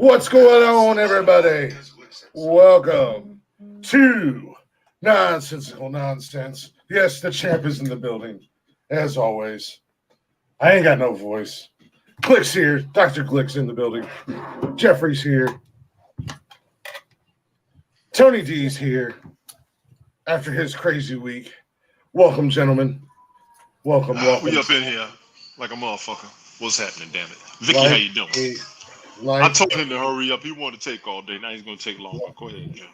What's going on, everybody? Welcome to Nonsensical Nonsense. Yes, the champ is in the building, as always. I ain't got no voice. Glick's here. Dr. Glick's in the building. Jeffrey's here. Tony D's here after his crazy week. Welcome, gentlemen. Welcome. We up in here like a motherfucker. What's happening, damn it? Vicky, how you doing? I told him to hurry up. He wanted to take all day. Now he's going to take longer. Go ahead, Joe.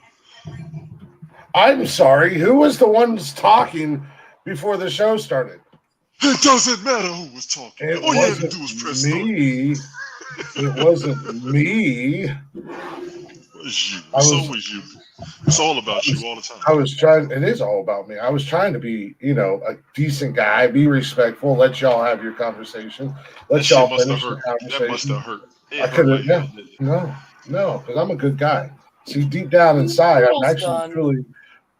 I'm sorry. Who was the ones talking before the show started? It doesn't matter who was talking. All you had to do was press me. It wasn't me. It was you. It's always you. It's all about you all the time. It is all about me. I was trying to be, a decent guy, be respectful, let y'all have your conversation. Let y'all finish the conversation. That must have hurt. I could have, no, because I'm a good guy. See, deep down inside, I'm actually truly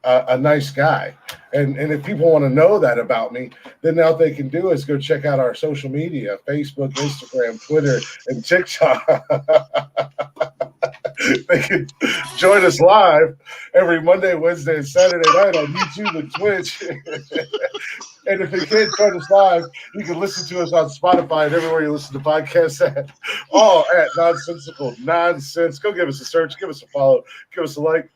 a nice guy. And if people want to know that about me, then all they can do is go check out our social media, Facebook, Instagram, Twitter, and TikTok. They can join us live every Monday, Wednesday, and Saturday night on YouTube and Twitch. And if you can't join us live, you can listen to us on Spotify and everywhere you listen to podcasts at. All at Nonsensical Nonsense. Go give us a search, give us a follow, give us a like,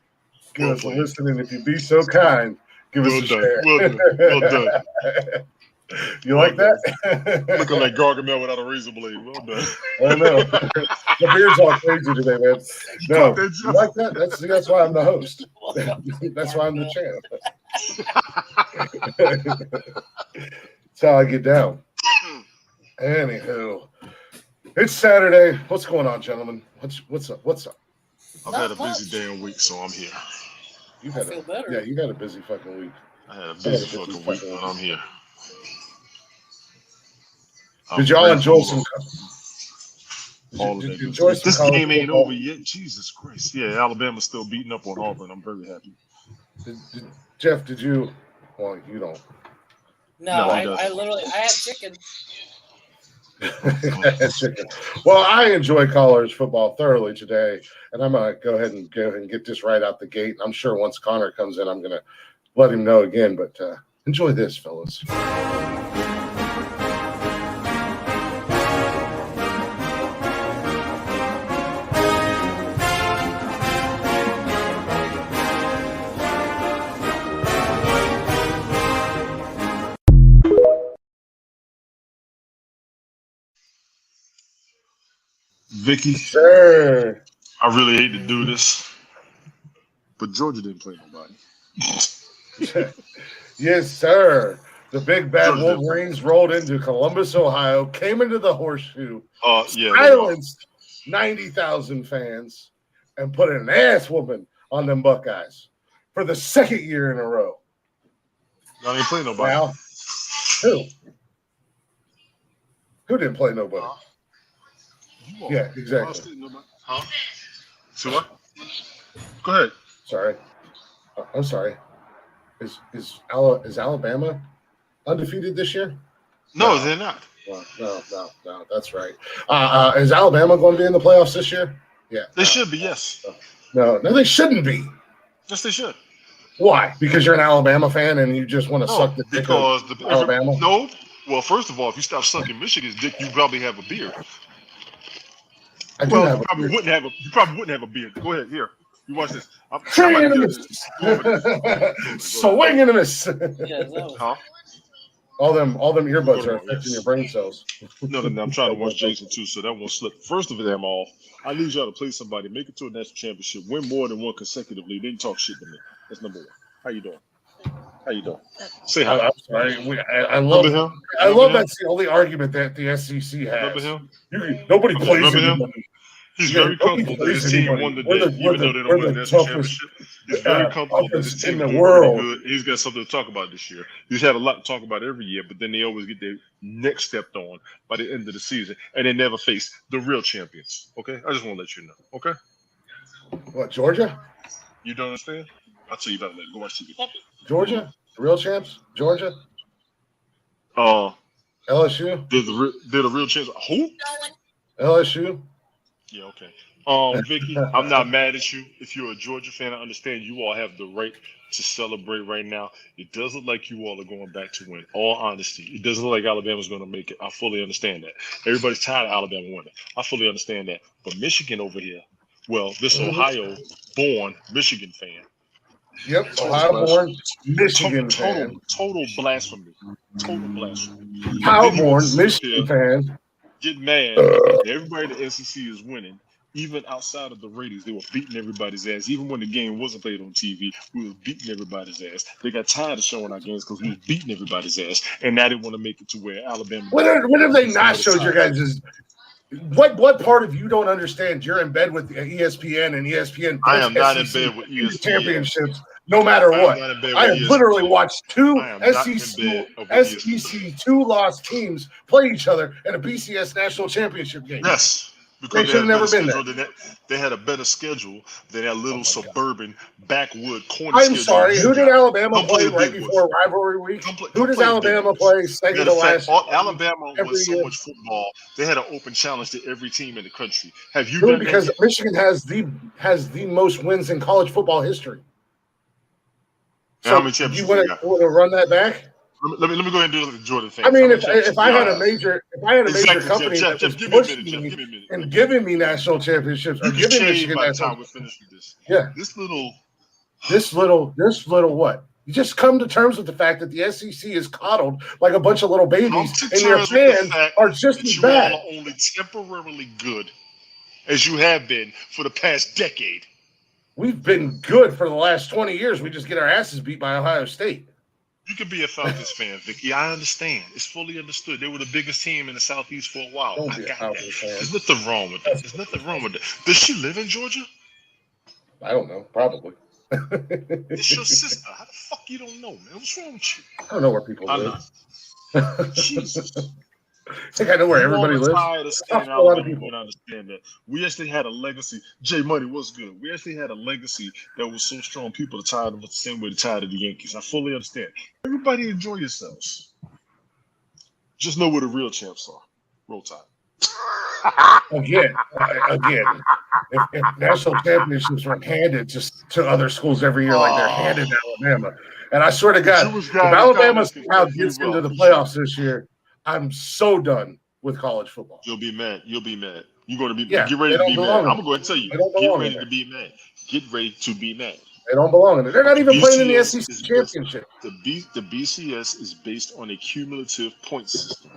give us a listen, and if you be so kind, give us a share. Well done. You like that? Looking like Gargamel without a razor blade. Well done. I know. The beard's all crazy today, man. No, you like that? That's why I'm the host. That's why I'm the champ. That's how I get down. Anywho, it's Saturday. What's going on, gentlemen? What's up? I've had a busy damn week, so I'm here. You had a busy fucking week. I had a busy fucking week, but I'm here. Did y'all enjoy some? This game ain't over yet. Jesus Christ! Yeah, Alabama's still beating up on Auburn. I'm very happy. Jeff, did you? Well, you don't. No, I had chicken. Chicken. Well, I enjoy college football thoroughly today, and I'm gonna go ahead and get this right out the gate. I'm sure once Connor comes in, I'm gonna let him know again. But enjoy this, fellas. Vicky, sure. I really hate to do this, but Georgia didn't play nobody. Yes, sir. The big bad Wolverines rolled into Columbus, Ohio, came into the Horseshoe, silenced 90,000 fans, and put an ass whooping on them Buckeyes for the second year in a row. I didn't play nobody. Now, who? Who didn't play nobody? Yeah, exactly. Huh? So what? Go ahead. Sorry. I'm sorry. Is Alabama undefeated this year? No, they're not. No. That's right. Is Alabama going to be in the playoffs this year? Yeah. They should be, yes. No, they shouldn't be. Yes, they should. Why? Because you're an Alabama fan and you just want to suck the dick of Alabama? No. Well, first of all, if you stop sucking Michigan's dick, you probably have a beard. You probably wouldn't have a beard. Go ahead, here. You watch this. Swing and a miss. Swing and a miss. Huh? All them earbuds are affecting your brain cells. No. I'm trying to watch Jason too, so that won't slip. First of them all, I need y'all to play somebody, make it to a national championship, win more than one consecutively, then talk shit to me. That's number one. How you doing? Say hi. I'm sorry. I love that's the only argument that the SEC has. Remember him? Nobody plays him. He's very comfortable that his team won the day, even though they don't win the national championship. He's very comfortable that his team is doing really good. He's got something to talk about this year. He's had a lot to talk about every year, but then they always get their neck stepped on by the end of the season, and they never face the real champions. Okay? I just want to let you know. Okay? What, Georgia? You don't understand? I'll tell you about it later. Go watch TV. Georgia? The real champs? Georgia? LSU? They're the real champs. Who? LSU? Yeah, okay. Vicky, I'm not mad at you. If you're a Georgia fan, I understand you all have the right to celebrate right now. It does look like you all are going back to win. All honesty, it doesn't look like Alabama's going to make it. I fully understand that. Everybody's tired of Alabama winning. I fully understand that. But Michigan over here, well, this Ohio-born Michigan fan. Yep, Ohio-born Michigan fan. Total blasphemy. Total blasphemy. Ohio-born Michigan fan. Get mad that everybody in the SEC is winning. Even outside of the ratings, they were beating everybody's ass. Even when the game wasn't played on TV, we were beating everybody's ass. They got tired of showing our games because we were beating everybody's ass, and now they want to make it to where Alabama. When have they not showed your guys'? What part of you don't understand? You're in bed with ESPN and ESPN. I am not in bed with ESPN. Championships, no matter what. I have literally watched two SEC two-loss teams play each other in a BCS national championship game. Yes. Because they never been there. They had a better schedule than that little suburban backwood corner. I'm sorry. Who did Alabama play right before rivalry week? Who does Alabama play second to last? Alabama was so much football. They had an open challenge to every team in the country. Have you done because Michigan has the most wins in college football history. So how many championships you want to run that back? Let me go ahead and do the Jordan thing. I mean, if I had a major company that was pushing me and giving me national championships or giving Michigan national championships, this little what? You just come to terms with the fact that the SEC is coddled like a bunch of little babies, and your fans are just as bad. You all are only temporarily good as you have been for the past decade. We've been good for the last 20 years. We just get our asses beat by Ohio State. You could be a Falcons fan, Vicky. I understand. It's fully understood. They were the biggest team in the Southeast for a while. I got that. There's nothing wrong with that. There's nothing wrong with that. Does she live in Georgia? I don't know. Probably. It's your sister. How the fuck you don't know, man? What's wrong with you? I don't know where people live. Jesus. I think I know where everybody lives. A lot of people don't understand that. We actually had a legacy. J Money was good. We actually had a legacy that was so strong. People are tired of us the same way they're tired of the Yankees. I fully understand. Everybody enjoy yourselves. Just know where the real champs are. Roll Tide. Again, if national championships were handed just to other schools every year like they're handed to Alabama, and I swear to God, if Alabama somehow gets into the playoffs this year, I'm so done with college football. You'll be mad. You're going to be get ready to be mad. I'm going to go ahead and tell you. Get ready to be mad. Get ready to be mad. They don't belong in it. They're not even playing in the SEC championship. The BCS is based on a cumulative point system.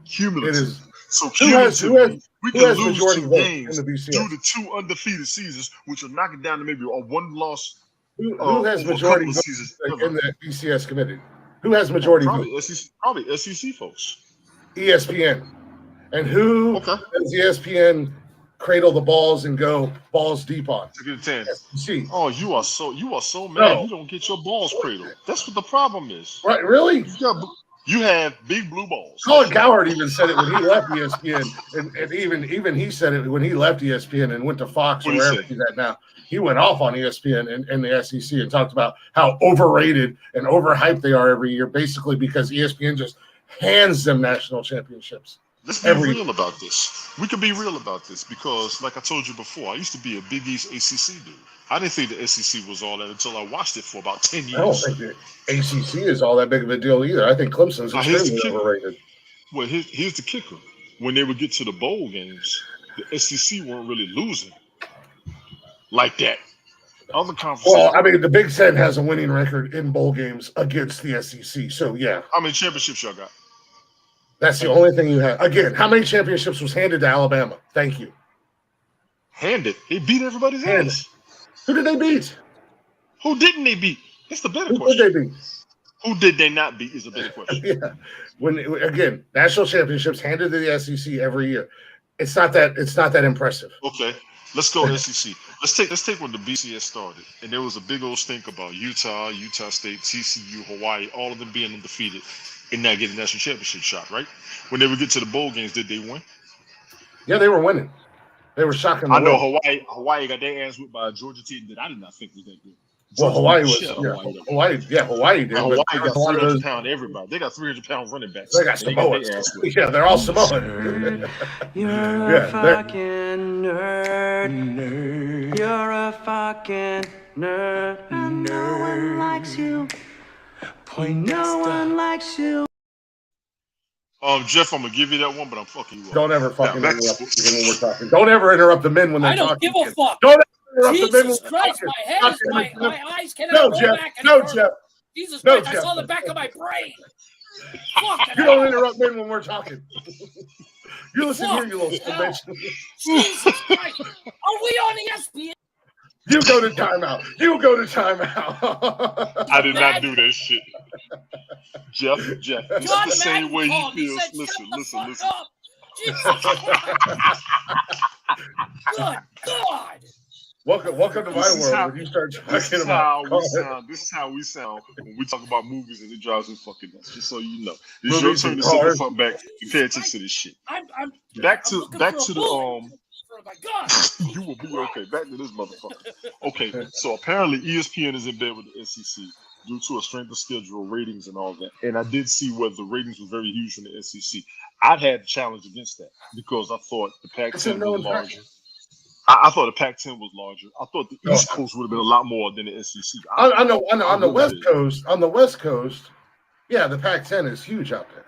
Cumulative. It is. So who has majority two vote games in the BCS? Due to two undefeated seasons, which will knock it down to maybe a one loss. Who has majority vote in the BCS committee? Who has majority vote? Probably SEC folks. ESPN. And who does ESPN cradle the balls and go balls deep on? SEC. Oh, you are so mad. You don't get your balls cradled. That's what the problem is. Right? Really? You have big blue balls. Colin Cowherd even said it when he left ESPN, and even he said it when he left ESPN and went to Fox or wherever he's at now. He went off on ESPN and the SEC and talked about how overrated and overhyped they are every year, basically because ESPN just hands them national championships. Let's be real about this. We can be real about this because, like I told you before, I used to be a Big East ACC dude. I didn't think the SEC was all that until I watched it for about 10 years. I don't think the ACC is all that big of a deal either. I think Clemson's extremely overrated. Well, here's the kicker. When they would get to the bowl games, the SEC weren't really losing like that. Other conferences. Well, I mean, the Big Ten has a winning record in bowl games against the SEC. So, yeah. How many championships y'all got? That's the only thing you have. Again, how many championships was handed to Alabama? Thank you. Handed? They beat everybody's ass. Who did they beat? Who didn't they beat? That's the better question. Who did they beat? Who did they not beat is a better question. Again, national championships handed to the SEC every year. It's not that impressive. Okay. Let's go SEC. Let's take when the BCS started, and there was a big old stink about Utah State, TCU, Hawaii, all of them being undefeated and not getting national championship shot, right? When they would get to the bowl games, did they win? Yeah, they were winning. They were shocking. I know Hawaii got their ass whipped by a Georgia team that I did not think was that good. Well, Hawaii was Hawaii did. And Hawaii But got 300-pound everybody. They got 300-pound running backs. They got Samoans. Yeah, they're all Samoan. You're a fucking nerd. You're a fucking nerd. And no one likes you. No one likes you. Jeff, I'm gonna give you that one, but I'm fucking you up. Don't ever fucking interrupt when we're talking. Don't ever interrupt the men when they're talking. I don't give a fuck. Don't ever interrupt the men when Jesus Christ, my head is my eyes cannot No, go Jeff. back No, anymore. Jeff. Jesus No, Christ, I Jeff. saw the back of my brain. Fuck You don't interrupt men when we're talking. You listen here, you little bitch. Jesus Christ. Are we on ESPN? You go to timeout. I did not do that shit. Jeff, this is the same way he feels. Listen. Jesus Christ. Good God. Welcome to my world when you start talking about this is how we sound when we talk about movies and it drives me fucking nuts. Just so you know. It's your turn to sit the fuck back and pay attention to this shit. Back to the My God. You will be okay. Back to this motherfucker. Okay, so apparently ESPN is in bed with the SEC due to a strength of schedule, ratings, and all that. And I did see where the ratings were very huge from the SEC. I'd had a challenge against that because I thought the Pac-10 was larger. I thought the Pac-10 was larger. I thought the East Coast would have been a lot more than the SEC. On the West Coast, yeah, the Pac-10 is huge out there.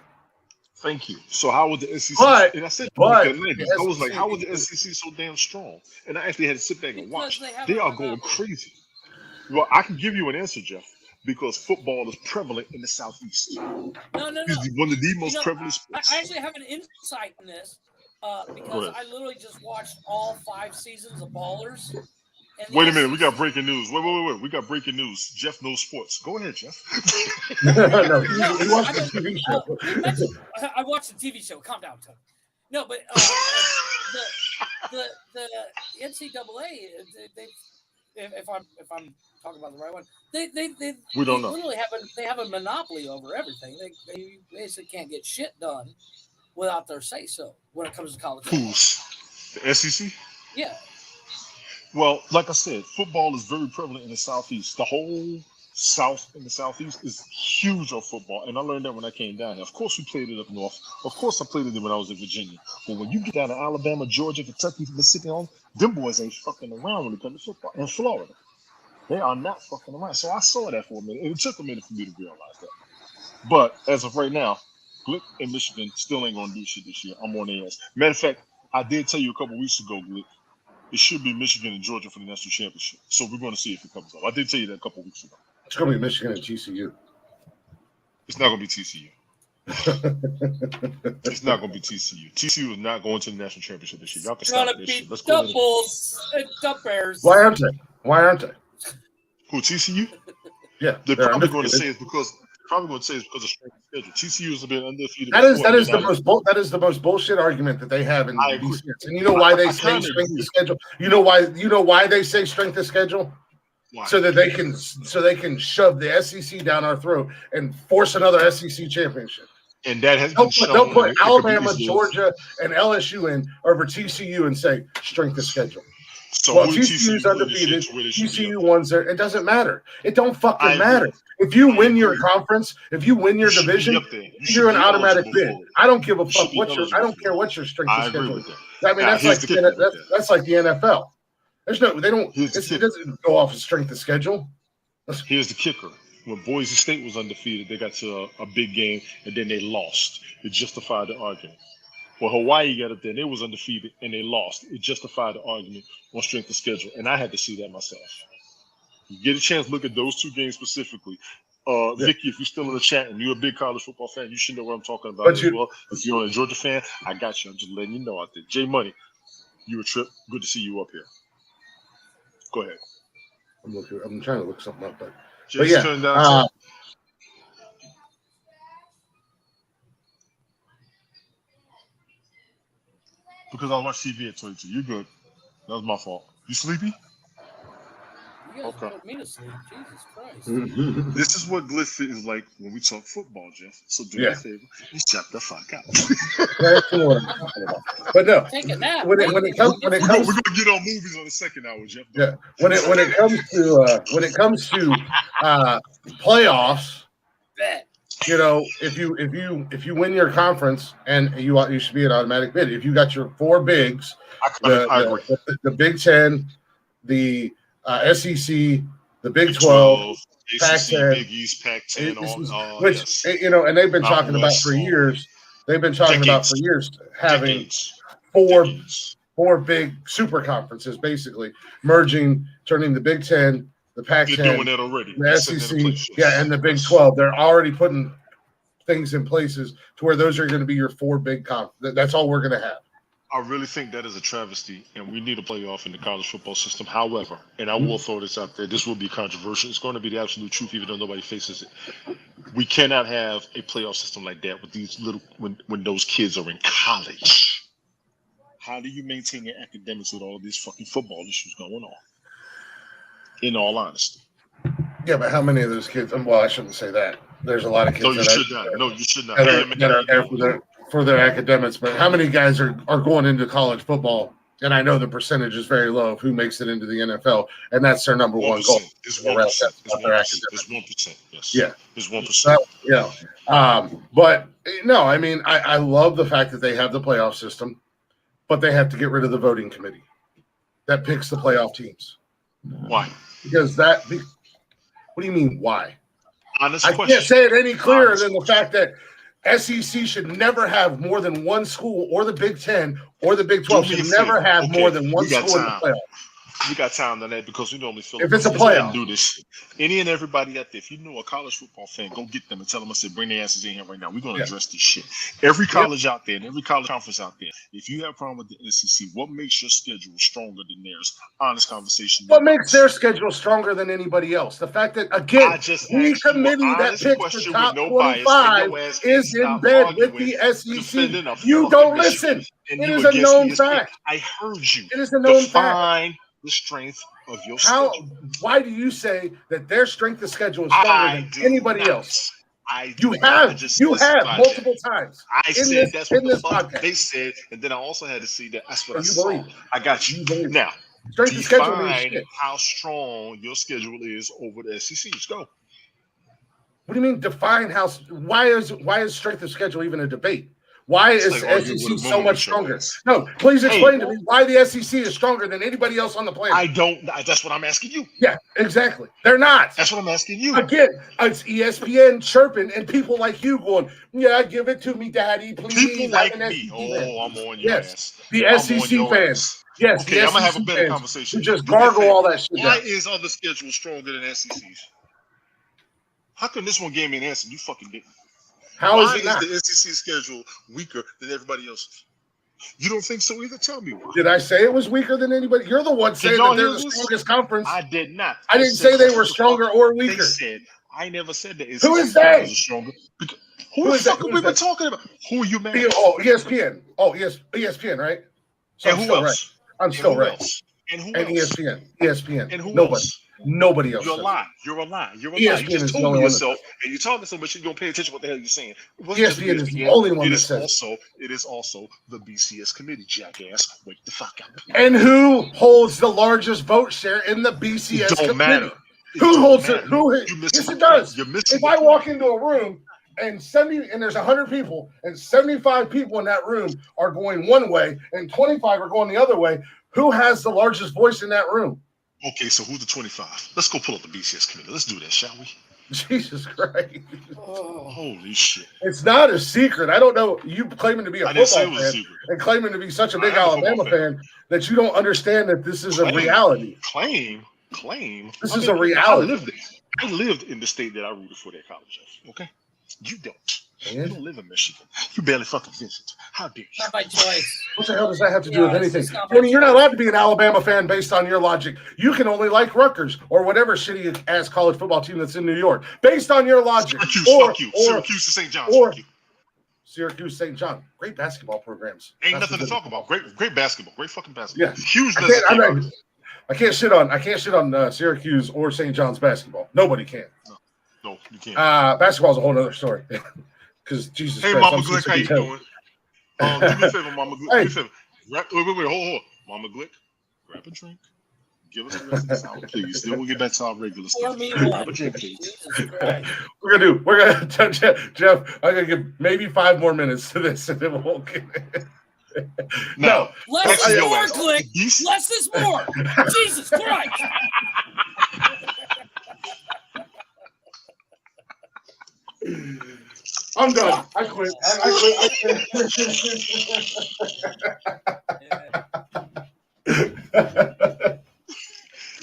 Thank you. So how would the SEC? And I said, I was like, how was the SEC so damn strong? And I actually had to sit back and watch. They are going crazy. Well, I can give you an answer, Jeff, because football is prevalent in the Southeast. No. It's one of the most prevalent sports. I actually have an insight in this because I literally just watched all 5 seasons of Ballers. Wait a minute, we got breaking news. Wait. We got breaking news. Jeff knows sports. Go ahead, Jeff. He watched the TV show. I watched the TV show. Calm down, Tony. No, but the NCAA, if I'm talking about the right one, they we don't know. Literally have a monopoly over everything. They basically can't get shit done without their say so when it comes to college. Who's the SEC? Yeah. Well, like I said, football is very prevalent in the Southeast. The whole South and the Southeast is huge on football, and I learned that when I came down here. Of course, we played it up north. Of course, I played it when I was in Virginia. But when you get down to Alabama, Georgia, Kentucky, Mississippi, them boys ain't fucking around when it comes to football. In Florida, they are not fucking around. So I saw that for a minute, and it took a minute for me to realize that. But as of right now, Glick and Michigan still ain't going to do shit this year. I'm on their ass. Matter of fact, I did tell you a couple weeks ago, Glick, it should be Michigan and Georgia for the national championship. So we're going to see if it comes up. I did tell you that a couple weeks ago. It's going to be Michigan and TCU. It's not going to be TCU. It's not going to be TCU. TCU is not going to the national championship this year. Y'all can stop this shit. Let's go. Doubles and Bears. Why aren't they? Who, TCU? Yeah. They're probably going to say it's because of strength of schedule. TCU has been undefeated. That is the most bullshit argument that they have in these years. And you know why they say strength of schedule? You know why they say strength of schedule? Why? So that they can shove the SEC down our throat and force another SEC championship. And that has been shown. They'll put Alabama, Georgia, and LSU in over TCU and say strength of schedule. So well, TCU's undefeated. TCU wins there. It doesn't matter. It don't fucking matter. If you win your conference, if you win your division, you're an automatic bid. I don't give a fuck I don't care what your strength of schedule is. I mean, that's like the NFL. There's no, they don't. It doesn't go off of strength of schedule. Here's the kicker: when Boise State was undefeated, they got to a big game and then they lost. It justified the argument. Well, Hawaii got up there and they was undefeated and they lost. It justified the argument on strength of schedule, and I had to see that myself. You get a chance to look at those two games specifically. Vicky, if you're still in the chat and you're a big college football fan, you should know what I'm talking about as well. If you're a Georgia fan, I got you. I'm just letting you know out there. J Money, you a trip. Good to see you up here. Go ahead. I'm trying to look something up, but yeah. Turn down. Because I watch TV at 22. You're good. That was my fault. You sleepy? You guys put me to sleep. Jesus Christ. This is what Glitz is like when we talk football, Jeff. So do me a favor and shut the fuck up. But no, take a nap. We're gonna get on movies on the second hour, Jeff. Yeah, when it comes to playoffs, you know, if you win your conference and you should be an automatic bid. If you got your four bigs, the Big Ten, the SEC, the Big 12, Pac-10, Big East, Pac-10, which you know, and they've been talking about for years. They've been talking about for years having four big super conferences, basically merging, turning the Big Ten, the Pac-10, doing that already. The SEC, and the Big 12. They're already putting things in places to where those are going to be your four big conferences. That's all we're going to have. I really think that is a travesty, and we need a playoff in the college football system. However, and I will throw this out there, this will be controversial. It's going to be the absolute truth, even though nobody faces it. We cannot have a playoff system like that with these little when those kids are in college. How do you maintain your academics with all of these fucking football issues going on? In all honesty. Yeah, but how many of those kids? Well, I shouldn't say that. There's a lot of kids. You should not. That are there for their academics. But how many guys are going into college football? And I know the percentage is very low of who makes it into the NFL, and that's their number one goal. It's 1%. It's 1%. Yes. Yeah. It's 1%. Yeah. But no, I mean, I love the fact that they have the playoff system, but they have to get rid of the voting committee that picks the playoff teams. Why? Because what do you mean, why? Honest I question. can't say it any clearer than the fact that SEC should never have more than one school, or the Big 10 or the Big 12 should never have more than one school in the playoff. We got time on that because we normally feel if it's a playoff. Do this shit. Any and everybody out there, if you know a college football fan, go get them and tell them I said bring their asses in here right now. We're going to address this shit. Every college out there and every college conference out there, if you have a problem with the SEC, what makes your schedule stronger than theirs? Honest conversation. What makes their schedule stronger than anybody else? The fact that, again, the committee that picks the top 25 is in bed with the SEC. You don't listen. It is a known fact. I heard you. It is a known fact. The strength of your schedule. Why do you say that their strength of schedule is stronger than anybody else? You have multiple times. I said that's what the fuck they said, and then I also had to see that that's what I saw. I got you. Now, strength of schedule define how strong your schedule is over the SEC. Let's go. What do you mean define how? Why is strength of schedule even a debate? Why is SEC so much stronger? No, please explain to me why the SEC is stronger than anybody else on the planet. I don't. That's what I'm asking you. Yeah, exactly. They're not. That's what I'm asking you. Again, it's ESPN chirping and people like you going, yeah, give it to me, daddy, please. People like me. I'm on your ass. The SEC fans. Yes, okay, I'm going to have a better conversation. You just gargle all that shit Why is other schedule stronger than SEC's? How come this one gave me an answer? You fucking didn't. Why is the SEC schedule weaker than everybody else's? You don't think so either? Tell me why. Did I say it was weaker than anybody? You're the one saying that they're the strongest conference. I did not. I didn't say they were stronger or weaker. I never said that. Who is they? Was stronger. Who the fuck have we been talking about? Who are you mad at? Oh, ESPN. Oh, yes, ESPN, right? So and who else? Right. I'm still right. And who else? ESPN. And who Nobody. else? Nobody else. You're a lie. You're a lie. ESPN you just told me yourself, and you're talking so much you don't pay attention to what the hell you're saying. ESPN is the only one that says it is also the BCS committee, jackass. Wake the fuck up. And who holds the largest vote share in the BCS committee? Don't matter. Who holds it? Yes, it does. If I walk into a room and there's 100 people, and 75 people in that room are going one way, and 25 are going the other way, who has the largest voice in that room? Okay, so who's the 25? Let's go pull up the BCS committee. Let's do that, shall we? Jesus Christ. Oh, holy shit. It's not a secret. I don't know. You claiming to be a football fan and claiming to be such a big Alabama fan that you don't understand that this is a reality. Claim. This is a reality. I lived in the state that I rooted for that college of. Okay? You don't. You don't live in Michigan. You barely fucking visit. How dare you? Not by choice. What the hell does that have to do with anything? I mean, you're not allowed to be an Alabama fan based on your logic. You can only like Rutgers or whatever shitty ass college football team that's in New York based on your logic. Syracuse to St. John's. Syracuse, St. John. Great basketball programs. Ain't nothing to talk about. Great basketball. Great fucking basketball. Yeah. Huge. I can't shit on Syracuse or St. John's basketball. Nobody can. No, you can't. Basketball's a whole other story. Because Jesus Hey, Christ, Mama Glick, how you doing? Do me a favor, Mama Glick. Do me a favor. Wait, hold. Mama Glick, grab a drink. Give us the rest of this hour, please. Then we'll get back to our regular stuff. Grab a drink, please. We're gonna Jeff. I'm gonna give maybe 5 more minutes to this, and then we'll get it. No, less is more, Glick. Less is more. Jesus Christ. I'm done. I quit.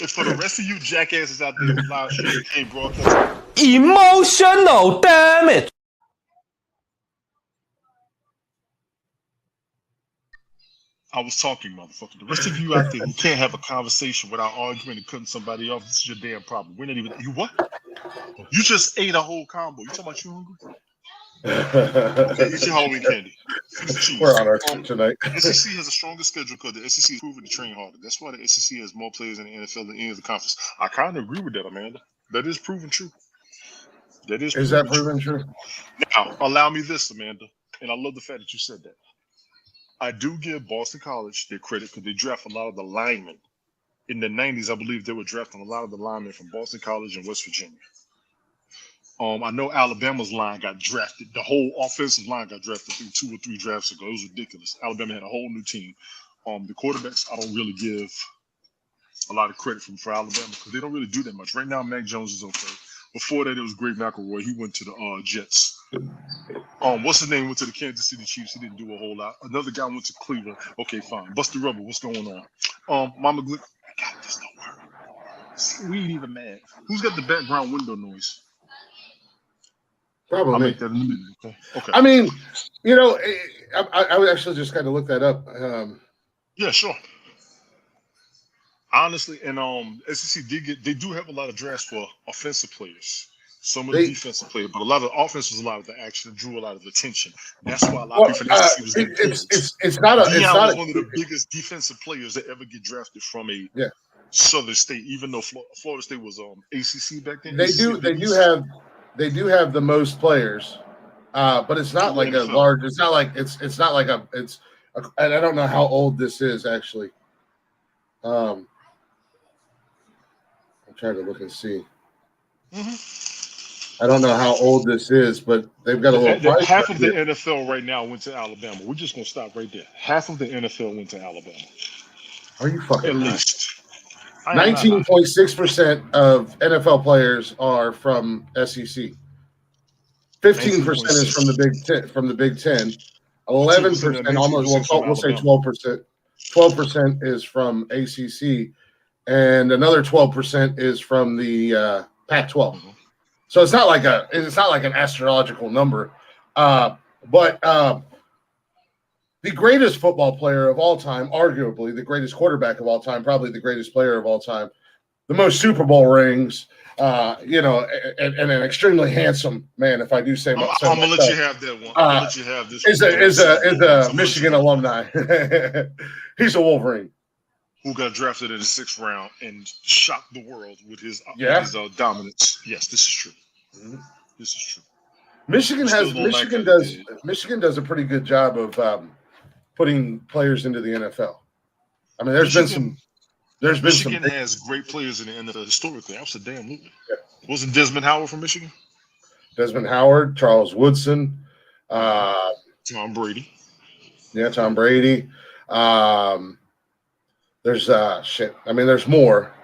And for the rest of you jackasses out there who live stream can't broadcast. Emotional damage. I was talking, motherfucker. The rest of you out there who can't have a conversation without arguing and cutting somebody off, this is your damn problem. We're not even. You what? You just ate a whole combo. You talking about you hungry? Okay, eat your Halloween candy. We're on our trip tonight. SEC has a stronger schedule because the SEC is proven to train harder. That's why the SEC has more players in the NFL than any of the conference. I kind of agree with that, Amanda. That is proven true. Is that proven true? Now, allow me this, Amanda, and I love the fact that you said that. I do give Boston College their credit because they draft a lot of the linemen. In the 90s, I believe they were drafting a lot of the linemen from Boston College and West Virginia. I know Alabama's line got drafted. The whole offensive line got drafted through 2 or 3 drafts ago. It was ridiculous. Alabama had a whole new team. The quarterbacks, I don't really give a lot of credit for Alabama because they don't really do that much. Right now, Mac Jones is okay. Before that, it was Greg McElroy. He went to the Jets. What's his name? Went to the Kansas City Chiefs. He didn't do a whole lot. Another guy went to Cleveland. Okay, fine. Buster Rubber, what's going on? Mama Glick, I got this. Don't worry. We ain't even mad. Who's got the background window noise? Probably. I'll make that in a minute. Okay. I mean, I would actually just kind of look that up. Yeah, sure. Honestly, and SEC they do have a lot of drafts for offensive players. Some of the defensive players, but a lot of the offense was a lot of the action, drew a lot of attention. That's why a lot of people from SEC was getting it's not one of the biggest defensive players that ever get drafted from a Southern state, even though Florida State was ACC back then. They do have the most players, but it's not like a large. It's not like and I don't know how old this is actually. I'm trying to look and see. I don't know how old this is, but they've got a little. Half of the NFL right now went to Alabama. We're just gonna stop right there. Half of the NFL went to Alabama. Are you fucking at least? 19.6% of NFL players are from SEC. 15% is from the Big Ten. From the Big Ten, 11%, almost. We'll say 12%. 12% is from ACC, and another 12% is from the Pac-12. So it's not like an astrological number, but the greatest football player of all time, arguably the greatest quarterback of all time, probably the greatest player of all time, the most Super Bowl rings, and an extremely handsome man, if I do say myself. I'm gonna let you have that one. I'm gonna let you have this. Is a Michigan alumni. He's a Wolverine who got drafted in the 6th round and shocked the world with his dominance. Yes, this is true. This is true. Michigan does a pretty good job of putting players into the NFL. I mean, Michigan has great players in the NFL historically. Absolutely. Yeah. Wasn't Desmond Howard from Michigan? Desmond Howard, Charles Woodson, Tom Brady. Yeah, Tom Brady. There's shit. I mean, there's more.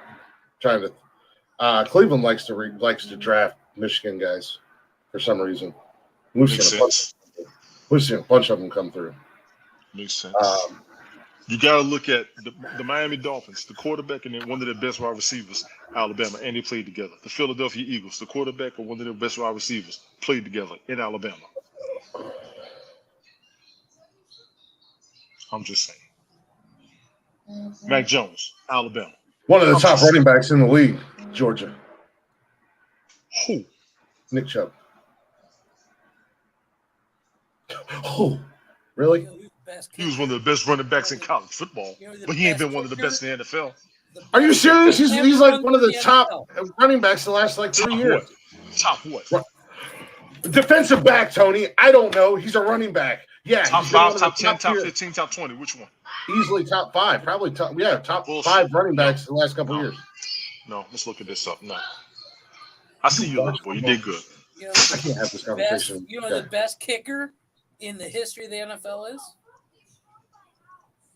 Cleveland likes to draft Michigan guys for some reason. We've seen a bunch of them come through. Makes sense. You got to look at the Miami Dolphins, the quarterback, and then one of their best wide receivers, Alabama, and they played together. The Philadelphia Eagles, the quarterback and one of their best wide receivers, played together in Alabama. I'm just saying. Mac Jones, Alabama. One of the top running backs in the league, Georgia. Who? Nick Chubb. Oh, really? He was one of the best running backs in college football, but he ain't been one of the best in the NFL. Are you serious? He's like one of the top NFL. running backs the last like 3 years. Top what? Defensive back, Tony. I don't know. He's a running back. Yeah. Top 5, top 10, top 15, top 20. Which one? Easily top 5. Probably top. Yeah, top Bullshit. 5 running backs the last couple years. No, let's look at this up. No. I see you, little boy. You did good. You know, I can't have this conversation. The best kicker in the history of the NFL is?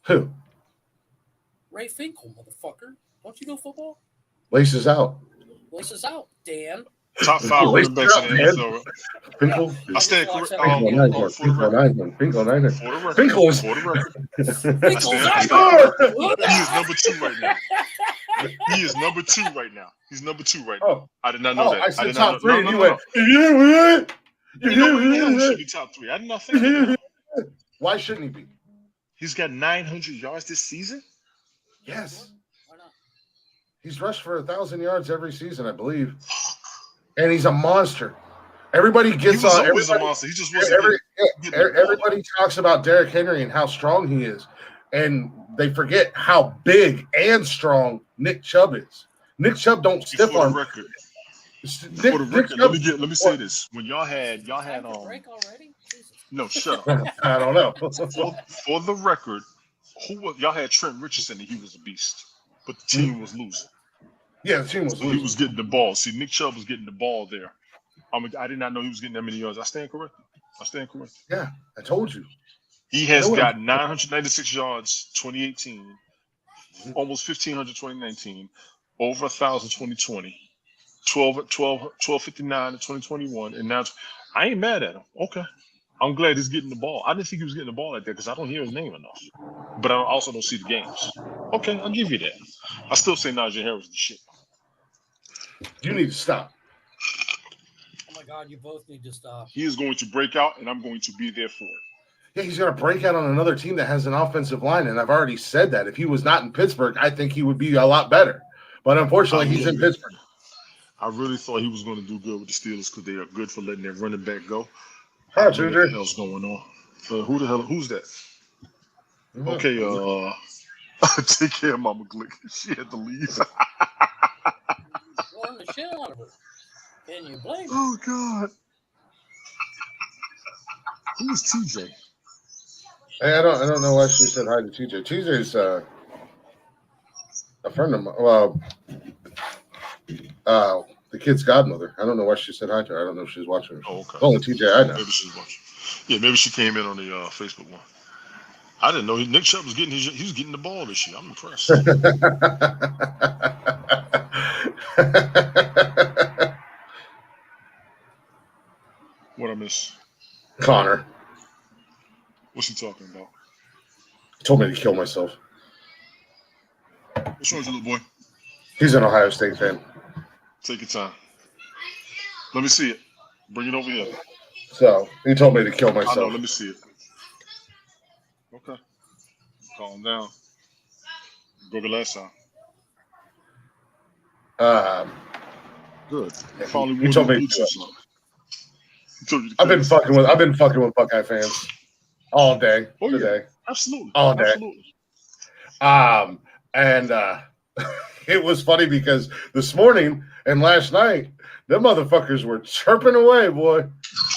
Who? Ray Finkel, motherfucker. Don't you know football? Laces out. Laces out, Dan. Top 5 running backs in the NFL. Finkel. I stand correct. Finkel 9. For the record. Finkel is. For the record. Finkel's He is number 2 right now. He is number 2 right now. He's number 2 right now. Oh. I did not know that. I said did top not 3. No. You went. He should be top 3. I did not think that. Why shouldn't he be? He's got 900 yards this season? Yes. Why not? He's rushed for 1,000 yards every season, I believe. And he's a monster. Everybody gets on. Always a monster. He just wasn't. Everybody talks about Derrick Henry and how strong he is, and they forget how big and strong Nick Chubb is. Nick Chubb don't stiff arm. For the record, let me say this: when y'all had break already? Jesus. No, shut up. I don't know. For the record, y'all had Trent Richardson and he was a beast, but the team was losing. Yeah, the team was losing. He was getting the ball. See, Nick Chubb was getting the ball there. I did not know he was getting that many yards. I stand correct. Yeah, I told you. He has got 996 yards 2018, almost 1,500 2019, over 1,000 2020, 1259 in 2021, and now I ain't mad at him. Okay. I'm glad he's getting the ball. I didn't think he was getting the ball like that because I don't hear his name enough. But I also don't see the games. Okay, I'll give you that. I still say Najee Harris is the shit. You need to stop. Oh my God, you both need to stop. He is going to break out, and I'm going to be there for it. Yeah, he's going to break out on another team that has an offensive line, and I've already said that. If he was not in Pittsburgh, I think he would be a lot better. But unfortunately, he's in Pittsburgh. I really thought he was going to do good with the Steelers because they are good for letting their running back go. Hi, what Ginger. the hell's going on? Who's that? Mm-hmm. Okay, take care of Mama Glick. She had to leave. Warn the shit out of her. Can you blame her? Oh God. Who's TJ? Hey, I don't know why she said hi to TJ. TJ's a friend of mine. Well, the kid's godmother. I don't know why she said hi to her. I don't know if she's watching her. Oh, okay. Only TJ I know. Maybe she's watching. Yeah, maybe she came in on the Facebook one. I didn't know Nick Chubb was getting the ball this year. I'm impressed. What I miss? Connor. What's he talking about? He told me to kill myself. What's wrong with you, little boy? He's an Ohio State fan. Take your time. Let me see it. Bring it over here. So he told me to kill myself. I know. Let me see it. Okay. Calm down. Go the last time. Good. Finally, he told me. I've been fucking with Buckeye fans all day today. Yeah. Absolutely. All day. Absolutely. And it was funny because this morning and last night, them motherfuckers were chirping away, boy.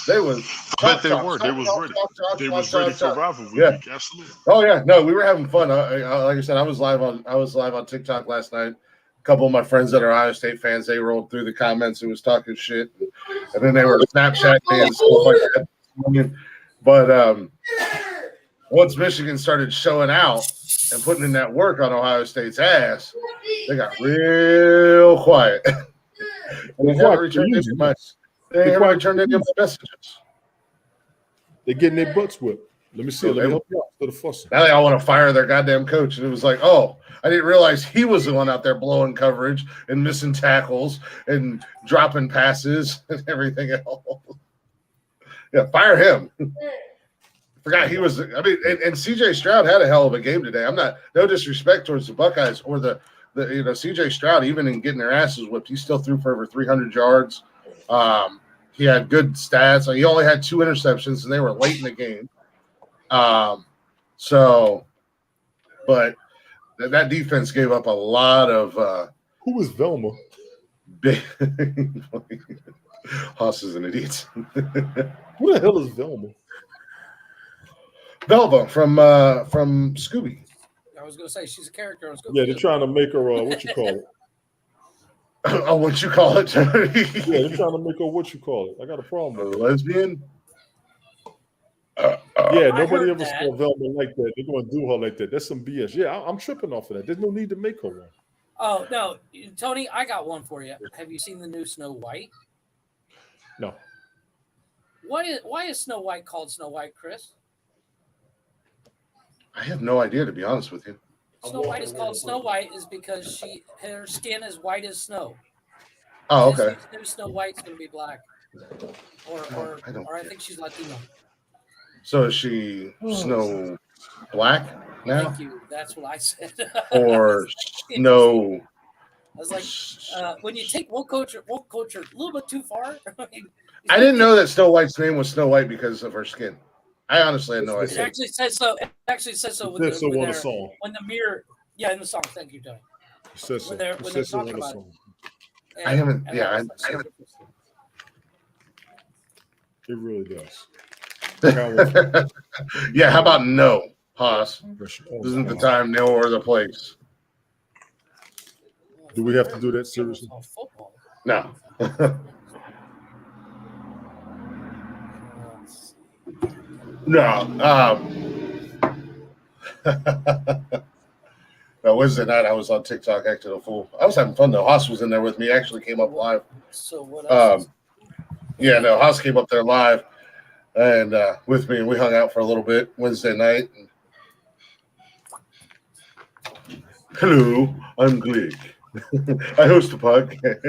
They was. I bet they were. They was ready. They was ready for rivalry week. Absolutely. Oh yeah, no, we were having fun. Like I said, I was live on TikTok last night. A couple of my friends that are Ohio State fans, they rolled through the comments and was talking shit, and then they were Snapchat fans, stuff like that. But once Michigan started showing out and putting in that work on Ohio State's ass, they got real quiet. And they haven't returned any much. They haven't returned any of my messages. They're getting their butts whipped. Let me see. Let me help you out instead of fussing. Now they all want to fire their goddamn coach. And it was like, oh, I didn't realize he was the one out there blowing coverage and missing tackles and dropping passes and everything else. Yeah, fire him. Forgot he was. I mean, and CJ Stroud had a hell of a game today. I'm not, no disrespect towards the Buckeyes or the CJ Stroud, even in getting their asses whipped, he still threw for over 300 yards. He had good stats. He only had 2 interceptions, and they were late in the game. But that defense gave up a lot of. Who is Velma? Big Haas is an idiot. Who the hell is Velma? Velva from Scooby. I was going to say she's a character on Scooby. Yeah, they're trying to make her what you call it? Oh, what you call it? Yeah, they're trying to make her what you call it. I got a problem with a lesbian. Yeah, nobody ever saw Velma like that. They're going to do her like that. That's some BS. Yeah, I'm tripping off of that. There's no need to make her one. Oh no, Tony, I got one for you. Have you seen the new Snow White? No. Why is Snow White called Snow White, Chris? I have no idea, to be honest with you. Snow White is called Snow White is because her skin is white as snow. Oh, okay. This new Snow White's going to be black, or I think she's Latino. So is she Snow Black now? Thank you. That's what I said. Or Snow. I was like, when you take one culture a little bit too far. I didn't know that Snow White's name was Snow White because of her skin. I honestly had no idea. It actually says so. It actually says so. When the mirror, yeah, in the song. Thank you, Tony. It says so. When they're talking about it. I haven't. Yeah, I haven't. It really does. Yeah, how about no, Haas? This isn't the time, no, or the place. Do we have to do that seriously? No. No. Wednesday night I was on TikTok acting a fool. I was having fun though. Haas was in there with me. Actually came up live. So what else? Yeah, no, Haas came up there live and with me, and we hung out for a little bit Wednesday night. Hello, I'm Glig. I host a podcast.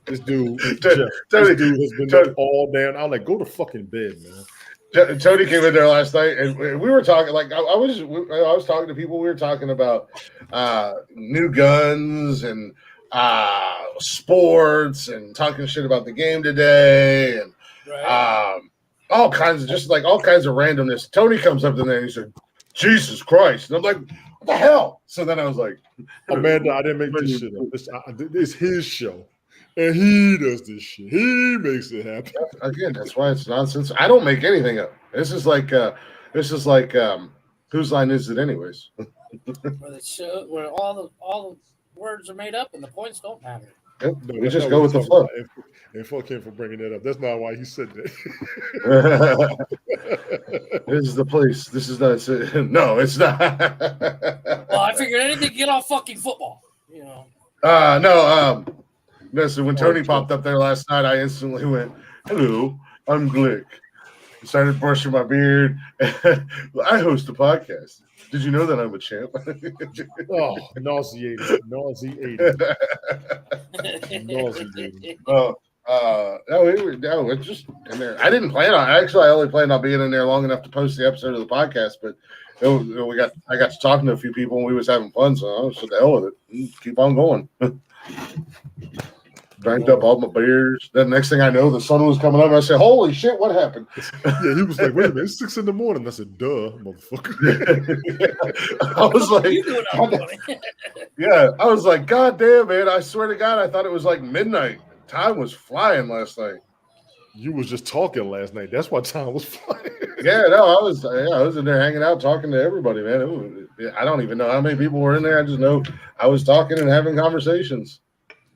This dude has been up all day, and I'm like, go to fucking bed, man. Tony came in there last night, and we were talking. Like I was talking to people. We were talking about new guns and sports, and talking shit about the game today, and all kinds of randomness. Tony comes up to there and he said, "Jesus Christ!" And I'm like, "What the hell?" So then I was like, "Amanda, I didn't make this shit up. It's his show, and he does this shit. He makes it happen." Again, that's why it's nonsense. I don't make anything up. This is like whose line is it, anyways? Where all the words are made up and the points don't matter. Yep. No, we just go with the flow. And fuck him for bringing that up. That's not why he said that. This is the place. This is not. No, it's not. Well, I figured anything to get off fucking football. You know. No. So when Tony popped up there last night, I instantly went, "Hello, I'm Glick." I started brushing my beard. I host a podcast. Did you know that I'm a champ? Oh, nauseating. No, it's just in there. I didn't plan on. Actually, I only planned on being in there long enough to post the episode of the podcast. But I got to talking to a few people and we was having fun. So I was the hell with it. Keep on going. Drank up all my beers. Then next thing I know, the sun was coming up. I said, "Holy shit, what happened?" Yeah, he was like, "Wait a minute, it's 6 a.m." I said, "Duh, motherfucker." I was like, "Yeah." I was like, "God damn, man! I swear to God, I thought it was like midnight. Time was flying last night." You was just talking last night. That's why time was flying. Yeah, no, I was in there hanging out, talking to everybody, man. I don't even know how many people were in there. I just know I was talking and having conversations.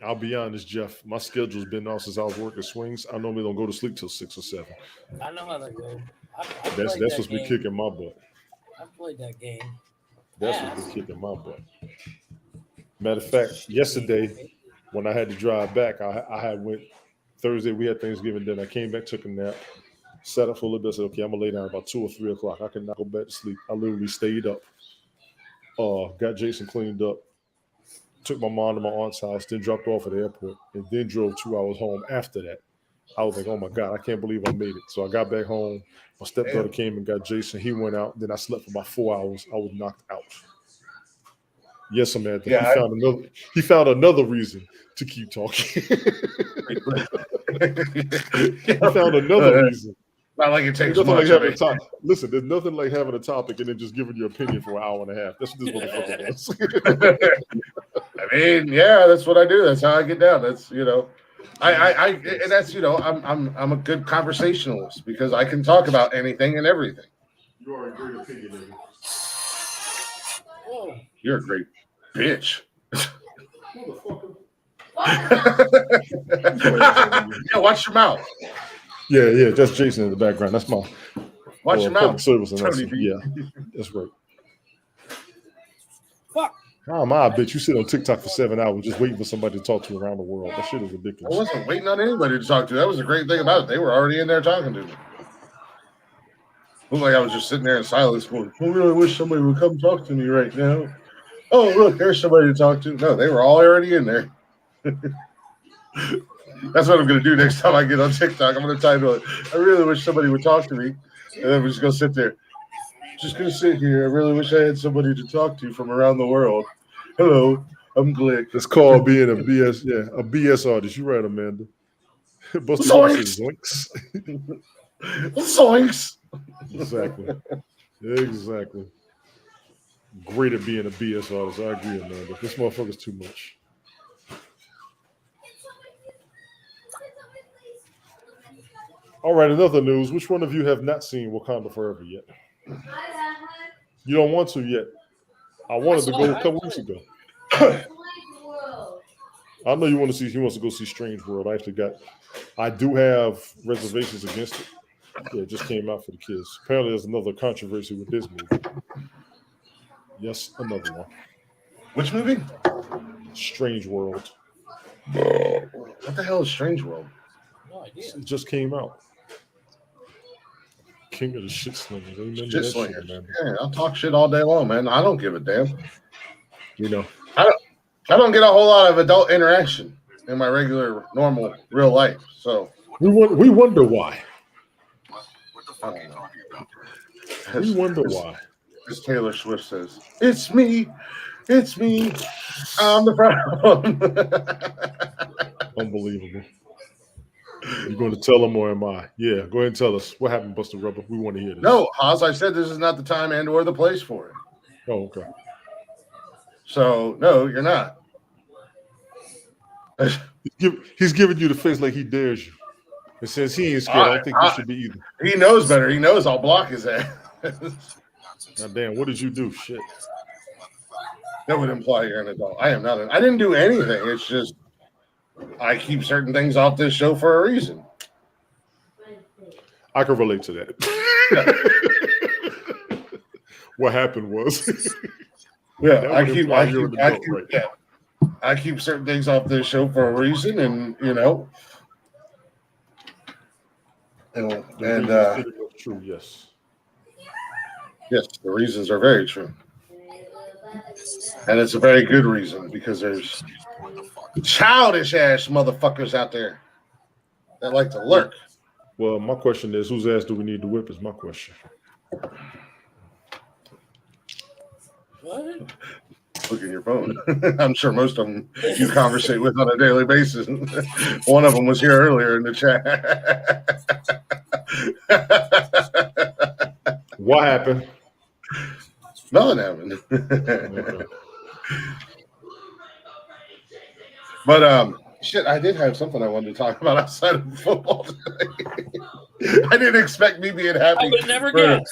I'll be honest, Jeff. My schedule's been off since I was working swings. I normally don't go to sleep till 6 or 7. I know how that goes. That's what's been kicking my butt. I've played that game. That's what's been kicking my butt. Matter of fact, yesterday when I had to drive back, I had went Thursday. We had Thanksgiving dinner. I came back, took a nap, sat up for a little bit. Said, "Okay, I'm gonna lay down about 2 or 3 o'clock. I cannot go back to sleep." I literally stayed up. Got Jason cleaned up. Took my mom to my aunt's house, then dropped off at the airport, and then drove 2 hours home after that. I was like, "Oh my God, I can't believe I made it." So I got back home. My stepdaughter came and got Jason. He went out. Then I slept for about 4 hours. I was knocked out. Yes, Samantha. Yeah, he found another reason to keep talking. He found another reason Not like it takes nothing much. like having a topic. Listen, there's nothing like having a topic and then just giving your opinion for an hour and a half. That's what this motherfucker was. I mean, yeah, that's what I do. That's how I get down. That's and that's I'm a good conversationalist because I can talk about anything and everything. You are a great opinionator. Whoa. You're a great bitch. Motherfucker. Yeah, watch your mouth. Yeah, that's Jason in the background. That's my Watch your mouth. Service Tony B. Yeah, that's right. Fuck. How am I a bitch? You sit on TikTok for 7 hours just waiting for somebody to talk to you around the world. That shit is ridiculous. I wasn't waiting on anybody to talk to. That was the great thing about it. They were already in there talking to me. Looked like I was just sitting there in silence going, I really wish somebody would come talk to me right now. Oh, look, there's somebody to talk to. No, they were all already in there. That's what I'm going to do next time I get on TikTok. I'm going to type it. I really wish somebody would talk to me. And then we're just going to sit there. Just going to sit here. I really wish I had somebody to talk to from around the world. Hello, I'm Glick. It's called being a BS, a BS artist. You're right, Amanda. Buster Zoinks. Zoinks. Exactly. Great at being a BS artist. I agree, Amanda. This motherfucker's too much. All right, another news. Which one of you have not seen Wakanda Forever yet? You don't want to yet. I wanted to go a couple weeks ago. I know you want to see. He wants to go see Strange World. I do have reservations against it. Yeah, it just came out for the kids. Apparently, there's another controversy with this movie. Yes, another one. Which movie? Strange World. What the hell is Strange World? No idea. It just came out. King of the shit slingers. Shit slingers. Yeah, I'll talk shit all day long, man. I don't give a damn. You know, I don't get a whole lot of adult interaction in my regular, normal, real life. So we wonder why. I don't know. We wonder why. As Taylor Swift says, "It's me, I'm the problem." Unbelievable. You going to tell them or am I? Yeah, go ahead and tell us. What happened, Buster Rubber? We want to hear this. No, Haas, I said this is not the time and or the place for it. Oh, okay. So, no, you're not. He's giving you the face like he dares you. It says he ain't scared. I don't think you should be either. He knows better. He knows I'll block his ass. God damn, what did you do? Shit. That would imply you're an adult. I am not. I didn't do anything. It's just I keep certain things off this show for a reason. I can relate to that. What happened was, I keep certain things off this show for a reason, and true. Yes, the reasons are very true, and it's a very good reason because there's childish ass motherfuckers out there that like to lurk. Well, my question is, whose ass do we need to whip? Is my question. What? Look at your phone. I'm sure most of them you conversate with on a daily basis. One of them was here earlier in the chat. What happened? Nothing happened. Okay. But shit, I did have something I wanted to talk about outside of football today. I didn't expect me being happy. I would never guess.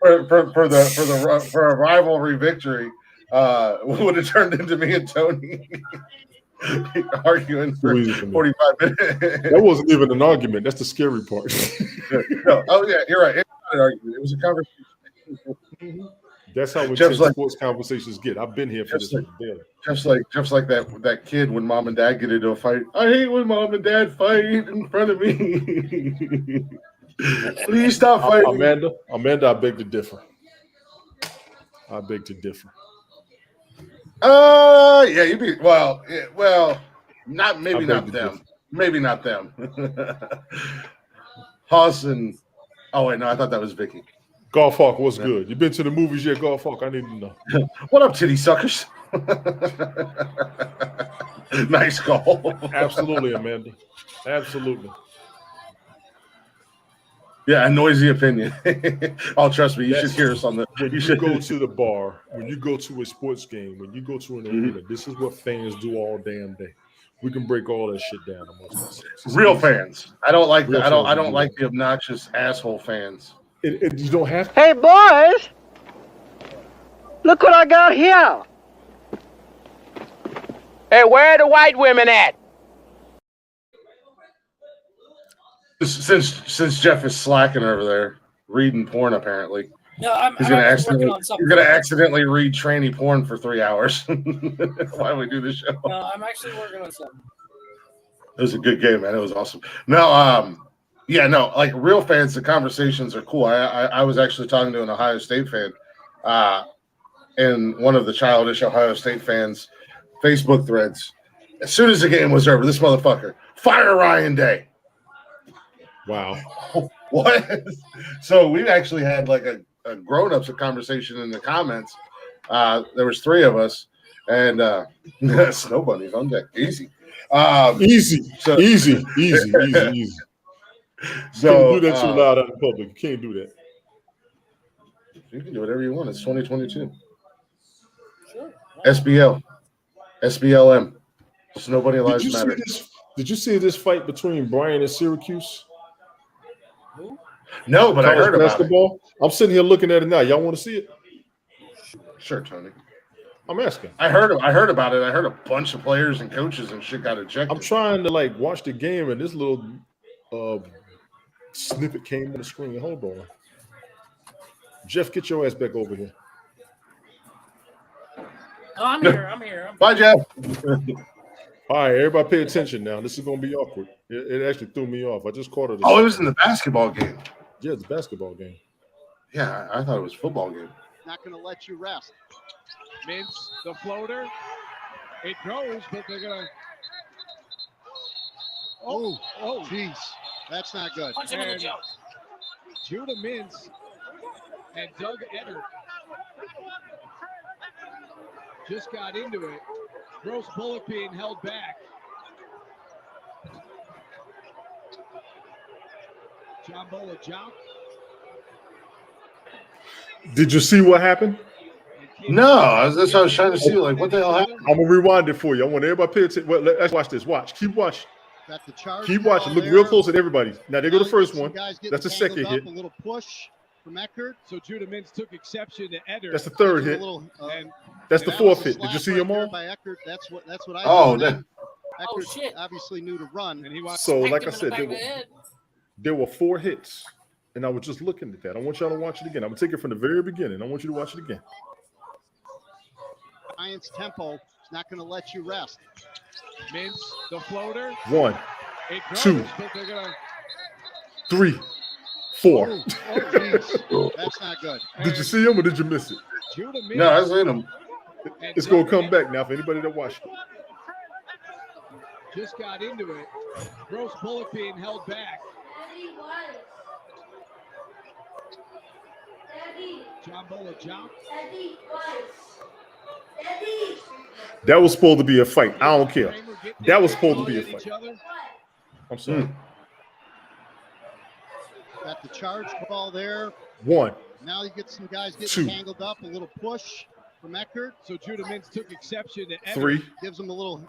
For a rivalry victory, would have turned into me and Tony arguing for 45 minutes. That wasn't even an argument. That's the scary part. No, oh yeah, you're right. It's not an argument. It was a conversation. That's how intense sports conversations get. I've been here for this. Just like that kid when mom and dad get into a fight. I hate when mom and dad fight in front of me. Please stop fighting. Amanda, I beg to differ. Yeah, you'd be well, not them. Maybe not them. Haas and wait, no, I thought that was Vicky. Golf Hawk, what's good? You been to the movies yet, Golf Hawk? I need to know. What up, titty suckers? Nice call. Absolutely, Amanda. Absolutely. Yeah, a noisy opinion. Oh, trust me, you should hear us on the. When you go to the bar, when you go to a sports game, when you go to an arena, this is what fans do all damn day. We can break all that shit down amongst ourselves. Real fans. I don't like Real I don't fans do like that. the obnoxious asshole fans. You don't have. Hey, boys! Look what I got here! Hey, where are the white women at? Since Jeff is slacking over there, reading porn apparently. No, I'm He's gonna working on something. You're gonna accidentally read tranny porn for 3 hours. Why we do this show? No, I'm actually working on something. It was a good game, man. It was awesome. No, yeah, no, like real fans, the conversations are cool. I was actually talking to an Ohio State fan, in one of the childish Ohio State fans' Facebook threads. As soon as the game was over, this motherfucker, fire Ryan Day. Wow. What? So we actually had like a grown-ups conversation in the comments. There was 3 of us, and snow bunnies on deck. Easy. Easy. So, easy. So you can't do that too loud out in public. You can't do that. You can do whatever you want. It's 2022. Sure. SBLM. Snow bunny lives matter. Did you see this fight between Brian and Syracuse? Who? No, but I heard about basketball. I'm sitting here looking at it now. Y'all want to see it? Sure, Tony. I'm asking. I heard about it. I heard a bunch of players and coaches and shit got ejected. I'm trying to watch the game, and this little snippet came on the screen. Hold on. Jeff, get your ass back over here. Oh, I'm here. Bye, Jeff. All right, everybody pay attention now. This is going to be awkward. It actually threw me off. I just caught it. Oh, it was in the basketball game. Yeah, it's a basketball game. Yeah, I thought it was a football game. Not going to let you rest. Mintz, the floater. It goes, but they're going to. Oh, jeez. That's not good. Punch him in the jump. Judah Mintz and Doug Etter just got into it. Gross Bullock being held back. John Bola jump. Did you see what happened? No, that's what I was trying to see. Like, what the hell happened? I'm gonna rewind it for you. I want everybody to pay attention. Well, let's watch this. Watch. Keep watching. Got the charge. Keep watching. Look real close at everybody. Now there go the first one. That's the second hit. A little push from Eckert. So Judah Mintz took exception to Etter. That's the third hit. That's the fourth hit. Did you see them all? By Eckert. That's what I saw. Eckert shit. obviously knew to run. And he so like I said, there were 4 hits. And I was just looking at that. I want y'all to watch it again. I'm gonna take it from the very beginning. I want you to watch it again. Giants tempo is not going to let you rest. Mintz, the floater. 1, 2, 3, 4. That's not good. Did you see him or did you miss it? No, I seen him. It's gonna come back now for anybody that watched it. Just got into it. Gross Bullock being held back. John Bola jump. That was supposed to be a fight. I don't care. That was supposed to be a fight. I'm sorry. Got the charge ball there. 1. Now you get some guys getting tangled up. A little push from Eckert. So Judah Mintz took exception to Eckert. 3. Gives him a little.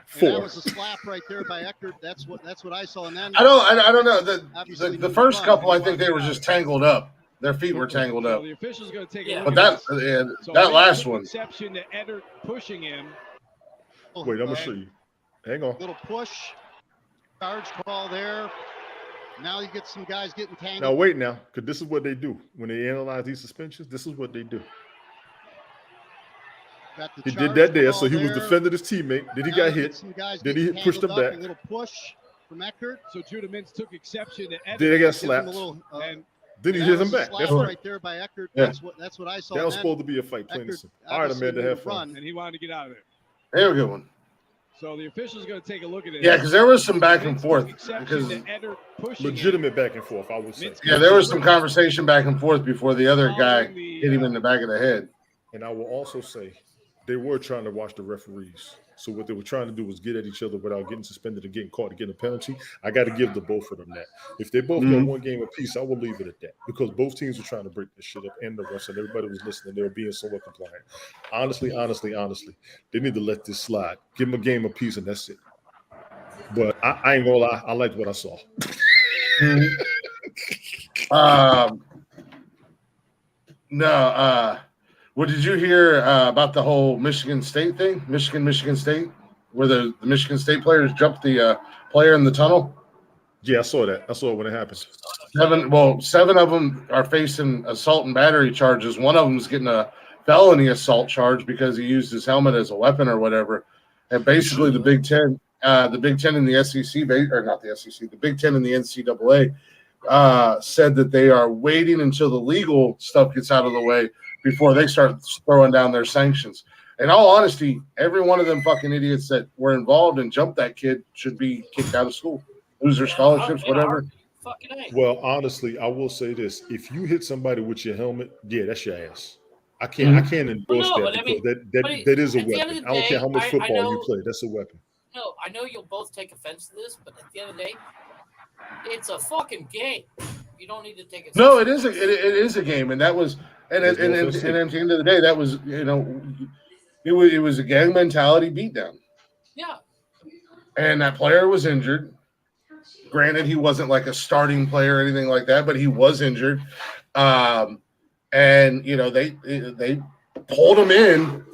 4. That was a slap right there by Eckert. That's what I saw. And then I don't know. The first couple, I think they were just tangled up. Their feet were tangled up. So the official's going to take But that last one. Exception to Eckert pushing him. Wait, I'm gonna show you. Hang on. Little push. Charge ball there. Now you get some guys getting tangled. Now wait now, because this is what they do when they analyze these suspensions. This is what they do. He did that there, so he was defending his teammate. Then he got hit. Then he pushed him back. A little push from Eckert. So Judah Mintz took exception to Eckert. Then he got slapped. Then he hit him back. That's right there by Eckert. Yeah. That's what I saw. That was supposed to be a fight, plain and simple. All right, Amanda, have fun. And he wanted to get out of there. There we go. One. So the official's going to take a look at it. Yeah, because there was some back and forth. Because legitimate back and forth, I would say. Yeah, there was some conversation back and forth before the other guy hit him in the back of the head. And I will also say they were trying to watch the referees. So what they were trying to do was get at each other without getting suspended or getting caught or getting a penalty. I got to give the both of them that. If they both got one game apiece, I will leave it at that because both teams were trying to break this shit up and the rest, and everybody was listening. They were being somewhat compliant. Honestly, they need to let this slide. Give them a game apiece, and that's it. But I ain't gonna lie, I liked what I saw. What did you hear about the whole Michigan State thing? Michigan State, where the Michigan State players jumped the player in the tunnel? Yeah, I saw that. I saw it when it happened. 7 of them are facing assault and battery charges. One of them is getting a felony assault charge because he used his helmet as a weapon or whatever. And basically, the Big Ten and the SEC, or not the SEC, the Big Ten and the NCAA said that they are waiting until the legal stuff gets out of the way before they start throwing down their sanctions. In all honesty, every one of them fucking idiots that were involved and jumped that kid should be kicked out of school, lose their scholarships, whatever. Well, honestly, I will say this: if you hit somebody with your helmet, yeah, that's your ass. I can't endorse that because that is a weapon. I don't care how much football you play; that's a weapon. No, I know you'll both take offense to this, but at the end of the day, it's a fucking game. You don't need to take it. No, it is a game, and that was and at the end of the day, that was it was a gang mentality beatdown. Yeah. And that player was injured. Granted, he wasn't like a starting player or anything like that, but he was injured. And they pulled him in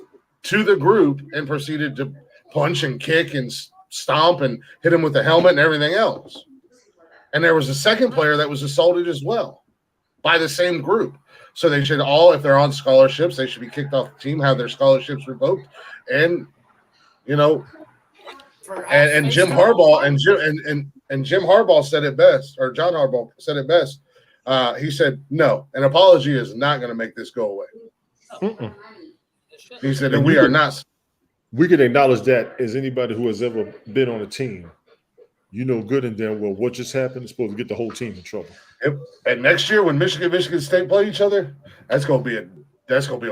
to the group and proceeded to punch and kick and stomp and hit him with the helmet and everything else. And there was a second player that was assaulted as well by the same group. So they should all, if they're on scholarships, they should be kicked off the team, have their scholarships revoked. And, and Jim Harbaugh and Jim Harbaugh said it best, or John Harbaugh said it best. He said, no, an apology is not going to make this go away. He said, we are not. We can acknowledge that as anybody who has ever been on a team. Good and damn well what just happened is supposed to get the whole team in trouble. Yep. And next year when Michigan State play each other, that's gonna be a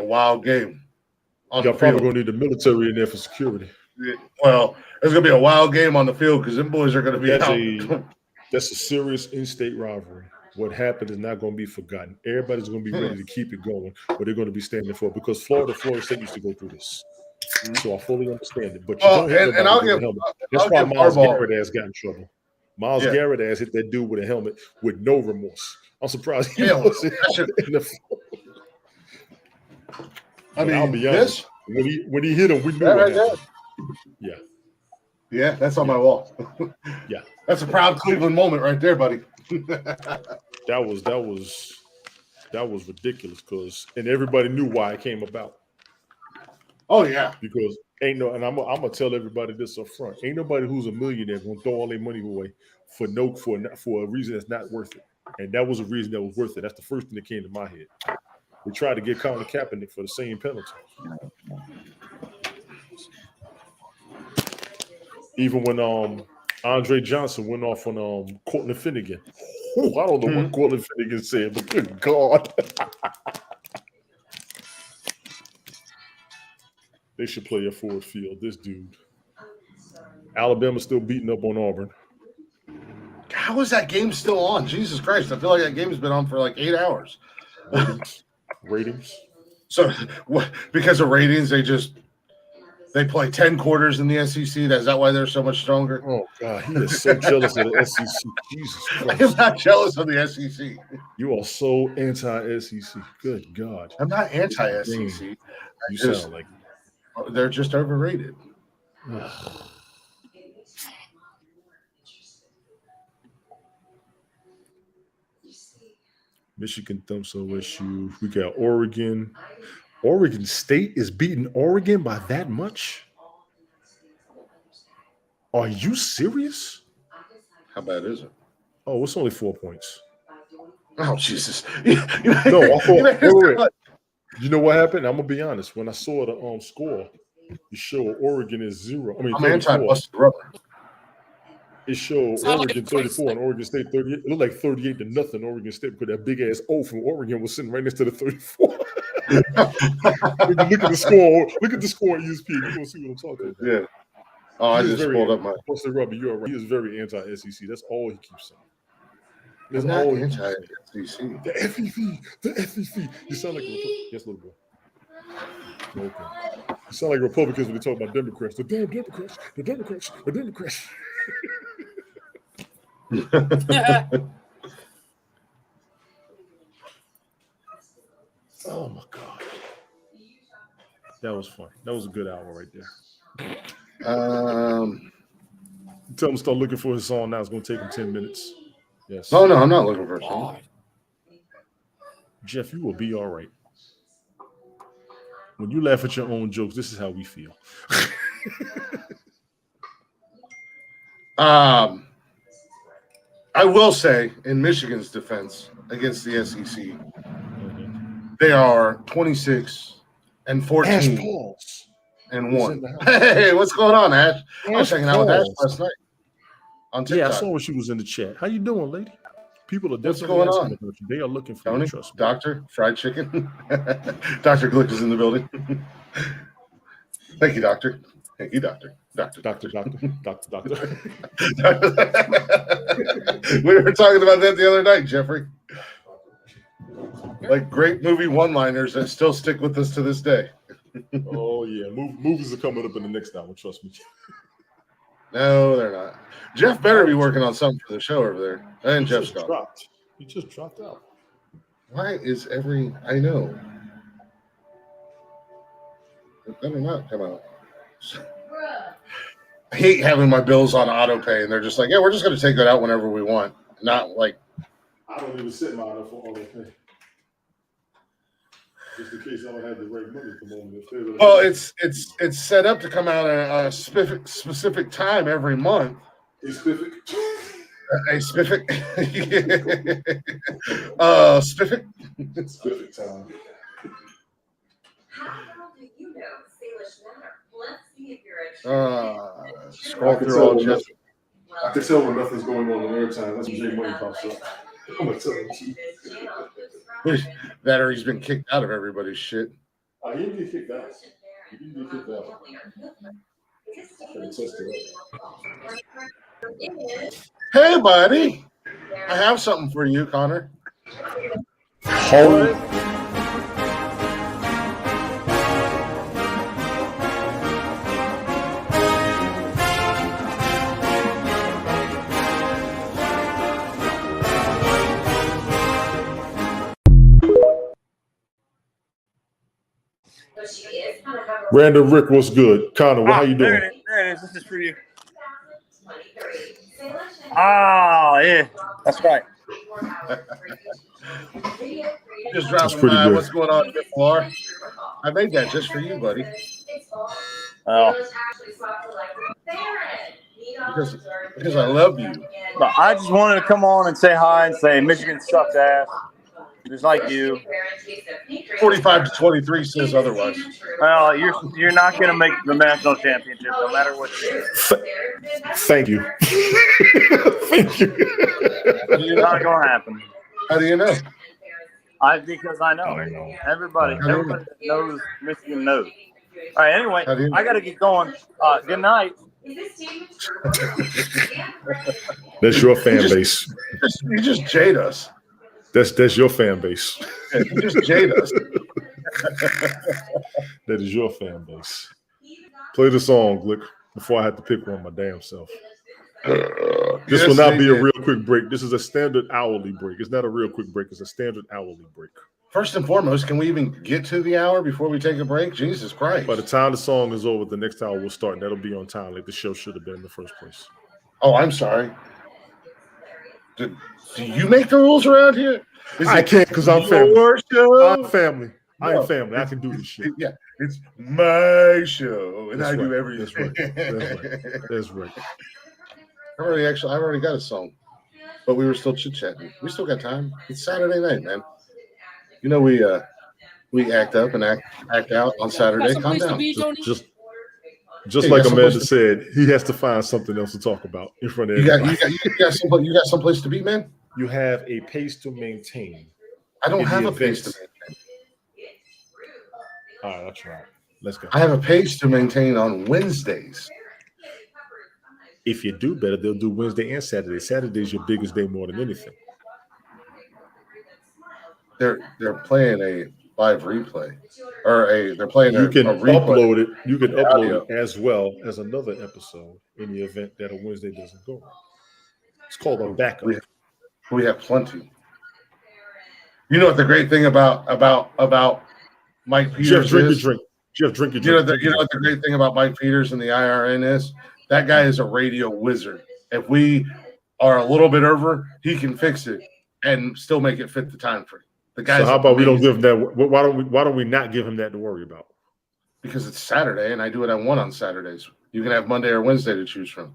wild game. Y'all probably gonna need the military in there for security. Well, it's gonna be a wild game on the field because them boys are gonna be that's a serious in-state rivalry. What happened is not going to be forgotten. Everybody's going to be ready to keep it going, but they're going to be standing for it because Florida State used to go through this. So I fully understand it. But that's why Myles Garrett ass got in trouble. Myles Garrett ass hit that dude with a helmet with no remorse. I'm surprised he wasn't in the I'll be honest. When he hit him, we knew what happened. Yeah. Yeah, that's on my wall. Yeah. That's a proud Cleveland moment right there, buddy. That was ridiculous and everybody knew why it came about. Oh yeah, because and I'm gonna tell everybody this up front. Ain't nobody who's a millionaire gonna throw all their money away for a reason that's not worth it. And that was a reason that was worth it. That's the first thing that came to my head. We tried to get Colin Kaepernick for the same penalty. Even when Andre Johnson went off on Cortland Finnegan. Ooh, I don't know what Cortland Finnegan said, but good God. They should play at Ford Field. This dude. Alabama's still beating up on Auburn. How is that game still on? Jesus Christ. I feel like that game's been on for like 8 hours. Ratings. So because of ratings, they play 10 quarters in the SEC. Is that why they're so much stronger? Oh, God. He is so jealous of the SEC. Jesus Christ. I'm not jealous of the SEC. You are so anti-SEC. Good God. I'm not anti-SEC. You sound like it. They're just overrated. Michigan thumps OSU. We got Oregon. Oregon State is beating Oregon by that much? Are you serious? How bad is it? Oh, it's only 4 points. Oh, Jesus. No, I thought, wait. You know what happened? I'm going to be honest. When I saw the score, it showed Oregon is 0. I'm anti-busted rubber. It showed Oregon 34 and Oregon State 38. It looked like 38-0 Oregon State because that big ass O from Oregon was sitting right next to the 34. Look at the score. Look at the score at ESPN. You're gonna see what I'm talking about. Yeah. Oh, I just pulled up my. Mr. Rubber, you're right. He is very anti-SEC. That's all he keeps saying. That's not anti-SEC. The SEC, the SEC. You sound like a Republican. Yes, little boy. Okay. You sound like Republicans when they talk about Democrats. The damn Democrats. The Democrats. The Democrats. Oh my God. That was fun. That was a good hour right there. Tell him to start looking for his song now. It's going to take him 10 minutes. Yes. Oh, no, I'm not looking for a song. Jeff, you will be all right. When you laugh at your own jokes, this is how we feel. I will say, in Michigan's defense against the SEC, they are 26 and 14 and 1. Hey, what's going on, Ash? I was hanging out with Ash last night on TikTok. Yeah, I saw when she was in the chat. How you doing, lady? People are definitely going on? They are looking for Tony, you, trust me. Doctor, fried chicken. Dr. Glick is in the building. Thank you, Doctor. Thank you, Doctor. Doctor. We were talking about that the other night, Jeffrey. Like great movie one-liners that still stick with us to this day. Oh, yeah. Movies are coming up in the next hour, trust me. No, they're not. Jeff better be working on something for the show over there. And Jeff's gone. He just dropped out. Why is I know. It better not come out. I hate having my bills on auto pay, and they're just like, yeah, we're just going to take that out whenever we want. Not like. I don't even set my auto for auto pay. Just in case I don't have the right money at the moment. Well, it's set up to come out at a specific time every month. A spiffy. Spiffy time. Scroll through all Jeff. I can tell when nothing's going on airtime. That's when Jay Money pops up. I'm gonna tell you. That or he's been kicked out of everybody's shit. He didn't get kicked out. Hey, buddy. I have something for you, Connor. Hold. Random Rick, what's good? Connor, how you doing? There it is. This is for you. Ah, yeah, that's right. Just dropping by. What's going on, Lamar? I made that just for you, buddy. Oh. Because I love you. But I just wanted to come on and say hi and say Michigan sucked ass. Just like you. 45-23 says otherwise. Well, you're not going to make the national championship no matter what you do. Thank you. Thank you. It's not going to happen. How do you know? Because I know. Everybody that knows Michigan knows. All right, anyway, I got to get going. Good night. That's your fan base. You just jade us. That's your fan base. You just jade us. That is your fan base. Play the song, Glick, before I have to pick one my damn self. This will not be a real quick break. This is a standard hourly break. It's not a real quick break. It's a standard hourly break. First and foremost, can we even get to the hour before we take a break? Jesus Christ. By the time the song is over, the next hour will start, and that'll be on time like the show should have been in the first place. Oh, I'm sorry. Do you make the rules around here? I can't because I'm family. I'm family. I am family. I can do this shit. Yeah, it's my show, and I do everything. That's right. I've already got a song, but we were still chit-chatting. We still got time. It's Saturday night, man. You know we act up and act out on Saturday. Calm down. Just like Amanda said, he has to find something else to talk about in front of everybody. You got someplace to be, man? You have a pace to maintain. I don't have a pace to maintain. All right, that's right. Let's go. I have a pace to maintain on Wednesdays. If you do better, they'll do Wednesday and Saturday. Saturday's your biggest day more than anything. They're playing a live replay, or they're playing. You can upload it. You can upload audio. it as well as another episode in the event that a Wednesday doesn't go. It's called a backup. We have plenty. You know what the great thing about Mike Peters is? Jeff, drink your drink. You know what the great thing about Mike Peters and the IRN is? That guy is a radio wizard. If we are a little bit over, he can fix it and still make it fit the time frame. The guy. So how about we don't give him that? Why don't we not give him that to worry about? Because it's Saturday and I do what I want on Saturdays. You can have Monday or Wednesday to choose from.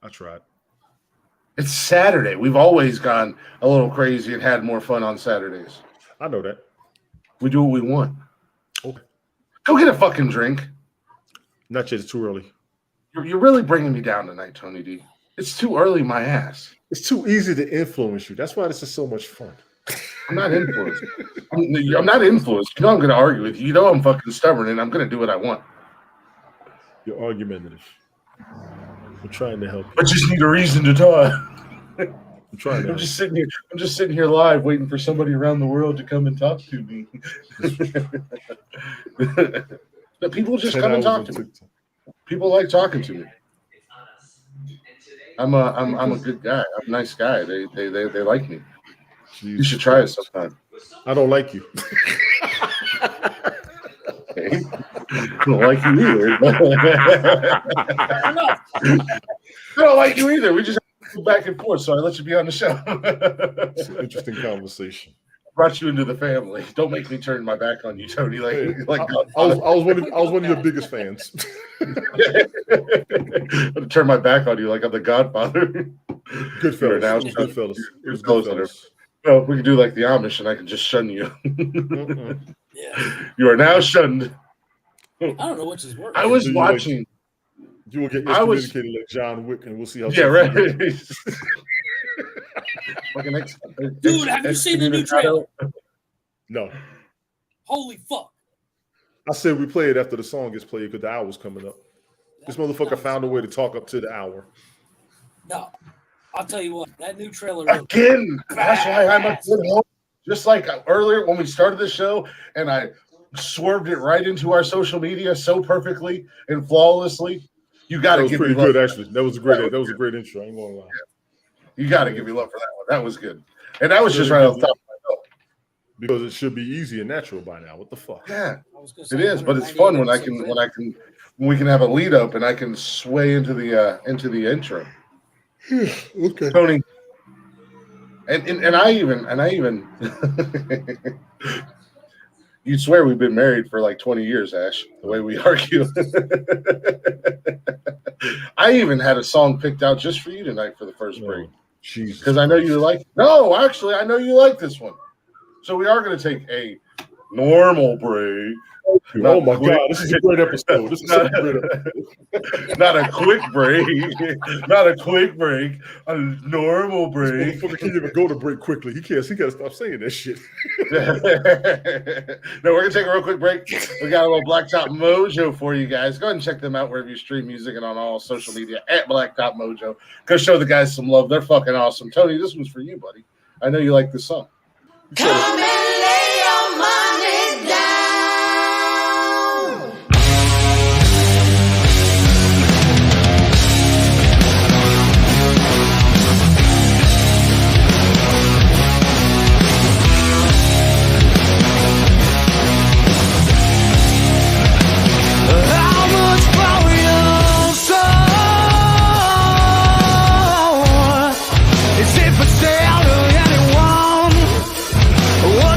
I tried. It's Saturday. We've always gone a little crazy and had more fun on Saturdays. I know that. We do what we want. Okay. Go get a fucking drink. Not yet. It's too early. You're really bringing me down tonight, Tony D. It's too early, my ass. It's too easy to influence you. That's why this is so much fun. I'm not influenced. I'm not influenced. You know I'm going to argue with you. You know I'm fucking stubborn, and I'm going to do what I want. You're argumentative. I'm trying to help you. I just need a reason to talk. I'm trying to. I'm just sitting here live, waiting for somebody around the world to come and talk to me. But people just come and talk to me. People like talking to me. I'm a good guy. I'm a nice guy. They like me. You should try it sometime. I don't like you. Okay. I don't like you either. I don't like you either. We just go back and forth, so I let you be on the show. It's an interesting conversation. Brought you into the family. Don't make me turn my back on you, Tony. I was one of your biggest fans. I'll turn my back on you like I'm the Godfather. Goodfellas. Now, Goodfellas. It was Goodfellas. No, we can do like the Amish, and I can just shun you. Yeah. You are now shunned. I don't know which is worse. I was watching. You will get excommunicated like John Wick, and we'll see how. Yeah, right. Dude, have you seen the new trailer? No. Holy fuck. I said we play it after the song gets played because the hour's coming up. This motherfucker found a way to talk up to the hour. No. I'll tell you what, that new trailer. Again, that's why I'm a good host. Just like earlier when we started the show and I swerved it right into our social media so perfectly and flawlessly. You got to give me love. That was pretty good, actually. That was a great intro. I ain't gonna lie. You got to give me love for that one. That was good. And that was just right off the top of my nose. Because it should be easy and natural by now. What the fuck? Yeah, it is, but it's fun when we can have a lead up and I can sway into the intro. Okay, Tony. And I even you'd swear we've been married for like 20 years, Ash, the way we argue. I even had a song picked out just for you tonight for the first break. Jesus. Because I know you like I know you like this one. So we are going to take a normal break. Oh my God, this is a great episode. This is such a great episode. Not a quick break. Not a quick break. A normal break. This motherfucker can't even go to break quickly. He got to stop saying that shit. No, we're going to take a real quick break. We got a little Blacktop Mojo for you guys. Go ahead and check them out wherever you stream music and on all social media at Blacktop Mojo. Go show the guys some love. They're fucking awesome. Tony, this one's for you, buddy. I know you like this song. Come and lay your money down. How much for your soul? Is it for sale to anyone? What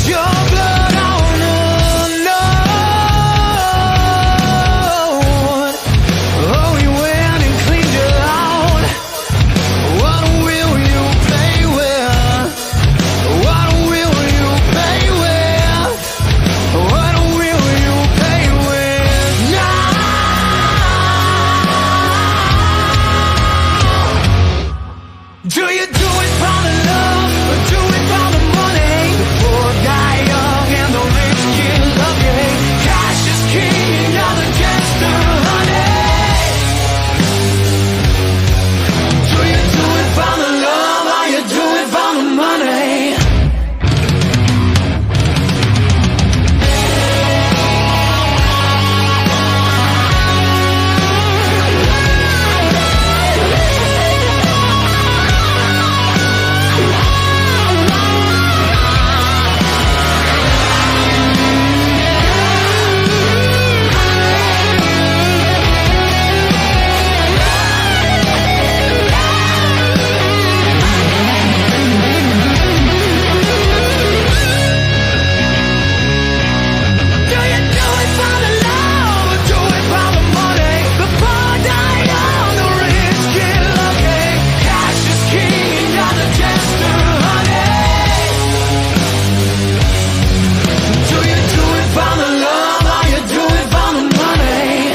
your blood on unknown. Oh, you went and cleaned it out. What will you pay with? What will you pay with? What will you pay with now? Do you do it for the love or do it for the money? The poor die young and the rich get lucky. Cash is king and you're the jester, honey. Do you do it for the love or you do it for the money? Do you do it for the love or do it for the money? The poor die young, the rich get lucky. Cash is king and you're the jester, honey. Do you do it for the love or you do it for the money?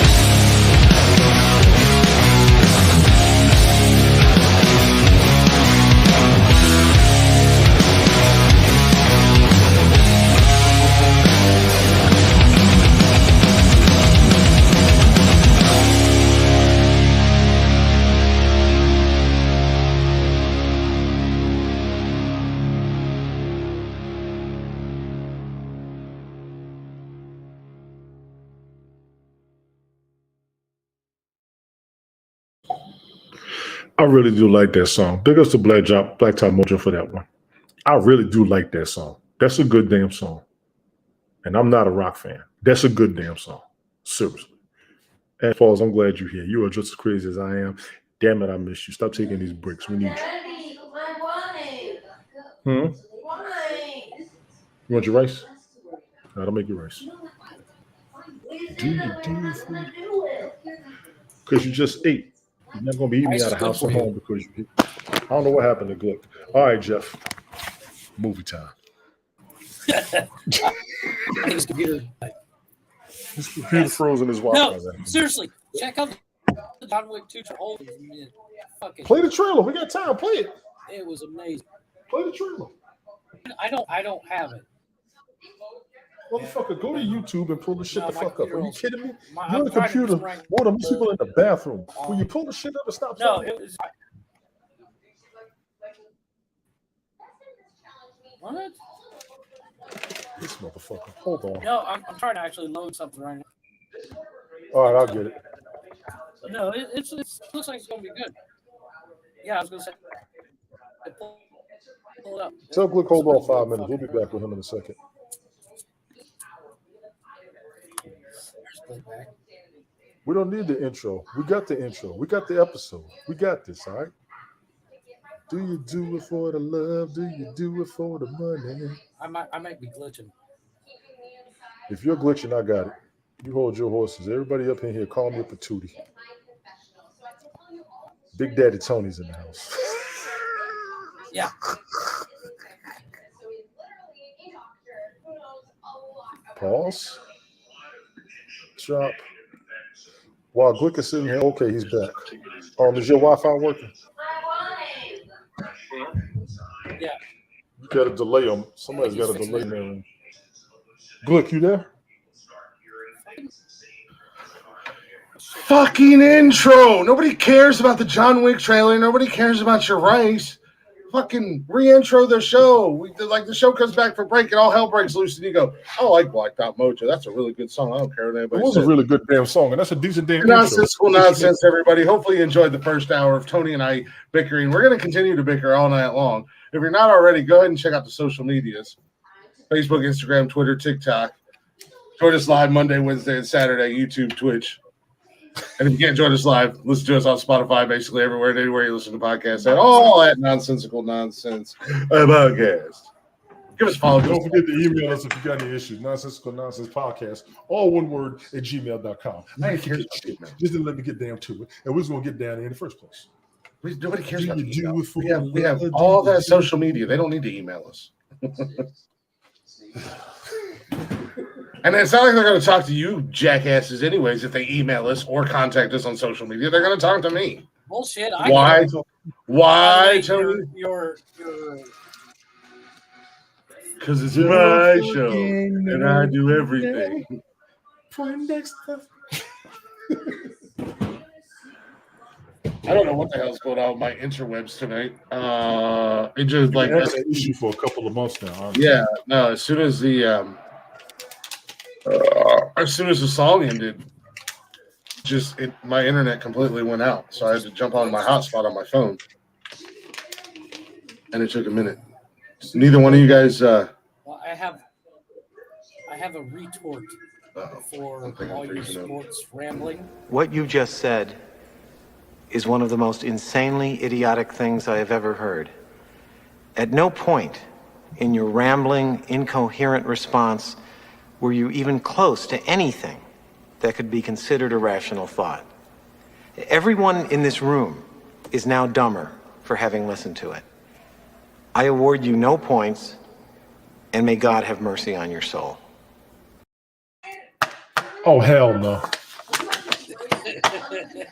I really do like that song. Big ups to Black Top Mojo for that one. I really do like that song. That's a good damn song. And I'm not a rock fan. That's a good damn song. Seriously. And Falls, I'm glad you're here. You are just as crazy as I am. Damn it, I miss you. Stop taking these breaks. We need you. You want your rice? No, don't make your rice. Because you just ate. You're not going to be eating out of house and home because you. I don't know what happened to Glick. All right, Jeff. Movie time. His computer. His computer frozen his Wi-Fi. No, seriously, check out the John Wick 2 trailer. Play the trailer. We got time. Play it. It was amazing. Play the trailer. I don't have it. Motherfucker, go to YouTube and pull the shit the fuck up. Are you kidding me? I'm You're on the trying to computer. just rank One of these people in the bathroom. Will you pull the shit up and stop? No, it was. What? This motherfucker. Hold on. No, I'm trying to actually load something right now. All right, I'll get it. No, it looks like it's going to be good. Yeah, I was going to say. Pull it up. Tell Glick hold on 5 minutes. We'll be back with him in a second. We don't need the intro. We got the intro. We got the episode. We got this, all right? Do you do it for the love? Do you do it for the money? I might be glitching. If you're glitching, I got it. You hold your horses. Everybody up in here, call me a patootie. Big Daddy Tony's in the house. Yeah. Pause. Drop. While Glick is sitting here, okay, he's back. Is your Wi-Fi working? Yeah. You got a delay on. Somebody's got a delay there. Glick, you there? Fucking intro. Nobody cares about the John Wick trailer. Nobody cares about your rice. Fucking re-intro the show. The show comes back for break and all hell breaks loose and you go, I like Black Top Mojo. That's a really good song. I don't care what anybody says. It was a really good damn song, and that's a decent damn Nonsensical nonsense, everybody. Hopefully you enjoyed the first hour of Tony and I bickering. We're going to continue to bicker all night long. If you're not already, go ahead and check out the social medias. Facebook, Instagram, Twitter, TikTok. Join us live Monday, Wednesday, and Saturday, YouTube, Twitch. And if you can't join us live, listen to us on Spotify, basically everywhere and anywhere you listen to podcasts at all at Nonsensical Nonsense Podcast. Give us a follow. Don't forget to email us if you got any issues. Nonsensical Nonsense Podcast, all one word, at gmail.com. Just didn't let me get down to it. And we was going to get down there in the first place. Nobody cares about the email. We have all that social media. They don't need to email us. And it's not like they're going to talk to you jackasses anyways if they email us or contact us on social media. They're going to talk to me. Bullshit. Why? Why, Tony? Your Because it's my show and I do everything. I don't know what the hell's going on with my interwebs tonight. It just like that's an issue for a couple of months now. Honestly. Yeah, no. As soon as the song ended, my internet completely went out. So I had to jump on my hotspot on my phone, and it took a minute. Neither one of you guys. Well, I have a retort for all your sports rambling. What you just said is one of the most insanely idiotic things I have ever heard. At no point in your rambling, incoherent response were you even close to anything that could be considered a rational thought. Everyone in this room is now dumber for having listened to it. I award you no points, and may God have mercy on your soul. Oh, hell no.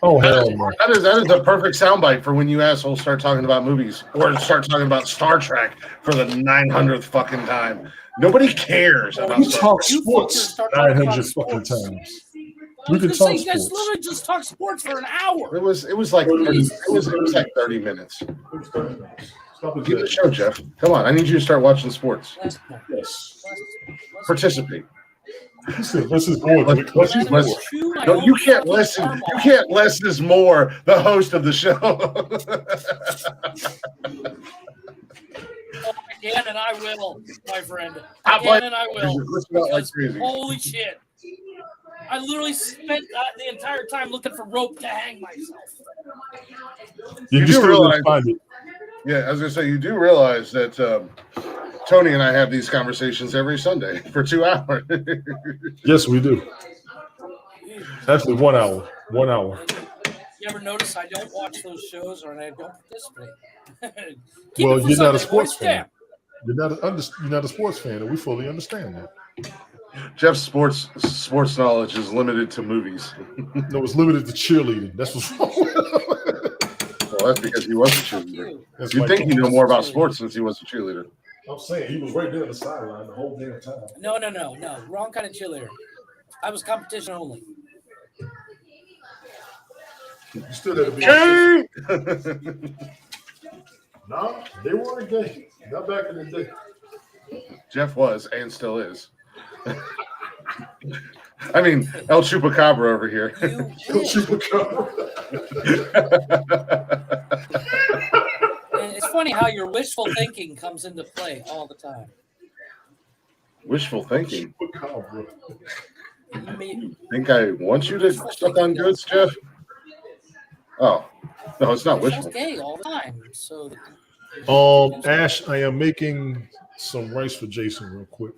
Oh, hell no. That is a perfect soundbite for when you assholes start talking about movies or start talking about Star Trek for the 900th fucking time. Nobody cares about we talk sports 900 fucking times. We can talk you guys literally just talk sports for an hour. It was like 30 minutes. Keep the show, Jeff. Come on, I need you to start watching sports. Yes. Participate. This is more. No, you can't listen. You can't listen as more the host of the show. I can and I will, my friend. I can and I will. Because, holy shit. I literally spent the entire time looking for rope to hang myself. You do realize, yeah, I was going to say, you do realize that Tony and I have these conversations every Sunday for 2 hours. Yes, we do. Actually, 1 hour. 1 hour. You ever notice I don't watch those shows or I don't participate? Well, you're not a sports fan. You're not a sports fan, and we fully understand that. Jeff's sports knowledge is limited to movies. No, it's limited to cheerleading. That's what's wrong with him. Well, that's because he was a cheerleader. You'd think he knew more about sports since he was a cheerleader. I'm saying he was right there on the sideline the whole damn time. No. Wrong kind of cheerleader. I was competition only. You still had to be. No, they weren't gay. Not back in the day. Jeff was and still is. I mean, El Chupacabra over here. El Chupacabra. It's funny how your wishful thinking comes into play all the time. Wishful thinking? You think I want you to suck on goods, Jeff? Oh, no, it's not wishful. It's gay all the time. So. Ash, I am making some rice for Jason real quick.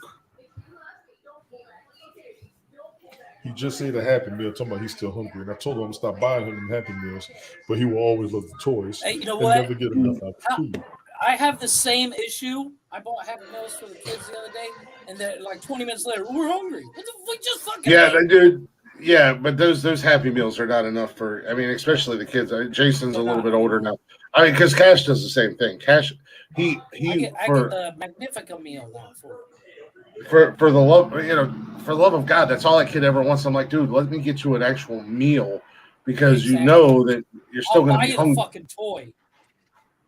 He just ate a Happy Meal, talking about he's still hungry. And I told him I'm going to stop buying him Happy Meals, but he will always love the toys. Hey, you know what? Never get enough food. I have the same issue. I bought Happy Meals for the kids the other day, and then like 20 minutes later, we're hungry. What the fuck? Just fucking they do. Yeah, but those Happy Meals are not enough for, I mean, especially the kids. Jason's a little bit older now. I mean, because Cash does the same thing. Cash, I get the Magnifica meal now for the love, for the love of God, that's all that kid ever wants. I'm like, dude, let me get you an actual meal because you know that you're still going to be hungry. A fucking toy.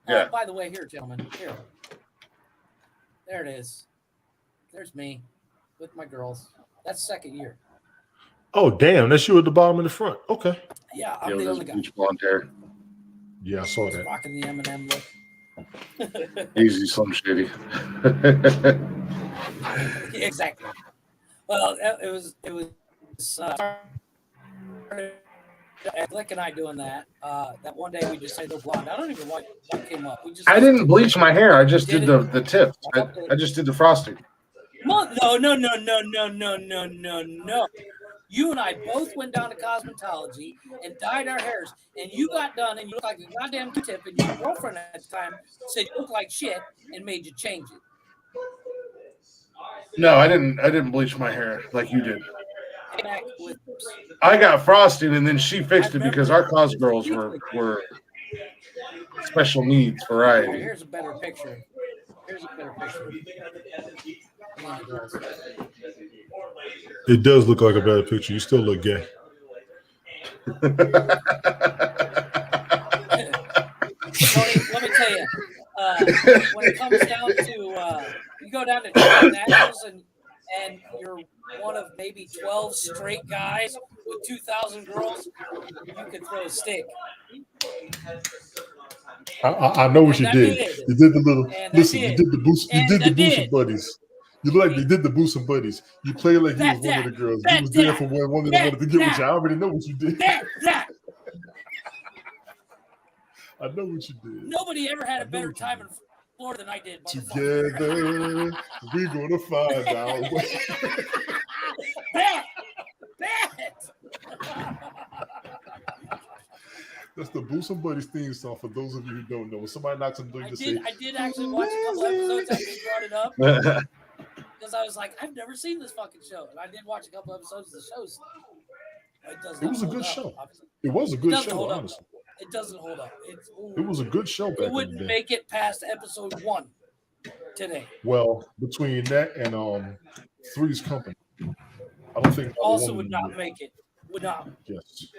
Yeah. By the way, here, gentlemen, here. There it is. There's me with my girls. That's second year. Oh, damn. That's you at the bottom and the front. Okay. Yeah, I'm the only guy. Blonde hair. Yeah, I saw that. Rocking the M&M look. Easy, Slim Shady. Exactly. Well, it was Glick and I doing that. That one day we just say go blonde. I don't even know what came up. I didn't bleach my hair. I just did the tips. I just did the frosting. No. You and I both went down to cosmetology and dyed our hairs, and you got done and you looked like a goddamn Q-tip, and your girlfriend at the time said you look like shit and made you change it. No, I didn't bleach my hair like you did. I got frosting, and then she fixed it because our cos girls were special needs variety. Here's a better picture. It does look like a bad picture. You still look gay. Tony, let me tell you, when it comes down to you go down to nationals and you're one of maybe 12 straight guys with 2,000 girls, you can throw a stick. I know what you did. You did the little listen. You did the boost. You did the Booster Buddies. You look like you did the Booster Buddies. You played like you was one of the girls. You was there for one of them wanted to get with you. I already know what you did. I know what you did. Nobody ever had a better time in Florida than I did. Together, we're gonna find our way. Bet. That's the Booster Buddies theme song for those of you who don't know. When somebody knocks on the door, you just say, I did actually watch a couple episodes after you brought it up. Because I was like, I've never seen this fucking show. And I did watch a couple episodes of the show. It was a good show. It was a good show, honestly. It doesn't hold up. It was a good show back It wouldn't make it past episode 1 today. Well, between that and Three's Company, I don't think also would not make it. Would not. Yes.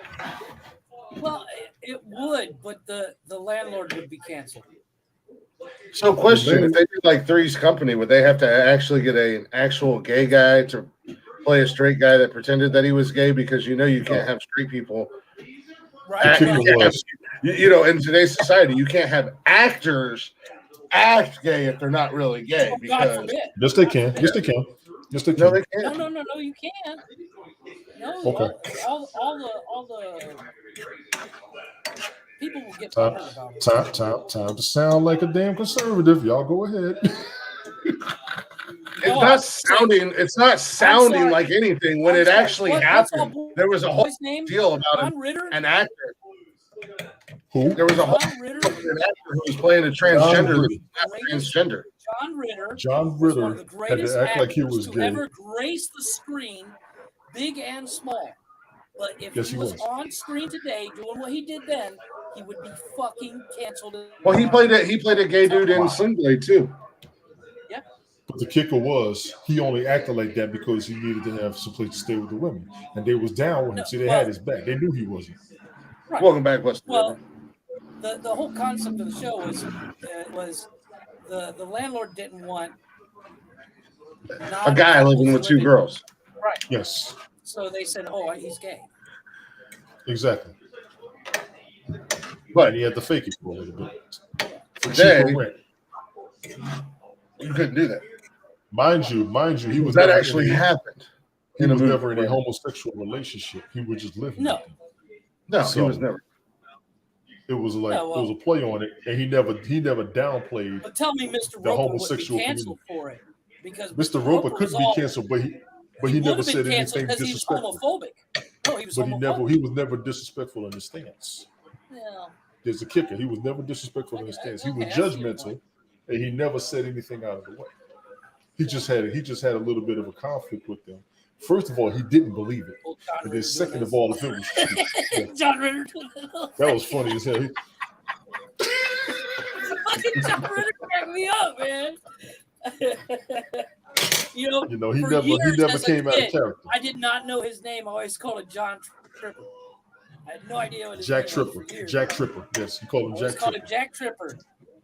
Well, it would, but the landlord would be canceled. So, question: if they did like Three's Company, would they have to actually get an actual gay guy to play a straight guy that pretended that he was gay? Because you can't have straight people. Right. You know, in today's society, you can't have actors act gay if they're not really gay. Because yes, they can. Yes, they can. Yes, they can. No, they can't. No, you can't. No. Okay. All the people will get time to sound like a damn conservative. Y'all go ahead. It's not sounding like anything when it actually happened. There was a whole deal about an actor. Who? There was a whole an actor who was playing a transgender. John Ritter had to act like he was gay. Ever graced the screen, big and small. But if he was on screen today doing what he did then, he would be fucking canceled. Well, he played a gay dude in Sling Blade too. Yeah. But the kicker was he only acted like that because he needed to have some place to stay with the women, and they was down with him. See, they had his back. They knew he wasn't. Right. Welcome back, West. Well, the whole concept of the show was the landlord didn't want a guy living with two girls. Right. Yes. So they said, "Oh, he's gay." Exactly. But he had to fake it for a little bit. Today, you couldn't do that. Mind you, he was that actually happened. He was never in a homosexual relationship. He was just living. No, he was never. It was like it was a play on it, and he never downplayed. But tell me, Mr. The Roper homosexual would be canceled for it because Mr. Roper could be canceled, but he never said anything disrespectful. Homophobic. No, he was homophobic. He was never disrespectful in his stance. Yeah. There's a kicker. He was never disrespectful in his stance. He was judgmental, and he never said anything out of the way. He just had a little bit of a conflict with them. First of all, he didn't believe it, and then second of all, if it was true, John Ritter, that was funny as hell. John Ritter cracked me up, man. You know, he never came out of character. I did not know his name. I always called it John Tripper. I had no idea what his Jack name Tripper. was. Jack Tripper. Yes, you called him Jack Called Tripper. him Jack Tripper.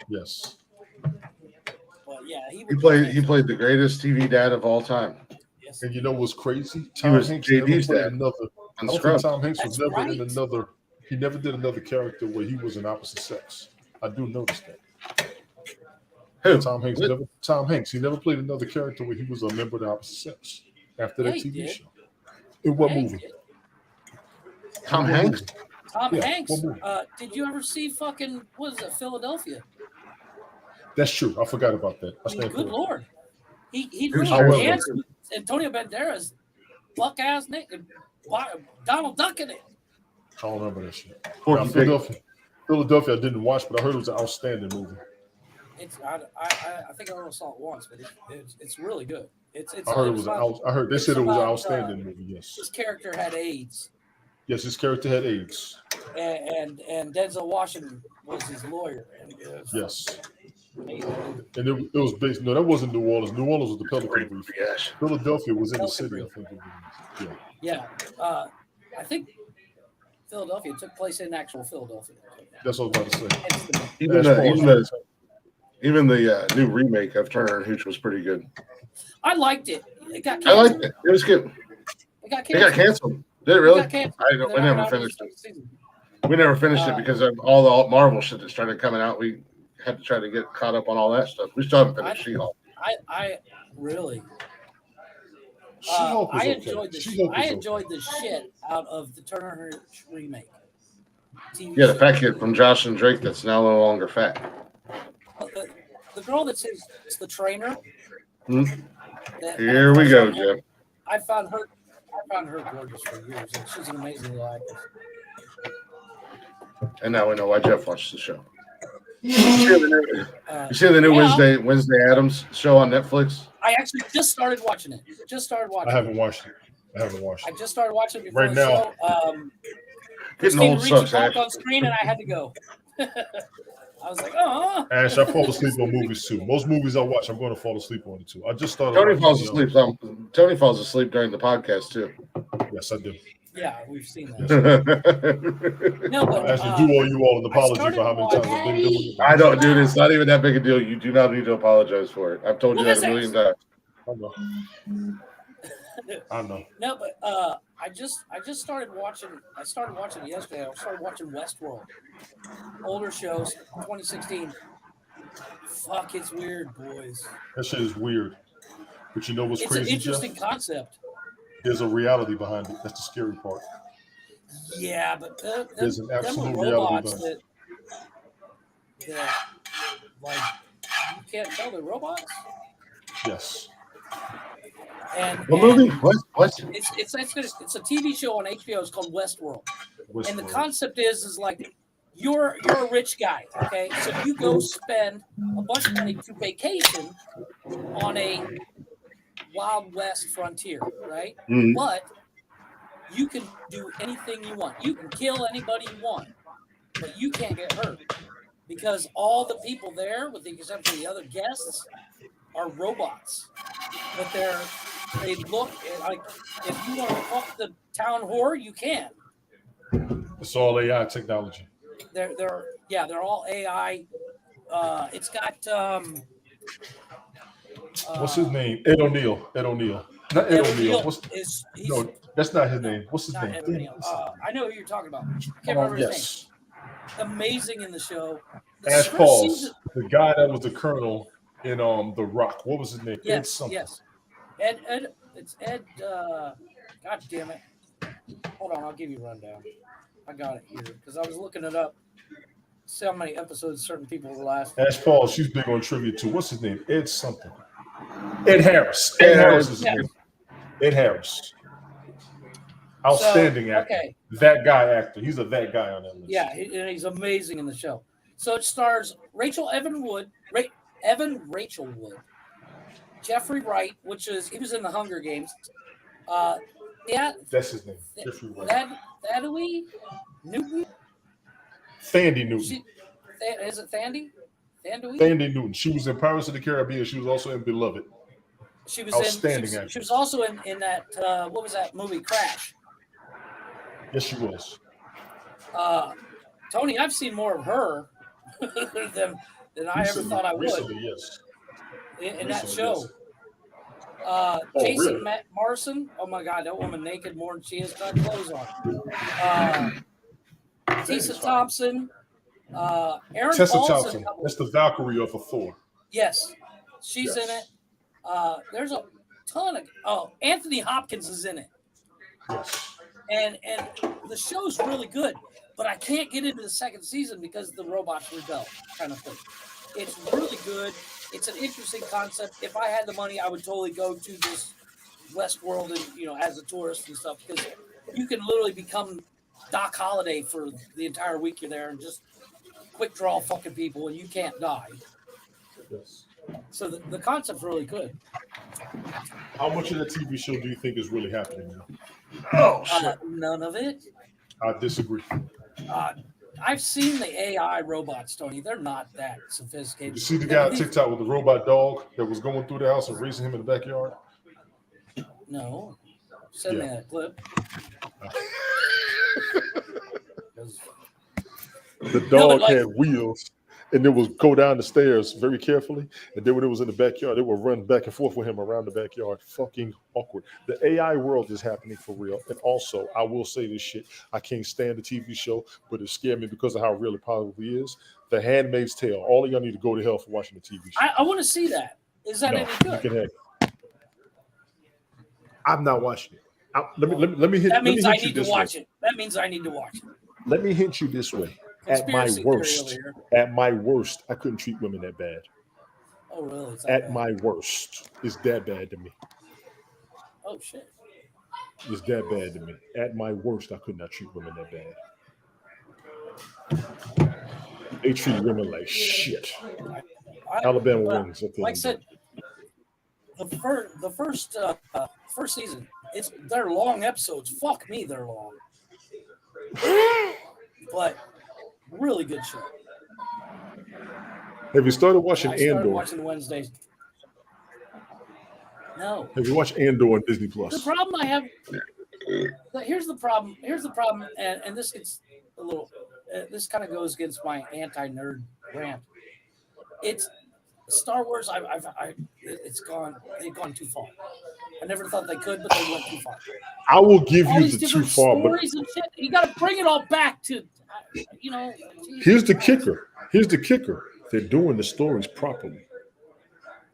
Yes. But yeah, he played the greatest TV dad of all time. Yes. And you know what's crazy? Tom Hanks never played dad. another. I don't think Tom Hanks was never in another. He never did another character where he was an opposite sex. I do notice that. Who? Tom Hanks. Tom Hanks. He never played another character where he was a member of the opposite sex after that TV show. In what movie? Tom Hanks? Tom Hanks. what movie? Did you ever see fucking, what is it, Philadelphia? That's true. I forgot about that. I mean, good Lord. He was really terrible. danced with Antonio Banderas, buck ass Nick, and Donald Duck in it. I don't remember that shit. Porky Now, Pig. Philadelphia, I didn't watch, but I heard it was an outstanding movie. I think I only saw it once, but it's really good. I heard it was I heard they said it was an outstanding movie. Yes. His character had AIDS. Yes, his character had AIDS. And Denzel Washington was his lawyer. And yes. And it was based. No, that wasn't New Orleans. New Orleans was the Pelican Reef. Yes. Philadelphia was in the city. I think. Yeah. I think Philadelphia took place in actual Philadelphia. That's what I was about to say. Even the new remake of Turner and Hooch was pretty good. I liked it. It got canceled. I liked it. It was good. It got canceled. Did it really? We never finished it. We never finished it because of all the Marvel shit that started coming out. We had to try to get caught up on all that stuff. We still haven't finished She-Hulk. I really. She-Hulk was I enjoyed the shit out of the Turner Hooch remake. Yeah, the fat kid from Jocelyn Drake that's now no longer fat. The girl that's the trainer. Here we go, Jeff. I found her gorgeous for years. And she's an amazing little actress. And now we know why Jeff watched the show. You see the new Wednesday Addams show on Netflix? I actually just started watching it. I haven't watched it. I just started watching it before right the now. show. Getting old sucks, Ash. On screen, and I had to go. I was like, oh. Ash, I fall asleep on movies too. Most movies I watch, I'm going to fall asleep on it too. I just started. Tony falls asleep. Tony falls asleep during the podcast too. Yes, I do. Yeah, we've seen that. No, but I actually do owe you all an apology for how many times I've been doing it. I don't, dude. It's not even that big a deal. You do not need to apologize for it. I've told you that a million times. I know. No, but I just started watching. I started watching yesterday. I started watching Westworld, older shows, 2016. Fuck, it's weird, boys. That shit is weird. But you know what's crazy? It's an interesting concept. There's a reality behind it. That's the scary part. Yeah, but there's an absolute reality behind it. That, like, you can't tell they're robots. Yes. What movie? What? It's a TV show on HBO. It's called Westworld. And the concept is like you're a rich guy, okay? So you go spend a bunch of money to vacation on a Wild West frontier, right? Mm-hmm. But you can do anything you want. You can kill anybody you want, but you can't get hurt because all the people there, with the exception of the other guests, are robots. But they look like if you want to fuck the town whore, you can. It's all AI technology. They're all AI. It's got what's his name? Ed O'Neill. Not Ed O'Neill. No, that's not his name. What's his name? I know who you're talking about. I can't remember his name. Amazing in the show. Ash Pauls, the guy that was the colonel in The Rock. What was his name? Yes. Ed. It's Ed. God damn it. Hold on, I'll give you a rundown. I got it here because I was looking it up. See how many episodes certain people were last. Ash Paul, she's big on trivia too. What's his name? Ed something. Ed Harris. Ed Harris is his name. Ed Harris. Outstanding actor. Okay. That guy actor. He's that guy on that list. Yeah, he's amazing in the show. So it stars Evan Rachel Wood, Jeffrey Wright, he was in the Hunger Games. That's his name. Jeffrey Wright. Thaddeus Newton. Thandie Newton. Is it Thandie? Thandie Newton. She was in Pirates of the Caribbean. She was also in Beloved. She was outstanding actress. She was also in that what was that movie Crash? Yes, she was. Tony, I've seen more of her than I ever thought I would. Recently, yes. In that show. Yes. Jason Marson. Oh my God, that woman naked more than she has got clothes on. Tessa Thompson. Aaron Tessa Paul's Thompson. That's the Valkyrie of Thor. Yes, she's in it. There's a ton of. Anthony Hopkins is in it. Yes. and the show's really good, but I can't get into the second season because the robots rebel, kind of thing. It's really good. It's an interesting concept. If I had the money, I would totally go to this Westworld and as a tourist and stuff, because you can literally become Doc Holliday for the entire week you're there and just quick draw fucking people and you can't die. Yes. So the concept's really good. How much of the TV show do you think is really happening now? Oh shit! None of it. I disagree. I've seen the AI robots, Tony. They're not that sophisticated. Did you see the guy on TikTok with the robot dog that was going through the house and racing him in the backyard? No. Send me that clip. The dog had wheels, and it would go down the stairs very carefully. And then when it was in the backyard, it would run back and forth with him around the backyard. Fucking awkward. The AI world is happening for real. And also, I will say this shit. I can't stand the TV show, but it scared me because of how real it probably is. The Handmaid's Tale. All of y'all need to go to hell for watching the TV show. I want to see that. Is that any good? You can have it. I'm not watching it. Let me hit. That means I need to watch it. That means I need to watch it. Let me hint you this way. At my worst, I couldn't treat women that bad. Oh, really? At my worst, it's that bad to me. Oh, shit. It's that bad to me. At my worst, I could not treat women that bad. They treat women like shit. Alabama wins. Like I said, the first season, they're long episodes. Fuck me, they're long. But really good show. Have you started watching Andor? I started Andor? watching Wednesdays. No. Have you watched Andor on Disney Plus? The problem I have. Here's the problem. And this gets a little. This kind of goes against my anti-nerd rant. It's Star Wars. They've gone too far. I never thought they could, but they went too far. I will give all you these the too far, but and shit, you got to bring it all back to, Here's the kicker. They're doing the stories properly.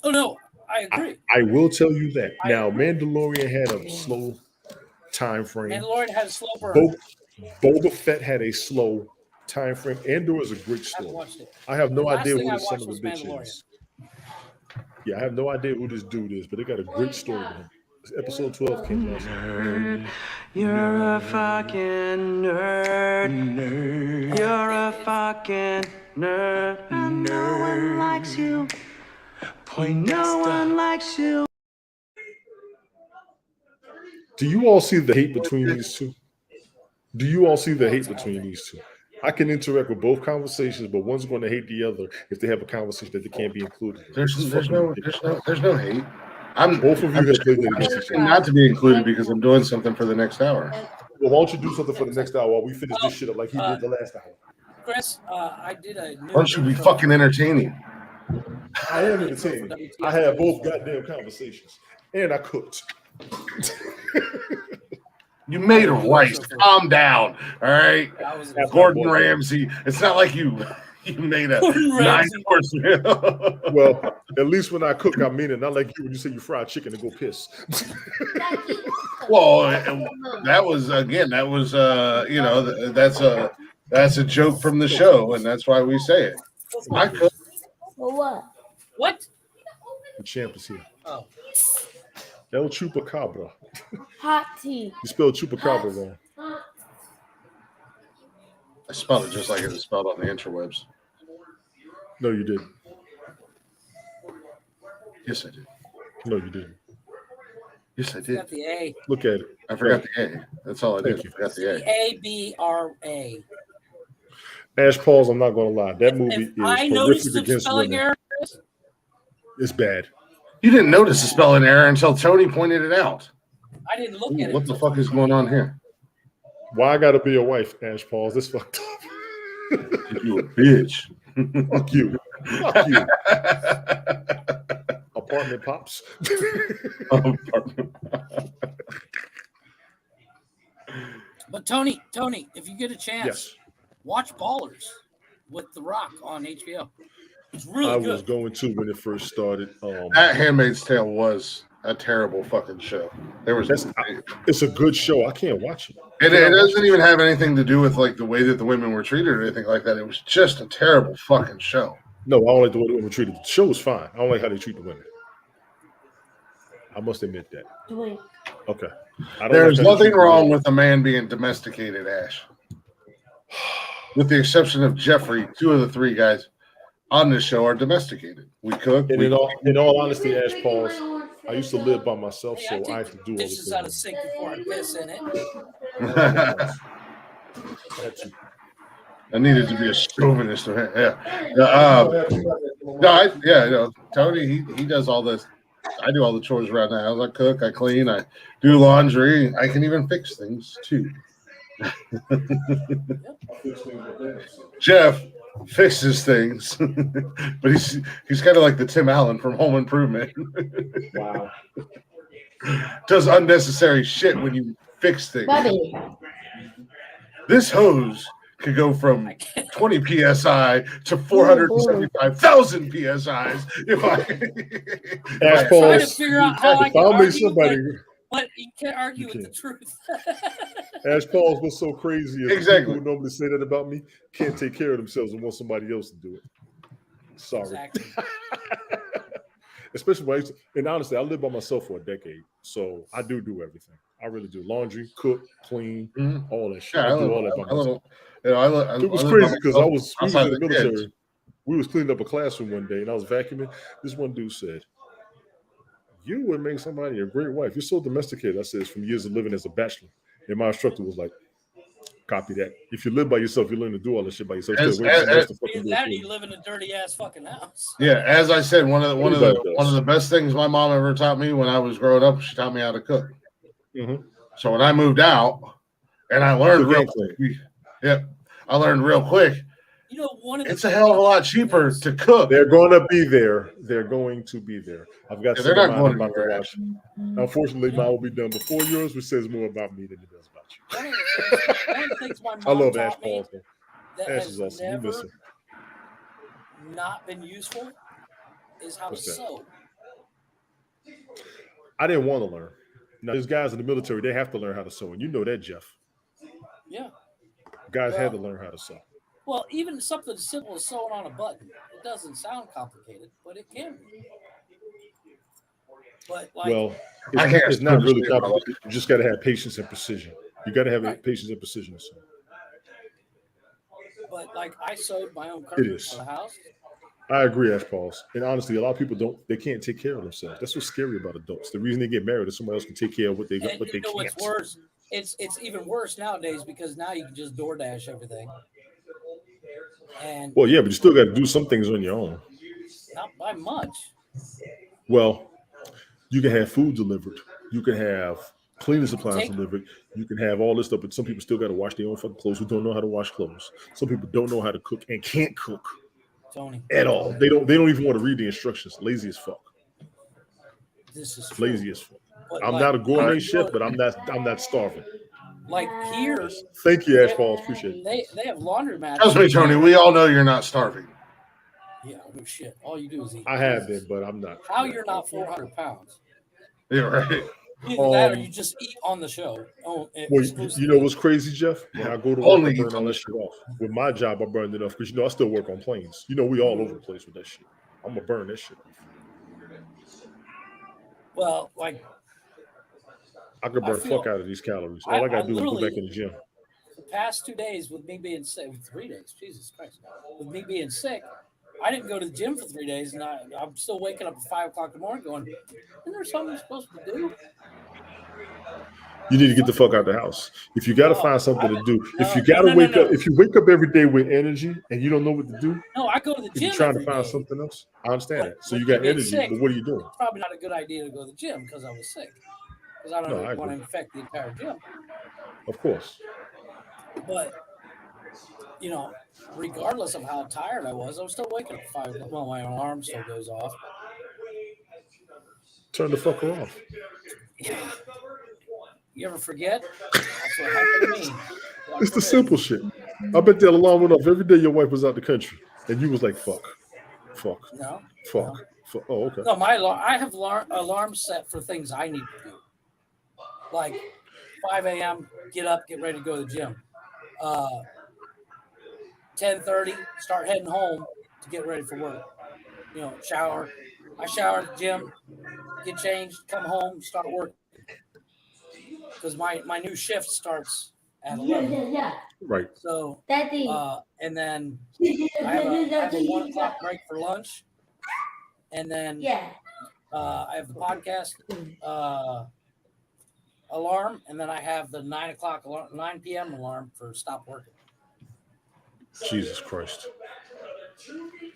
Oh no, I agree. I will tell you that. Now, Mandalorian had a slow time frame. Mandalorian had a slow burn. Boba Fett had a slow time frame. Andor is a great story. I have no idea who this son of a bitch is. Yeah, I have no idea who this dude is, but they got a great story with him. Episode 12 came last night. You're a fucking nerd. You're a fucking nerd. And no one likes you. No one likes you. Do you all see the hate between these two? I can interact with both conversations, but one's going to hate the other if they have a conversation that they can't be included. There's no hate. Both of you have played that against each other. Not to be included because I'm doing something for the next hour. Well, why don't you do something for the next hour while we finish this shit up like he did the last hour? Chris, I did a. Why don't you be fucking entertaining? I am entertaining. I had both goddamn conversations, and I cooked. You made rice. Calm down. All right. Gordon Ramsay. It's not like you made a 9-course meal. Well, at least when I cook, I mean it. Not like you when you say you fried chicken and go piss. Well, that was that's a joke from the show, and that's why we say it. I cook. For what? The champ is here. Oh. El Chupacabra. Hot tea. You spelled Chupacabra wrong. I spelled it just like it was spelled on the interwebs. No, you didn't. Yes, I did. No, you didn't. Yes, I did. Got the A. Look at it. I forgot the A. That's all I did. I forgot the A. A-B-R-A. Ash Pauls, I'm not going to lie. That movie is horrific against women. Error. It's bad. You didn't notice the spelling error until Tony pointed it out. I didn't look at it. What the fuck is going on here? Why I gotta be a wife, Ash Pauls? This fucked up. You a bitch. Fuck you. Fuck you. Apartment pops. But Tony, if you get a chance, watch Ballers with The Rock on HBO. It's really good. I was going to when it first started. That Handmaid's Tale was a terrible fucking show. It's a good show. I can't watch it. And it doesn't even have anything to do with like the way that the women were treated or anything like that. It was just a terrible fucking show. No, I don't like the way the women were treated. The show was fine. I don't like how they treat the women. I must admit that. Okay. There's nothing wrong with a man being domesticated, Ash. With the exception of Jeffrey, 2 of the 3 guys on this show are domesticated. We cook. And in all honesty, Ash Pauls, I used to live by myself, so I have to do all this. Dishes out of sink before I piss in it. I needed to be a chauvinist. Yeah. Tony, he does all this. I do all the chores around the house. I cook, I clean, I do laundry. I can even fix things too. Jeff fixes things, but he's kind of like the Tim Allen from Home Improvement. Wow. Does unnecessary shit when you fix things. Buddy. This hose could go from 20 psi to 475,000 psi's if I Ash Pauls, trying to figure out how I can argue somebody. But you can't argue with the truth. Ash Pauls was so crazy. Exactly. People who normally say that about me can't take care of themselves and want somebody else to do it. Sorry. Exactly. Especially when and honestly, I lived by myself for a decade, so I do everything. I really do. Laundry, cook, clean, all that shit. Yeah, I do all that by myself. It was I crazy because we was in the military. Kids. We was cleaning up a classroom one day, and I was vacuuming. This one dude said, "You would make somebody a great wife. You're so domesticated." I said, "It's from years of living as a bachelor." And my instructor was like, "Copy that. If you live by yourself, you learn to do all this shit by yourself." You live in a dirty ass fucking house. Yeah, as I said, one of the best things my mom ever taught me when I was growing up, she taught me how to cook. Mm-hmm. So when I moved out, and I learned real quick. I learned real quick. You know, it's a hell of a lot cheaper to cook. They're going to be there. They're going to be there. I've got. They're not going to be watch. Unfortunately, mine will be done before yours, which says more about me than it does about you. One of the things my mom I love taught Ash Pauls. that Ash has is awesome. You miss him. Not been useful is how to sew. I didn't want to learn. Now, there's guys in the military, they have to learn how to sew, and you know that, Jeff. Yeah. Guys had to learn how to sew. Well, even something as simple as sewing on a button, it doesn't sound complicated, but it can be. But it's not really complicated. You just got to have patience and precision. You got to have patience and precision to sew. But I sewed my own curtains for the house. I agree, Ash Pauls. And honestly, a lot of people they can't take care of themselves. That's what's scary about adults. The reason they get married is somebody else can take care of what they got, but they can't. What's worse? It's even worse nowadays because now you can just DoorDash everything. And but you still got to do some things on your own. Not by much. Well, you can have food delivered. You can have cleaning supplies delivered. You can have all this stuff, but some people still got to wash their own fucking clothes who don't know how to wash clothes. Some people don't know how to cook and can't cook. Tony. At all. They don't even want to read the instructions. Lazy as fuck. This is lazy as fuck. I'm not a gourmet chef, but I'm not starving. Like here. Thank you, Ash Pauls. Appreciate it. They have laundromats. Trust me, Tony. We all know you're not starving. Yeah, no shit. All you do is eat. I have been, but I'm not. How you're not 400 pounds? Yeah, right. Either that or you just eat on the show. Well, you know what's crazy, Jeff? When I go to work, I burn all that shit off. With my job, I burned it off because I still work on planes. We all over the place with that shit. I'm gonna burn that shit off. Well, I could burn fuck out of these calories. All I gotta do is go back in the gym. The past 2 days with me being sick, 3 days, Jesus Christ, with me being sick, I didn't go to the gym for 3 days, and I'm still waking up at 5 o'clock in the morning going, isn't there something I'm supposed to do? You need to get the fuck out of the house. If you got to find something to do, if you got to wake up, if you wake up every day with energy and you don't know what to do, I go to the gym. You're trying to find something else. I understand that. So you got energy, but what are you doing? It's probably not a good idea to go to the gym because I was sick. Because I don't want to infect the entire gym. Of course. But regardless of how tired I was still waking up at 5 o'clock. Well, my alarm still goes off. Turn the fucker off. You ever forget? That's what happened to me. It's the simple shit. I bet that alarm went off every day your wife was out the country. And you was like, fuck. No. Fuck. Okay. No, I have alarms set for things I need to do. Like 5 a.m., get up, get ready to go to the gym. 10:30, start heading home to get ready for work. Shower. I shower at the gym, get changed, come home, start work. Because my new shift starts at 11. Right. So, and then I have a 1 o'clock break for lunch. And then I have the podcast alarm, and then I have the 9 p.m. alarm for stop working. Jesus Christ.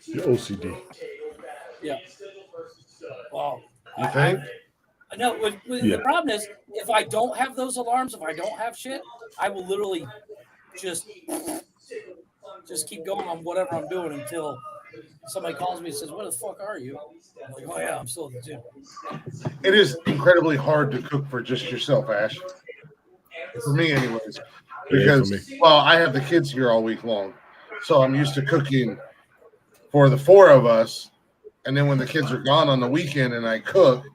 Your OCD. Yeah. Well, you think? No, the problem is if I don't have those alarms, if I don't have shit, I will literally just keep going on whatever I'm doing until somebody calls me and says, "Where the fuck are you?" I'm like, "Oh yeah, I'm still at the gym." It is incredibly hard to cook for just yourself, Ash. For me, anyways, because I have the kids here all week long, so I'm used to cooking for the four of us, and then when the kids are gone on the weekend and I cook,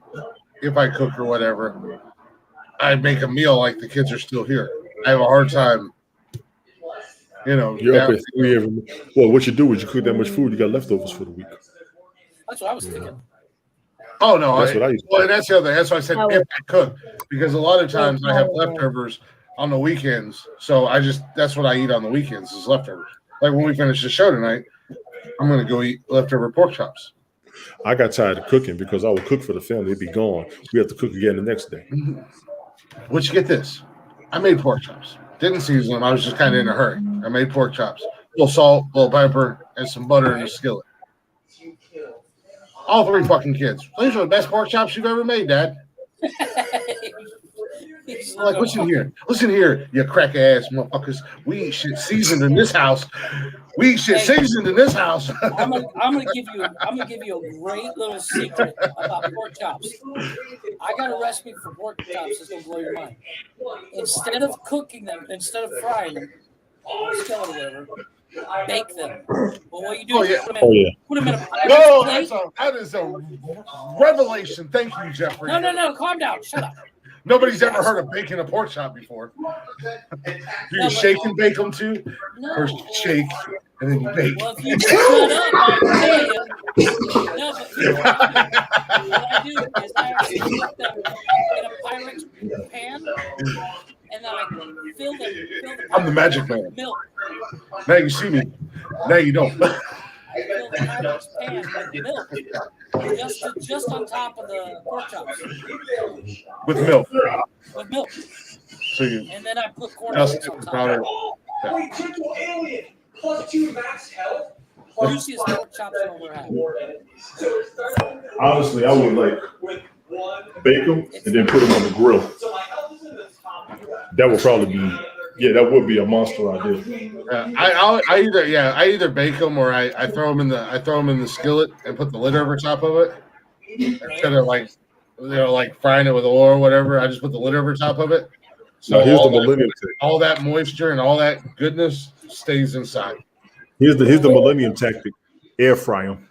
if I cook or whatever, I make a meal like the kids are still here. I have a hard time, You're up at 3 every. Well, what you do is you cook that much food, you got leftovers for the week. That's what I was thinking. Oh no, that's what I used to do. And that's the other. That's why I said if I cook, because a lot of times I have leftovers on the weekends. So that's what I eat on the weekends is leftovers. Like when we finish the show tonight, I'm gonna go eat leftover pork chops. I got tired of cooking because I would cook for the family, it'd be gone. We have to cook again the next day. But you get this. I made pork chops. Didn't season them. I was just kind of in a hurry. I made pork chops. A little salt, a little pepper, and some butter in a skillet. All three fucking kids. These are the best pork chops you've ever made, Dad. I'm like, listen here, you crack ass motherfuckers. We eat shit seasoned in this house. We eat shit seasoned in this house. I'm gonna give you a great little secret about pork chops. I got a recipe for pork chops that's gonna blow your mind. Instead of cooking them, instead of frying them, skillet or whatever, bake them. But what you do is put them in a plate. That is a revelation. Thank you, Jeffrey. No, calm down. Shut up. Nobody's ever heard of baking a pork chop before. Do you shake and bake them too? No. First you shake and then you bake. Well, if you shut up, I tell you. No, but here's what I do is I actually put them in a Pyrex pan, and then I fill the I'm the magic man. Milk. Now you see me. Now you don't. I fill the Pyrex pan with milk, just on top of the pork chops. With milk. With milk. So and then I put corn nuts on top. Wait, triple alien plus 2 max health. Juiciest pork chops I've ever had. Honestly, I would bake them and then put them on the grill. That would probably be, that would be a monster idea. I either bake them or I throw them in the skillet and put the lid over top of it instead of like frying it with oil or whatever. I just put the lid over top of it. So here's the millennium tactic. All that moisture and all that goodness stays inside. Here's the millennium tactic. Air fry them.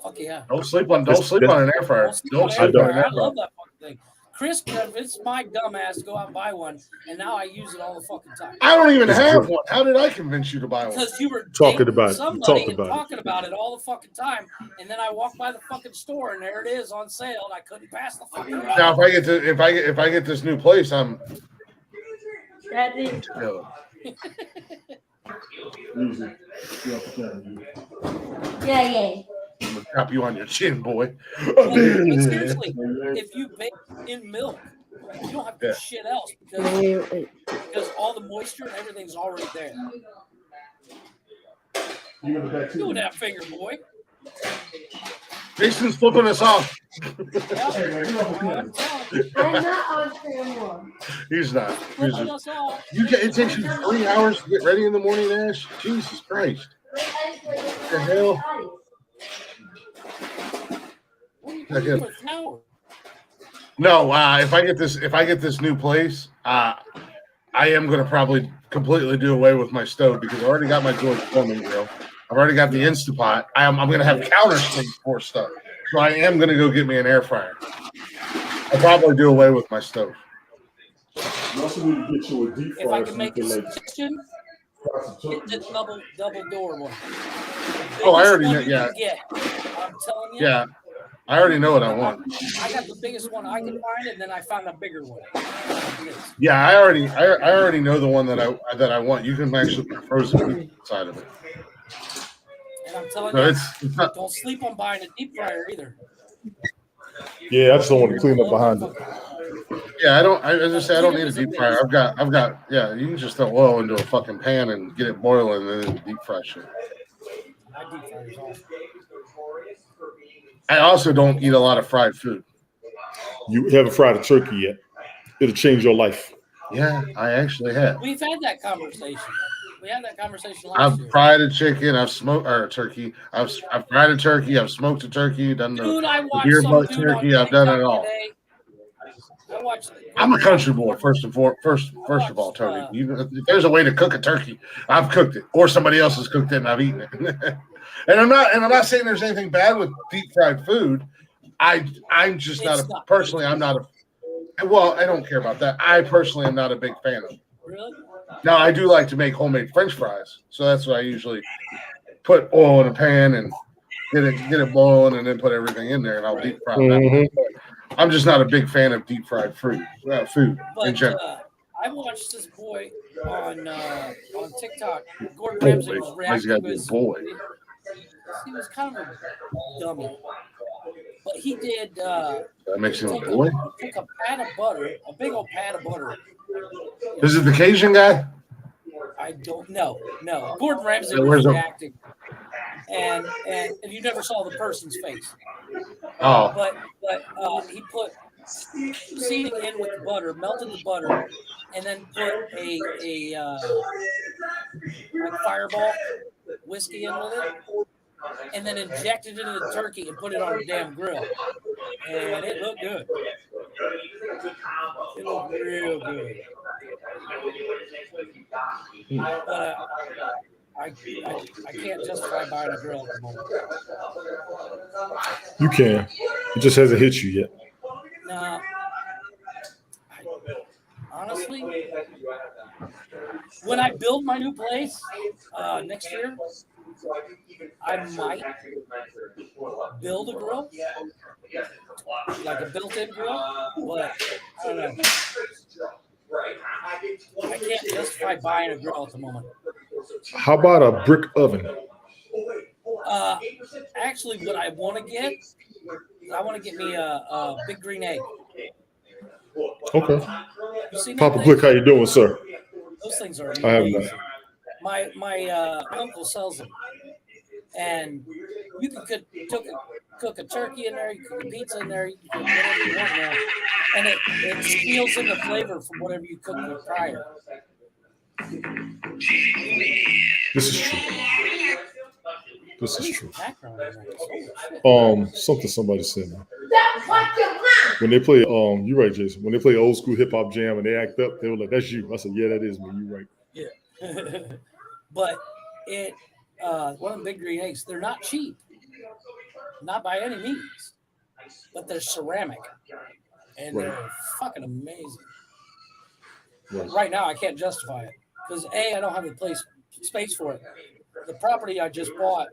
Fuck yeah. Don't sleep on an air fryer. Don't sleep on an air fryer. I love that fucking thing. Chris convinced my dumb ass to go out and buy one, and now I use it all the fucking time. I don't even have one. How did I convince you to buy one? Because you were talking about it all the fucking time, and then I walked by the fucking store, and there it is on sale, and I couldn't pass the fucking. Now, if I get this new place, I'm. Daddy. Yeah. I'm gonna drop you on your chin, boy. But seriously, if you bake in milk, you don't have to do shit else because all the moisture and everything's already there. Do that finger, boy. Jason's flipping us off. I'm not on camera. He's not. It takes you 3 hours to get ready in the morning, Ash. Jesus Christ. What the hell? No, if I get this new place, I am going to probably completely do away with my stove because I already got my George Foreman grill. I've already got the Instapot. I'm going to have counter space for stuff. So I am going to go get me an air fryer. I'll probably do away with my stove. You also need to get you a deep fryer. If I can make a suggestion, get the double door one. Oh, I already know. Yeah. I'm telling you. Yeah. I already know what I want. I got the biggest one I could find, and then I found a bigger one. Yeah, I already know the one that I want. You can actually put frozen meat inside of it. And I'm telling you, it's not, don't sleep on buying a deep fryer either. Yeah, I just don't want to clean up behind it. Yeah, I don't need a deep fryer. I've got. Yeah, you can just throw oil into a fucking pan and get it boiling, and then deep fry shit. I also don't eat a lot of fried food. You haven't fried a turkey yet. It'll change your life. Yeah, I actually have. We've had that conversation. We had that conversation last year. I've fried a chicken. I've smoked a turkey. I've fried a turkey. I've smoked a turkey. Done the beer butt turkey. I've done it all. I'm a country boy, first of all, Tony. If there's a way to cook a turkey, I've cooked it, or somebody else has cooked it, and I've eaten it. And I'm not saying there's anything bad with deep fried food. I'm just not a personally. I'm not a. Well, I don't care about that. I personally am not a big fan of it. Really? Now I do like to make homemade French fries, so that's what I usually put oil in a pan and get it boiling, and then put everything in there, and I'll deep fry that. I'm just not a big fan of deep fried food in general. I watched this boy on TikTok. Gordon Ramsay was reacting to his boy. He was kind of a dummy, but he did. That makes him a boy. He took a pat of butter, a big old pat of butter. Is it the Cajun guy? I don't know. No, Gordon Ramsay was reacting, and you never saw the person's face. Oh, but he put seasoning in with the butter, melted the butter, and then put a like Fireball whiskey in with it, and then injected it into the turkey and put it on a damn grill, and it looked good. It looked real good. But I can't justify buying a grill at the moment. You can. It just hasn't hit you yet. No. Honestly, when I build my new place next year, I might build a grill, like a built-in grill, but I don't know. I can't justify buying a grill at the moment. How about a brick oven? Actually, what I want to get me a big green egg. Okay. Papa Glick, how you doing, sir? Those things are amazing. My uncle sells them, and you can cook a turkey in there, you can cook a pizza in there, you can cook whatever you want in there, and it steals in the flavor from whatever you cooked with prior. This is true. Somebody said. When they play, you're right, Jason. When they play old school hip hop jam and they act up, they were like, "That's you." I said, "Yeah, that is me. You're right." Yeah, but one of the big green eggs. They're not cheap, not by any means, but they're ceramic, and they're fucking amazing. Right now, I can't justify it because I don't have the space for it. The property I just bought,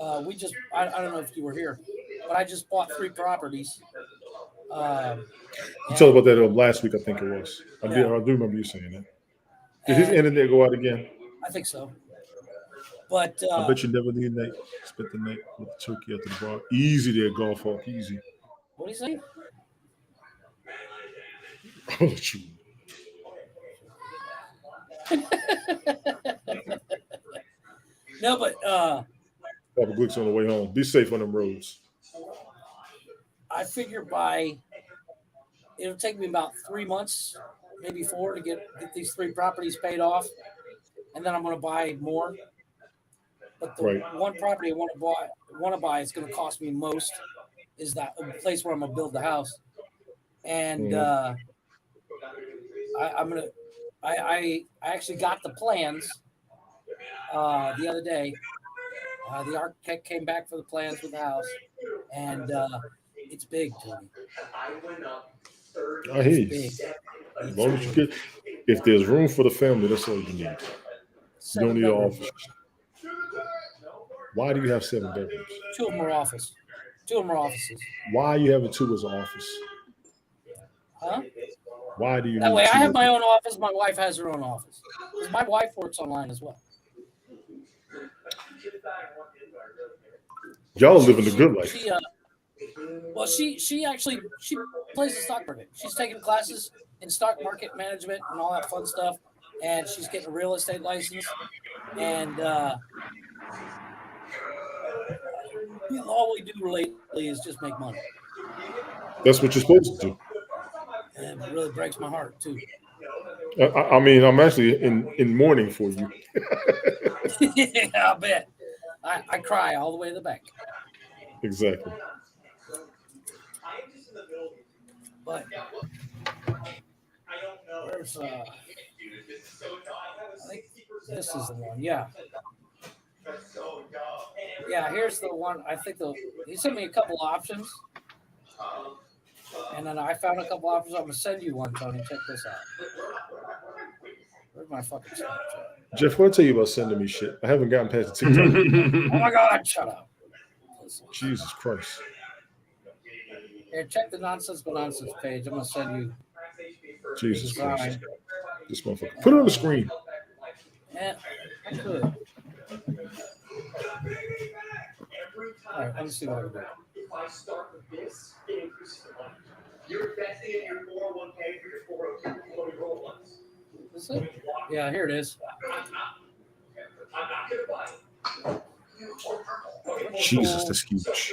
I don't know if you were here, but I just bought 3 properties. You told about that last week, I think it was. I do remember you saying that. Did his internet go out again? I think so. But I bet you never need night. Spent the night with the turkey at the bar. Easy there, golf off. Easy. What do you say? I'll let you. No, but Papa Glick's on the way home. Be safe on them roads. I figure it'll take me about 3 months, maybe 4, to get these 3 properties paid off, and then I'm going to buy more. But the one property I want to buy is going to cost me most is that place where I'm going to build the house, and I actually got the plans the other day, The architect came back for the plans with the house, and it's big, Tony. I hear you. As long as you get, if there's room for the family, that's all you need. You don't need an office. Why do you have 7 bedrooms? 2 of them are office. 2 of them are offices. Why are you having 2 as an office? Huh? Why do you? That way, I have my own office. My wife has her own office. My wife works online as well. Y'all living the good life. She actually plays the stock market. She's taking classes in stock market management and all that fun stuff, and she's getting a real estate license. And all we do lately is just make money. That's what you're supposed to do. And it really breaks my heart too. I mean, I'm actually in mourning for you. Yeah, I bet. I cry all the way to the bank. Exactly. But where's I think this is the one. Yeah. Yeah, here's the one. I think he sent me a couple options. And then I found a couple options. I'm gonna send you one, Tony. Check this out. Where's my fucking Snapchat? Jeff, what I tell you about sending me shit? I haven't gotten past the TikTok. Oh my God! Shut up. Jesus Christ. Here, check the Nonsensical Nonsense page. I'm gonna send you. Jesus Christ. This motherfucker. Put it on the screen. Yeah, I could. All right, let me see what I can do. If I start with this, it increases the money. You're investing in your 401k for your 402 before you roll once. Is it? Yeah, here it is. I'm not going to buy it. Jesus, that's huge.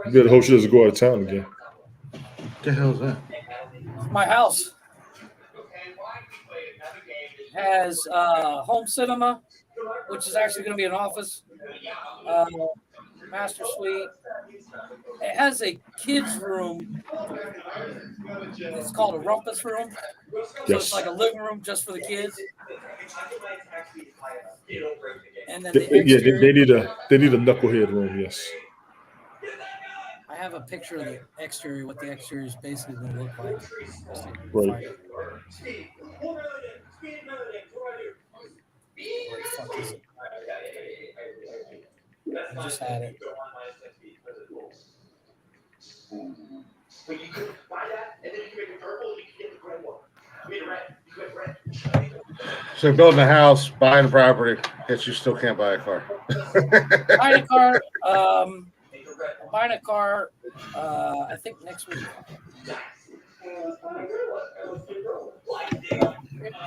You better hope she doesn't go out of town again. What the hell is that? My house has home cinema, which is actually going to be an office. Master suite. It has a kids' room. It's called a rumpus room. So it's like a living room just for the kids. And then they need a knucklehead room. Yes. I have a picture of the exterior. What the exterior is basically going to look like. Right. Where the fuck is it? I just had it. But you could buy that, and then you can make it purple, and you can get the gray one. I mean, red. You get red. So building a house, buying a property, yet you still can't buy a car. Buying a car, I think next week.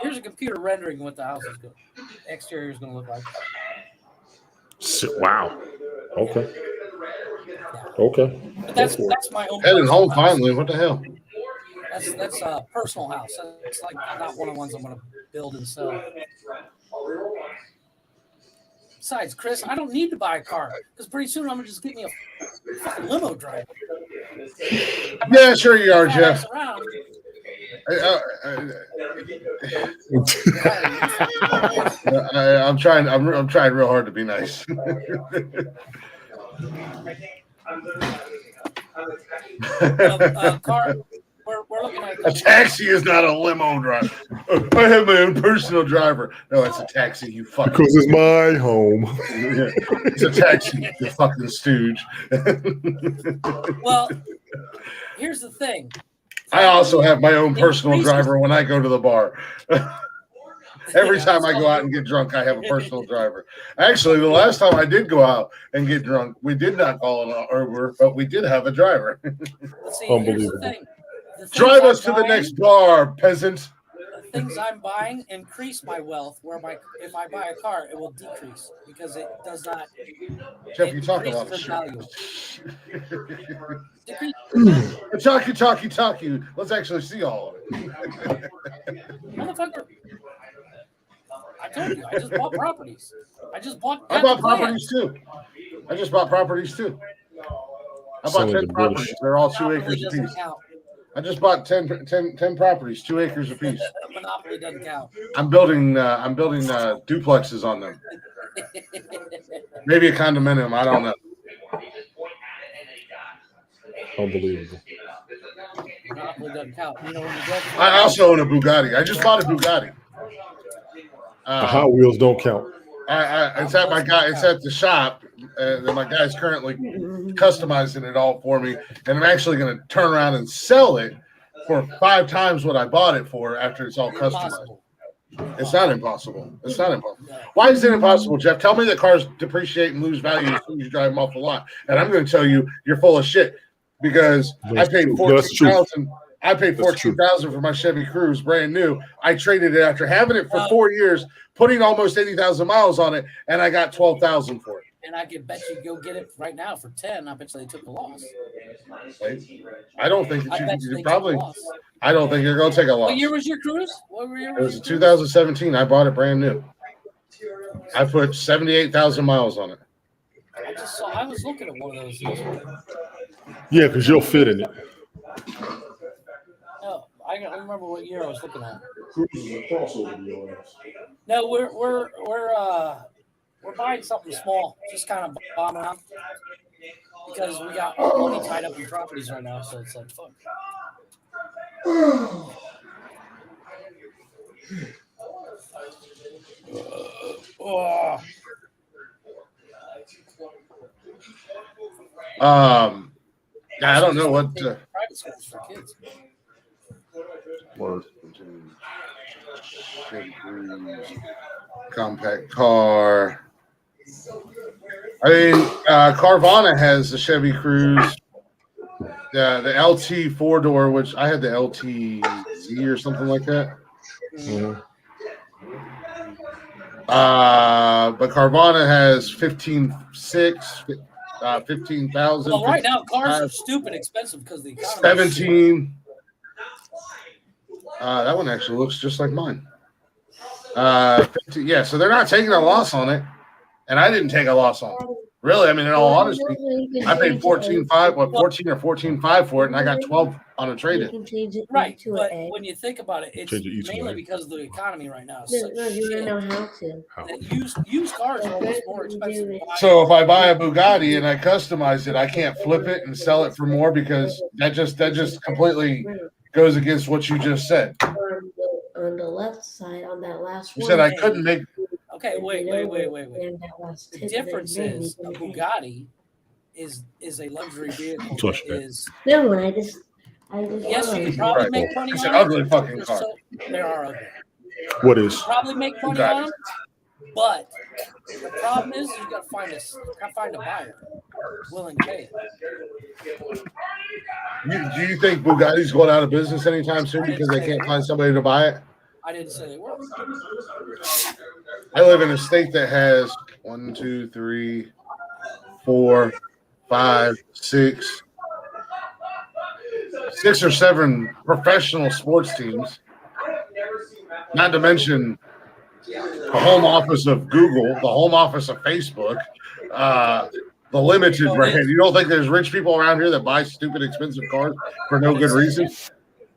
Here's a computer rendering what the house is going. Exterior is going to look like. Wow. Okay. Okay. But that's my own. Heading home finally. What the hell? That's a personal house. It's like not one of the ones I'm going to build and sell. Besides, Chris, I don't need to buy a car because pretty soon I'm going to just get me a fucking limo driver. Yeah, sure you are, Jeff. I'm trying. I'm trying real hard to be nice. Car. We're looking at a taxi is not a limo driver. I have my own personal driver. No, it's a taxi. You fucking. Because it's my home. It's a taxi. You fucking stooge. Well, here's the thing. I also have my own personal driver when I go to the bar. Every time I go out and get drunk, I have a personal driver. Actually, the last time I did go out and get drunk, we did not call an Uber, but we did have a driver. See, Unbelievable. Drive us to the next bar, peasant. The things I'm buying increase my wealth, where if I buy a car, it will decrease because it does not. Jeff, you talk a lot of shit. Talk you. Let's actually see all of it. Motherfucker. I told you, I just bought properties. I bought properties too. I just bought properties too. I bought 10 properties. They're all 2 acres apiece. I just bought 10 properties, 2 acres apiece. Monopoly doesn't count. I'm building duplexes on them. Maybe a condominium. I don't know. Unbelievable. Monopoly doesn't count. You know when you go. I also own a Bugatti. I just bought a Bugatti. The Hot Wheels don't count. It's at my guy. It's at the shop. My guy's currently customizing it all for me, and I'm actually going to turn around and sell it for 5 times what I bought it for after it's all customized. It's not impossible. It's not impossible. Why is it impossible, Jeff? Tell me that cars depreciate and lose value as soon as you drive them off the lot, and I'm going to tell you you're full of shit because I paid $14,000. I paid $14,000 for my Chevy Cruze, brand new. I traded it after having it for 4 years, putting almost 80,000 miles on it, and I got $12,000 for it. And I could bet you go get it right now for 10. I bet you they took a loss. I don't think that you probably. I don't think you're going to take a loss. What year was your Cruze? What year was it? 2017. I bought it brand new. I put 78,000 miles on it. I was looking at one of those. Yeah, because you'll fit in it. No, I don't remember what year I was looking at. No, we're buying something small, just kind of bombing out because we got money tied up in properties right now. So it's like fuck. I don't know what. Private schools for kids. Compact car. I mean, Carvana has the Chevy Cruze, the LT 4-door, which I had the LTZ or something like that. Mm-hmm. But Carvana has 15,000. Well, right now cars are stupid expensive because the economy. 17. That one actually looks just like mine. 15, yeah, so they're not taking a loss on it, and I didn't take a loss on it. Really, I mean, in all honesty, I paid 14.5 or 14.5 for it, and I got 12 on a trade-in. Right, but when you think about it, it's mainly because of the economy right now. No, you don't know how to. Used cars are almost more expensive. So if I buy a Bugatti and I customize it, I can't flip it and sell it for more because that just completely goes against what you just said. On the left side, on that last one. You said I couldn't make. Okay, wait. The difference is a Bugatti is a luxury vehicle. No, I just. Yes, you can probably make money it's on an ugly fucking car. They are ugly. What is? Probably make money on them, but the problem is you got to find a buyer willing to pay it. Do you think Bugatti's going out of business anytime soon because they can't find somebody to buy it? I didn't say they were. I live in a state that has 1, 2, 3, 4, 5, 6 or 7 professional sports teams. Not to mention the home office of Google, the home office of Facebook, the limited brand. You don't think there's rich people around here that buy stupid, expensive cars for no good reason?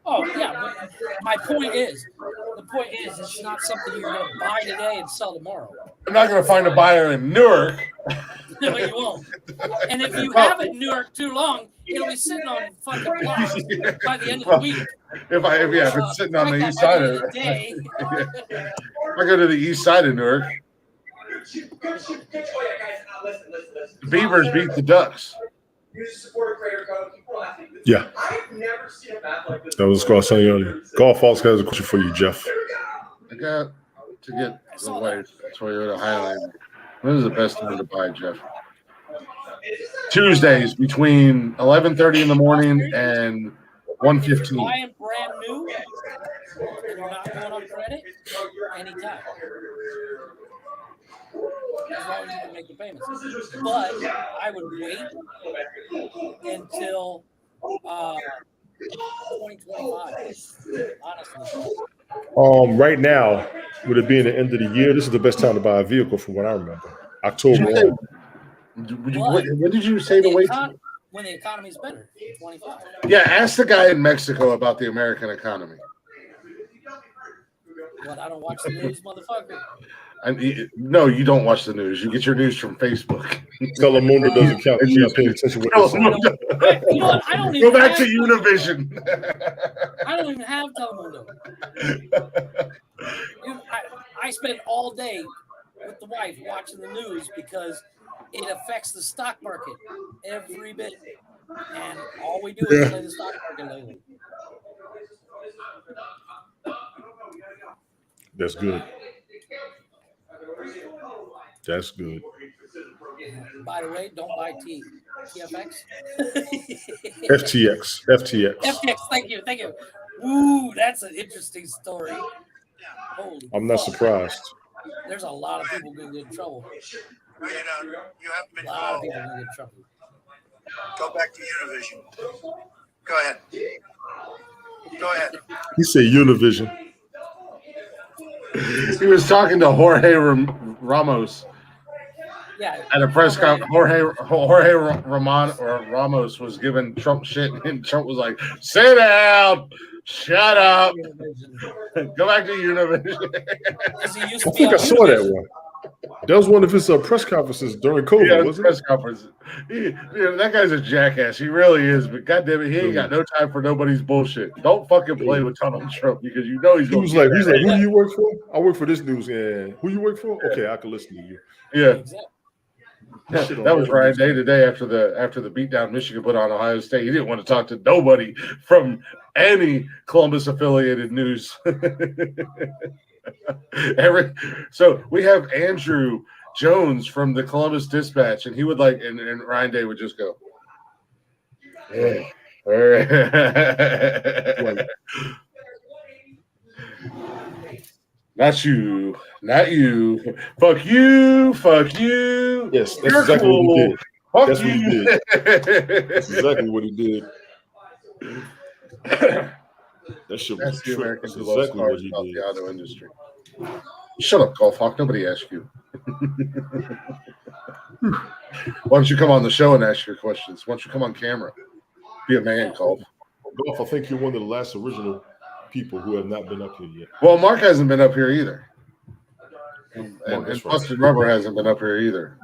Oh, yeah. But my point is, it's not something you're going to buy today and sell tomorrow. I'm not going to find a buyer in Newark. No, you won't. And if you have it in Newark too long, it'll be sitting on fucking blocks by the end of the week. If it's sitting on the east side of it. If I go to the east side of Newark, the Beavers beat the Ducks. Yeah. That was Scar saying earlier. Golf also has a question for you, Jeff. I got to get the white Toyota Highlander. When is the best time to buy, Jeff? Tuesdays between 11:30 in the morning and 1:15. Buying brand new, and you're not going on credit, anytime. As long as you can make the payments. But I would wait until 2025. Honestly. Right now, with it being the end of the year, this is the best time to buy a vehicle from what I remember. October. When did you say the wait? When the economy's better, 25. Yeah, ask the guy in Mexico about the American economy. What? I don't watch the news, motherfucker. No, you don't watch the news. You get your news from Facebook. Telemundo doesn't count. You got to pay attention to what they're saying. You know what? I don't even go back to Univision. I don't even have Telemundo. I spend all day with the wife watching the news because it affects the stock market every bit. And all we do is play the stock market lately. That's good. That's good. By the way, don't buy TFX. FTX. FTX. Thank you. Ooh, that's an interesting story. Holy I'm not surprised. There's a lot of people going to get in trouble. You haven't been A lot of people going to get in trouble. Go back to Univision. Go ahead. He said Univision. He was talking to Jorge Ramos. Yeah. At a press conference, Jorge Ramos was giving Trump shit, and Trump was like, "Sit down, shut up, go back to Univision." I think I saw that one. That was one of his press conferences during COVID, wasn't it? Press conference. That guy's a jackass. He really is. But goddamn it, he ain't got no time for nobody's bullshit. Don't fucking play with Donald Trump because you know he's going. He's like, who do you work for? I work for this news. Yeah. Who you work for? Okay, I can listen to you. Yeah. That was Ryan Day today after the beatdown Michigan put on Ohio State. He didn't want to talk to nobody from any Columbus affiliated news. So we have Andrew Jones from the Columbus Dispatch, and he would and Ryan Day would just go, "Yeah, all right." Not you. Fuck you. Yes, that's You're exactly cool. what he did. Fuck That's you. what he did. That's exactly what he did. That shit was That's the American That's who loves exactly what cars he about did. the auto industry. Shut up, Golf Hawk. Nobody asked you. Why don't you come on the show and ask your questions? Why don't you come on camera? Be a man, Golf. Golf, I think you're one of the last original people who have not been up here yet. Well, Mark hasn't been up here either. And right. Busted Rubber hasn't been up here either.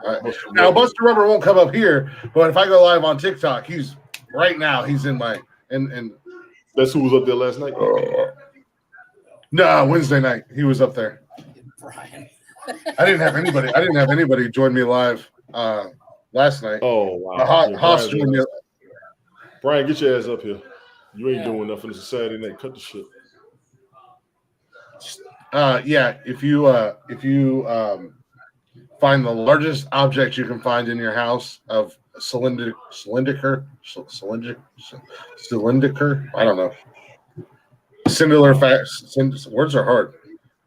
Now, Busted Rubber won't come up here, but if I go live on TikTok, he's in my and that's who was up there last night. No, Wednesday night he was up there. Brian. I didn't have anybody join me live last night. Oh wow! Brian, get your ass up here. You ain't doing nothing. It's a Saturday night. Cut the shit. If you find the largest object you can find in your house of cylindrical, I don't know. Words are hard.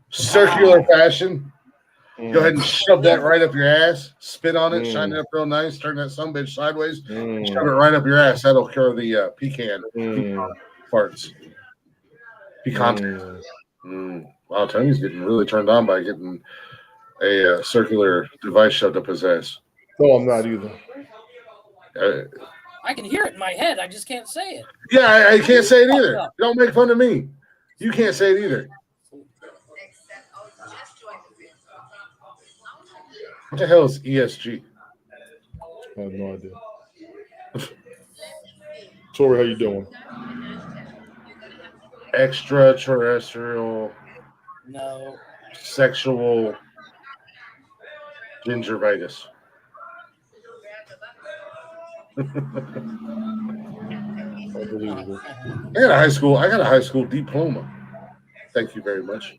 Circular fashion. Go ahead and shove that right up your ass. Spit on it, shine it up real nice, turn that sumbitch sideways, and shove it right up your ass. That'll cure the pecan farts. Pecan. Wow, Tony's getting really turned on by getting a circular device shoved up his ass. No, I'm not either. I can hear it in my head. I just can't say it. Yeah, I can't say it either. Don't make fun of me. You can't say it either. What the hell is ESG? I have no idea. Tori, how you doing? Extraterrestrial. No. Sexual gingivitis. Unbelievable. I got a high school diploma. Thank you very much.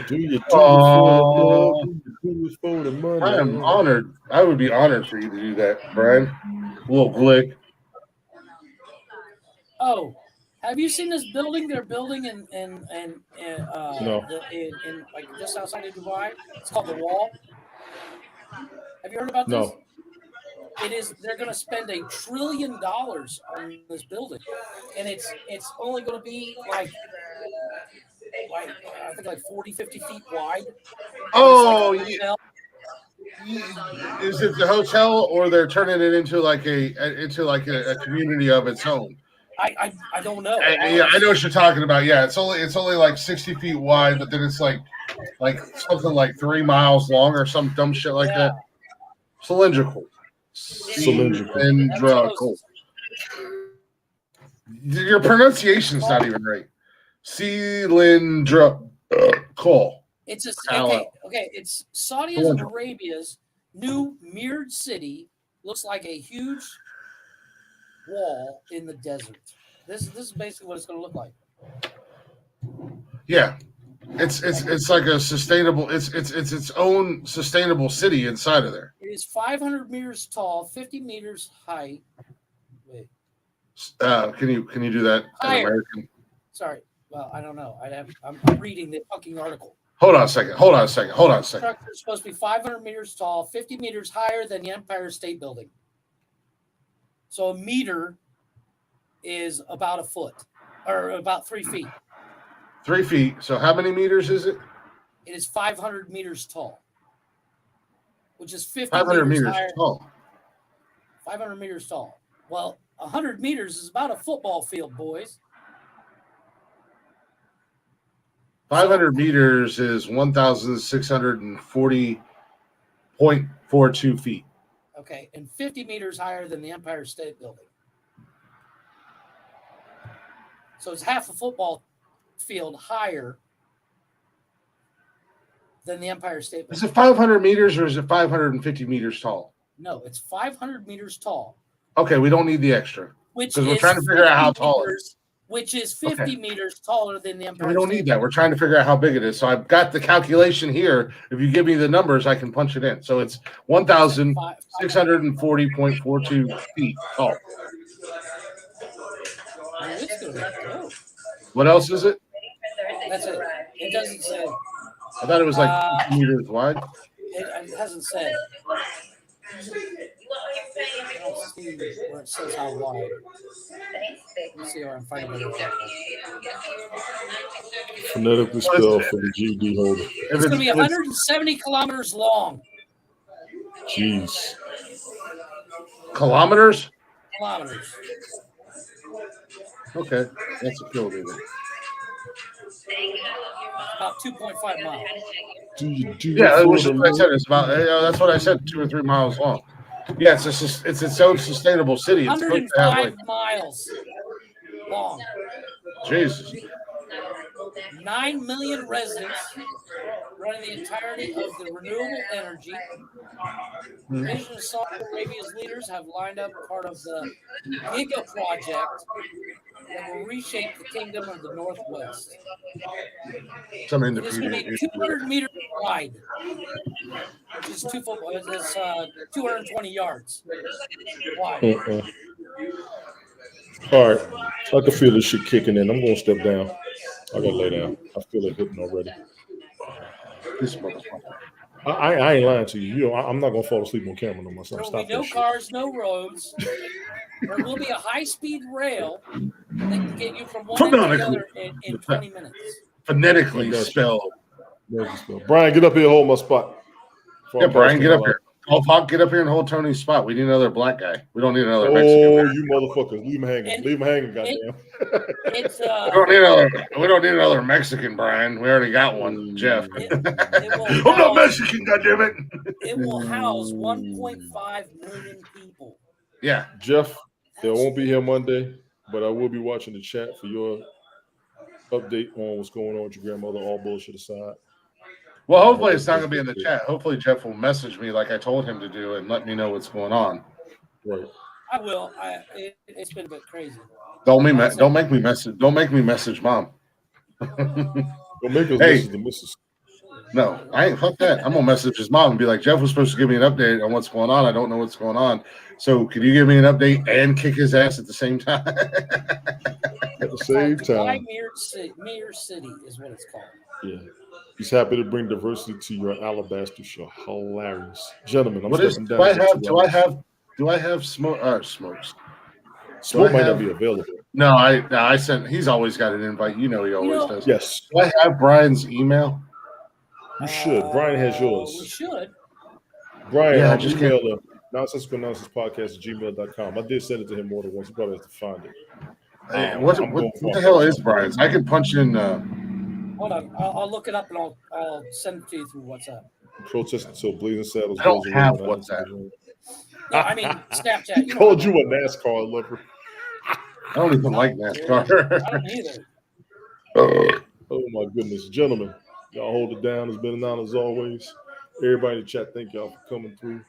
Do you for the money? I am honored. I would be honored for you to do that, Brian. A little glick. Oh, have you seen this building they're building in like just outside of Dubai? It's called the Wall. Have you heard about this? No. It is. They're going to spend $1 trillion on this building, and it's only going to be like I think 40, 50 feet wide. Oh, yeah. Is it the hotel, or they're turning it into like a community of its own? I don't know. I know what you're talking about. Yeah, it's only like 60 feet wide, but then it's like something like 3 miles long or some dumb shit like that. Cylindrical. Cylindrical. Your pronunciation's not even right. Cylindrical. It's okay. It's Saudi Arabia's new mirrored city. Looks like a huge wall in the desert. This is basically what it's going to look like. Yeah, it's like a sustainable. It's its own sustainable city inside of there. It is 500 meters tall, 50 meters high. Wait. Can you do that in American? Sorry. Well, I don't know. I'm reading the fucking article. Hold on a second. The structure is supposed to be 500 meters tall, 50 meters higher than the Empire State Building. So a meter is about a foot, or about 3 feet. 3 feet. So how many meters is it? It is 500 meters tall, which is 50 500 meters higher. tall. 500 meters tall. Well, 100 meters is about a football field, boys. 500 meters is 1,640.42 feet. Okay, and 50 meters higher than the Empire State Building. So it's half a football field higher than the Empire State Building. Is it 500 meters or is it 550 meters tall? No, it's 500 meters tall. Okay, we don't need the extra. Because we're trying to figure out how tall it is. Which is 50 meters taller than the Empire We don't State need that. We're trying to figure out how big it is. So I've got the calculation here. If you give me the numbers, I can punch it in. So it's 1,640.42 feet tall. What else is it? That's it. It doesn't say. I thought it was like 50 meters wide. It hasn't said. I don't see where it says how wide. Let's see where I'm finding it. Phonetically spelled for the GD holder. It's going to be 170 kilometers long. Jeez. Kilometers? Kilometers. Okay, that's a kilometer. About 2.5 miles. Yeah, which is what I said. It's about. That's what I said. 2 or 3 miles long. Yeah, it's its own sustainable city. It's 105 miles long. Jesus. 9 million residents running the entirety of the renewable energy. The vision of Saudi Arabia's leaders have lined up part of the Giga project that will reshape the kingdom of the Northwest. It's going to be 200 meters wide, which is 220 yards wide. All right. I can feel this shit kicking in. I'm going to step down. I got to lay down. I feel it hitting already. This motherfucker. I ain't lying to you. I'm not going to fall asleep on camera no more. There will be no cars, no roads. There will be a high-speed rail that can get you from one end to the other in 20 minutes. Phonetically spelled. Brian, get up here and hold my spot. Yeah, Brian, get up here. Pop, get up here and hold Tony's spot. We need another black guy. We don't need another Mexican. Oh, you motherfuckers. Leave him hanging. Leave him hanging, goddamn. We don't need another Mexican, Brian. We already got one, Jeff. I'm not Mexican, goddammit. It will house 1.5 million people. Yeah. Jeff, I won't be here Monday, but I will be watching the chat for your update on what's going on with your grandmother, all bullshit aside. Well, hopefully it's not going to be in the chat. Hopefully Jeff will message me like I told him to do and let me know what's going on. Right. I will. It's been a bit crazy. Don't make me message. Don't make me message mom. Don't make us message the missus. No, I ain't. Fuck that. I'm gonna message his mom and be like, Jeff was supposed to give me an update on what's going on. I don't know what's going on. So can you give me an update and kick his ass at the same time? At the same time. Mirror City is what it's called. Yeah. He's happy to bring diversity to your Alabaster show. Hilarious. Gentlemen, I'm stepping down. Do I have smokes? Smoke might not be available. No, I sent. He's always got an invite. You know he always does. Yes. Do I have Brian's email? You should. Brian has yours. We should. Brian, just email the Nonsensical Nonsense Podcast at gmail.com. I did send it to him more than once. He probably has to find it. Hey, what the hell is Brian's? I can punch in. Hold on, I'll look it up and I'll send it to you through WhatsApp. Protest until Blazing Saddles I don't goes have away. WhatsApp. No, I mean Snapchat. He called you a NASCAR lover. I don't even like NASCAR. I don't either. Oh my goodness, gentlemen, y'all hold it down. It's been an honor as always. Everybody in the chat, thank y'all for coming through.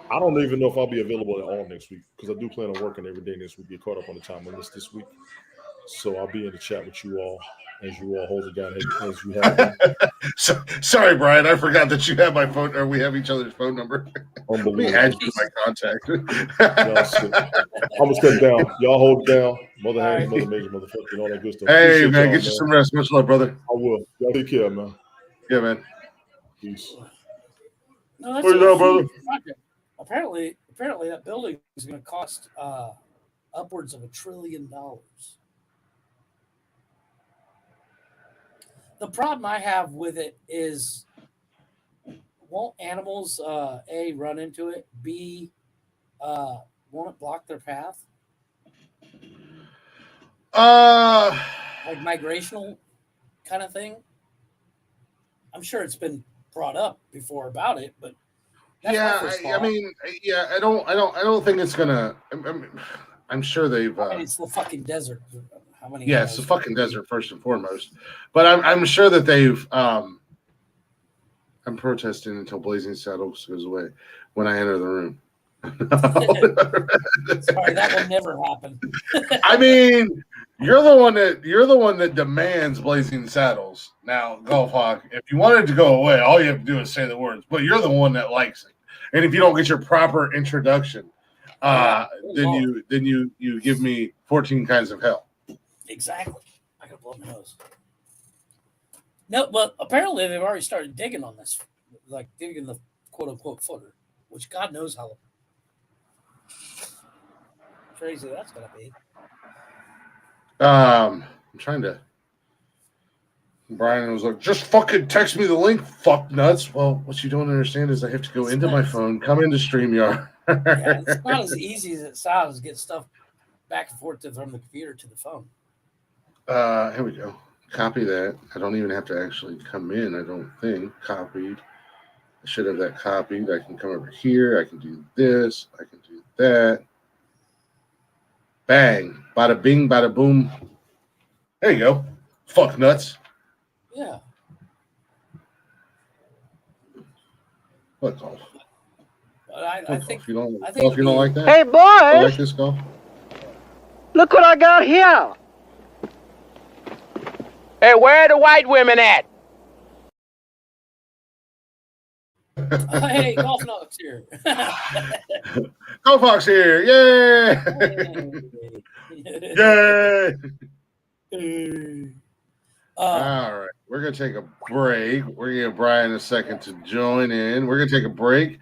I don't even know if I'll be available at all next week because I do plan on working every day next week. Get caught up on the time limits this week, so I'll be in the chat with you all as you all hold it down as you have. Sorry, Brian, I forgot that you have my phone, or we have each other's phone number. Let me add you to my contact. I'm gonna step down. Y'all hold it down. Mother Hands, Mother Major, Motherfucker, and all that good stuff. Hey, Appreciate man, get you some rest. Much love, brother. I will. Y'all take care, man. Yeah, man. Peace. No, that's what you doing, brother? Project. Apparently, that building is going to cost upwards of $1 trillion. The problem I have with it is, won't animals A, run into it, B, won't it block their path? Like migrational kind of thing. I'm sure it's been brought up before about it, but that's my first thought. I don't think it's gonna. I'm sure they've. It's the fucking desert. How many? Yeah, it's the fucking desert first and foremost. But I'm sure that they've. I'm protesting until Blazing Saddles goes away when I enter the room. Sorry, that will never happen. I mean, you're the one that demands Blazing Saddles. Now, Golf Hawk, if you wanted to go away, all you have to do is say the words. But you're the one that likes it. And if you don't get your proper introduction, then you give me 14 kinds of hell. Exactly. I gotta blow my nose. No, but apparently they've already started digging on this, like digging the quote unquote footer, which God knows how crazy that's gonna be. I'm trying to. Brian was like, just fucking text me the link, fuck nuts. Well, what you don't understand is I have to go into my phone, come into StreamYard. Yeah, it's not as easy as it sounds to get stuff back and forth from the computer to the phone. Here we go. Copy that. I don't even have to actually come in, I don't think. Copied. I should have that copied. I can come over here. I can do this. I can do that. Bang. Bada bing, bada boom. There you go. Fuck nuts. Yeah. What golf? But I think if you don't be, like that. Hey, boys! You like this golf? Look what I got here! Hey, where are the white women at? Hey, Golf Knox here. Golf Fox here. Yay! Yay! All right. We're going to take a break. We're going to give Brian a second to join in. We're going to take a break.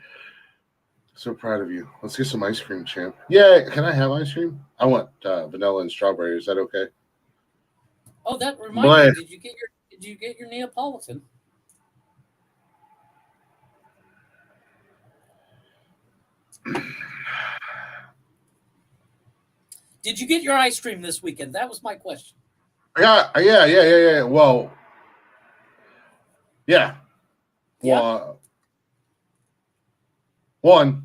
So proud of you. Let's get some ice cream, champ. Yeah. Can I have ice cream? I want vanilla and strawberry. Is that okay? Oh, that reminds me. Did you get your Neapolitan? Did you get your ice cream this weekend? That was my question. Yeah. Well, yeah. Well, one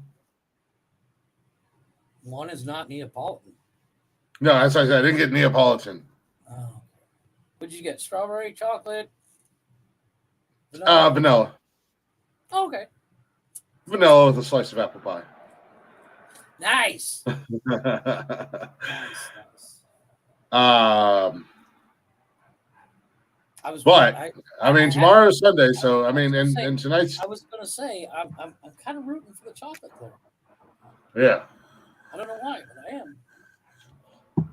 is not Neapolitan. No, as I said, I didn't get Neapolitan. Oh. What did you get? Strawberry, chocolate? Vanilla. Oh, okay. Vanilla with a slice of apple pie. Nice. nice. Tomorrow's Sunday, so and tonight's. I was gonna say I'm kind of rooting for the chocolate there. Yeah. I don't know why, but I am.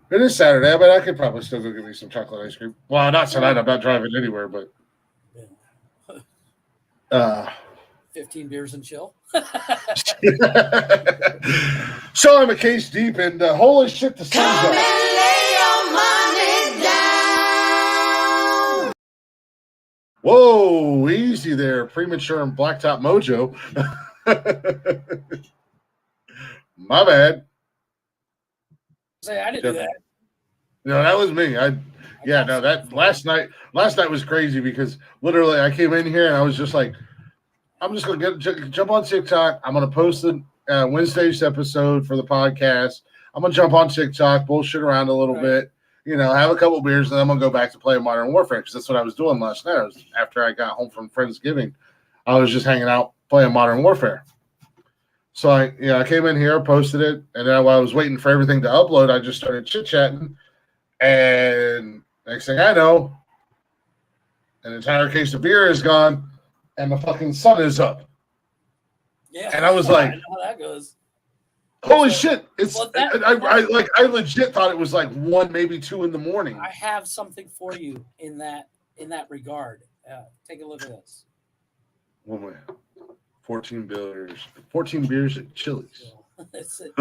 It is Saturday, but I could probably still go get me some chocolate ice cream. Well, not tonight. I'm not driving anywhere, but. 15 beers and chill. So I'm a case deep, and holy shit, the sun's out. Whoa, easy there, premature and blacktop mojo. My bad. Say, I didn't do that. No, that was me. Last night was crazy because literally I came in here and I was just like, I'm just going to jump on TikTok. I'm going to post the Wednesday's episode for the podcast. I'm going to jump on TikTok, bullshit around a little bit, have a couple beers, and then I'm going to go back to play Modern Warfare because that's what I was doing last night. After I got home from Friendsgiving, I was just hanging out playing Modern Warfare. So I came in here, posted it, and then while I was waiting for everything to upload, I just started chit-chatting. And next thing I know, an entire case of beer is gone, and the fucking sun is up. Yeah, and I was like, I know how that goes. Holy shit! I legit thought it was like 1, maybe 2 in the morning. I have something for you in that regard. Take a look at this. 14 beers at Chili's. That's it.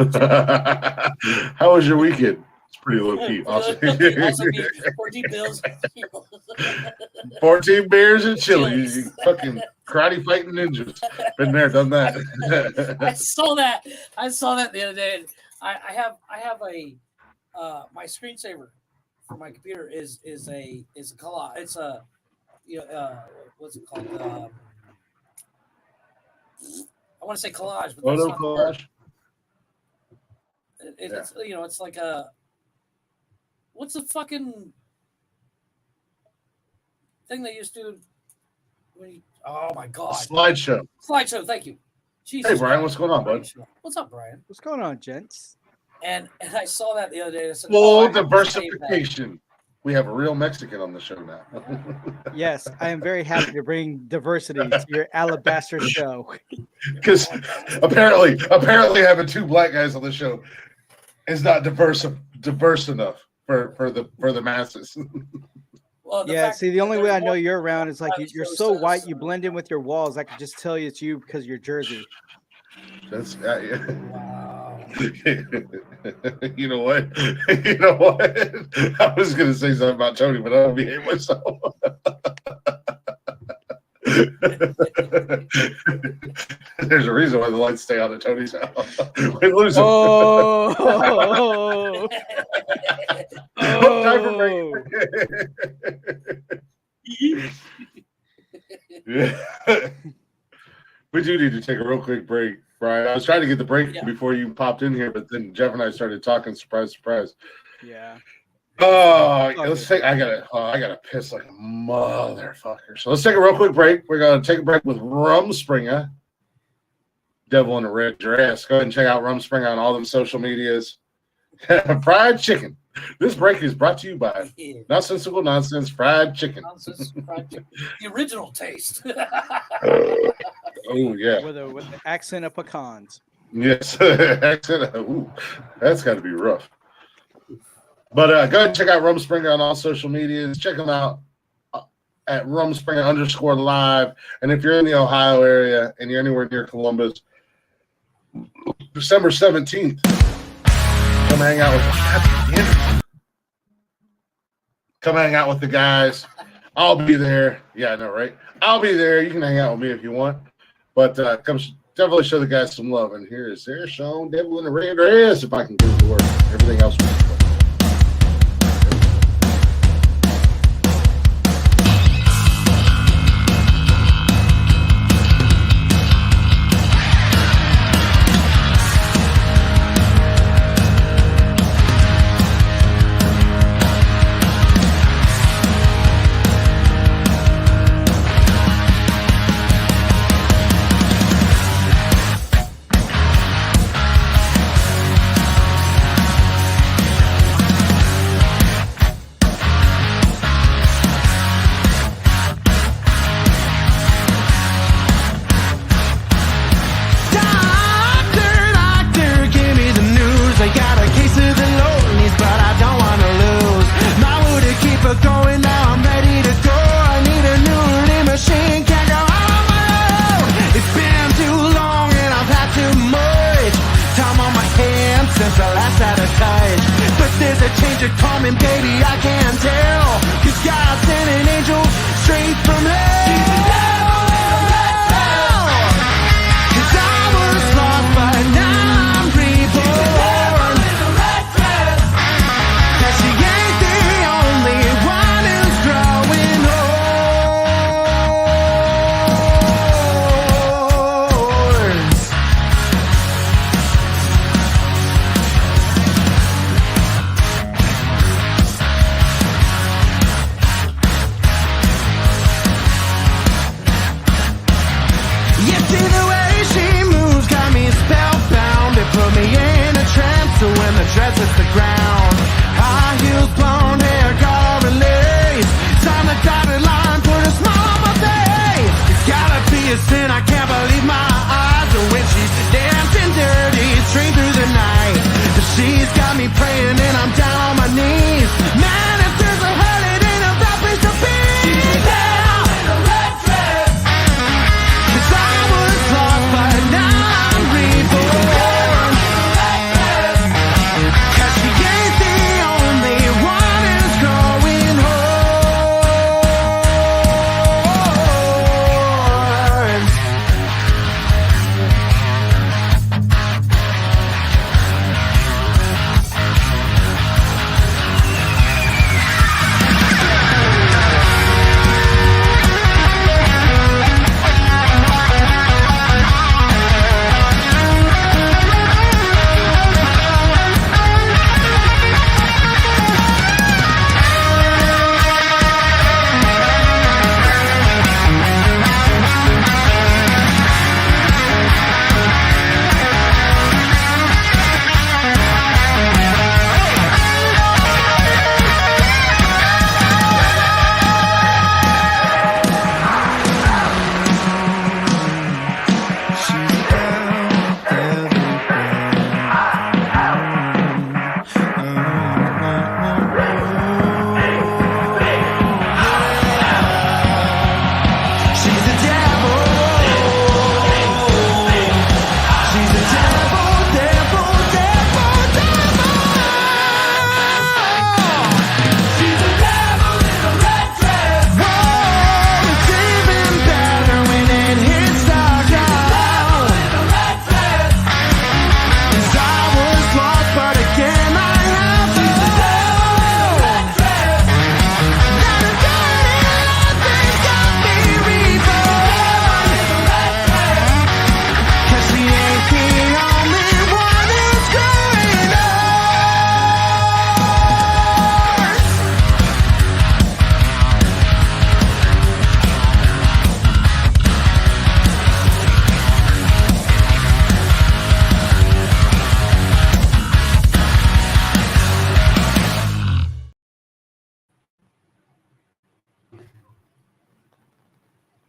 How was your weekend? It's pretty low key. Awesome. 14 bills. 14 beers at Chili's. You fucking karate fighting ninjas. Been there, done that. I saw that the other day. And I have a my screensaver for my computer is a collage. It's a what's it called? I want to say collage, but that's not collage. It's it's like a what's the fucking thing they used to when you, oh my god, slideshow. Thank you. Jesus hey Brian, what's going on, bud? What's up, Brian? What's going on, gents? And I saw that the other day. And I said, full diversification. We have a real Mexican on the show now. Yes, I am very happy to bring diversity to your alabaster show. Because apparently having 2 black guys on the show is not diverse enough for the masses. Well, yeah, see, the only way I know you're around is like you're so white, you blend in with your walls. I could just tell you it's you because of your jersey. That's yeah. Wow. You know what? I was gonna say something about Tony, but I don't behave myself. There's a reason why the lights stay on at Tony's house. We lose them. Time for break. We do need to take a real quick break, Brian. I was trying to get the break before you popped in here, but then Jeff and I started talking. Surprise, surprise. Yeah. Oh, let's take. I gotta piss like a motherfucker. So let's take a real quick break. We're gonna take a break with Rumspringa. Devil in a red dress. Go ahead and check out Rumspringa on all them social medias. Fried chicken. This break is brought to you by Nonsensical Nonsense Fried Chicken. Fried chicken. The original taste. Oh yeah. With the accent of pecans. Yes, accent. Ooh, that's got to be rough. But go ahead and check out Rumspringa on all social medias. Check them out at Rumspringa_live. And if you're in the Ohio area and you're anywhere near Columbus, December 17th, come hang out with Come hang out with the guys. I'll be there. Yeah, I know, right? I'll be there. You can hang out with me if you want. But come definitely show the guys some love. And here is their Sean Devil in the red dress, if I can get it to work. Everything else will work. She's got me praying and I'm down on my knees. Man, if there's a hell, it ain't a bad place to be. She's down in a red dress. 'Cause I was lost, but now I'm reborn. 'Cause she ain't the only one who's growing horns.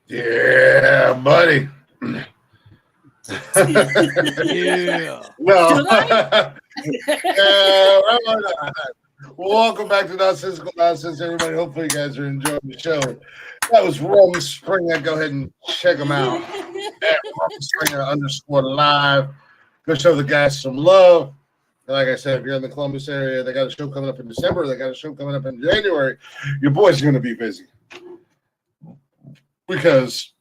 Yeah, buddy. Yeah. Well, welcome back to Nonsensical Nonsense, everybody. Hopefully, you guys are enjoying the show. That was Roman Springer. Go ahead and check him out at Roman Springer _live. Go show the guys some love. And like I said, if you're in the Columbus area, they got a show coming up in December. They got a show coming up in January. Your boy's going to be busy because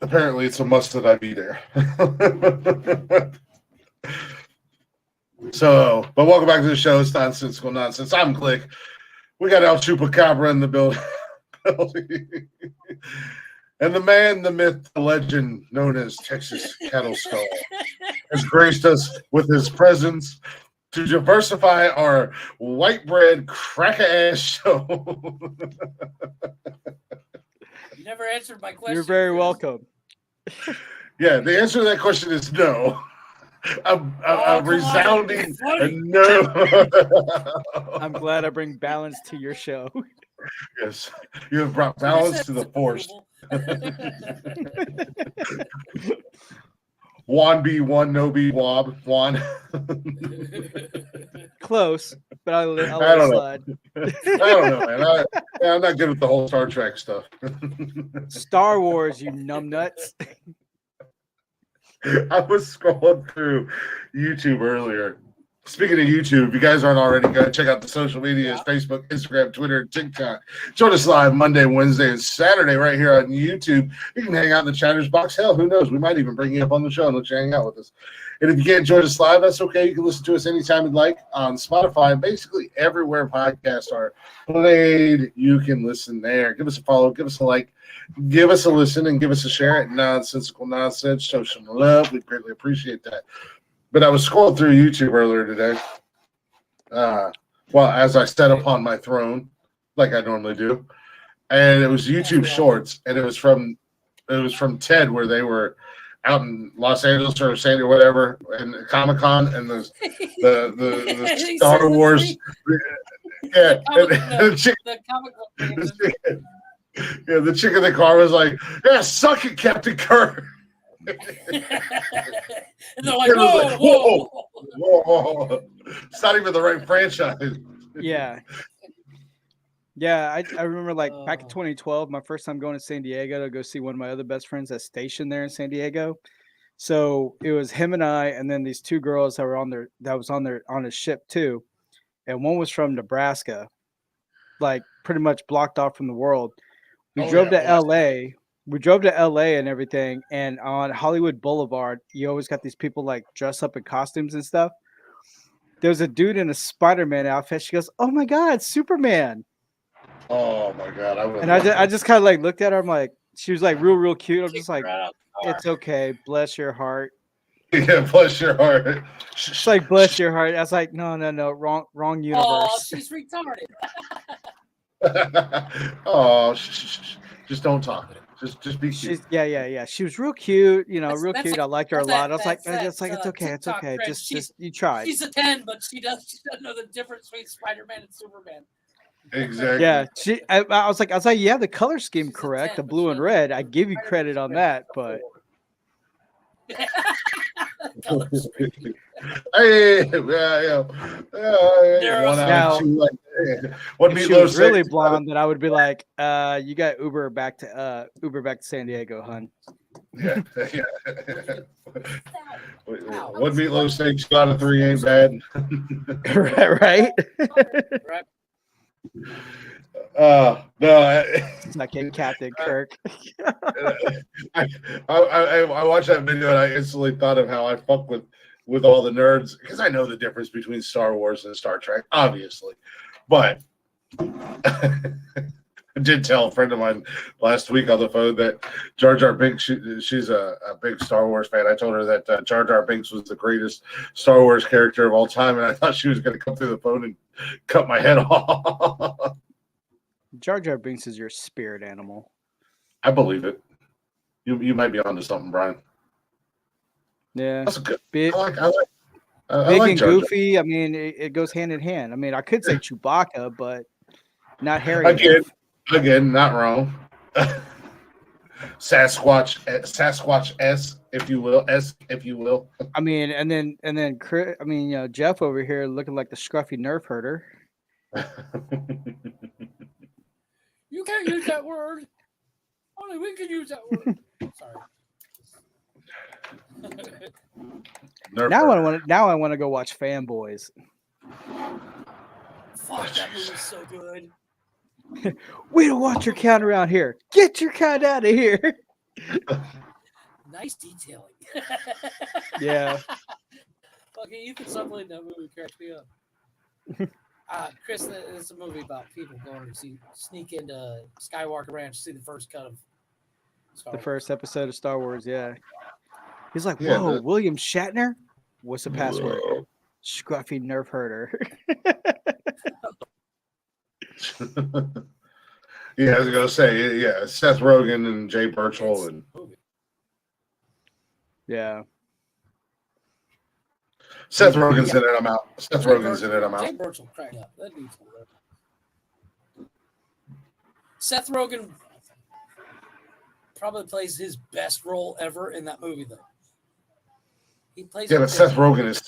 apparently it's a must that I be there. So, but welcome back to the show. It's Nonsensical Nonsense. I'm Click. We got El Chupacabra in the building. And the man, the myth, the legend known as Texas Cattle Skull has graced us with his presence to diversify our white bread cracker ass show. You never answered my question. You're very welcome. Yeah, the answer to that question is no. A resounding no. I'm glad I bring balance to your show. Yes, you have brought balance to the force. Juan B, one no B, wob, Juan. Close, but I'll let don't it know. slide. I don't know, man. I'm not good with the whole Star Trek stuff. Star Wars, you numbnuts. I was scrolling through YouTube earlier. Speaking of YouTube, if you guys aren't already, go check out the social medias, Facebook, Instagram, Twitter, TikTok. Join us live Monday, Wednesday, and Saturday right here on YouTube. You can hang out in the chatter's box. Hell, who knows? We might even bring you up on the show and let you hang out with us. And if you can't join us live, that's okay. You can listen to us anytime you'd like on Spotify and basically everywhere podcasts are played. You can listen there. Give us a follow. Give us a like. Give us a listen and give us a share at Nonsensical Nonsense. Show some love. We greatly appreciate that. But I was scrolling through YouTube earlier today. Well, as I sat upon my throne, like I normally do, and it was YouTube Shorts, and it was from TED, where they were out in Los Angeles or San Diego, whatever, and Comic-Con, and the Star Wars. Yeah, the chick in the car was like, "Yeah, suck it, Captain Kirk." And they're like, whoa. It's not even the right franchise. Yeah. Yeah, I remember like back in 2012, my first time going to San Diego to go see one of my other best friends that's stationed there in San Diego. So it was him and I, and then these two girls that were on his ship too. And one was from Nebraska, like pretty much blocked off from the world. We drove to LA. We drove to LA and everything. And on Hollywood Boulevard, you always got these people like dress up in costumes and stuff. There was a dude in a Spider-Man outfit. She goes, "Oh my God, Superman." Oh my God. And I just kind of like looked at her. I'm like, she was like real cute. I'm just like, it's okay. Bless your heart. Yeah, bless your heart. It's like, bless your heart. I was like, no, wrong universe. Oh, she's retarded. Oh, just don't talk. Just be cute. Yeah. She was real cute, real cute. Like, I liked her a lot. I was like, it's okay. It's okay. Just you tried. She's a 10, but she doesn't know the difference between Spider-Man and Superman. Exactly. Yeah, I was like, yeah, the color scheme correct, the blue and red. I give you credit on that, but Hey, if she was really blonde, then I would be like, you got Uber back to San Diego, hun. Yeah. What Meatloaf say? 2 out of 3 ain't bad. Right. No, like Captain Kirk. I watched that video and I instantly thought of how I fuck with all the nerds because I know the difference between Star Wars and Star Trek, obviously. But I did tell a friend of mine last week on the phone that Jar Jar Binks, she's a big Star Wars fan. I told her that Jar Jar Binks was the greatest Star Wars character of all time, and I thought she was going to come through the phone and cut my head off. Jar Jar Binks is your spirit animal. I believe it. You might be onto something, Brian. Yeah, that's good. Big, I big like and Jar Jar. goofy. I mean, it goes hand in hand. I mean, I could say Chewbacca, but not Harry. Again, not wrong. Sasquatch S, if you will. I mean, and then Chris, I mean, Jeff over here looking like the scruffy nerf herder. You can't use that word. Only we can use that word. Sorry. Now I want to go watch Fanboys. Fuck, that movie's so good. We don't want your count around here. Get your count out of here. Nice detailing. Yeah. Fucking Ethan Suplee in that movie cracks me up. Chris, it's a movie about people going to sneak into Skywalker Ranch to see the first cut of Star Wars. First episode of Star Wars, yeah. He's like, whoa, William Shatner? What's the password? Whoa. Scruffy nerf herder. Yeah, I was gonna say, yeah, Seth Rogen and Jay Birchall and yeah. Seth Rogen's in it, I'm out. Seth Rogen's in it, I'm out. Jay Birchall cracked up. That dude's hilarious. Seth Rogen probably plays his best role ever in that movie, though. He plays. Yeah, but Seth Rogen is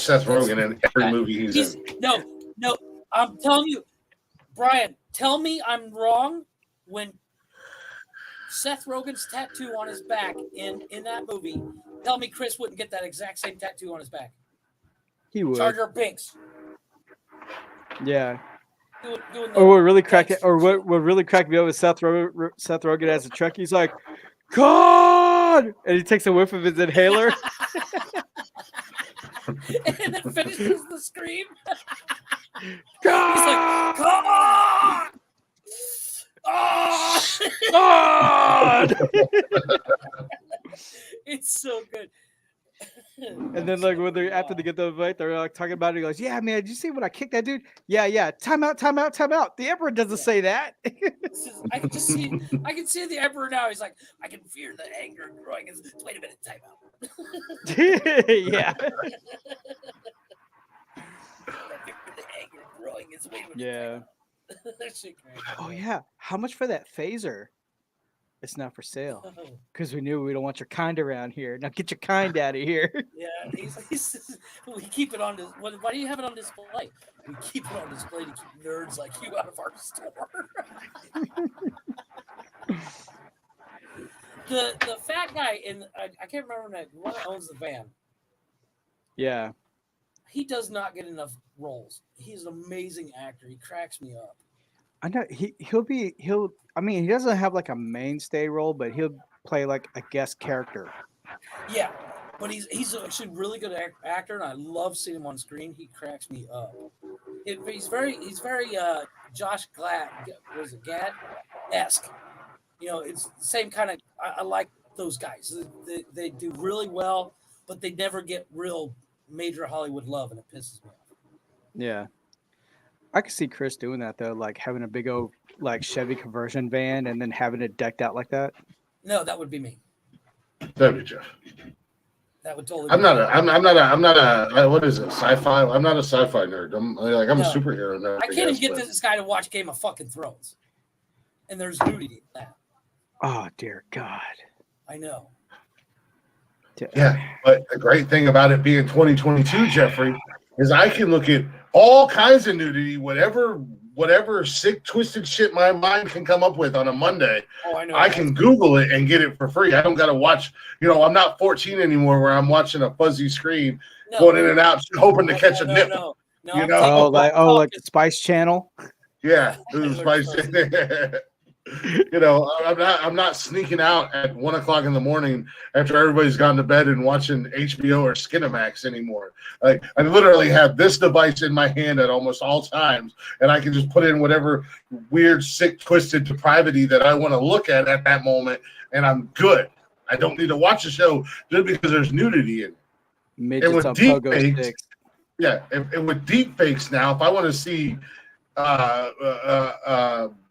Seth Rogen in every movie he's in. No, I'm telling you, Brian, tell me I'm wrong when Seth Rogen's tattoo on his back in that movie. Tell me Chris wouldn't get that exact same tattoo on his back. He would. Jar Jar Binks. Yeah. Or what really cracked me up with Seth Rogen as a truck. He's like, God! And he takes a whiff of his inhaler. And then finishes the scream. God! He's like, God! Oh! God! It's so good. And then like when they after they get the invite, they're like talking about it. He goes, "Yeah, man, did you see when I kicked that dude? Yeah. Time out. The Emperor doesn't say that." I can see the Emperor now. He's like, I can fear the anger growing. Wait a minute, time out. Yeah. Yeah. Oh yeah. How much for that phaser? It's not for sale because we knew we don't want your kind around here. Now get your kind out of here. Yeah, we keep it on this. Why do you have it on display? We keep it on display to keep nerds like you out of our store. the fat guy I can't remember the one that owns the van. Yeah. He does not get enough roles. He's an amazing actor. He cracks me up. I know he'll. I mean, he doesn't have like a mainstay role, but he'll play like a guest character. Yeah, but he's actually a really good actor, and I love seeing him on screen. He cracks me up. He's very Josh Gad-esque. You know, it's the same kind of. I like those guys. They do really well, but they never get real major Hollywood love, and it pisses me off. Yeah. I could see Chris doing that though, like having a big old like Chevy conversion van and then having it decked out like that. No, that would be me. That'd be Jeff. That would totally. I'm not a what is it? Sci-fi. I'm not a sci-fi nerd. I'm a superhero nerd. I can't even get this guy to watch Game of fucking Thrones, and there's nudity in that. Oh dear God. I know. Yeah, but the great thing about it being 2022, Jeffrey, is I can look at all kinds of nudity, whatever sick, twisted shit my mind can come up with on a Monday. Oh, I know. I can Google it and get it for free. I don't got to watch. I'm not 14 anymore, where I'm watching a fuzzy screen, going in and out, hoping to catch a nip. No. Like the Spice Channel. Yeah, Spice. I'm not sneaking out at 1 o'clock in the morning after everybody's gone to bed and watching HBO or Skinamax anymore. Like, I literally have this device in my hand at almost all times, and I can just put in whatever weird, sick, twisted depravity that I want to look at that moment, and I'm good. I don't need to watch a show just because there's nudity in it. Midgets on pogo sticks. Yeah, and with deep fakes now, if I want to see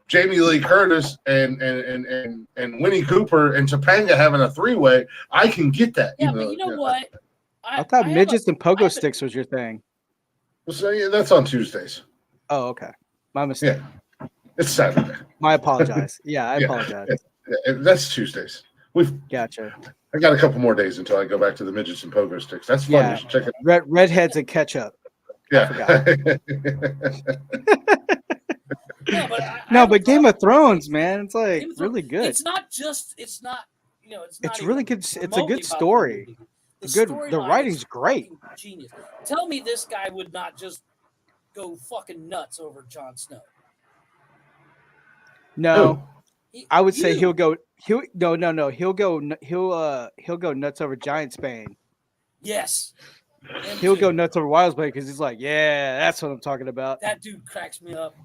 Jamie Lee Curtis and Winnie Cooper and Topanga having a three-way, I can get that. Yeah, but you know what? I thought midgets and pogo sticks was your thing. So yeah, that's on Tuesdays. Oh, okay. My mistake. Yeah, it's Saturday. I apologize. Yeah, I apologize. That's Tuesdays. Gotcha. I got a couple more days until I go back to the midgets and pogo sticks. That's fun. You should check it out. Redheads and ketchup. Yeah. But Game of Thrones, man, it's like really good. It's not. It's really good. It's a good story. The writing's great. Genius. Tell me this guy would not just go fucking nuts over Jon Snow. No, I would say he'll go nuts over Giant Spain. Yes. He'll go nuts over Wildsbane because he's like, yeah, that's what I'm talking about. That dude cracks me up.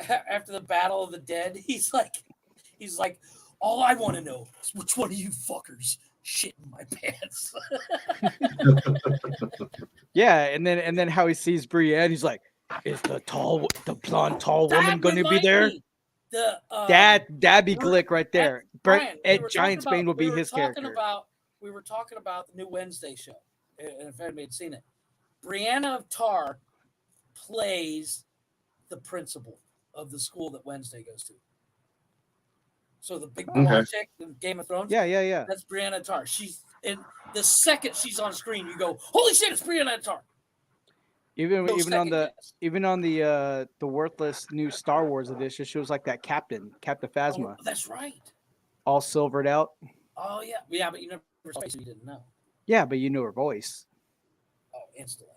After the Battle of the Dead, he's like, all I want to know is which one of you fuckers shit in my pants. Yeah, and then how he sees Brienne, he's like, is the blonde tall woman going to be there? That'd be Glick right there. Brian, Giant Spain will be his character. We were talking about the new Wednesday show, and if anybody had seen it, Brianna of Tar plays the principal of the school that Wednesday goes to. So the big blonde chick in Game of Thrones. Yeah. That's Brianna Tar. She's in the second she's on screen, you go, holy shit, it's Brianna Tar. Even on the worthless new Star Wars edition, she was like that Captain Phasma. Oh, that's right. All silvered out. Oh yeah, but you never saw her, so you didn't know. Yeah, but you knew her voice. Oh, instantly.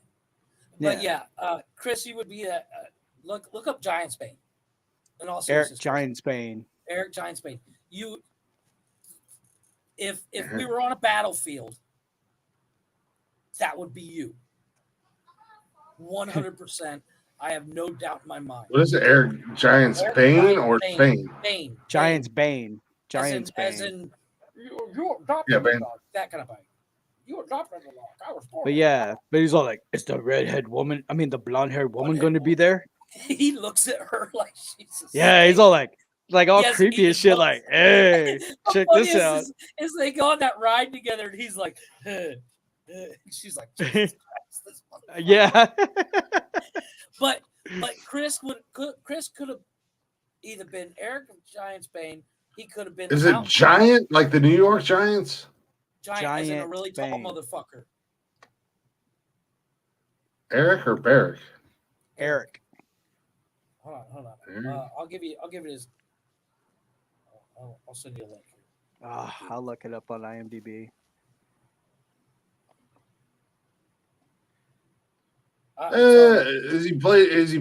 But yeah, Chris, you would be look up Giant Spain. And also Eric Giant Spain. Eric Giant Spain. If we were on a battlefield, that would be you. 100%. I have no doubt in my mind. What is it, Eric Giant Spain or Spain? Spain. Giant's Bane. Giant's Bane. As in you adopted the dog, that kind of thing. You adopted the dog. I was born. But he's all like, is the the blonde haired woman going to be there? He looks at her like she's he's all like all creepy as shit, like, hey, check this out. Is they go on that ride together and he's like, and she's like, yeah. But Chris could have either been Eric of Giant Spain he could have been. Is it Giant like the New York Giants? Giant as in a really tall motherfucker. Eric or Barrick? Eric. Hold on. I'll give it his. I'll send you a link. I'll look it up on IMDb. Is he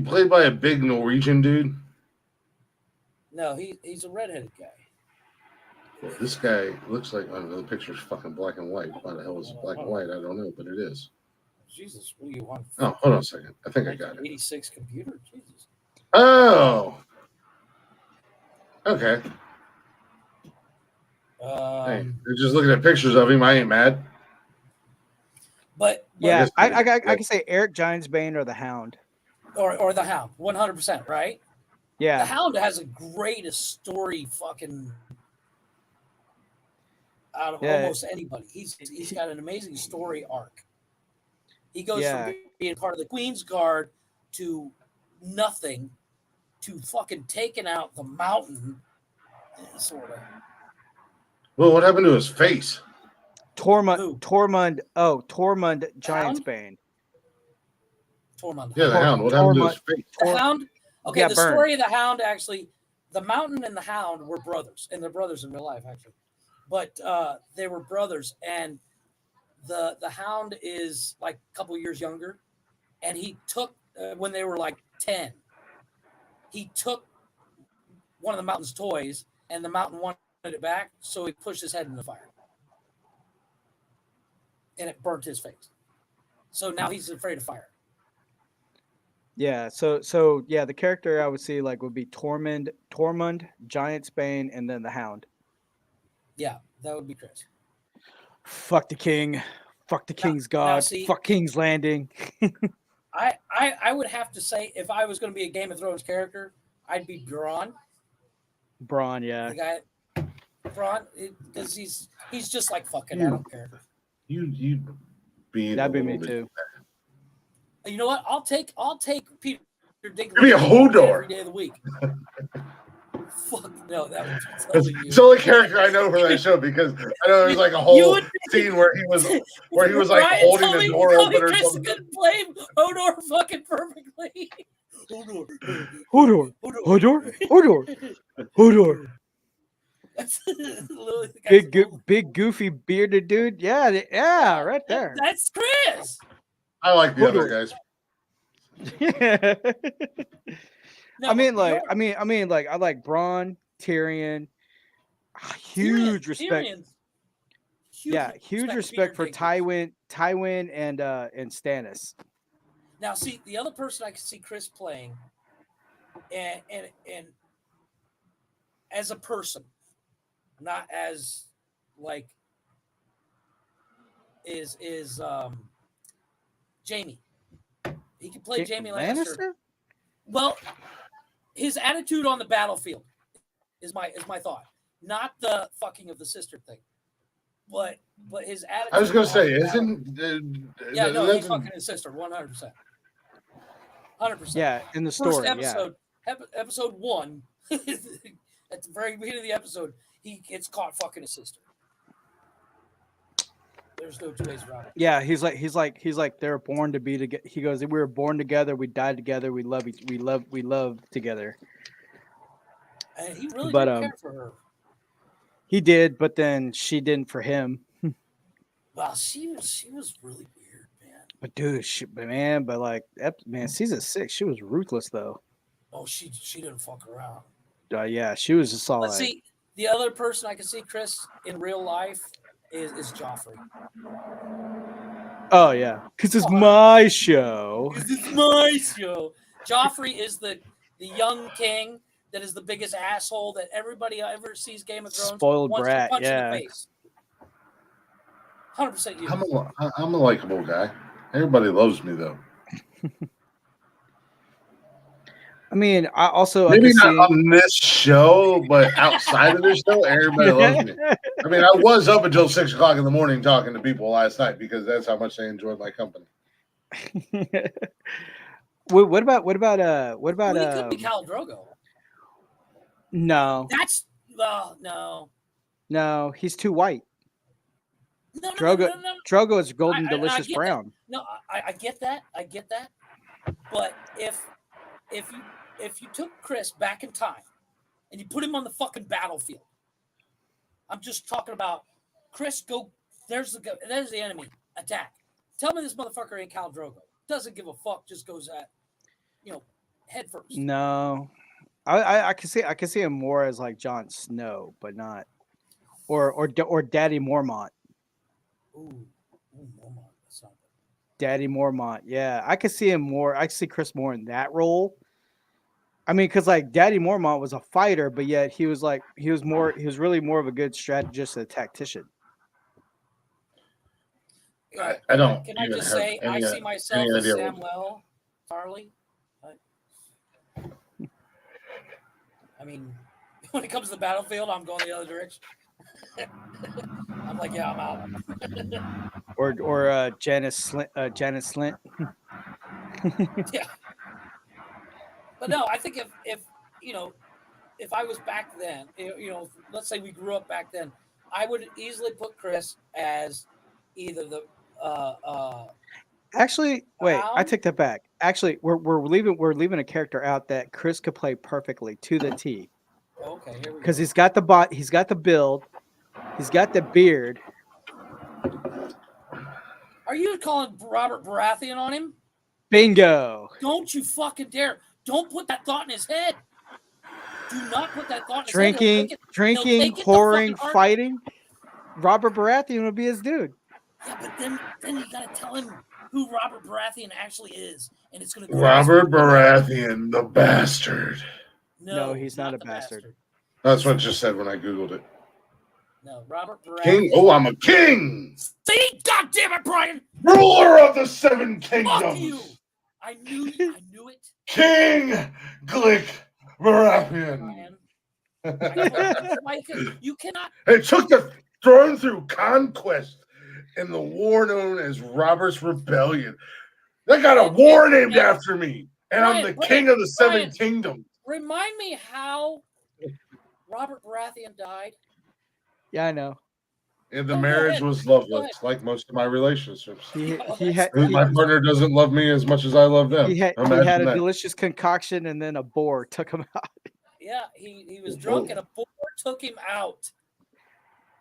played by a big Norwegian dude? No, he's a redheaded guy. Well, this guy looks like the picture's fucking black and white. Why the hell is it black and white? I don't know, but it is. Jesus, what do you want? Oh, hold on a second. I think I got it. 86 computer. Jesus. Oh. Okay. Hey, you're just looking at pictures of him. I ain't mad. But yeah, I can say Eric Giantsbane or the Hound. Or the Hound, 100%, right? Yeah. The Hound has a greatest story fucking out of almost anybody. He's got an amazing story arc. He goes from being part of the Queen's Guard to nothing to fucking taking out the Mountain, sort of. Well, what happened to his face? Tormund Giantsbane. Tormund. Yeah, the Hound. What happened to his face? The Hound. Okay, the story of the Hound, actually, the Mountain and the Hound were brothers, and they're brothers in real life, actually. But they were brothers, and the Hound is like a couple years younger, and he took when they were like 10. He took one of the Mountain's toys, and the Mountain wanted it back, so he pushed his head in the fire, and it burnt his face. So now he's afraid of fire. Yeah, so yeah, the character I would see like would be Tormund, Giantsbane, and then the Hound. Yeah, that would be Chris. Fuck the king. Fuck the king's god. Fuck King's Landing. I would have to say, if I was going to be a Game of Thrones character, I'd be Bronn. Bronn, yeah. The guy, Bronn, because he's just like fucking. I don't care. You be that'd be me too. You know what? I'll take Peter Dinklage. Give me a Hodor every day of the week. Fuck no, that was it's the only character I know for that show, because I know there's like a whole scene where he was like holding the door open or something. Couldn't play Hodor fucking perfectly. Hodor. Big goofy bearded dude. Yeah, right there. That's Chris. I like the other guys. No, I like Bronn, Tyrion. Huge respect. Huge respect for Tywin and Stannis. Now, see, the other person I can see Chris playing, and as a person, not as like is Jaime. He can play Jaime Lannister. Well, his attitude on the battlefield is my thought, not the fucking of the sister thing, but his attitude. I was gonna say, isn't he's fucking his sister 100%. 100%. Yeah, in the story. First episode, episode 1, at the very beginning of the episode, he gets caught fucking his sister. There's no two ways around it. Yeah, he's like they're born to be together. He goes, we were born together, we died together, we love together. And he really didn't care for her. He did, but then she didn't for him. Well, she was really weird, man. But dude, season 6, she was ruthless though. Oh, she didn't fuck around. Yeah, she was just all. But see, the other person I can see Chris in real life is Joffrey. Oh yeah, because it's my show. It's my show. Joffrey is the young king that is the biggest asshole that everybody ever sees Game of Thrones. Spoiled wants brat, to punch yeah. in the face. 100% you. I'm a likable guy. Everybody loves me though. I mean, I also maybe not on this show, but outside of this show, everybody loves me. I mean, I was up until 6 o'clock in the morning talking to people last night because that's how much they enjoyed my company. What about? Well, he could be Khal Drogo. No, that's No. No, he's too white. No. Drogo is golden, delicious brown. No, I get that. I get that. But if you took Chris back in time and you put him on the fucking battlefield, I'm just talking about Chris. Go. There's the enemy. Attack. Tell me this motherfucker ain't Khal Drogo. Doesn't give a fuck. Just goes at, head first. No, I can see him more as like Jon Snow, but not or Daddy Mormont. Ooh, Mormont. That's not good. Daddy Mormont. Yeah, I could see him more. I see Chris more in that role. I mean, because like Daddy Mormont was a fighter, but yet he was really more of a good strategist and a tactician. I don't. Can I just say I see myself as Samuel Tarly? I mean, when it comes to the battlefield, I'm going the other direction. I'm like, yeah, I'm out. or Janice Slint. Yeah. But no, I think if I was back then, let's say we grew up back then, I would easily put Chris as either the Actually, wait, I take that back. Actually, we're leaving a character out that Chris could play perfectly to the T. Okay, here we go. Because he's got the build, he's got the beard. Are you calling Robert Baratheon on him? Bingo. Don't you fucking dare. Don't put that thought in his head. Do not put that thought in his head. Drinking, whoring, fighting. Robert Baratheon would be his dude. Yeah, but then you gotta tell him who Robert Baratheon actually is, and it's gonna go Robert Baratheon, the bastard. No, he's not a bastard. That's what it just said when I googled it. No, Robert Baratheon. King. Oh, I'm a king. See, God damn it, Brian. Ruler of the Seven Kingdoms. Fuck you. I knew it. King Glick Baratheon. You cannot. It took the throne through conquest in the war known as Robert's Rebellion. They got a war named after me, and I'm the king of the Seven Kingdoms. Remind me how Robert Baratheon died. Yeah, I know. And the marriage was loveless, like most of my relationships. My partner doesn't love me as much as I love them. He had a delicious concoction, and then a boar took him out. Yeah, he was drunk, and a boar took him out.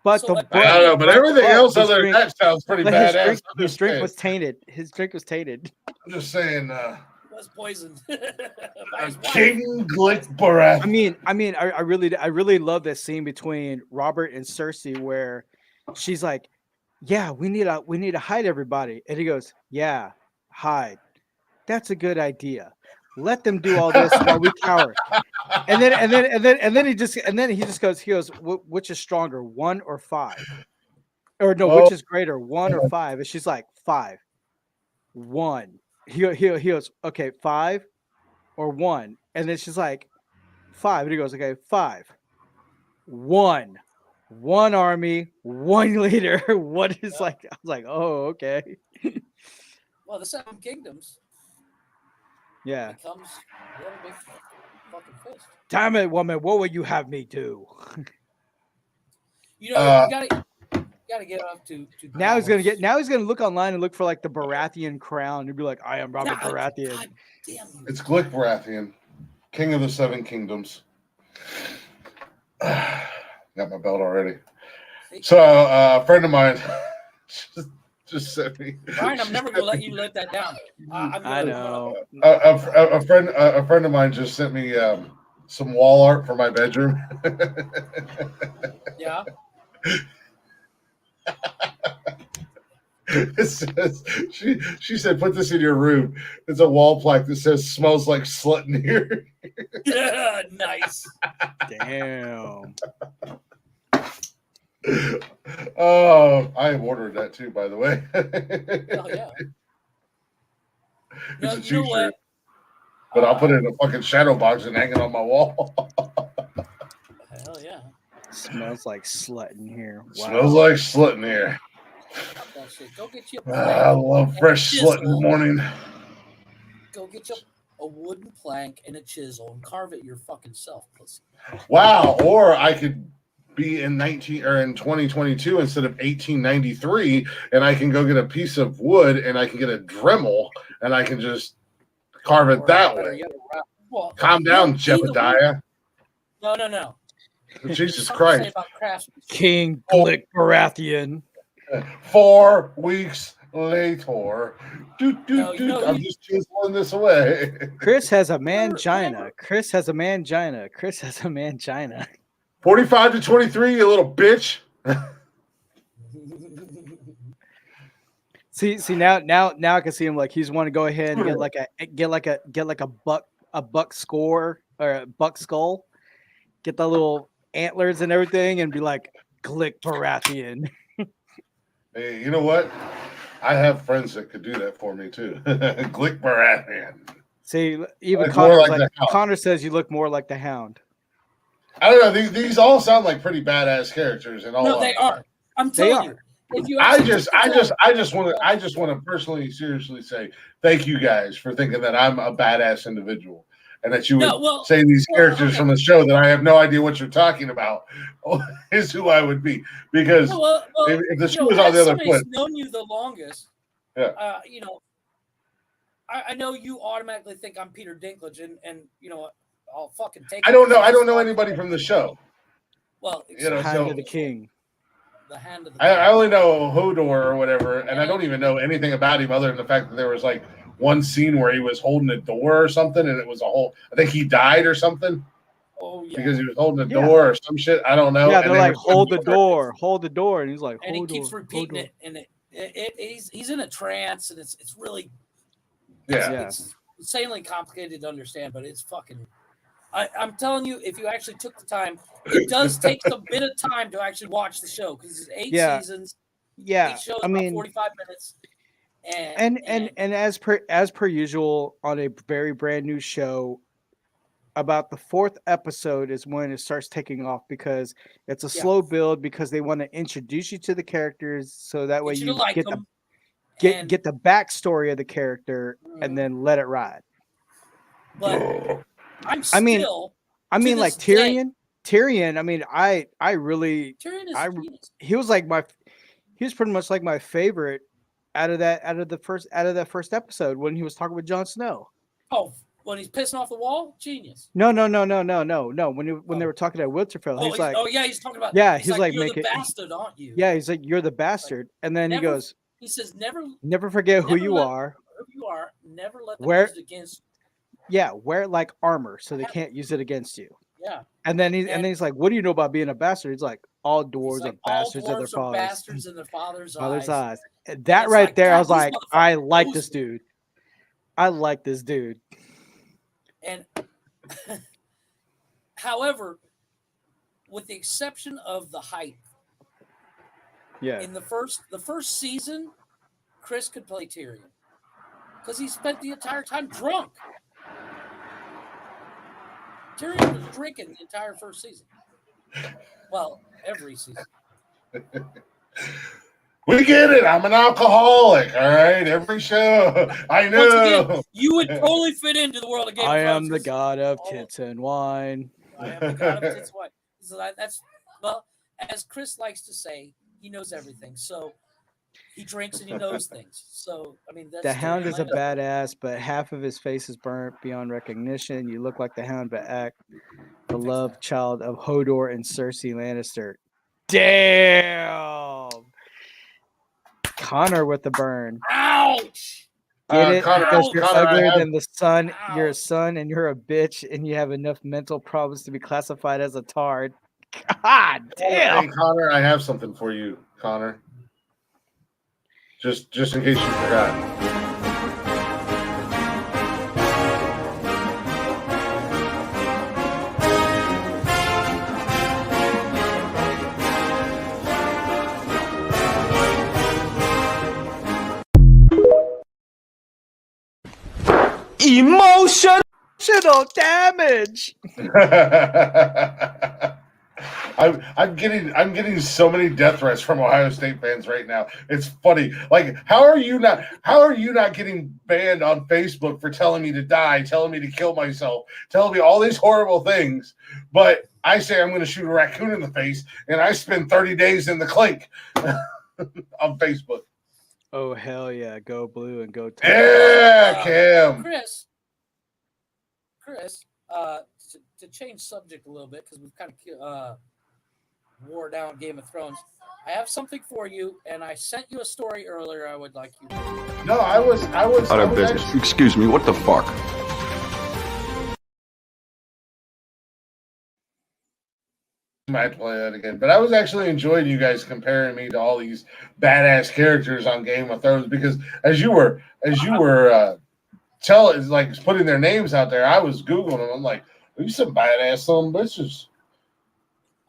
But I don't know, but everything else other than that sounds pretty badass. His drink was tainted. I'm just saying. Was poisoned. King Glick Baratheon. I mean, I really love that scene between Robert and Cersei where she's like, "Yeah, we need to hide everybody," and he goes, "Yeah, hide. That's a good idea. Let them do all this while we cower." And then he just goes, "Which is stronger, 1 or 5?" Or no, which is greater, 1 or 5? And she's like, 5, 1. He goes, okay, 5 or 1, and then she's like, 5, and he goes, okay, 5, 1 army, 1 leader. What is like? I was like, oh, okay. Well, the Seven Kingdoms. Yeah. Becomes one big fucking fist. Damn it, woman! What will you have me do? You gotta get up to now he's gonna look online and look for like the Baratheon crown and be like, I am Robert Baratheon. God damn you. It's Glick Baratheon, King of the Seven Kingdoms. Got my belt already. So a friend of mine just sent me. Brian, I'm never gonna let you let that down. I know. A friend of mine just sent me some wall art for my bedroom. Yeah. It says, she said, put this in your room. It's a wall plaque that says smells like slut in here. Yeah, nice. Damn. Oh, I have ordered that too, by the way. Oh yeah. It's a t-shirt. But I'll put it in a fucking shadow box and hang it on my wall. Hell yeah. Smells like slut in here. Wow. Smells like slut in here. Go get you I love fresh slut in the morning. Go get your a wooden plank and a chisel and carve it your fucking self, pussy. Wow. Or I could be in 2022 instead of 1893, and I can go get a piece of wood and I can get a Dremel and I can just carve it that way. Well, calm down, Jebediah. No. Jesus Christ. King Glick Baratheon. 4 weeks later. I'm just chiseling this away. Chris has a mangina. Chris has a mangina. Chris has a mangina. 45 to 23, you little bitch. See now I can see him like he's want to go ahead and get like a buck score or a buck skull, get the little antlers and everything, and be like Glick Baratheon. Hey, you know what? I have friends that could do that for me too. Glick Baratheon. See, even Connor says you look more like the Hound. I don't know. These all sound like pretty badass characters, and all. No, they are. I'm telling you. I just want to personally, seriously say thank you guys for thinking that I'm a badass individual, and that you would say these characters from the show that I have no idea what you're talking about is who I would be. Because if the shoe was on the other foot, known you the longest. Yeah. I know you automatically think I'm Peter Dinklage, and I'll fucking take. I don't know anybody from the show. Well, Hand of the King. The Hand of the King. I only know Hodor or whatever, and I don't even know anything about him other than the fact that there was like one scene where he was holding a door or something, and it was I think he died or something. Oh yeah. Because he was holding a door or some shit. I don't know. Yeah, they're like, hold the door, and he's like, and he keeps repeating it, and he's in a trance, and it's really it's insanely complicated to understand, but it's fucking. I'm telling you, if you actually took the time, it does take a bit of time to actually watch the show because it's 8 seasons. Yeah, each show is about 45 minutes. And as per usual on a very brand new show, about the 4th episode is when it starts taking off because it's a slow build because they want to introduce you to the characters so that way you get the backstory of the character and then let it ride. But I mean, like Tyrion. Tyrion. I mean, I really. Tyrion is he was pretty much like my favorite out of that first episode when he was talking with Jon Snow. Oh, when he's pissing off the wall, genius. No. When they were talking at Winterfell, he's like, he's talking about. He's like you're the bastard, aren't you? Yeah, he's like, you're the bastard, and then he goes. He says, never forget who you are. Who you are. Never let them use it against. Yeah, wear it like armor so they can't use it against you. Yeah. And then he's like, what do you know about being a bastard? He's like, all dwarves are bastards in their fathers. Bastards in their father's eyes. And that right there, I was like, I like this dude. I like this dude. And however, with the exception of the height, in the first season, Chris could play Tyrion because he spent the entire time drunk. Tyrion was drinking the entire first season. Well, every season. We get it. I'm an alcoholic. All right, every show. I know. Again, you would totally fit into the world of Game of Thrones. I am the god of tits and wine. I am the god of tits and wine. So that's as Chris likes to say, he knows everything. So he drinks and he knows things. So I mean, the Hound is a badass, but half of his face is burnt beyond recognition. You look like the Hound, but act the love child of Hodor and Cersei Lannister. Damn. Connor with the burn. Ouch! Get it? Connor, because you're uglier than the sun. Ouch. You're a son and you're a bitch and you have enough mental problems to be classified as a tard. God damn. Hey, Connor, I have something for you, Connor. Just in case you forgot. Emotional damage. I'm getting so many death threats from Ohio State fans right now. It's funny. Like, how are you not getting banned on Facebook for telling me to die, telling me to kill myself, telling me all these horrible things, but I say I'm going to shoot a raccoon in the face, and I spend 30 days in the clink on Facebook. Oh hell yeah! Go blue and go. Yeah, Cam. Chris, to change subject a little bit because we've kind of wore down Game of Thrones. I have something for you, and I sent you a story earlier. I would like you. No, I was out of business. Actually... Excuse me. What the fuck? Might play that again, but I was actually enjoying you guys comparing me to all these badass characters on Game of Thrones because as you were putting their names out there, I was googling them. I'm like, these some badass some bitches.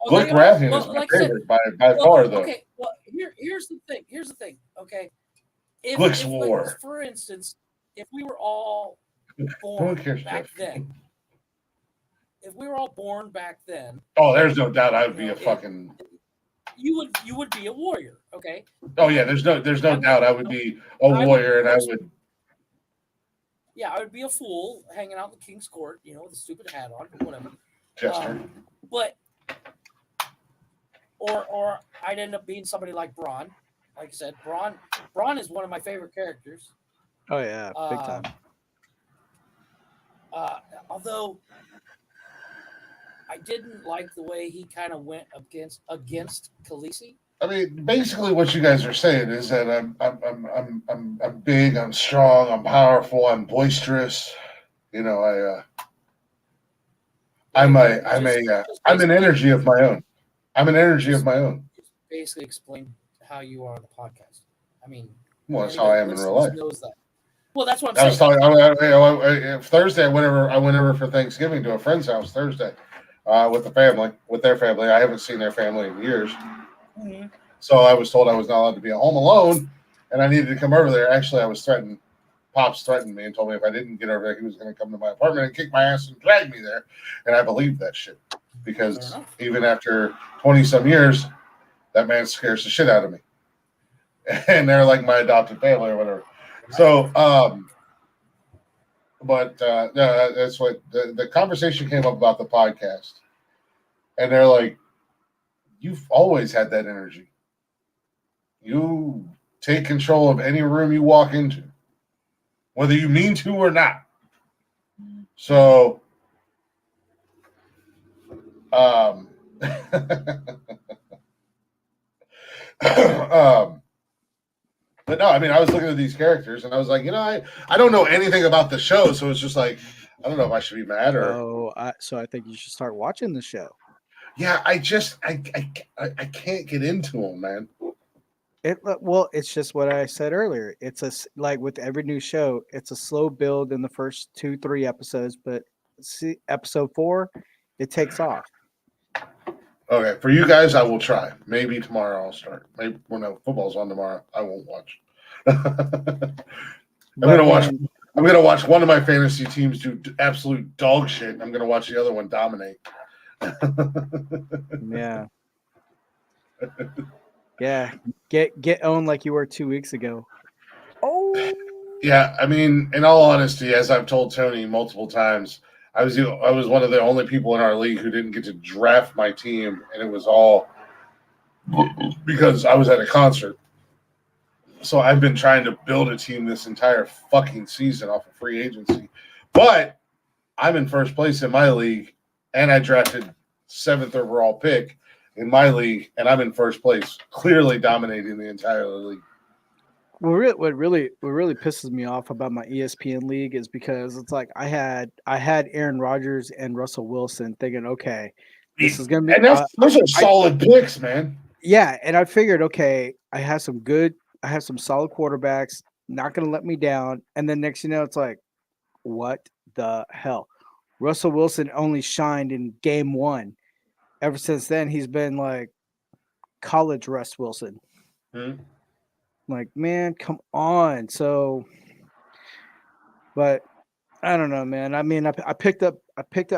Glick Rathian is my favorite by far, though. Okay, well here's the thing. Okay, Glick's War. For instance, if we were all born back then. If we were all born back then, oh, there's no doubt I would be a fucking. You would be a warrior, okay? Oh yeah, there's no doubt I would be a warrior, and I would. Yeah, I would be a fool hanging out in the king's court, with a stupid hat on, whatever. But, or I'd end up being somebody like Bronn. Like I said, Bronn is one of my favorite characters. Oh yeah, big time. Although. I didn't like the way he kind of went against Khaleesi. I mean, basically, what you guys are saying is that I'm big, I'm strong, I'm powerful, I'm boisterous. I'm an energy of my own. I'm an energy of my own. Basically, explain how you are on the podcast. I mean, well, that's how I am in real life. Knows that. Well, that's what I'm saying. Thursday, I went over for Thanksgiving to a friend's house Thursday. With their family. I haven't seen their family in years. Mm-hmm. So I was told I was not allowed to be at home alone, and I needed to come over there. Actually, I was threatened. Pops threatened me and told me if I didn't get over there, he was going to come to my apartment and kick my ass and drag me there. And I believed that shit because even after 20-some years, that man scares the shit out of me. And they're like my adopted family or whatever. So, but that's what the conversation came up about the podcast. And they're like, you've always had that energy. You take control of any room you walk into, whether you mean to or not. So, but no, I mean, I was looking at these characters and I was like, I don't know anything about the show. So it's just like, I don't know if I should be mad or. So I think you should start watching the show. Yeah, I can't get into them, man. It's just what I said earlier. It's like with every new show, it's a slow build in the first 2-3 episodes, but see, episode 4, it takes off. Okay, for you guys, I will try. Maybe tomorrow I'll start. Maybe when football's on tomorrow, I won't watch. I'm gonna watch one of my fantasy teams do absolute dog shit. I'm gonna watch the other one dominate. Yeah. Yeah. Get owned like you were 2 weeks ago. Oh. Yeah, I mean, in all honesty, as I've told Tony multiple times, I was one of the only people in our league who didn't get to draft my team, and it was all because I was at a concert. So I've been trying to build a team this entire fucking season off of free agency. But I'm in first place in my league, and I drafted 7th overall pick in my league, and I'm in first place, clearly dominating the entire league. What really pisses me off about my ESPN league is because it's like I had Aaron Rodgers and Russell Wilson thinking, okay, this is gonna be. And those are solid picks, man. Yeah, and I figured, okay, I have some solid quarterbacks, not gonna let me down. And then next, it's like, what the hell? Russell Wilson only shined in game 1. Ever since then, he's been like college Russ Wilson. Mm-hmm. Like, man, come on. So, but I don't know, man. I mean, I picked up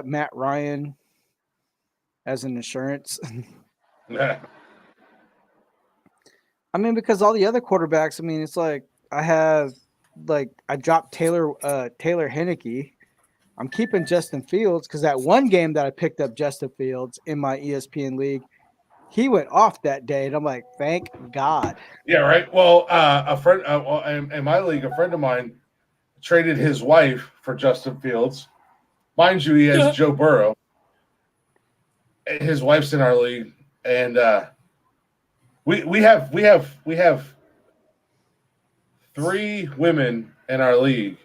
Matt Ryan as an insurance. Yeah. I mean, because all the other quarterbacks, I mean, it's like I dropped Taylor Heineke. I'm keeping Justin Fields because that one game that I picked up Justin Fields in my ESPN league, he went off that day, and I'm like, thank God. Yeah, right. Well, a friend in my league, a friend of mine traded his wife for Justin Fields. Mind you, he has Joe Burrow. His wife's in our league, and we have 3 women in our league,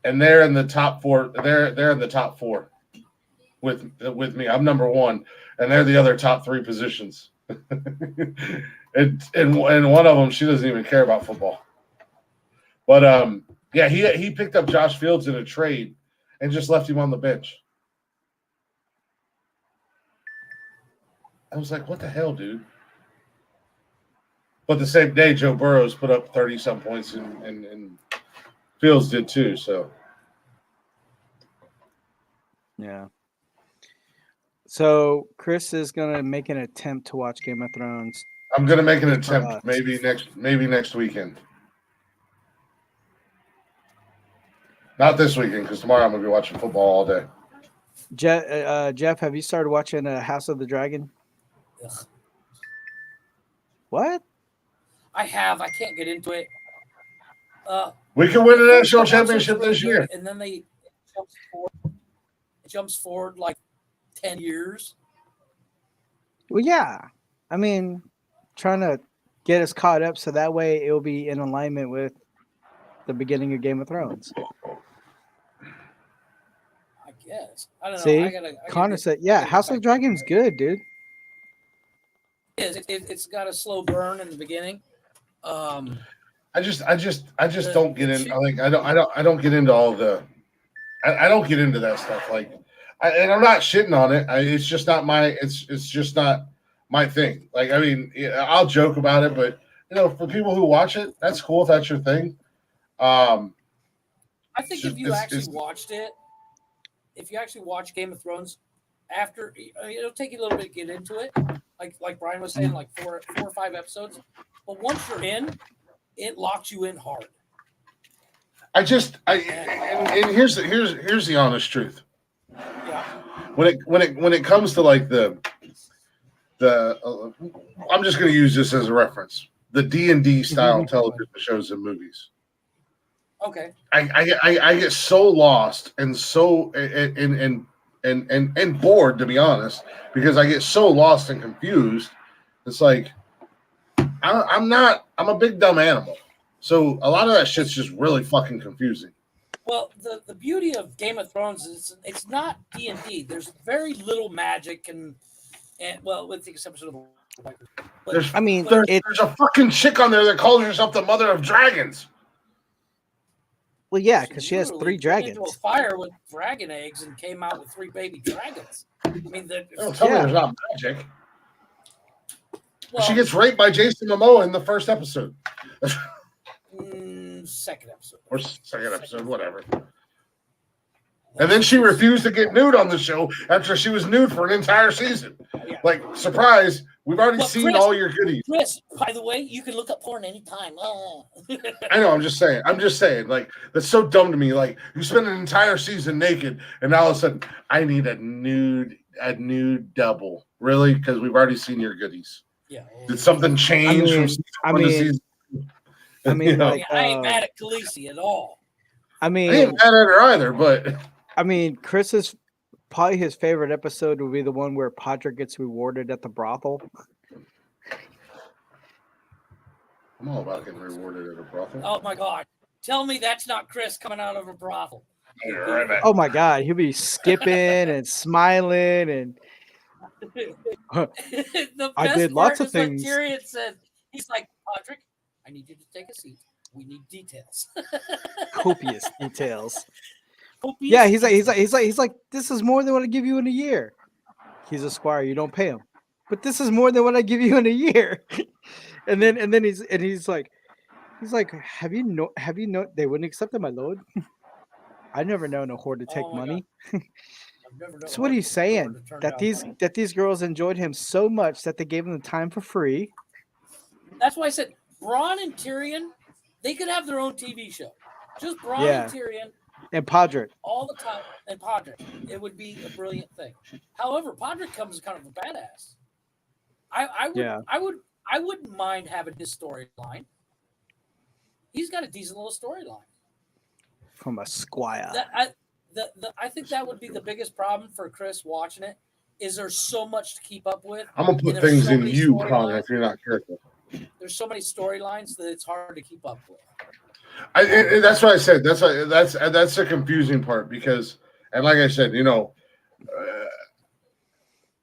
and they're in the top 4. They're in the top 4 with me. I'm number 1, and they're the other top 3 positions. and one of them, she doesn't even care about football. But yeah, he picked up Josh Fields in a trade and just left him on the bench. I was like, what the hell, dude? But the same day, Joe Burrows put up 30-some points, and Fields did too. So, yeah. So Chris is gonna make an attempt to watch Game of Thrones. I'm gonna make an attempt, maybe next weekend. Not this weekend, because tomorrow I'm gonna be watching football all day. Jeff, have you started watching House of the Dragon? Ugh. What? I have. I can't get into it. We can win a national championship this year. And then it jumps forward like 10 years. Well, yeah. I mean, trying to get us caught up so that way it'll be in alignment with the beginning of Game of Thrones. I guess. I don't know. See, Connor said, yeah, House of the Dragon's good, dude. It's got a slow burn in the beginning. I just don't get in. I don't get into all the. I don't get into that stuff. Like, and I'm not shitting on it. It's just not my. It's just not my thing. Like, I mean, I'll joke about it, but for people who watch it, that's cool if that's your thing. I think if you actually watched it, if you actually watch Game of Thrones, after it'll take you a little bit to get into it. Like Brian was saying, like 4 or 5 episodes. But once you're in, it locks you in hard. And here's the honest truth. Yeah. When it comes to like the I'm just going to use this as a reference. The D&D style television shows and movies. Okay. I get so lost and so and bored, to be honest, because I get so lost and confused. It's like I'm a big dumb animal. So a lot of that shit's just really fucking confusing. Well, the beauty of Game of Thrones is it's not D&D. There's very little magic and well, with the exception of the there's a fucking chick on there that calls herself the mother of dragons. Well, yeah, because she has 3 dragons. Into a fire with dragon eggs and came out with 3 baby dragons. I mean, tell me there's not magic. Well, she gets raped by Jason Momoa in the first episode. Second episode. Or second episode, whatever. And then she refused to get nude on the show after she was nude for an entire season. Yeah. Like, surprise, we've already seen Chris, all your goodies. Chris, by the way, you can look up porn anytime. I know, I'm just saying, like, that's so dumb to me. Like, you spend an entire season naked, and now all of a sudden, I need a nude double. Really? Because we've already seen your goodies. Yeah. Did something change from season 1 to season 2? I mean, like, I ain't mad at Khaleesi at all. I mean, I ain't mad at her either, but I mean, Chris's probably his favorite episode would be the one where Podrick gets rewarded at the brothel. I'm all about getting rewarded at a brothel. Oh my God! Tell me that's not Chris coming out of a brothel. Right back. Oh my God, he'll be skipping and smiling and. I did lots of things. When Tyrion said, "He's like, Podrick, I need you to take a seat. We need details." Copious details. Yeah, he's like, this is more than what I give you in a year. He's a squire, you don't pay him, but this is more than what I give you in a year. and then he's like, have you know they wouldn't accept it, my lord. I never known a whore to take money. So what are you saying? That these girls enjoyed him so much that they gave him the time for free? That's why I said Bronn and Tyrion, they could have their own TV show. Just Bronn and Tyrion and Podrick all the time, and Podrick. It would be a brilliant thing. However, Podrick comes kind of a badass. I wouldn't mind having his storyline. He's got a decent little storyline. From a squire. I think that would be the biggest problem for Chris watching it. Is there so much to keep up with? I'm gonna put things in you, Connor, if you're not careful. There's so many storylines that it's hard to keep up with. That's what I said. That's the confusing part because, and like I said, the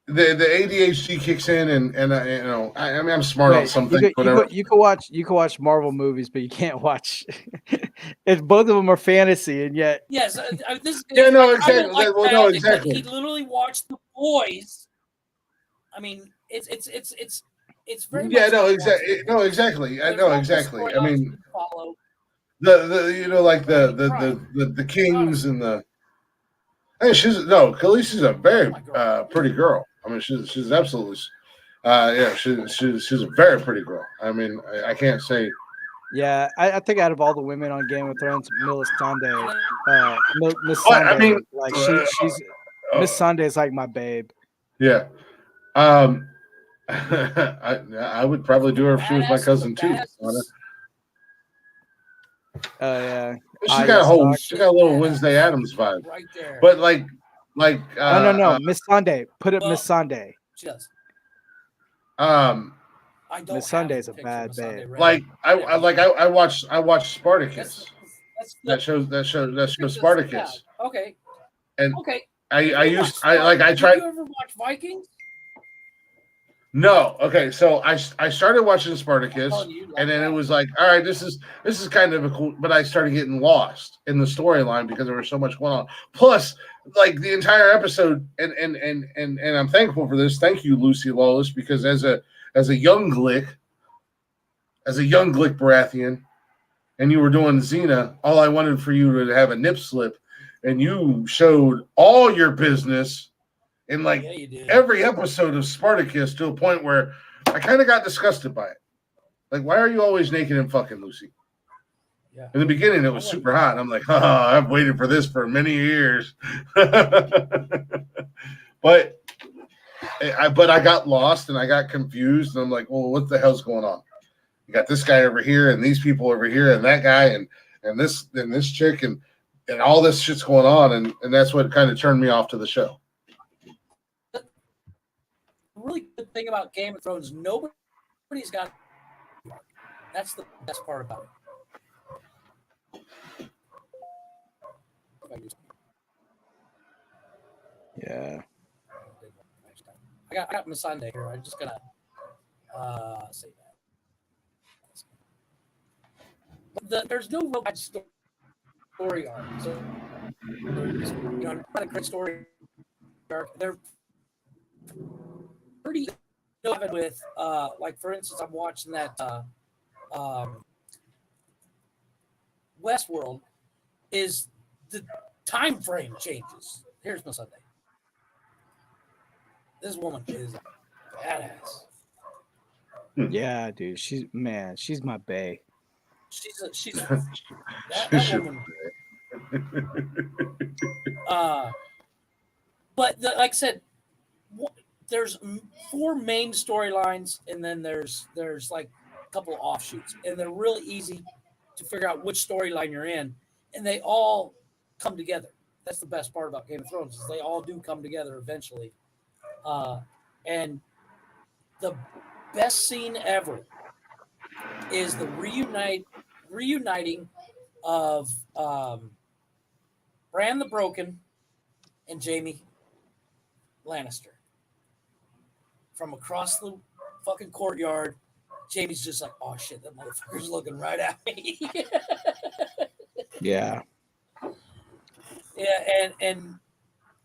ADHD kicks in, and I mean I'm smart on some things. You can watch Marvel movies, but you can't watch. Both of them are fantasy, and yet yes, exactly. Exactly. He literally watched The Boys. I mean, it's very exactly. I know exactly. I mean, the Kings and the. Hey, Khaleesi's a very pretty girl. I mean, she's absolutely, she's a very pretty girl. I mean, I can't say. Yeah, I think out of all the women on Game of Thrones, Miss Sunday, she's Miss Sunday is like my babe. Yeah, I would probably do her if she was my cousin too. Oh yeah, she's got a little Wednesday Addams vibe, right there. But like no, Miss Sunday. Put it Miss Sunday. She does. Miss Sunday's a bad babe. I watched Spartacus. That shows Spartacus. Yeah. Okay. And okay. I tried. Did you ever watch Vikings? No. Okay. So I started watching Spartacus, and then it was like, all right, this is kind of a cool. But I started getting lost in the storyline because there was so much going on. Plus, like the entire episode, and I'm thankful for this. Thank you, Lucy Lawless, because as a young Glick Baratheon, and you were doing Xena, all I wanted for you to have a nip slip, and you showed all your business in every episode of Spartacus to a point where I kind of got disgusted by it. Like, why are you always naked and fucking, Lucy? Yeah. In the beginning, it was super hot. And I'm like, I've waited for this for many years. But I got lost and I got confused. And I'm like, well, what the hell's going on? You got this guy over here and these people over here and that guy and this chick and all this shit's going on. And that's what kind of turned me off to the show. The really good thing about Game of Thrones, nobody's got. That's the best part about it. Yeah. I got Miss Sunday here. I'm just gonna say that. There's no real bad story arc. So not a great story arc. They're pretty with like for instance, I'm watching that Westworld is the time frame changes. Here's Miss Sunday. This woman is badass. Yeah, dude. She's my bae. She's that woman. But like I said, there's 4 main storylines, and then there's like a couple of offshoots, and they're really easy to figure out which storyline you're in, and they all come together. That's the best part about Game of Thrones is they all do come together eventually. And the best scene ever is the reuniting of Bran the Broken and Jaime Lannister. From across the fucking courtyard, Jaime's just like, oh shit, that motherfucker's looking right at me. Yeah. Yeah, and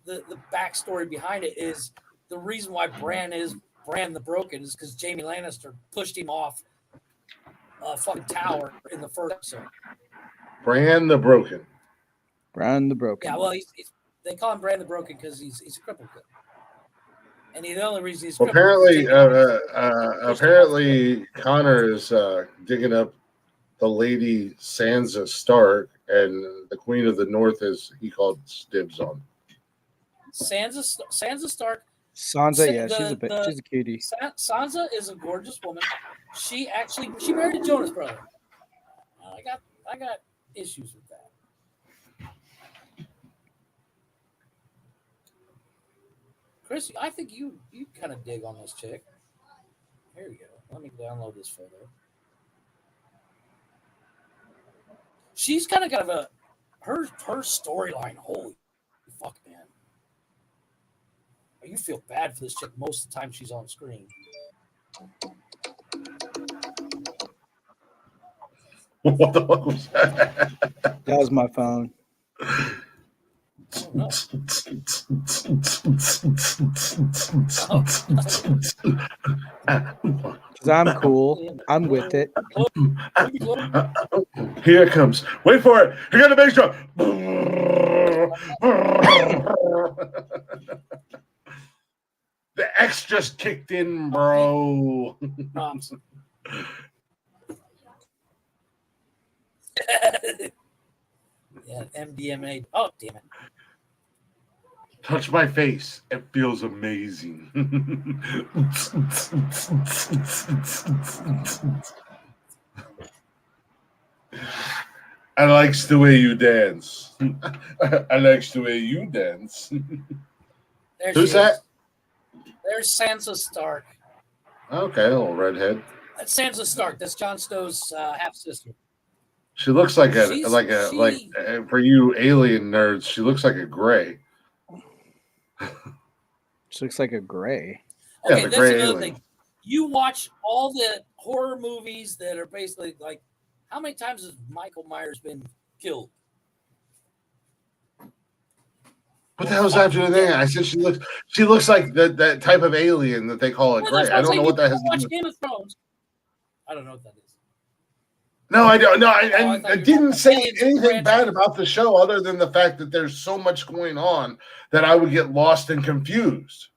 the backstory behind it is the reason why Bran the Broken is because Jaime Lannister pushed him off a fucking tower in the first episode. Bran the Broken. Bran the Broken. Yeah, well, they call him Brand the Broken because he's a crippled kid. And the only reason he's Well, apparently Connor is digging up the Lady Sansa Stark, and the Queen of the North is he called dibs on. Sansa Stark. Sansa, yeah, she's a cutie. Sansa is a gorgeous woman. She married a Jonas brother. I got issues with that. Chris, I think you kind of dig on this chick. Here we go. Let me download this photo. She's kind of got her storyline. Holy fuck, man! You feel bad for this chick most of the time she's on screen. What the fuck was that? That was my phone. Because I'm cool. I'm with it. Here it comes. Wait for it. Here got the bass drum. The X just kicked in, bro. Yeah, MDMA. Oh, damn it. Touch my face. It feels amazing. I likes the way you dance. I likes the way you dance. Who's that? There's Sansa Stark. Okay, a little redhead. That's Sansa Stark. That's Jon Snow's half sister. She looks like for you alien nerds. She looks like a gray. She looks like a gray. Okay, yeah, that's gray another alien. thing. You watch all the horror movies that are basically like, how many times has Michael Myers been killed? What the hell is that doing there? I said she looks like that type of alien that they call it gray. I don't know what that has to do with. Game of Thrones. I don't know what that is. No, I don't. No, I didn't say anything franchise. bad about the show other than the fact that there's so much going on that I would get lost and confused.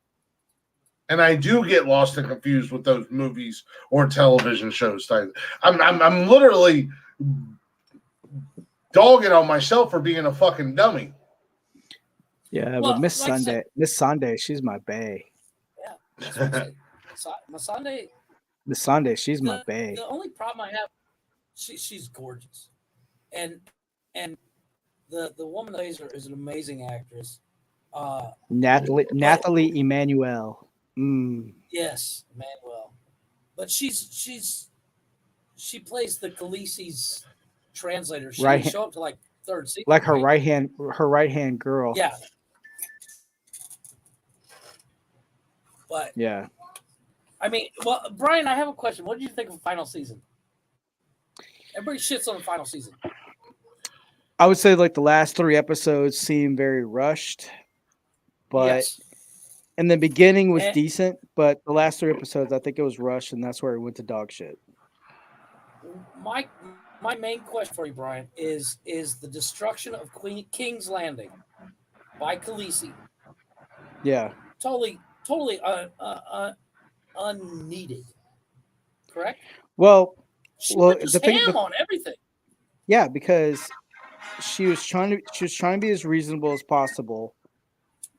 And I do get lost and confused with those movies or television shows. I'm literally dogging on myself for being a fucking dummy. Yeah, Well, but Miss like I Sunday, said- Miss Sunday, she's my bae. Yeah, that's what I'm saying. Masande. Miss Sunday, she's my bae. The only problem I have, she's gorgeous, and the woman that plays her is an amazing actress. Nathalie Emmanuel. Yes, Manuel, but she plays the Khaleesi's translator. She Right. didn't show up to like third season. Like her right hand girl. Yeah. But Yeah. I mean, well, Brian, I have a question. What did you think of the final season? Everybody shits on the final season. I would say like the last 3 episodes seem very rushed, but Yes. in the beginning was And- decent, but the last 3 episodes I think it was rushed, and that's where it went to dog shit. My main question for you, Brian, is the destruction of King's Landing by Khaleesi Yeah. totally unneeded? Correct? Well, She well, went to the thing, ham on everything. yeah, because she was trying to be as reasonable as possible,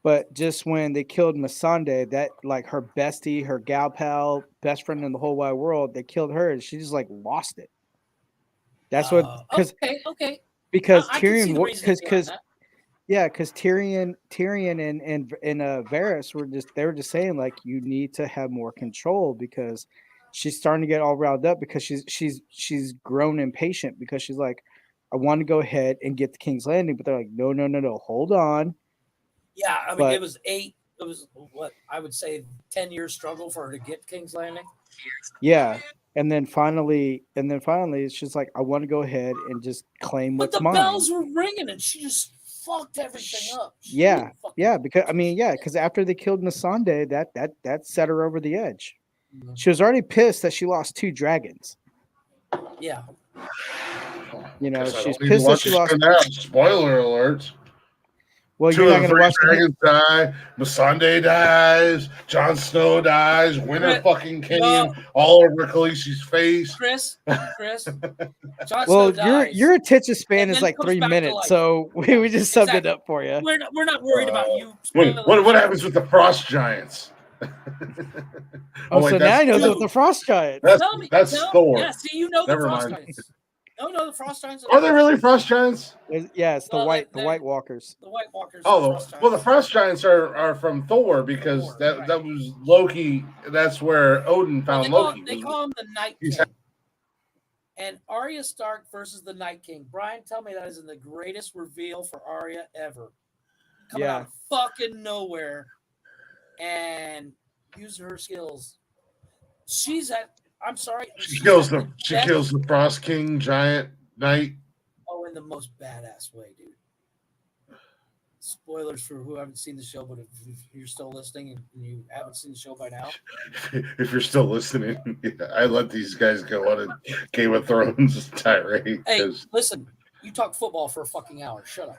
but just when they killed Masande, that like her bestie, her gal pal, best friend in the whole wide world, they killed her, and she just like lost it. That's what Okay. because I can see Tyrion the reasoning behind that. because Tyrion and Varys were just saying like you need to have more control because she's starting to get all riled up because she's grown impatient because she's like, I want to go ahead and get the King's Landing, but they're like, no, hold on. Yeah, I mean, But- it was what I would say 10-year struggle for her to get King's Landing. Yeah. And then finally, it's just like, I want to go ahead and just claim But what's the mine. bells were ringing and she just fucked everything up. Yeah, because after they killed Missandei, that set her over the edge. Mm-hmm. She was already pissed that she lost 2 dragons. Yeah. You know, Guess I she's don't need to pissed that watch she this lost. now. Spoiler alert. Well, Two you're of not the going to three watch dragons die. Missandei dies. Jon Snow dies. Winter fucking came No. all over Khaleesi's face. Chris. Jon Snow Well, dies. your attention span and is then like comes 3 back to minutes, life. so we just summed it Exactly. up for you. We're not worried about you. What happens with the frost giants? Oh, so now I know Dude, the frost giants. That's Thor. Yeah, see, you know Never the frost mind. giants. No, the frost giants. Are they really frost giants? Yeah, it's the White Walkers. The White Walkers. Oh, well, the frost giants are from Thor because that was Loki. That's where Odin found Loki. They call him the Night King. And Arya Stark versus the Night King. Brian, tell me that isn't the greatest reveal for Arya ever. Coming out of fucking nowhere and using her skills. I'm sorry. She kills the Frost King giant knight. Oh, in the most badass way, dude. Spoilers for who haven't seen the show, but if you're still listening and you haven't seen the show by now. If you're still listening, I let these guys go on a Game of Thrones tirade. Hey, listen, you talk football for a fucking hour. Shut up.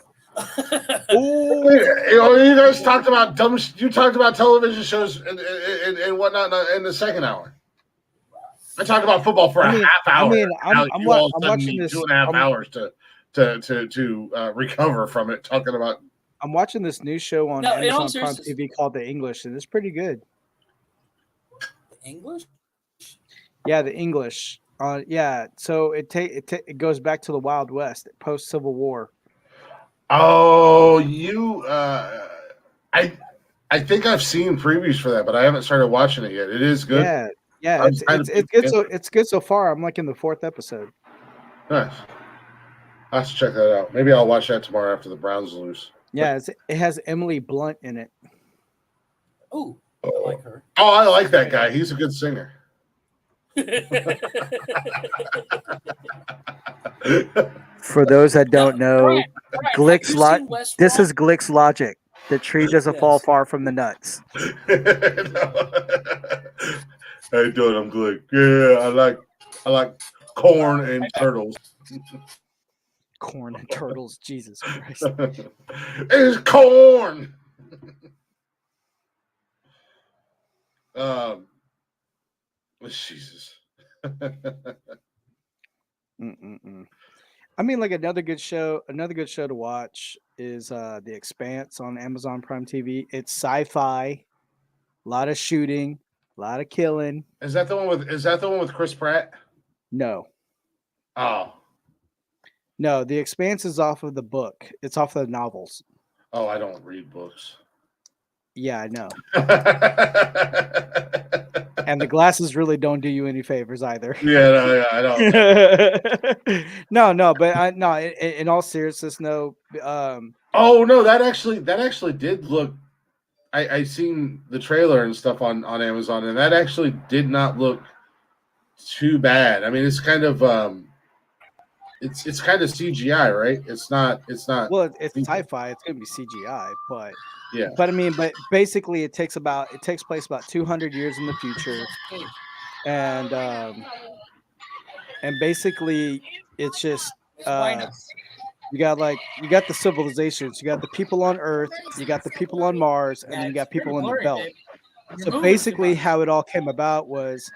You guys talked about you talked about television shows and whatnot in the second hour. I talked about football for a half hour. I'm watching this 2.5 hours to recover from it. Talking about. I'm watching this new show on Amazon Prime TV called The English, and it's pretty good. The English? Yeah, The English. Yeah, so it goes back to the Wild West, post Civil War. Oh, I think I've seen previews for that, but I haven't started watching it yet. It is good. Yeah, it's good. It's good so far. I'm like in the 4th episode. Nice. I'll have to check that out. Maybe I'll watch that tomorrow after the Browns lose. Yeah, it has Emily Blunt in it. Oh, I like her. Oh, I like that guy. He's a good singer. For those that don't know, this is Glick's logic. The tree doesn't fall far from the nuts. How you doing? I'm Glick. Yeah, I like corn and turtles. Corn and turtles, Jesus Christ. It's corn. Jesus. I mean, like another good show to watch is The Expanse on Amazon Prime TV. It's sci-fi, a lot of shooting, a lot of killing. Is that the one with Chris Pratt? No. Oh. No, The Expanse is off of the book. It's off of the novels. Oh, I don't read books. Yeah, I know. And the glasses really don't do you any favors either. Yeah, I don't. No, but in all seriousness, no. Oh no, that actually did look. I seen the trailer and stuff on Amazon, and that actually did not look too bad. I mean, it's kind of it's kind of CGI, right? It's not. Well, it's sci-fi. It's gonna be CGI, but yeah. But I mean, basically, it takes place about 200 years in the future, and basically, it's just you got the civilizations, you got the people on Earth, you got the people on Mars, and then you got people on the belt. So basically, how it all came about was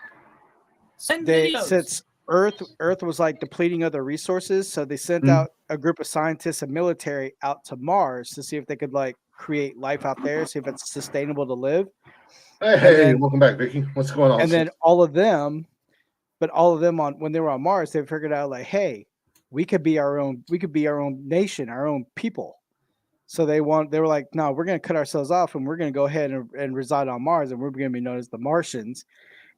since Earth was like depleting other resources, so they sent out a group of scientists and military out to Mars to see if they could like create life out there, see if it's sustainable to live. Hey, welcome back, Vicky. What's going on? And then all of them when they were on Mars, they figured out like, hey, we could be our own nation, our own people. So they were like, no, we're going to cut ourselves off and we're going to go ahead and reside on Mars, and we're going to be known as the Martians.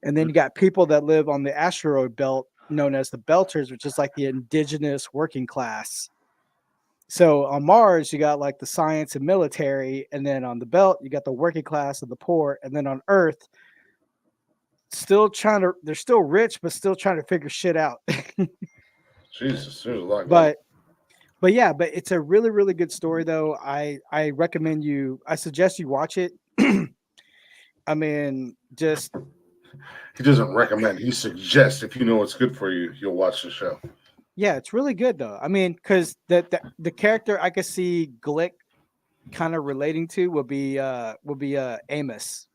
And then you got people that live on the asteroid belt known as the Belters, which is like the indigenous working class. So on Mars, you got like the science and military, and then on the belt, you got the working class and the poor. And then on Earth, they're still rich, but still trying to figure shit out. Jesus, there's a lot. But it's a really, really good story though. I suggest you watch it. I mean, just. He doesn't recommend. He suggests if you know what's good for you, you'll watch the show. Yeah, it's really good though. I mean, because the character, I could see Glick kind of relating to would be Amos.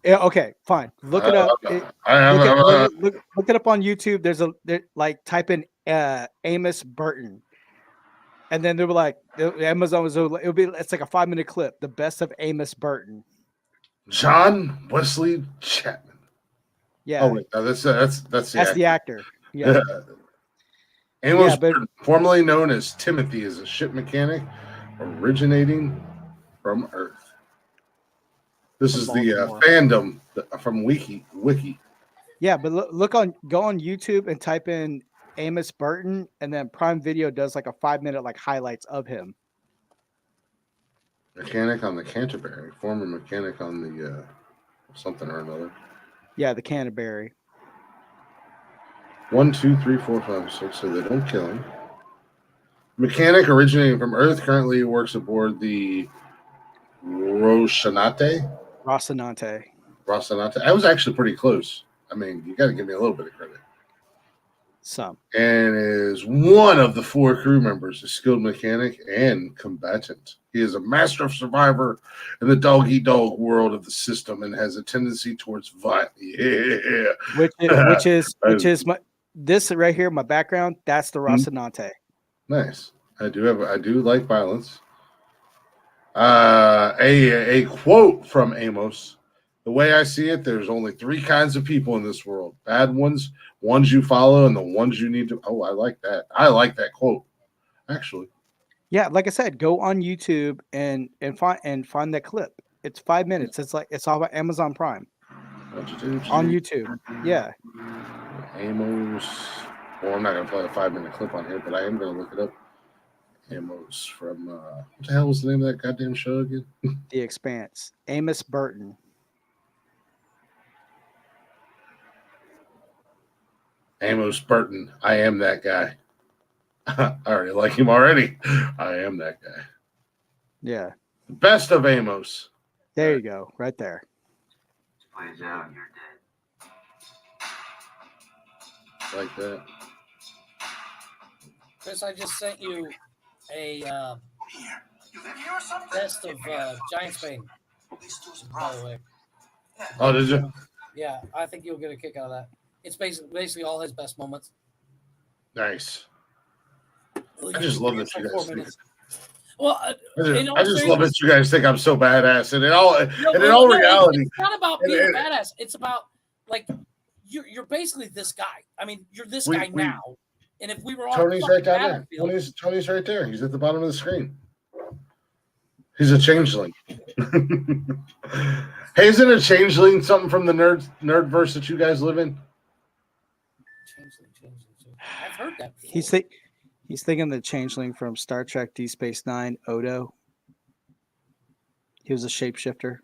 Yeah, okay, fine. Look it up. Look it up on YouTube. Type in Amos Burton, and then they were like, Amazon it's like a 5-minute clip, the best of Amos Burton. John Wesley Chapman. Yeah. Oh wait, no, that's the actor. Yeah. Amos Burton, formerly known as Timothy, is a ship mechanic originating from Earth. This is the fandom from Wiki. Yeah, but go on YouTube and type in Amos Burton, and then Prime Video does like a 5-minute like highlights of him. Mechanic on the Canterbury, former mechanic on the something or another. Yeah, the Canterbury. 1, 2, 3, 4, 5, 6. So they don't kill him. Mechanic originating from Earth, currently works aboard the Rocinante. I was actually pretty close. I mean, you got to give me a little bit of credit. Some. And is one of the 4 crew members, a skilled mechanic and combatant. He is a master of survivor in the dog-eat-dog world of the system and has a tendency towards violence. Yeah. Which is my this right here, my background. That's the Rocinante. Nice. I do like violence. A quote from Amos. The way I see it, there's only 3 kinds of people in this world. Bad ones you follow, and the ones you need to. Oh, I like that. I like that quote, actually. Yeah, like I said, go on YouTube and find that clip. It's 5 minutes. It's all about Amazon Prime. On YouTube. Yeah. Amos. Well, I'm not gonna play a 5-minute clip on here, but I am gonna look it up. Amos from what the hell was the name of that goddamn show again? The Expanse. Amos Burton. Amos Burton. I am that guy. I already like him already. I am that guy. Yeah. The best of Amos. There you go. Right there. Plays out, you're dead. Like that. Chris, I just sent you a best of Giants fame. By the way. Oh, did you? Yeah, I think you'll get a kick out of that. It's basically all his best moments. Nice. I just love that you guys think. Well, I just love that you guys think I'm so badass, and in all reality, it's not about being badass. It's about like you're basically this guy. I mean, you're this guy now. And if we were all Tony's right down there. Tony's right there. He's at the bottom of the screen. He's a changeling. Hey, isn't a changeling something from the nerdverse that you guys live in? I've heard that before. He's thinking the changeling from Star Trek Deep Space Nine, Odo. He was a shapeshifter.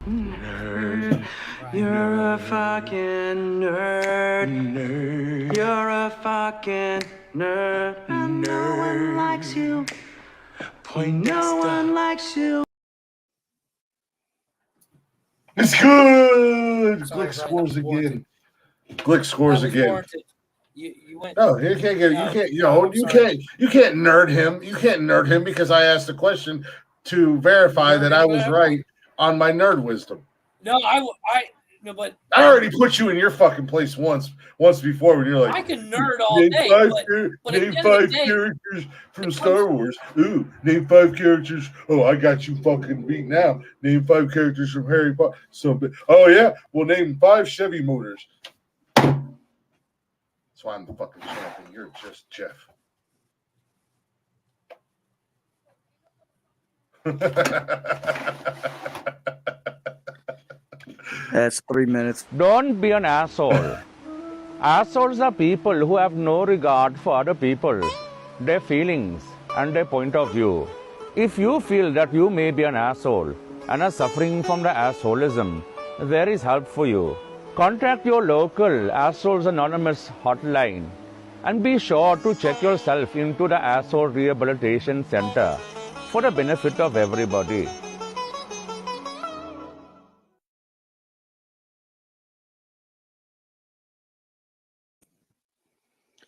Nerd. You're a fucking nerd. You're a fucking nerd. And no one likes you. No one likes you. It's good. Glick scores again. Glick scores again. You went. No, you can't get. You can't. You can't nerd him. You can't nerd him because I asked a question to verify that I was right on my nerd wisdom. No, but I already put you in your fucking place once before when you're like, I can nerd all day. Name 5 characters from Star Wars. Ooh, name 5 characters. Oh, I got you fucking beat now. Name 5 characters from Harry Potter. Oh yeah, well name 5 Chevy motors. That's why I'm the fucking champion. You're just Jeff. That's 3 minutes. Don't be an asshole. Assholes are people who have no regard for other people, their feelings, and their point of view. If you feel that you may be an asshole and are suffering from the assholism, there is help for you. Contact your local Assholes Anonymous hotline and be sure to check yourself into the Asshole Rehabilitation Center for the benefit of everybody.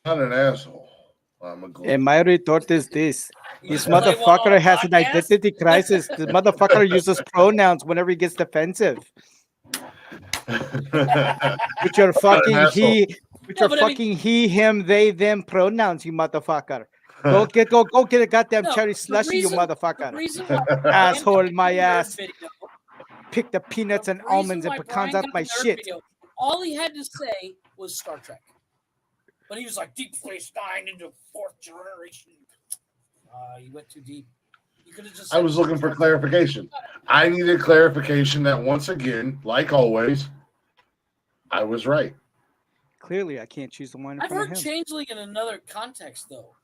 Not an asshole. I'm a And my retort is this. This motherfucker has an identity crisis. The motherfucker uses pronouns whenever he gets defensive. With your fucking he, him, they, them pronouns, you motherfucker. Go get a goddamn cherry slushy, you motherfucker. Asshole, my ass. Pick the peanuts and almonds and pecans out my shit. All he had to say was Star Trek. But he was like, Deep Space Nine into fourth generation. You went too deep. You could have just. I was looking for clarification. I needed clarification that once again, like always, I was right. Clearly, I can't choose the one. I've heard Changeling in another context, though.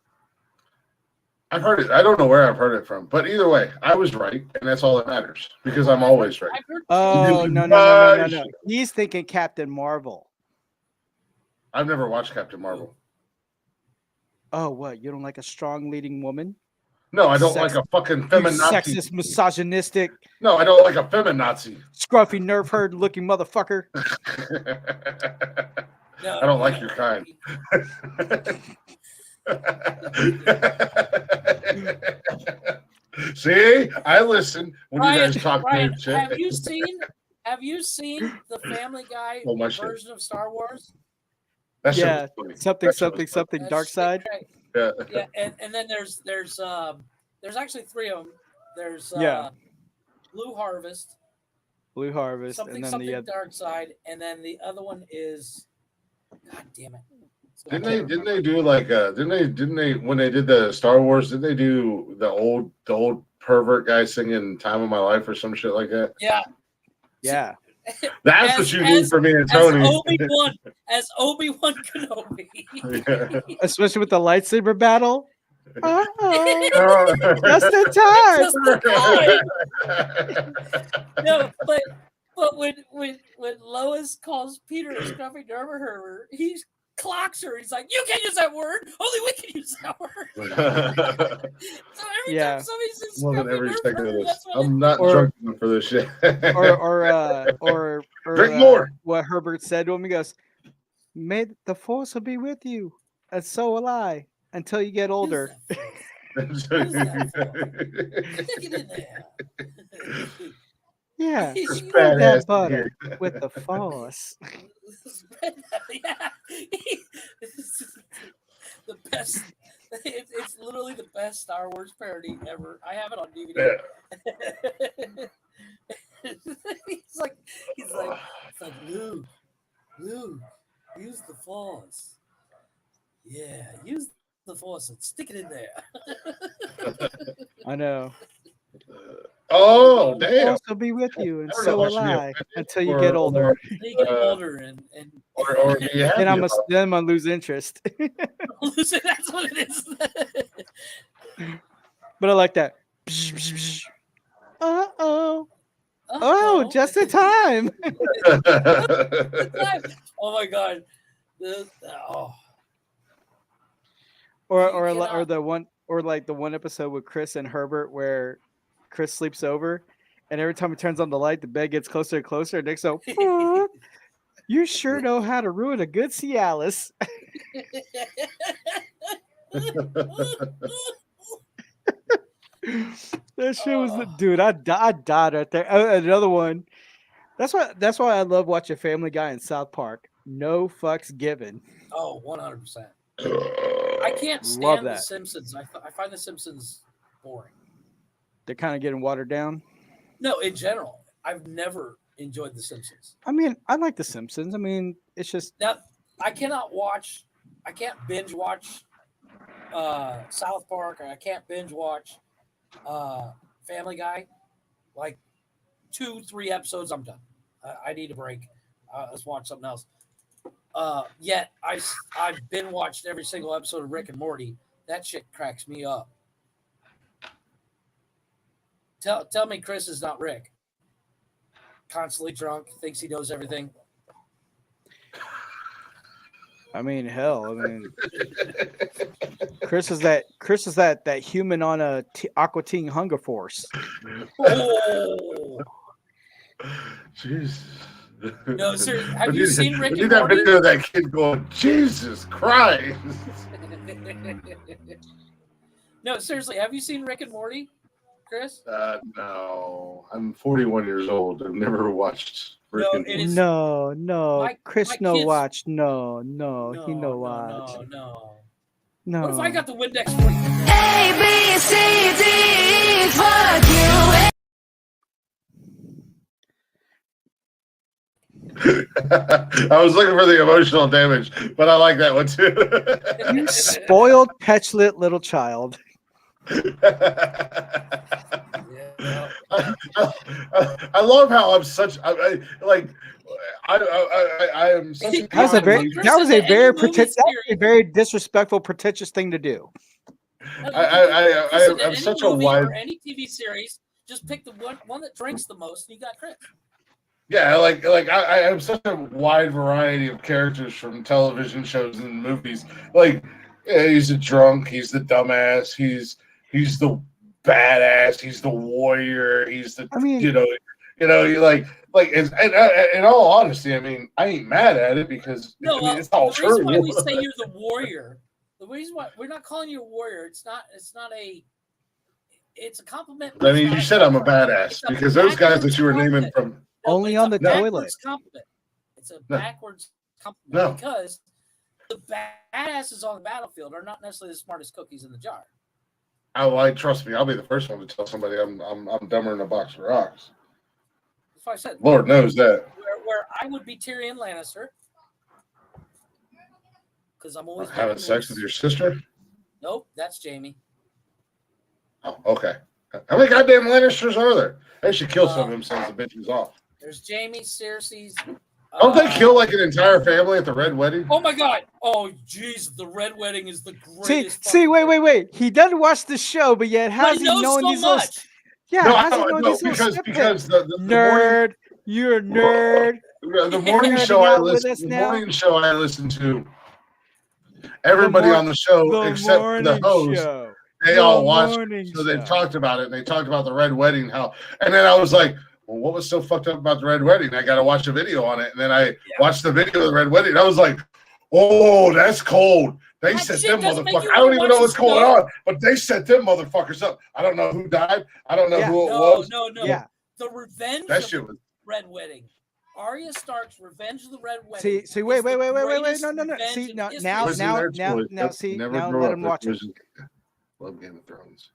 I've heard it. I don't know where I've heard it from, but either way, I was right, and that's all that matters because I'm always right. Oh no! He's thinking Captain Marvel. I've never watched Captain Marvel. Oh, what? You don't like a strong leading woman? No, I don't like a fucking feminazi. Sexist, misogynistic. No, I don't like a feminazi. Scruffy nerve herd looking motherfucker. I don't like your kind. See, I listen when you guys talk Ryan, shit. Have you seen the Family Guy version of Star Wars? Something dark side. Yeah. And then there's actually three of them. There's Blue Harvest, and then the dark side, and then the other one is, God damn it. Didn't they do like didn't they when they did the Star Wars, didn't they do the old pervert guy singing Time of My Life or some shit like that? Yeah. That's what you need for me and Tony. As Obi-Wan Kenobi. Yeah. Especially with the lightsaber battle. Just in time. No, but when Lois calls Peter a scruffy dermer, he clocks her. He's like, "You can't use that word. Only we can use that word." So every time somebody says scruffy dermer, that's what I'm not drunk enough for this shit. or drink more. What Herbert said to him, he goes, "May the force will be with you, and so will I, until you get older." Yeah, spread that butter with the force. The best. It's literally the best Star Wars parody ever. I have it on DVD. He's like, Luke, use the force. Yeah, use the force and stick it in there. I know. Oh, damn. The force will be with you, and so will I, until you get older. Then I'm gonna lose interest. That's what it is. But I like that. Oh, just in time. Oh my god. Or the one episode with Chris and Herbert where Chris sleeps over, and every time he turns on the light, the bed gets closer and closer. And Nick's so, you sure know how to ruin a good Cialis. That shit was, dude. I died right there. Another one. That's why I love watching Family Guy and South Park. No fucks given. Oh, 100%. I can't stand Love The that. Simpsons. I find The Simpsons boring. They're kind of getting watered down. No, in general, I've never enjoyed The Simpsons. I mean, I like The Simpsons. I mean, it's just Now, I can't binge watch South Park, or I can't binge watch Family Guy. Like 2-3 episodes, I'm done. I need a break. Let's watch something else. Yet I've been watched every single episode of Rick and Morty. That shit cracks me up. Tell me Chris is not Rick. Constantly drunk, thinks he knows everything. I mean, hell. I mean, Chris is that human on a Aqua Teen Hunger Force. Oh. Jesus. No, sir. Have you seen Rick and Morty? That video of that kid going, Jesus Christ. No, seriously, have you seen Rick and Morty, Chris? No. I'm 41 years old. I've never watched Rick and Morty. No. Chris my no kids- watch. No, he no No, watch. No. What if I got the Windex for you? A, B, C, D, fuck you. I was looking for the emotional damage, but I like that one too. You spoiled, petulant little child. I love how I'm such. I am such. That was a very disrespectful, pretentious thing to do. I'm such a wide. Or any TV series, just pick the one that drinks the most, and you got Chris. Yeah, I have such a wide variety of characters from television shows and movies. Like, yeah, he's a drunk, he's the dumbass, he's the badass, he's the warrior, he's the you like in all honesty, I mean, I ain't mad at it because it's all the true. reason why we say you're the warrior, the reason why we're not calling you a warrior, it's a compliment. I mean, you said I'm a badass because those guys that you were naming from only on the toilet. Compliment. It's a backwards compliment because the badasses on the battlefield are not necessarily the smartest cookies in the jar. Trust me, I'll be the first one to tell somebody I'm dumber than a box of rocks. That's what I said. Lord knows that. Where I would be Tyrion Lannister because I'm always having sex with your sister. Nope, that's Jamie. Oh, okay. How many goddamn Lannisters are there? They should kill some of them since the bitch was off. There's Jamie, Cersei's. Don't they kill like an entire family at the Red Wedding? Oh my God! Oh jeez, the Red Wedding is the greatest. See, wait. He doesn't watch the show, but yet how's he knowing these little? Yeah, how's he knowing these little because the nerd, you're a nerd. The morning show I listen to. Everybody on the show except for the host. They all watched, so they talked about it, and they talked about the Red Wedding, and then I was like, well, what was so fucked up about the Red Wedding? I got to watch a video on it, and then I watched the video of the Red Wedding, and I was like, oh, that's cold. They set them motherfuckers. I don't even know what's going on, but they set them motherfuckers up. I don't know who died. I don't know who it was. No. Yeah. The revenge that of shit was Red Wedding. Arya Stark's Revenge of the Red Wedding. See, wait. No. See, now, see, now let him watch it. Love Game of Thrones.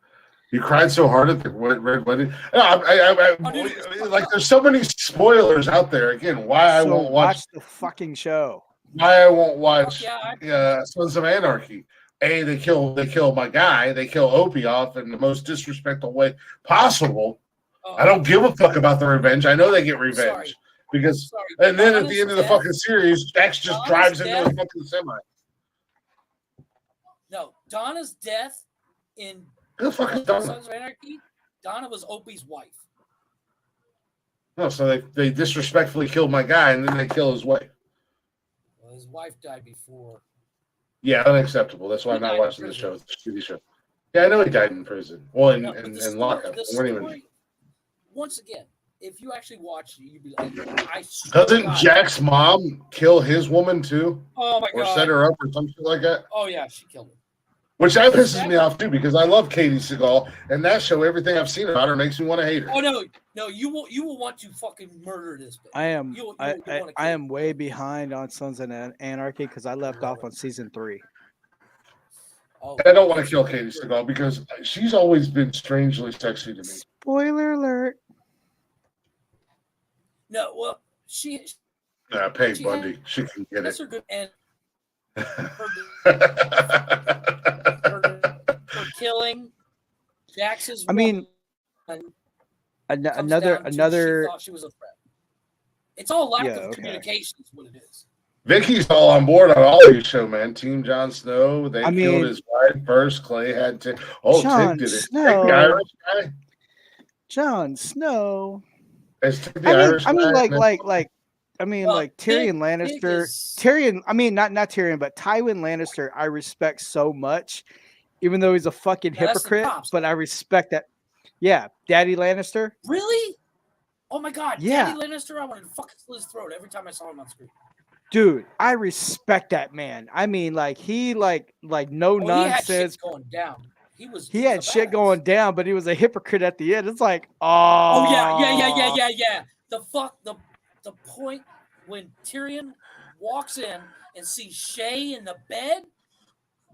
You cried so hard at the Red Wedding. Like, there's so many spoilers out there. Again, why I won't watch the fucking show. Why I won't watch Sons of Anarchy. They kill my guy. They kill Opie off in the most disrespectful way possible. I don't give a fuck about the revenge. I know they get revenge because, and then at the end of the fucking series, Dax just drives into a fucking semi. No, Donna's death in Who the fuck is Donna? Sons of Anarchy. Donna was Opie's wife. No, so they disrespectfully killed my guy, and then they kill his wife. Well, his wife died before. Yeah, unacceptable. That's why I'm not watching the show. It's a TV show. Yeah, I know he died in prison. Well, in lockup. Once again, if you actually watch it, you'd be like, Doesn't Jack's mom kill his woman too? Oh my God. Or set her up or something like that? Oh yeah, she killed her. Which that pisses me off too, because I love Katie Seagal, and that show, everything I've seen about her makes me want to hate her. Oh no, you will want to fucking murder this bitch. I am way behind on Sons of Anarchy because I left off on season 3. Oh, I don't want to kill Katie Seagal because she's always been strangely sexy to me. Spoiler alert. No, well, she Peg Bundy. She can get that's it. her good and for killing Jax's another she thought she was a threat. It's all lack of communication is what it is. Vicky's all on board on all these show, man. Team Jon Snow. They killed his wife first. Clay had to. Oh, Tig did it. Snow. Tig the Irish guy. Jon Snow. Is Tig the Irish guy? Like Tyrion Lannister. Tyrion. I mean, not Tyrion, but Tywin Lannister. I respect so much, even though he's a fucking hypocrite. But I respect that. Yeah, Daddy Lannister. Really? Oh my God. Yeah. Daddy Lannister. I wanted to fucking slit his throat every time I saw him on screen. Dude, I respect that man. I mean, like he like no nonsense. He had shit going down. he had shit going down, but he was a hypocrite at the end. It's like, oh yeah. The point when Tyrion walks in and sees Shay in the bed.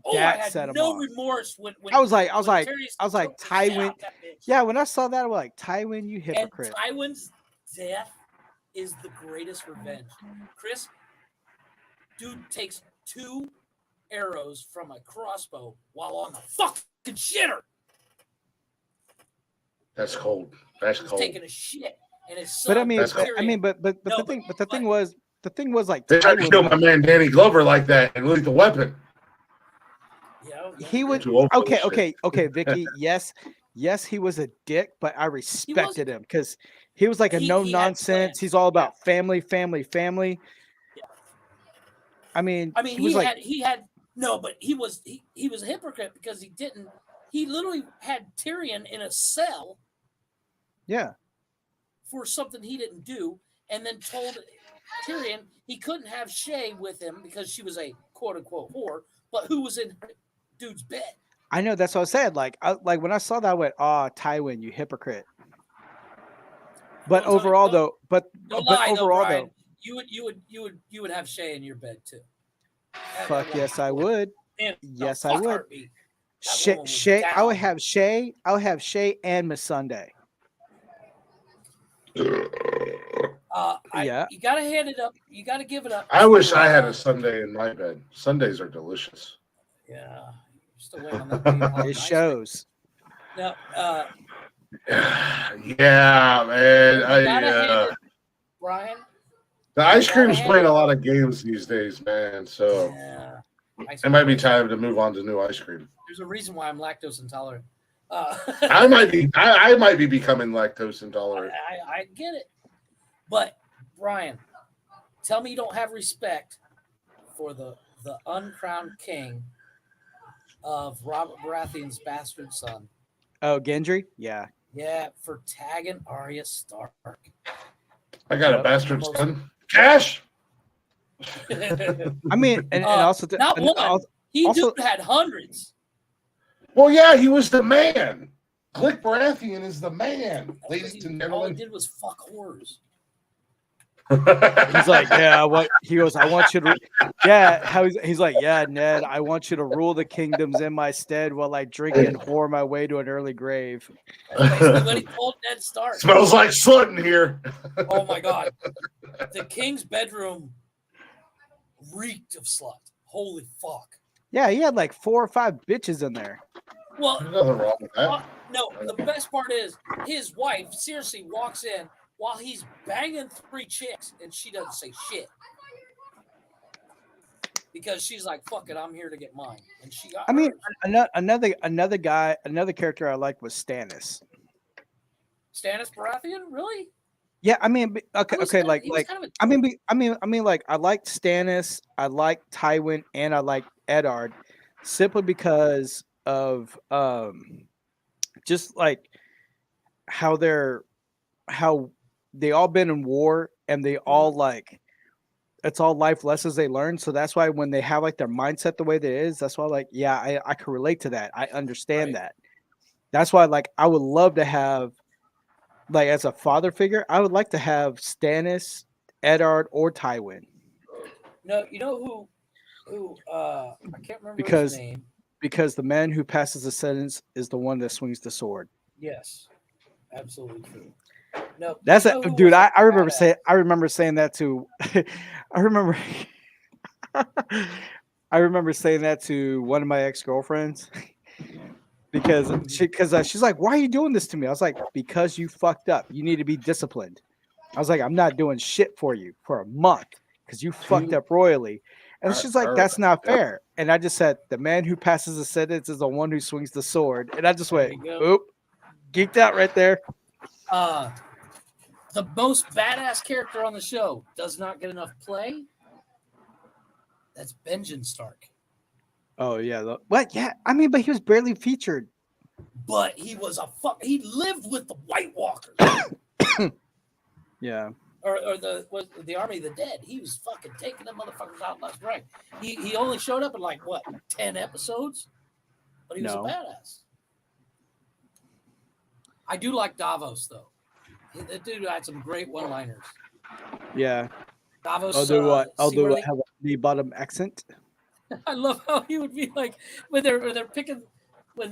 Oh, that I had set him no off. remorse when I was like, Tyrion's Tywin. Yeah, when I saw that, I was like, Tywin, you hypocrite. And Tywin's death is the greatest revenge. Chris, dude takes 2 arrows from a crossbow while on the fucking shitter. That's cold. That's He's cold. taking a shit, and his son. But the thing was like they tried to kill my man Danny Glover like that in Lethal Weapon. Yeah, he would. Okay, Vicky. Yes, he was a dick, but I respected him because he was like a no nonsense. He's all about family. Yeah. I mean, he was a hypocrite because he literally had Tyrion in a cell. Yeah. For something he didn't do, and then told Tyrion he couldn't have Shay with him because she was a quote unquote whore, but who was in dude's bed. I know, that's what I said. Like when I saw that, I went, "Oh, Tywin, you hypocrite." But overall, though, you would have Shay in your bed too. Fuck yes, I would. Yes, I would. Heartbeat. Shay, I would have Shay. I would have Shay and Miss Sunday. Yeah, you gotta hand it up. You gotta give it up. I wish I had a Sunday in my bed. Sundays are delicious. Yeah, still waiting on that. It shows. No, yeah, man. Brian. The ice cream's playing a lot of games these days, man. So it might be time to move on to new ice cream. There's a reason why I'm lactose intolerant. I might be becoming lactose intolerant. I get it, but Brian, tell me you don't have respect for the uncrowned king of Robert Baratheon's bastard son. Oh, Gendry? Yeah. Yeah, for tagging Arya Stark. I got a bastard son. Cash. I mean, and also not one. He had hundreds. Well, yeah, he was the man. Click Baratheon is the man, ladies and gentlemen. All he did was fuck whores. He's like, yeah, what he goes, I want you to, yeah. How he's like, yeah, Ned, I want you to rule the kingdoms in my stead while I drink and whore my way to an early grave. When he told Ned Stark, smells like slut in here. Oh my god, the king's bedroom reeked of slut. Holy fuck. Yeah, he had like 4 or 5 bitches in there. Well, there's nothing wrong with that. No, the best part is his wife seriously walks in while he's banging 3 chicks and she doesn't say shit. Because she's like, fuck it, I'm here to get mine. And she got another character I liked was Stannis. Stannis Baratheon? Really? Yeah, I mean, okay, like I mean, like I liked Stannis, I liked Tywin, and I liked Eddard, simply because of just like how they all been in war and they all like it's all life lessons they learn. So that's why when they have like their mindset the way that it is, that's why like I can relate to that. I understand that. That's why like I would love to have. Like as a father figure, I would like to have Stannis, Eddard, or Tywin. No, you know who I can't remember his name. Because the man who passes the sentence is the one that swings the sword. Yes, absolutely true. No, that's dude. I remember saying that to. I remember saying that to one of my ex-girlfriends. Because she's like, why are you doing this to me? I was like, because you fucked up. You need to be disciplined. I was like, I'm not doing shit for you for a month because you fucked up royally. And she's like, that's not fair. And I just said, the man who passes the sentence is the one who swings the sword. And I just went, oop, geeked out right there. The most badass character on the show does not get enough play. That's Benjen Stark. Oh yeah, what? Yeah, I mean, but he was barely featured. But he was he lived with the White Walkers. Yeah. Or the Army of the Dead. He was fucking taking them motherfuckers out left, right. He only showed up in like what 10 episodes, but he was a badass. I do like Davos though. That dude had some great one-liners. Yeah. Davos. I'll do have the bottom accent. I love how he would be like when they're picking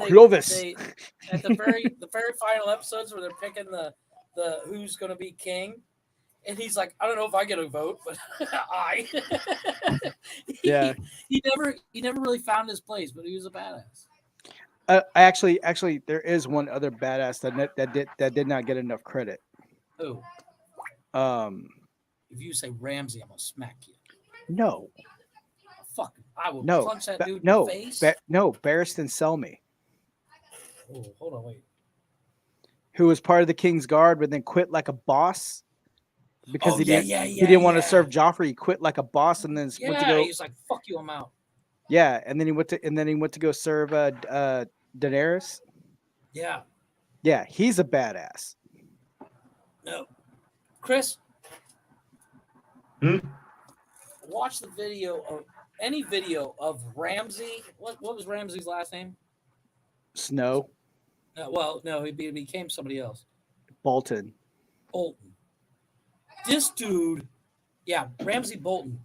Clovis. they at the very final episodes where they're picking the who's going to be king, and he's like, I don't know if I get a vote, but I. Yeah. He never really found his place, but he was a badass. Actually, there is one other badass that did not get enough credit. Who? If you say Ramsey, I'm gonna smack you. No. Fuck! I will No. punch that dude No. in the face. No. Barristan Selmy, Oh, hold on, wait. who was part of the King's Guard, but then quit like a boss because he didn't want to serve Joffrey. He quit like a boss and then went to go. He's like, "Fuck you, I'm out." Yeah, and then he went to go serve Daenerys. Yeah. Yeah, he's a badass. No, Chris. Watch the video or any video of Ramsey. What was Ramsey's last name? Snow. No, he became somebody else. Bolton. This dude, Ramsey Bolton.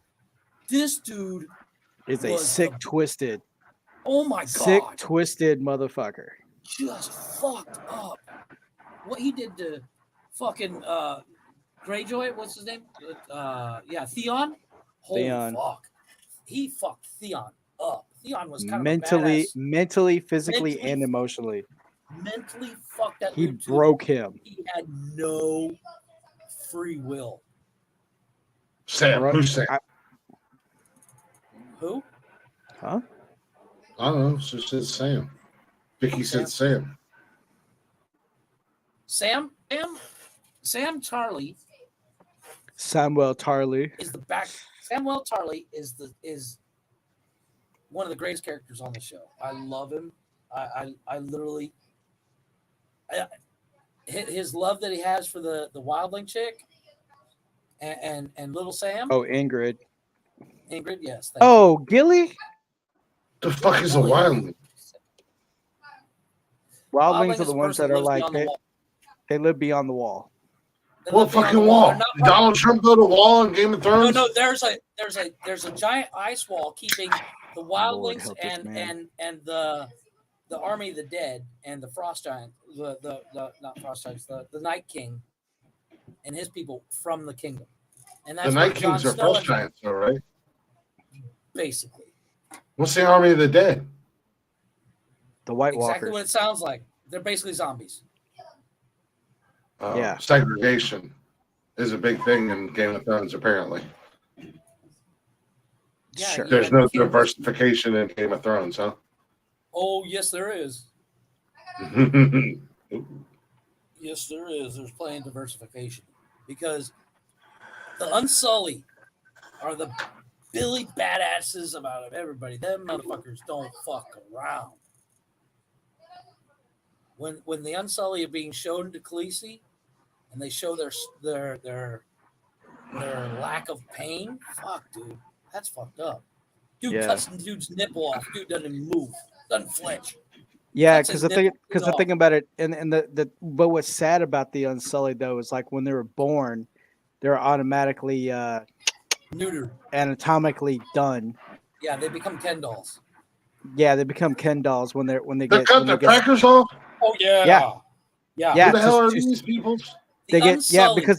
This dude is a sick, twisted. Oh my god! Sick, twisted motherfucker. Just fucked up. What he did to fucking Greyjoy? What's his name? Theon. Holy fuck! He fucked Theon up. Theon was kind of mentally, physically, and emotionally. Mentally fucked that. He dude broke him. He had no free will. Sam. Who's Sam? Who? Huh? I don't know. She said Sam. Vicky said Sam. Sam Tarly. Samuel Tarly is the back. Samuel Tarly is one of the greatest characters on the show. I love him. I literally his love that he has for the wildling chick and little Sam. Oh, Ingrid, yes. Oh, Gilly. The fuck is a wildling? Wildlings are the ones that are like they live beyond the wall. What fucking wall? Did Donald Trump build a wall on Game of Thrones? No. There's a giant ice wall keeping the wildlings and the army of the dead and the frost giant, the not frost giants, the Night King and his people from the kingdom. And that's the Night Kings are frost giants, though, right? Basically. What's the army of the dead? The White Walkers. Exactly what it sounds like. They're basically zombies. Segregation is a big thing in Game of Thrones, apparently. Yeah, sure. There's no diversification in Game of Thrones, huh? Oh, yes, there is. Yes, there is. There's plenty of diversification because the Unsullied are the Billy badasses about everybody. Them motherfuckers don't fuck around. When the Unsullied are being shown to Khaleesi, and they show their lack of pain, fuck, dude, that's fucked up. Dude cuts the dude's nipple off. Dude doesn't even move, doesn't flinch. Yeah, because the thing about it, and but what's sad about the Unsullied though is like when they were born, they're automatically neutered, anatomically done. Yeah, they become Ken dolls. Yeah, they become Ken dolls when they cut their crackers off. Oh yeah. Who the hell are these people? They get because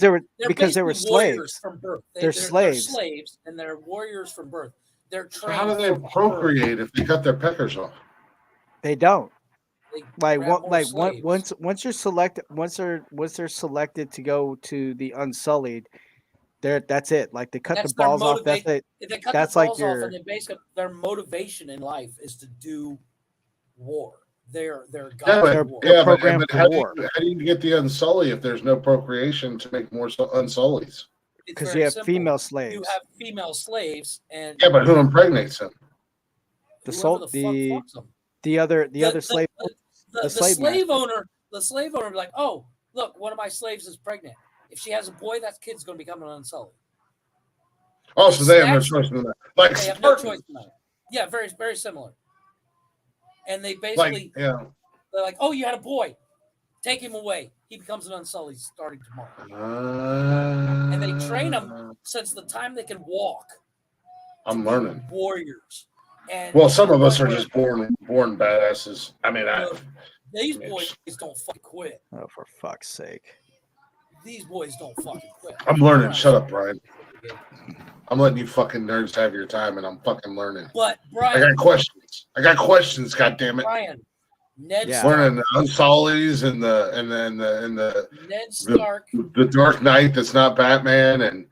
they were slaves from birth. They're slaves. They're slaves, and they're warriors from birth. They're trained. So how do they procreate if they cut their peckers off? They don't. Once you're selected, once they're selected to go to the Unsullied, that's it. Like they cut the balls off. That's it. They cut the balls off, and their motivation in life is to do war. They're programmed for war. How do you get the Unsullied if there's no procreation to make more Unsullieds? Because you have female slaves. You have female slaves, and but who impregnates them? The other slave. The slave owner would be like, oh, look, one of my slaves is pregnant. If she has a boy, that kid's going to become an Unsullied. Oh, so they have no choice in that. Like they have no choice in that. Yeah, very, very similar. And they basically, they're like, oh, you had a boy. Take him away. He becomes an Unsullied starting tomorrow. And they train him since the time they can walk. I'm learning. Warriors. And well, some of us are just born badasses. I mean, these boys don't fucking quit. Oh, for fuck's sake. These boys don't fucking quit. I'm learning. Shut up, Brian. I'm letting you fucking nerds have your time, and I'm fucking learning. But Brian, I got questions. God damn it, Brian. Ned learning the Unsullies and the Ned Stark, the Dark Knight that's not Batman, and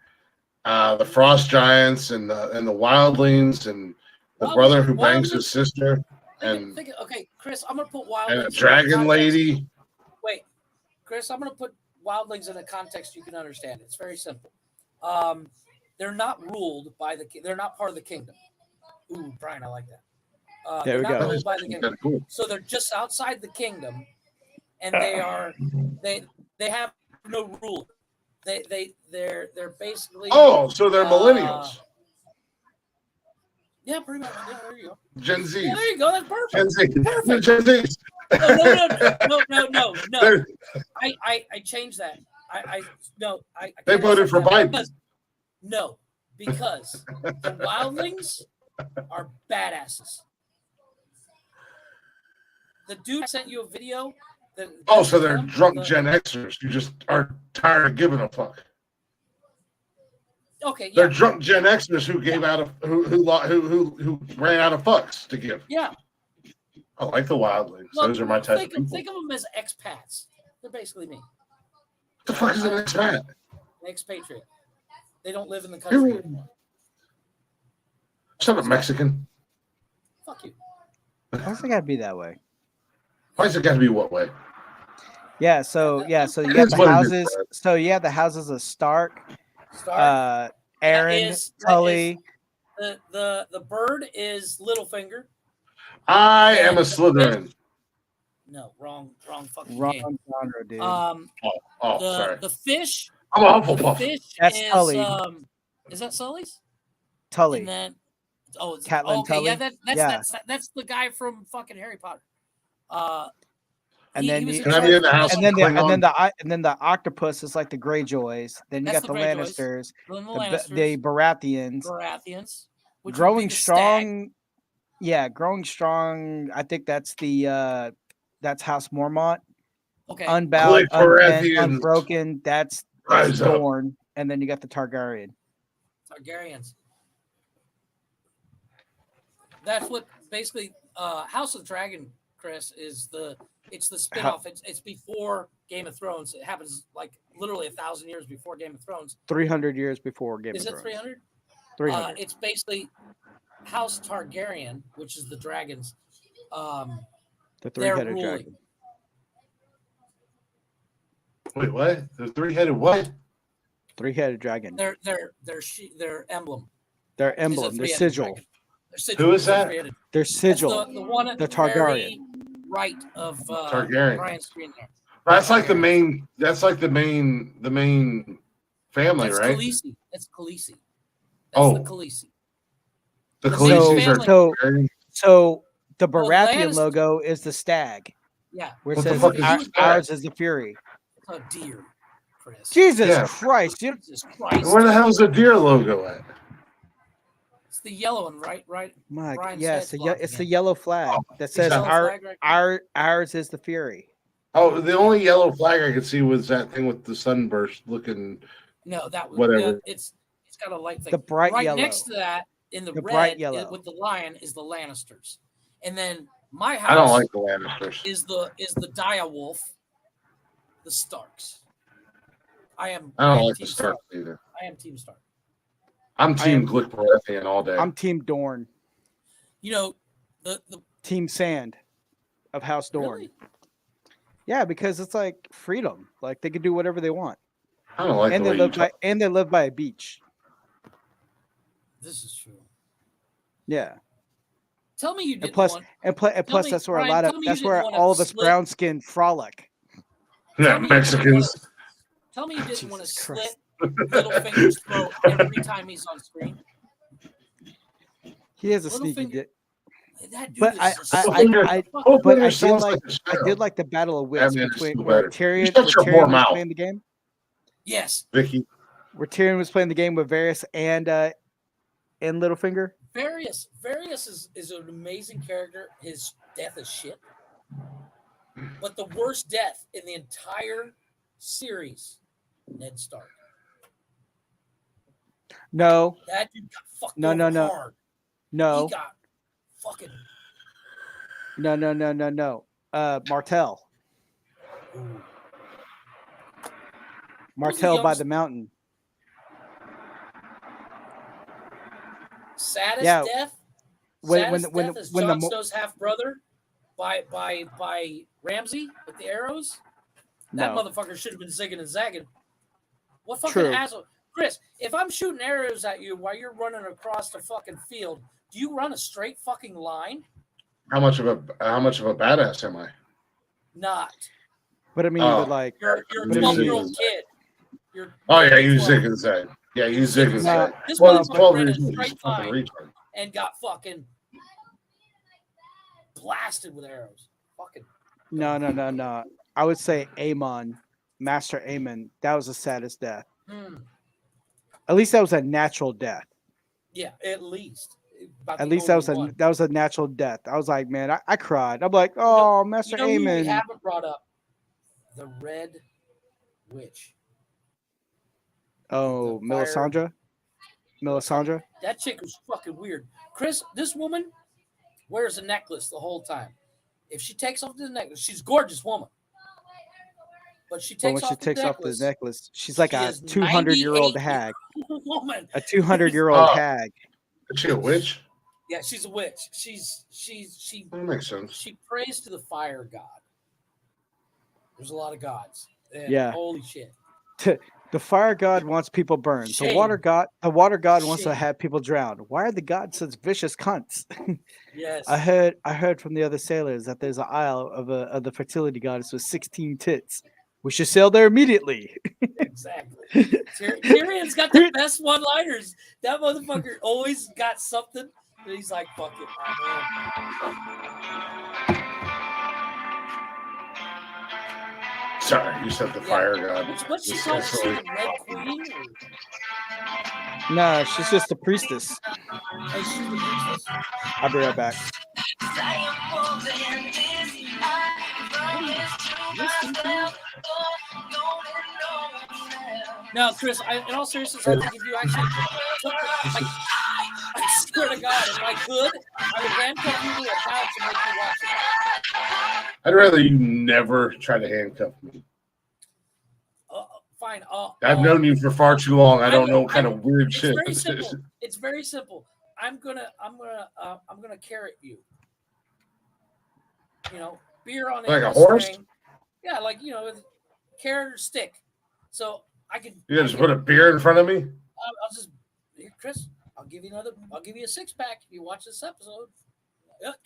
the Frost Giants and the Wildlings and the brother who bangs his sister and okay, Chris, I'm gonna put Wildlings and a dragon lady. Wait, Chris, I'm gonna put Wildlings in a context you can understand. It's very simple. They're not ruled by they're not part of the kingdom. Ooh, Brian, I like that. There we go. By the kingdom. Cool. So they're just outside the kingdom, and they have no rule. They're basically so they're millennials. Yeah, pretty much. Yeah, there you go. Gen Z. Yeah, there you go. That's perfect. Gen Z. Perfect. Gen Z. No. I changed that. They voted for Biden. Because the Wildlings are badasses. The dude sent you a video. So they're drunk Gen Xers. You just are tired of giving a fuck. Okay, yeah. They're drunk Gen Xers who gave out of who ran out of fucks to give. Yeah. I like the Wildlings. Those are my type of people. Think of them as expats. They're basically me. What the fuck is an expat? An expatriate. They don't live in the country anymore. Shut up, Mexican. Fuck you. Why's it gotta be that way? Why's it gotta be what way? So you have the houses. So you have the houses of Stark. Aaron, Tully. The bird is Littlefinger. I am a Slytherin. No, wrong fucking wrong game. genre, dude. Sorry. The fish. I'm a Hufflepuff. The fish That's is, Tully. Is that Sully's? Tully. And then, it's Catelyn Tully. Yeah, that's the guy from fucking Harry Potter. And then the octopus is like the Greyjoys. Then you got the Lannisters, the Baratheons. Growing strong. Yeah, growing strong. I think that's that's House Mormont. Okay. Unbound, unbroken. That's Dorne, and then you got the Targaryens. That's what basically House of the Dragon, Chris, is it's the spinoff. It's before Game of Thrones. It happens like literally 1,000 years before Game of Thrones. 300 years before Game of Thrones. Is it 300? 300. It's basically House Targaryen, which is the dragons. The three-headed dragon. Wait, what? The three-headed what? Three-headed dragon. Their emblem. Their emblem. Their sigil. Who is that? Their sigil. The one at the Targaryen. Right of Targaryen. Brian's screen there. That's like the main. That's like the main family, that's right? Khaleesi. That's Khaleesi. That's the Khaleesi. The Khaleesi's so the Baratheon logo is the stag. Yeah. Where it says ours is the Fury. A deer, Chris. Jesus Christ. Jesus Christ. Where the hell is the deer logo at? It's the yellow one, right? Mike, yes, it's the yellow flag that says ours is the Fury. Oh, the only yellow flag I could see was that thing with the sunburst looking. No, that was whatever. It's got a light thing. The bright right yellow. Next to that, in the red bright yellow with the lion, is the Lannisters, and then my house. I don't like the Lannisters. Is the dire wolf, the Starks. I don't like the Starks either. I am Team Stark. I'm Team Glick Baratheon all day. I'm Team Dorne. You know, the Team Sand of House Dorne. Really? Yeah, because it's like freedom. Like they can do whatever they want. I don't like and they live by a beach. This is true. Yeah. Tell me you didn't plus, want. And plus, that's where all of us brown skin frolic. Yeah, Mexicans. Tell me you didn't want to slit Littlefinger's throat every time he's on screen. He has a sneaky dick. That dude But is I a son of a but fucking- I did like the Battle of Wits Batman is between still where better. Tyrion, Shut your Tyrion whore was mouth. playing the game. Yes. Vicky. Where Tyrion was playing the game with Varys and Littlefinger. Various is an amazing character. His death is shit. But the worst death in the entire series, Ned Stark. No. That dude got fucked No, over no, no. hard. No. He got fucking No. Martell. Martell by the mountain. Saddest Yeah. death. When Death is Jon Snow's half brother by Ramsay with the arrows. That No. motherfucker should have been zigging and zagging. What fucking True. asshole, Chris? If I'm shooting arrows at you while you're running across the fucking field, do you run a straight fucking line? How much of a badass am I? Not. But I mean, Oh. but like You're a But I mean, 12-year-old kid. Oh yeah, you zig and zag. Yeah, you zig and zag. This Well, it's motherfucker 12 ran a years old. He's straight a fucking line retard. and got fucking blasted with arrows. Fucking no. I would say Aemon, Master Aemon. That was the saddest death. At least that was a natural death. yeah, at least. At least that was a natural death. I was like, man, I cried. I'm like, oh, Master You know who we Aemon. haven't brought up? The Red Witch. Oh, Melisandre. That chick was fucking weird. Chris, this woman wears a necklace the whole time. If she takes off the necklace, she's a gorgeous woman. But she But takes when she off the takes off necklace. the necklace, she's like she a is 200-year-old 98 hag. woman. A 200-year-old hag. Is she a witch? Yeah, she's a witch. She That makes sense. She prays to the fire god. There's a lot of gods. And Yeah. Holy shit. The fire god wants people burned. The Shame. water god wants to Shame. have people drowned. Why are the gods such vicious cunts? Yes. I heard from the other sailors that there's an isle of the fertility goddess with 16 tits. We should sail there immediately. Exactly. Tyrion's got the best one-liners. That motherfucker always got something. And he's like, fuck it. Sorry, you said the fire god. What's she called? Is she the Red Queen? No, she's just a priestess. Oh, she's the priestess. I'll be right back. Now, Chris, in all seriousness, I think if you actually took I swear to God, if I could, I would handcuff you to a couch and make you watch it. I'd rather you never try to handcuff me. Fine. I've known you for far too long. I don't know what kind of weird shit. Very simple. It's very simple. I'm gonna carrot you. You know, beer on Like it, a horse? string. Yeah, like carrot or stick. So I can. You just put a beer in front of me? I'll just, here, Chris. I'll give you a 6-pack if you watch this episode.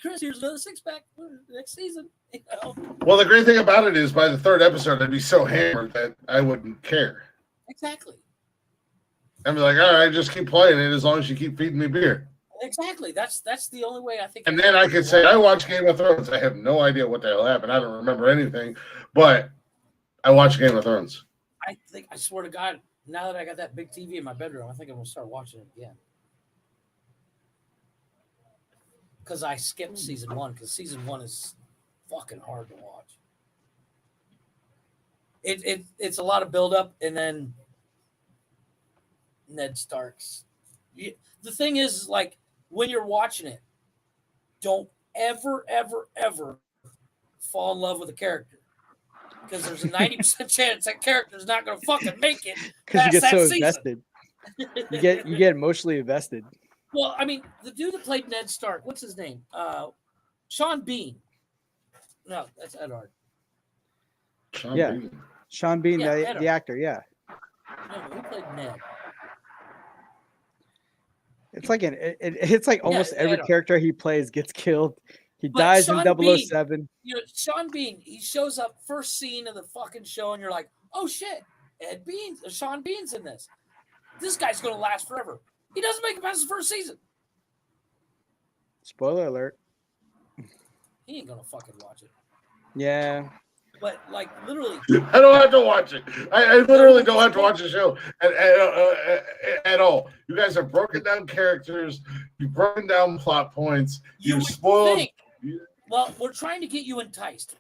Chris, here's another 6-pack next season. You know? Well, the great thing about it is by the third episode, I'd be so hammered that I wouldn't care. Exactly. I'd be like, all right, just keep playing it as long as you keep feeding me beer. Exactly. That's the only way I think. And then I could say, I watch Game of Thrones. I have no idea what the hell happened. I don't remember anything, but I watch Game of Thrones. I swear to God, now that I got that big TV in my bedroom, I think I'm going to start watching it again. Because I skipped season 1, because season 1 is fucking hard to watch. It's a lot of buildup, and then Ned Stark's. The thing is, like, when you're watching it, don't ever fall in love with a character. Because there's a 90% chance that character's not going to fucking make it. Because you get so season. invested. You get emotionally invested. Well, I mean, the dude that played Ned Stark, what's his name? Sean Bean. No, that's Edward. Sean Bean, the actor, yeah. No, he played Ned. It's like it's like almost every character he plays gets killed. He But dies Sean in 007. Bean, Sean Bean, he shows up first scene of the fucking show, and you're like, oh shit, Sean Bean's in this. This guy's gonna last forever. He doesn't make it past the first season. Spoiler alert. He ain't gonna fucking watch it. Yeah. But like literally, I don't have to watch it. I literally don't have to watch the show at all. You guys have broken down characters. You've broken down plot points. You've spoiled. Well, we're trying to get you enticed.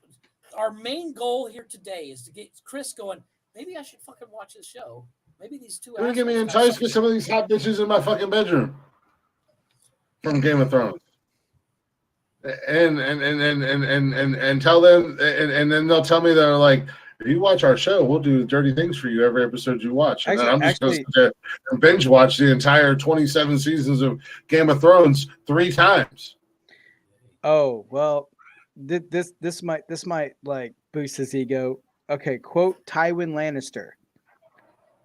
Our main goal here today is to get Chris going. Maybe I should fucking watch this show. Maybe these two. You're gonna get me enticed with some of these hot bitches in my fucking bedroom from Game of Thrones. And tell them, and then they'll tell me they're like, if you watch our show, we'll do dirty things for you every episode you watch. And then I'm just going to sit there and binge watch the entire 27 seasons of Game of Thrones 3 times. Oh well, this might like boost his ego. Okay, quote Tywin Lannister.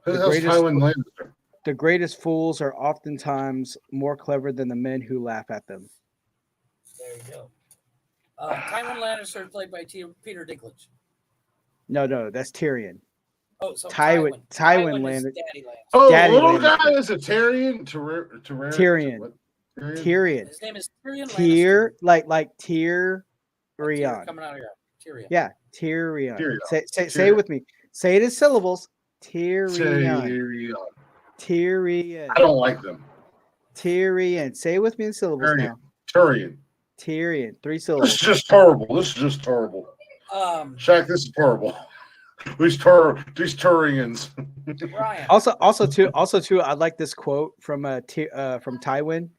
Who the hell's Tywin Lannister? The greatest fools are oftentimes more clever than the men who laugh at them. There you go. Tywin Lannister played by Peter Dinklage. No, that's Tyrion. Oh, so Tywin Lannister. Oh, Daddy little Lannister. guy is a Tyrion. Tyrion. His name is Tyrion Lannister. Like Tyrion. coming out of here. Tyrion. Yeah, Tyrion. Say it with me. Say it in syllables. Tyrion. Tyrion. I don't like them. Tyrion. Say it with me in syllables now. Tyrion. 3 syllables. This is just horrible. Shaq, this is horrible. These Turians. Also too, I like this quote from Tywin.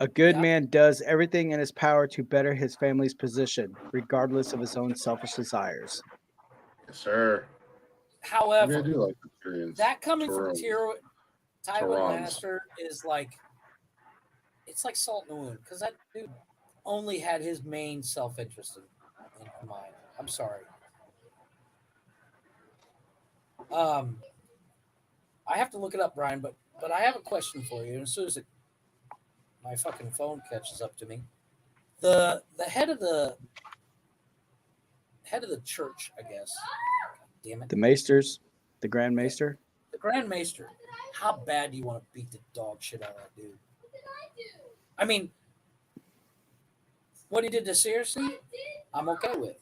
A good man does everything in his power to better his family's position, regardless of his own selfish desires. Yes, sir. However, I do like the Tyrians. That coming from Tyrone. Tywin Lannister is like, it's like salt in the wound, because that dude only had his main self-interest in mind. I'm sorry. I have to look it up, Brian, but I have a question for you. And as soon as my fucking phone catches up to me, the head of the church, I guess. God damn it. The Maesters, the Grand Maester. The Grand Maester. How bad do you want to beat the dog shit out of that dude? I mean, what he did to Cersei, I'm okay with.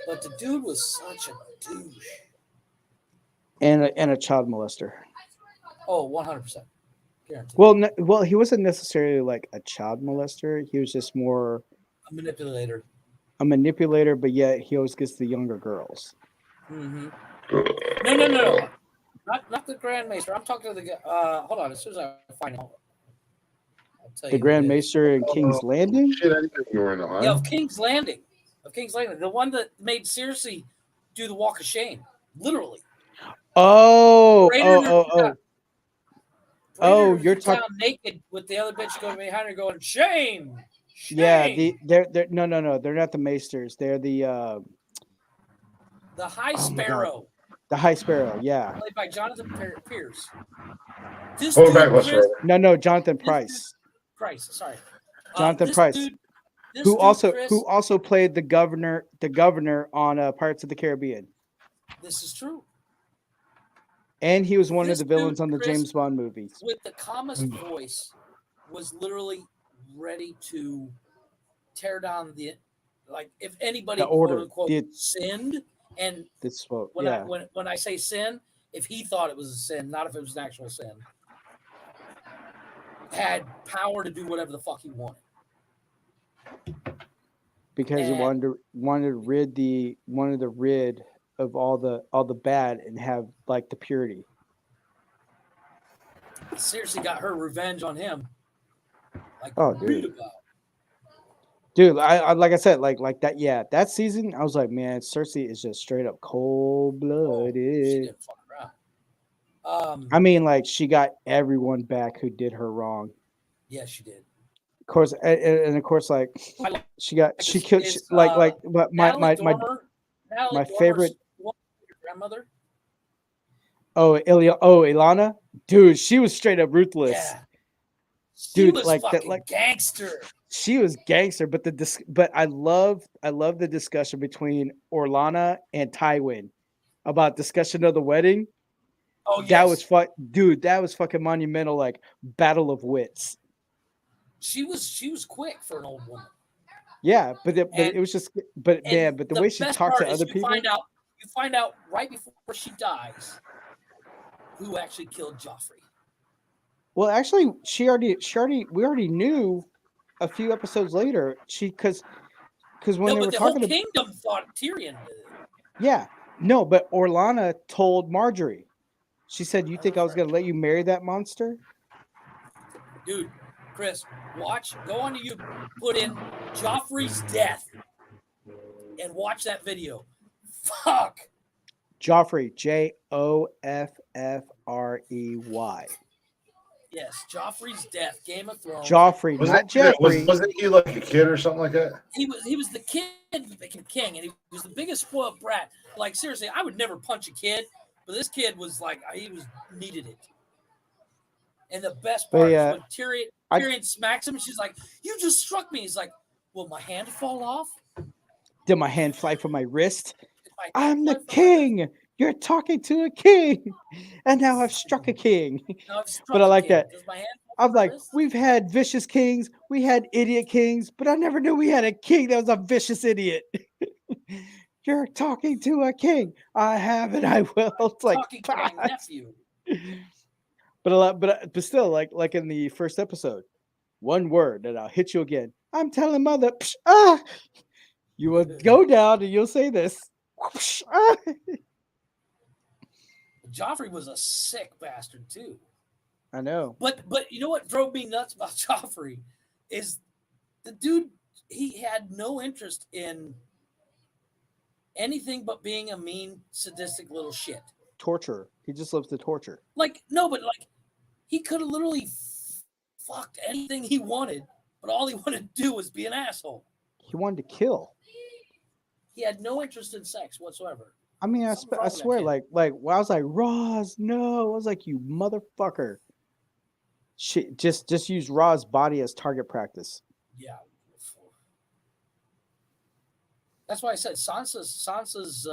But the dude was such a douche. And a child molester. Oh, 100%. Guaranteed. Well, he wasn't necessarily like a child molester. He was just more a manipulator. But yet he always gets the younger girls. Mm-hmm. No. Not the Grand Maester. I'm talking to the guy. Hold on. As soon as I find out, I'll tell you. The Grand Maester in King's Landing? Shit, I didn't think you were in Ohio. Yeah, of King's Landing. The one that made Cersei do the walk of shame. Literally. Oh, you're talking naked with the other bitch going behind her going, shame. Yeah, they're no, they're not the Maesters. They're the High Sparrow. The High Sparrow, yeah. Played by Jonathan Pierce. No, Jonathan Price. Sorry. Jonathan Price. Who also played the governor on Pirates of the Caribbean. This is true. And he was one of the villains on the James Bond movies. With the calmest voice, was literally ready to tear down if anybody quote unquote sinned, and when I say sin, if he thought it was a sin, not if it was an actual sin, had power to do whatever the fuck he wanted. Because he wanted to rid of all the bad and have like the purity. Seriously, got her revenge on him. Dude, I like I said, like that. Yeah, that season, I was like, man, Cersei is just straight up cold blooded. She didn't fuck around. I mean, like she got everyone back who did her wrong. Yeah, she did. Of course, and of course, like she killed my favorite grandmother. Ilana, dude, she was straight up ruthless. Yeah. She was like fucking gangster. She was gangster, but I love the discussion between Orlana and Tywin about discussion of the wedding. Oh yeah, that was dude. That was fucking monumental, like battle of wits. She was quick for an old woman. Yeah, but it was just, but the way she best talked to part is other people. You find out right before she dies who actually killed Joffrey. Well, actually, we already knew a few episodes later. Because when they were the talking whole kingdom thought Tyrion did it. Yeah, no, but Orlana told Marjorie. She said, "You think I was going to let you marry that monster?" Dude, Chris, go on to YouTube, put in Joffrey's death, and watch that video. Fuck. Joffrey, Joffrey. Yes, Joffrey's death, Game of Thrones. Joffrey, not Jeffrey. Wasn't he like a kid or something like that? He was the kid that became king, and he was the biggest spoiled brat. Like seriously, I would never punch a kid, but this kid was like needed it. And the best part is when Tyrion smacks him, and she's like, "You just struck me." He's like, "Will my hand fall off? Did my hand fly from my wrist? I'm the king. You're talking to a king, and now I've struck a king." But I like that. I'm like, we've had vicious kings, we had idiot kings, but I never knew we had a king that was a vicious idiot. You're talking to a king. I have and I will. It's like talking to my nephew. But still, like in the first episode, one word and I'll hit you again. I'm telling mother, you will go down and you'll say this. Joffrey was a sick bastard too. I know. But you know what drove me nuts about Joffrey is the dude, he had no interest in anything but being a mean, sadistic little shit. Torture. He just loves to torture. But he could have literally fucked anything he wanted, but all he wanted to do was be an asshole. He wanted to kill. He had no interest in sex whatsoever. I mean, I swear, like when I was like, Roz, no, I was like, you motherfucker. She just use Roz's body as target practice. Yeah. That's why I said Sansa's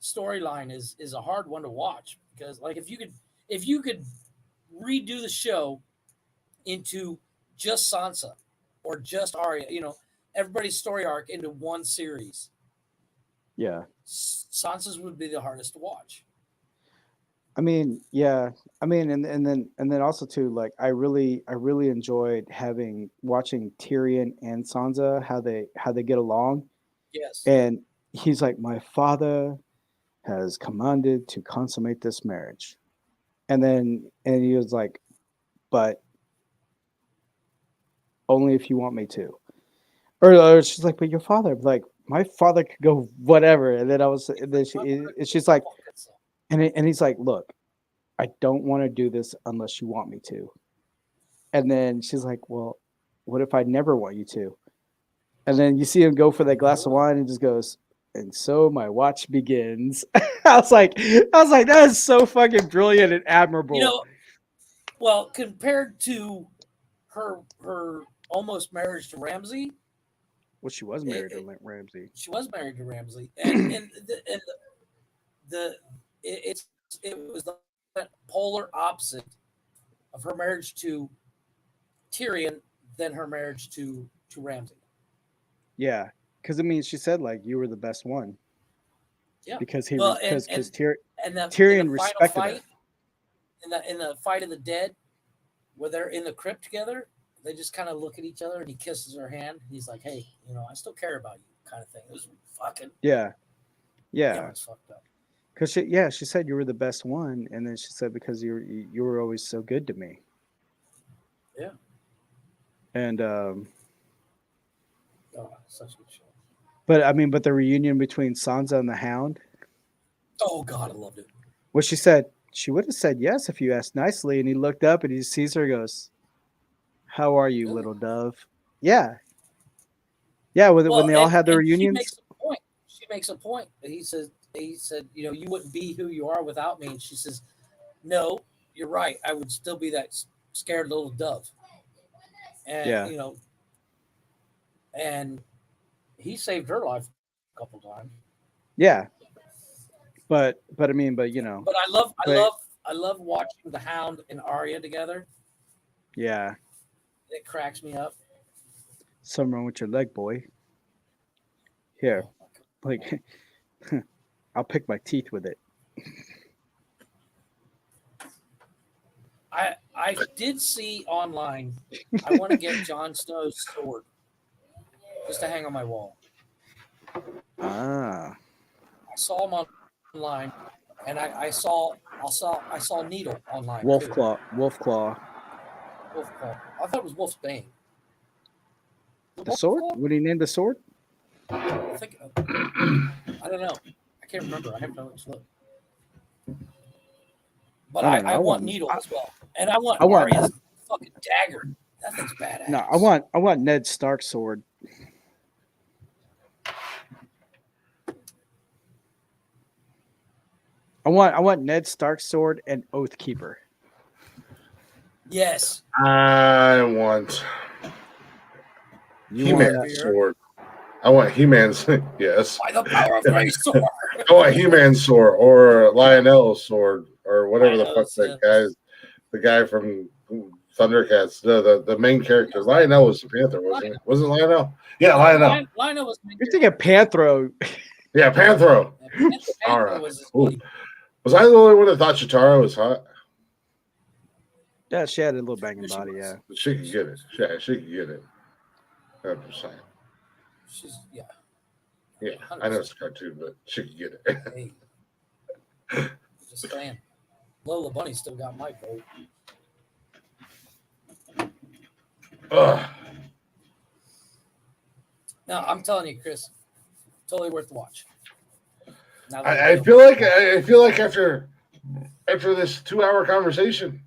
storyline is a hard one to watch because like if you could redo the show into just Sansa or just Arya, everybody's story arc into one series. Yeah. Sansa's would be the hardest to watch. I mean, yeah. I mean, and then also too, like I really enjoyed watching Tyrion and Sansa how they get along. Yes. And he's like, my father has commanded to consummate this marriage. And he was like, but only if you want me to. Or she's like, but your father, like my father could go whatever. And then she's like, and he's like, look, I don't want to do this unless you want me to. And then she's like, well, what if I never want you to? And then you see him go for that glass of wine and just goes, and so my watch begins. I was like, that is so fucking brilliant and admirable. Well, compared to her almost marriage to Ramsay. Well, she was married to Ramsay. She was married to Ramsay, and it was the polar opposite of her marriage to Tyrion than her marriage to Ramsay. Yeah, because I mean, she said like you were the best one. Yeah, because Tyrion respected fight, her. In the fight of the dead, where they're in the crypt together, they just kind of look at each other, and he kisses her hand. He's like, "Hey, I still care about you," kind of thing. It was fucking yeah. It was fucked up. Because she said you were the best one, and then she said because you were always so good to me. Yeah. And such a good show. But the reunion between Sansa and the Hound. Oh God, I loved it. What she said, she would have said yes if you asked nicely. And he looked up and he sees her, and goes, "How are you, little dove?" Yeah. Yeah. When they all had their reunions. She makes a point. He said, you wouldn't be who you are without me. And she says, no, you're right. I would still be that scared little dove. And, and he saved her life a couple times. Yeah. But But I love watching the Hound and Arya together. Yeah. It cracks me up. Something wrong with your leg, boy. Here, like, I'll pick my teeth with it. I did see online. I want to get Jon Snow's sword just to hang on my wall. Ah. I saw him online, and I saw Needle online. Wolf too. Claw. Wolf Claw. Wolf Claw. I thought it was Wolf's Bane. The sword? What do you name the sword? I think. I don't know. I can't remember. I have to look. But I want Needle as well, and I want Arya's fucking dagger. That thing's badass. No, I want Ned Stark's sword. I want Ned Stark's sword and Oathkeeper. Yes. I want He-Man's sword. I want He-Man's. Yes. By the power of great sword. I want He-Man's sword or Lionel's sword or whatever the fuck that guy's. The guy from Thundercats, the main character. Lionel was the Panther, wasn't it? Wasn't Lionel? Yeah, Lionel. Lionel was. You're thinking Panthro. Yeah, Panthro. All right. Was I the only one that thought Chitara was hot? Yeah, she had a little banging body. Yeah, she could get it. Yeah, she could get it. 100%. She's Yeah, I know it's a cartoon, but she could get it. Hey, just saying. Lola Bunny still got my vote. No, I'm telling you, Chris, totally worth the watch. I feel like after this 2-hour conversation,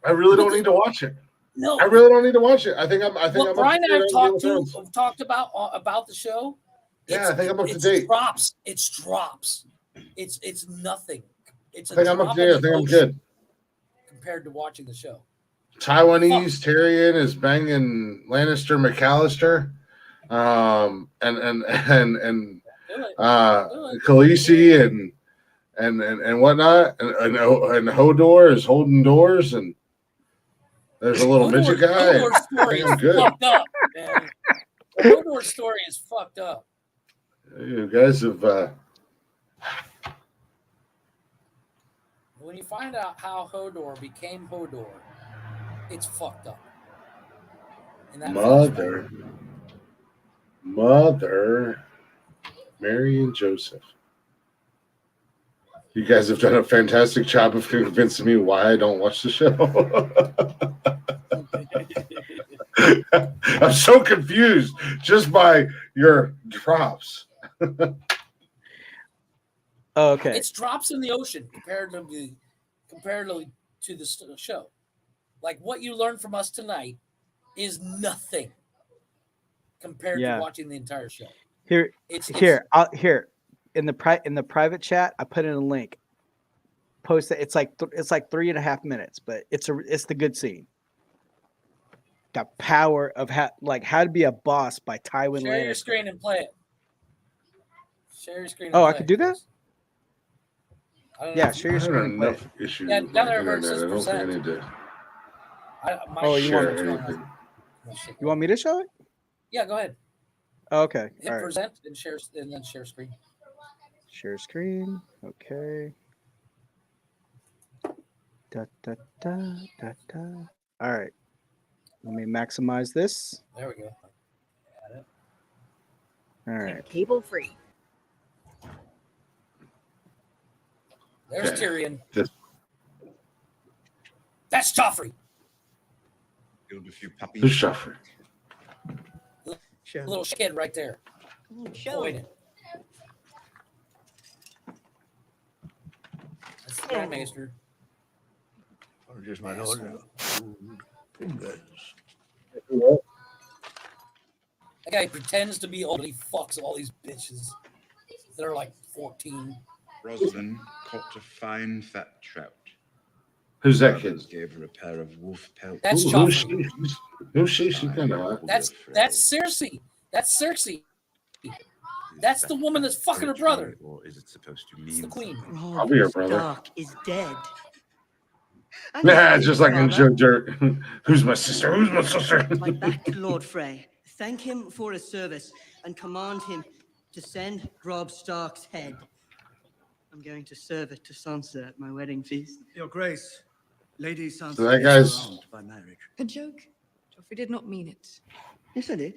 I really don't need to watch it. No, I really don't need to watch it. I think I'm. Brian and I talked about the show. Yeah, I think I'm up to date. It drops. It's nothing. I think I'm up to date. I think I'm good compared to watching the show. Taiwanese Tyrion is banging Lannister McAllister, and Khaleesi and whatnot, and Hodor is holding doors, and there's a little midget guy. Hodor's story is fucked up, man. Hodor's story is fucked up. You guys have. When you find out how Hodor became Hodor, it's fucked up. Mother, Mary and Joseph. You guys have done a fantastic job of convincing me why I don't watch the show. I'm so confused just by your drops. Oh, okay. It's drops in the ocean comparatively to the show. Like what you learned from us tonight is nothing compared to watching the entire show. Here in the private chat, I put in a link. Post it. It's like 3.5 minutes, but it's the good scene. The power of how to be a boss by Tywin Lannister. Share your screen and play it. Share your screen. I could do that. Yeah, share your screen. Enough issues. Yeah, down there where it says I don't think I need to. You want me to show it? Yeah, go ahead. Oh, okay. Hit present and share, and then share screen. Share screen. Okay. Da, da, da, da, da. All right. Let me maximize this. There we go. Got it. All right. Cable free. There's Tyrion. That's Joffrey. Killed a few puppies. Who's Joffrey? Little kid right there. Pointing. That's the Grand Maester. Just my order. That guy pretends to be old. He fucks all these bitches that are like 14. Roslyn caught a fine fat trout. Who's that kid? Gave her a pair of wolf pelts. That's Joffrey. Who's she? She's kind of. That's Cersei. That's Cersei. That's the woman that's fucking her brother. Or is it supposed to mean? It's the queen. I'll be your brother. Stark is dead. Nah, just like in Joe Dirt. Who's my sister? Who's my sister? My back to Lord Frey. Thank him for his service and command him to send Robb Stark's head. I'm going to serve it to Sansa at my wedding feast. Your Grace, Lady Sansa So that is guy's- crowned by marriage. A joke? Joffrey did not mean it. Yes, I did.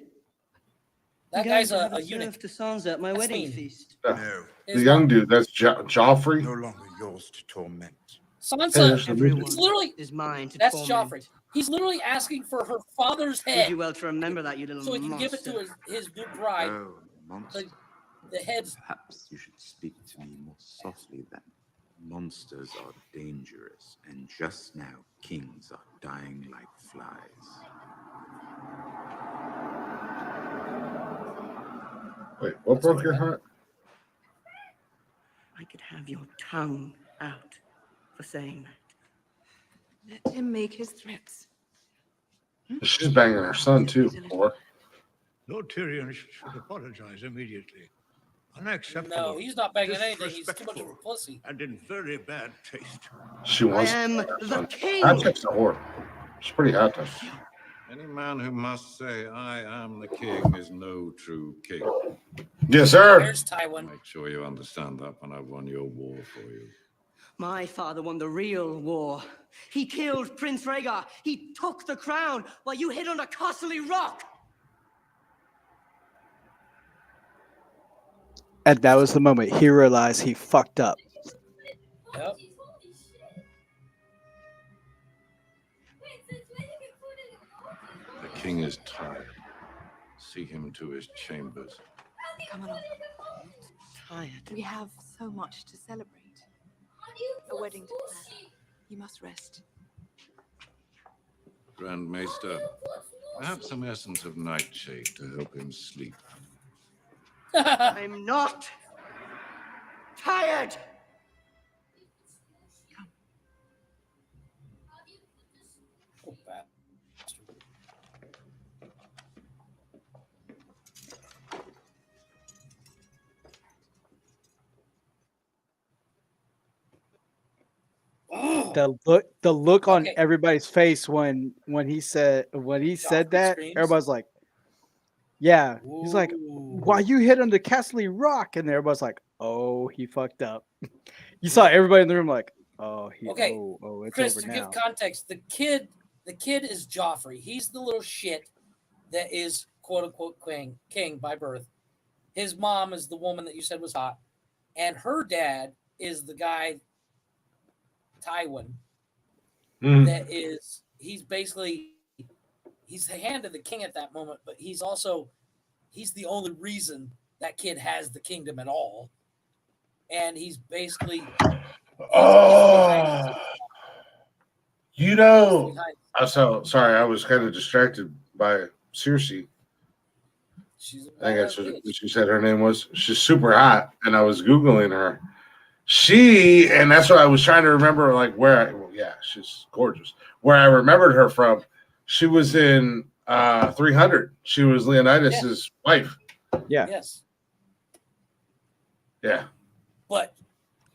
That I'm guy's going to have a it eunuch. served to Sansa at my That's wedding mean. feast. The young dude, that's Joffrey. No longer yours to torment. Sansa, Everyone it's literally is mine to that's torment. Joffrey. He's literally asking for her father's You head do well to remember that, you little so he can give it to monster. his new bride. Oh, monster. The heads. Perhaps you should speak to me more softly then. Monsters are dangerous, and just now kings are dying like flies. Wait, what broke your heart? I could have your tongue out for saying that. Let him make his threats. She's banging her son too. Or Lord Tyrion should apologize immediately. Unacceptable. No, he's not banging anything. He's too much of a pussy. And in very bad taste. she wants. I am her the son. king. That takes a whore. She's pretty hot though. Any man who must say, I am the king, is no true king. Yes, sir. There's Tywin. Make sure you understand that when I won your war for you. My father won the real war. He killed Prince Rhaegar. He took the crown while you hid under Castle Rock. And that was the moment he realized he fucked up. Yep. The king is tired. See him to his chambers. Come along. Tired. We have so much to celebrate. A wedding to plan. You must rest. Grand Maester, perhaps some essence of nightshade to help him sleep. I'm not tired. The look on everybody's face when he said that, screams. everybody's like, yeah. He's like, why you hit under Castle Rock? And everybody's like, oh, he fucked up. You saw everybody in the room like, oh, Okay, it's Chris, over to now. give context, the kid is Joffrey. He's the little shit that is quote unquote king by birth. His mom is the woman that you said was hot, and her dad is the guy, Tywin. That is, he's the hand of the king at that moment, but he's the only reason that kid has the kingdom at all. And he's basically You know, I'm so sorry. I was kind of distracted by Cersei. I think that's what she said her name was. She's super hot, and I was Googling her. And that's what I was trying to remember, like she's gorgeous. Where I remembered her from, she was in 300. She was Leonidas's wife. Yeah. Yes. Yeah. But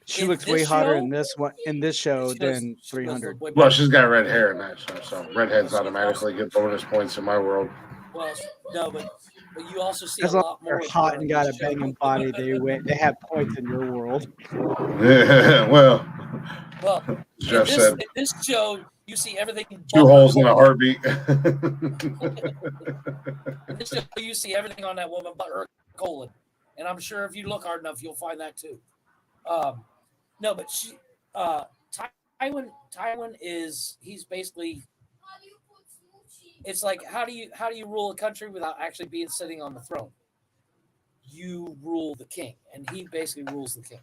she looks way hotter in this show than 300. Well, she's got red hair in that show, so redheads automatically get bonus points in my world. Well, no, but you also see As a long lot as they're more hot and got a banging body, they have points in your world. Well, Jeff said in this show, you see everything. 2 holes in a heartbeat. In this show, you see everything on that woman but her colon, and I'm sure if you look hard enough, you'll find that too. No, but Tywin he's basically. It's like how do you rule a country without actually being sitting on the throne? You rule the king, and he basically rules the king.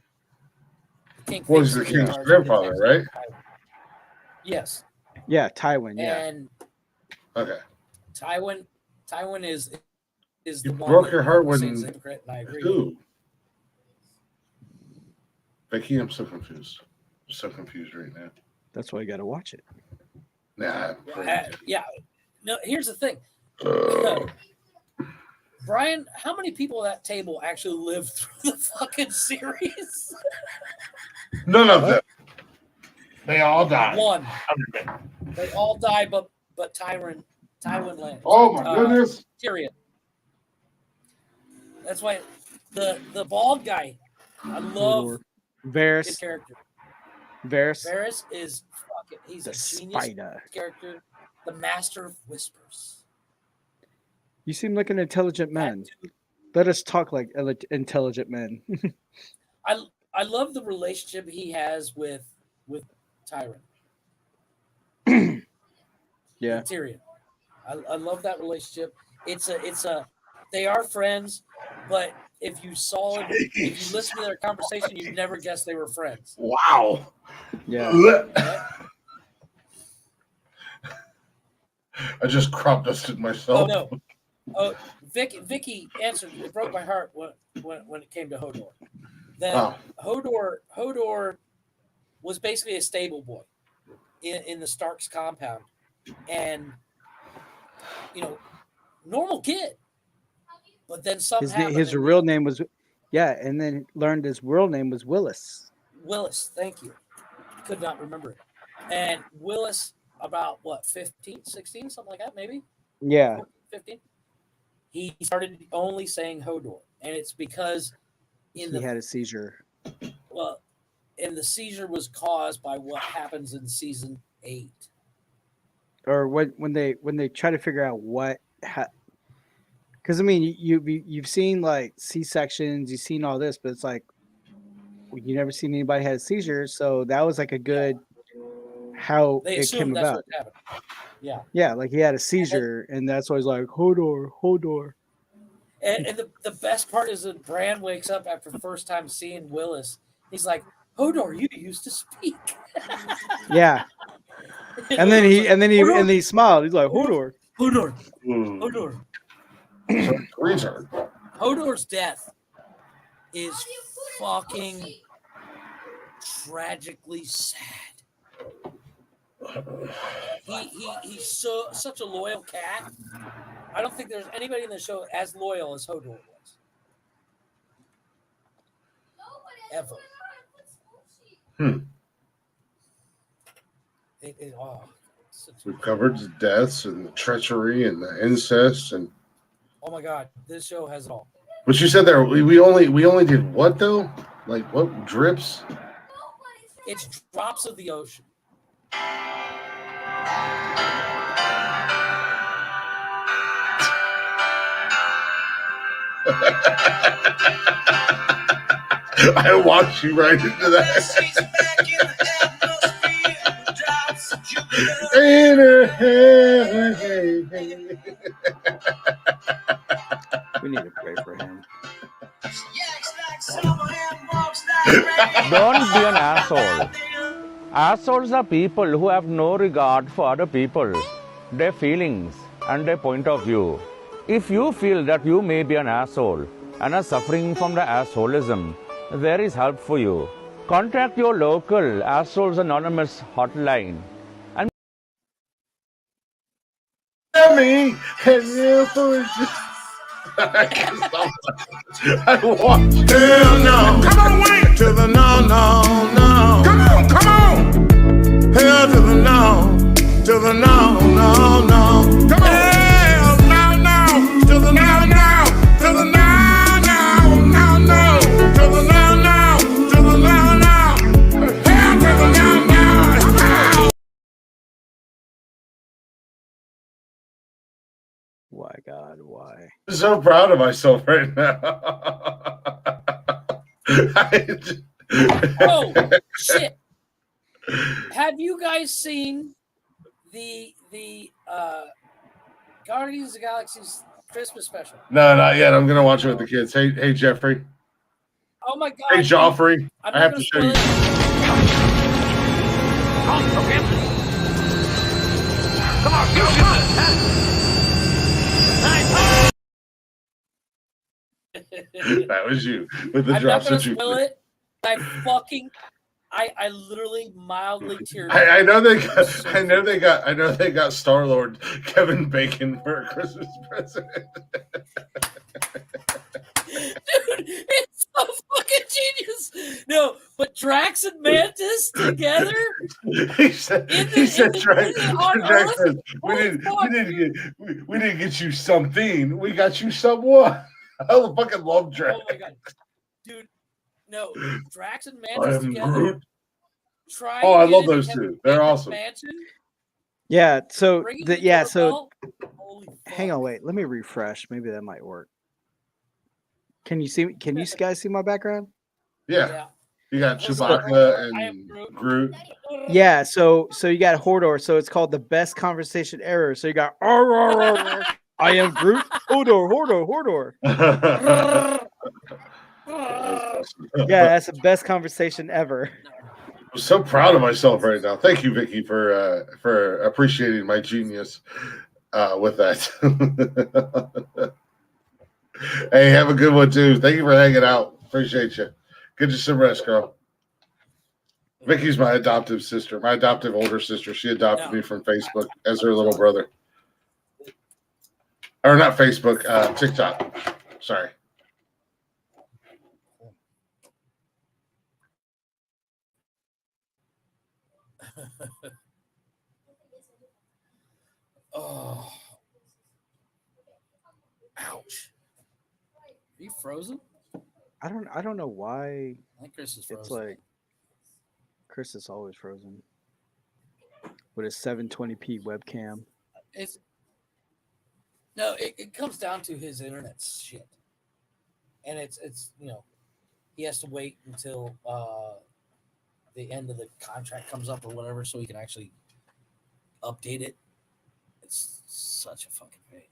The king was the king's grandfather, right? Yes. Yeah, Tywin. Yeah. And okay. Tywin is the one broke that your heart is when a hypocrite, and I agree. Who? Becky, I'm so confused. I'm so confused right now. That's why you got to watch it. Nah. Yeah. No, here's the thing. Brian, how many people at that table actually lived through the fucking series? None of them. They all died. One. They all died, but Tywin landed. Oh my goodness. Tyrion. That's why the bald guy, I love Varys. his character. Varys. Varys is fucking. He's The a genius spider. character, the master of whispers. You seem like an intelligent man. Let us talk like intelligent men. I love the relationship he has with Tyrion. Yeah. And Tyrion. I love that relationship. It's a they are friends, but if you listen to their conversation, you'd never guess they were friends. Wow. Yeah. I just crop dusted myself. Oh no. Oh, Vicky answered. It broke my heart when it came to Hodor. That Hodor was basically a stable boy in the Stark's compound, and normal kid. But then something his real name was, and then learned his real name was Willis. Willis, thank you. Could not remember it. And Willis, about what, 15, 16, something like that, maybe? Yeah. 14, 15. He started only saying Hodor. And it's because he had a seizure. Well, and the seizure was caused by what happens in season 8. Or when they try to figure out what because I mean you've seen like C-sections, you've seen all this, but it's like you never seen anybody had a seizure, so that was like a good how they it came that's about. what happened. Yeah. Yeah, like he had a seizure, and that's why he's like Hodor. And the best part is that Bran wakes up after the first time seeing Willis. He's like, Hodor, you used to speak. Yeah. And then he smiled. He's like, Hodor. Hodor. Hodor's death is fucking tragically sad. He's such a loyal cat. I don't think there's anybody in the show as loyal as Hodor was. Ever. We've covered the deaths and the treachery and the incest and. Oh my God, this show has it all. But you said there we only did what though? Like what drips? It's drops of the ocean. I walked you right into that. We need to pray for him. Don't be an asshole. Assholes are people who have no regard for other people, their feelings, and their point of view. If you feel that you may be an asshole and are suffering from the assholism, there is help for you. Contact your local Assholes Anonymous hotline. And me and you for I walked. Hell no. Come on, Wayne. To the no. Come on. Hell to the no. To the no. Come on. Hell no. To the no. To the no. To the no. To the no. Hell to the no. Why, God, why? I'm so proud of myself right now. Oh, shit. Have you guys seen the Guardians of the Galaxy's Christmas special? No, not yet. I'm going to watch it with the kids. Hey, Jeffrey. Oh, my God. Hey, Joffrey. I have to show you. Come on, go. That was you with the I'm drops not gonna that you. spoil it. I literally mildly teared up. I know they got Star-Lord Kevin Bacon for a Christmas present. Dude, it's so fucking genius. No, but Drax and Mantis together. He said Drax says, we didn't get you something. We got you someone. I fucking love Drax. Oh my god, dude! No, Drax and I Mantis am together. Groot. Try. Oh, I get love into those Kevin two. They're Bacon's awesome. Mansion, Yeah. So ringing the the yeah. So doorbell. Holy hang on, wait. Let me refresh. Maybe that might work. Can you see? Can you guys see my background? Yeah. You got Horse Chewbacca Horror, I am and Groot. Groot. Yeah. So you got Hodor. So it's called the best conversation ever. So you got I am Groot. Hodor. Yeah, that's the best conversation ever. I'm so proud of myself right now. Thank you, Vicky, for appreciating my genius with that. Hey, have a good one too. Thank you for hanging out. Appreciate you. Get you some rest, girl. Vicky's my adoptive sister, my adoptive older sister. She adopted me from Facebook as her little brother. Or not Facebook, TikTok. Sorry. Oh, ouch! Are you frozen? I don't know why. I think Chris is frozen. It's like Chris is always frozen with his 720p webcam. It's no, it comes down to his internet shit, and it's he has to wait until the end of the contract comes up or whatever, so he can actually update it. It's such a fucking pain.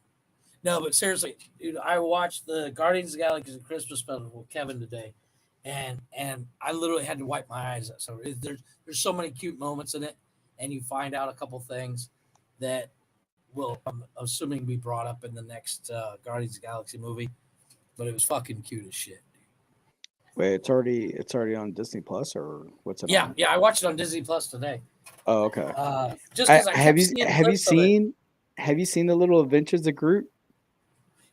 No, but seriously, dude, I watched the Guardians of the Galaxy Christmas special with Kevin today, and I literally had to wipe my eyes out. So there's so many cute moments in it, and you find out a couple things that will, I'm assuming, be brought up in the next Guardians of the Galaxy movie. But it was fucking cute as shit. Wait, it's already on Disney Plus or what's it on? Yeah, I watched it on Disney Plus today. Oh, okay. Just because have you seen the little adventures of Groot?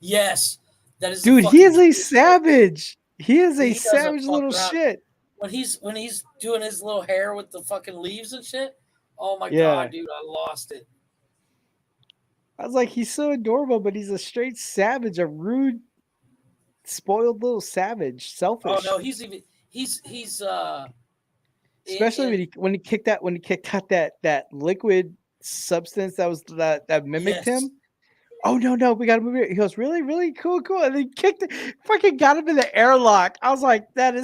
Yes, that is. Dude, he is a savage. He is a doesn't savage fuck little around. shit. When he's doing his little hair with the fucking leaves and shit. Oh my Yeah. god, dude, I lost it. I was like, he's so adorable, but he's a straight savage, a rude, spoiled little savage, selfish. Oh no, he's especially when he kicked out that liquid substance that was that mimicked him. Oh no, we gotta move it. He goes, really cool, and then kicked it, fucking got him in the airlock. I was like, when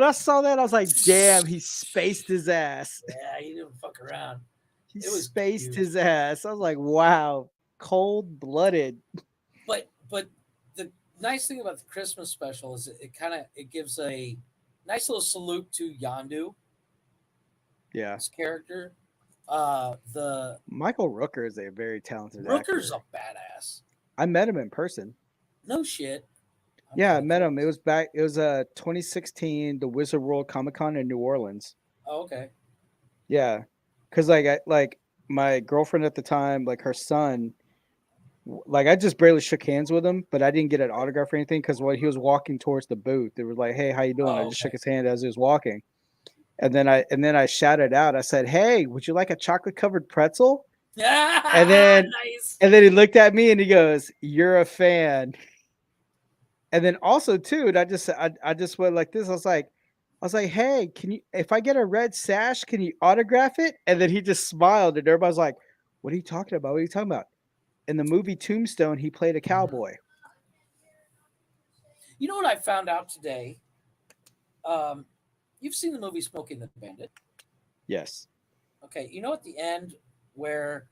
I saw that, I was like, damn, he spaced his ass. Yeah, he didn't fuck around. He spaced his ass. I was like, wow, cold-blooded. But the nice thing about the Christmas special is it gives a nice little salute to Yondu. Yeah. His character. The Michael Rooker is a very talented Rooker's actor. a badass. I met him in person. No shit. Yeah, I met him. It was 2016, the Wizard World Comic Con in New Orleans. Oh, okay. Yeah. Cause like my girlfriend at the time, like her son, like I just barely shook hands with him, but I didn't get an autograph or anything because when he was walking towards the booth, they were like, "Hey, how you doing?" I just shook his hand as he was walking, and then I shouted out, I said, "Hey, would you like a chocolate covered pretzel?" and then he looked at me and he goes, "You're a fan." And then also too, and I just went like this. I was like, "Hey, if I get a red sash, can you autograph it?" And then he just smiled, and everybody's like, "What are you talking about? What are you talking about?" In the movie Tombstone, he played a cowboy. You know what I found out today? You've seen the movie Smokey and the Bandit. Yes. Okay, you know at the end where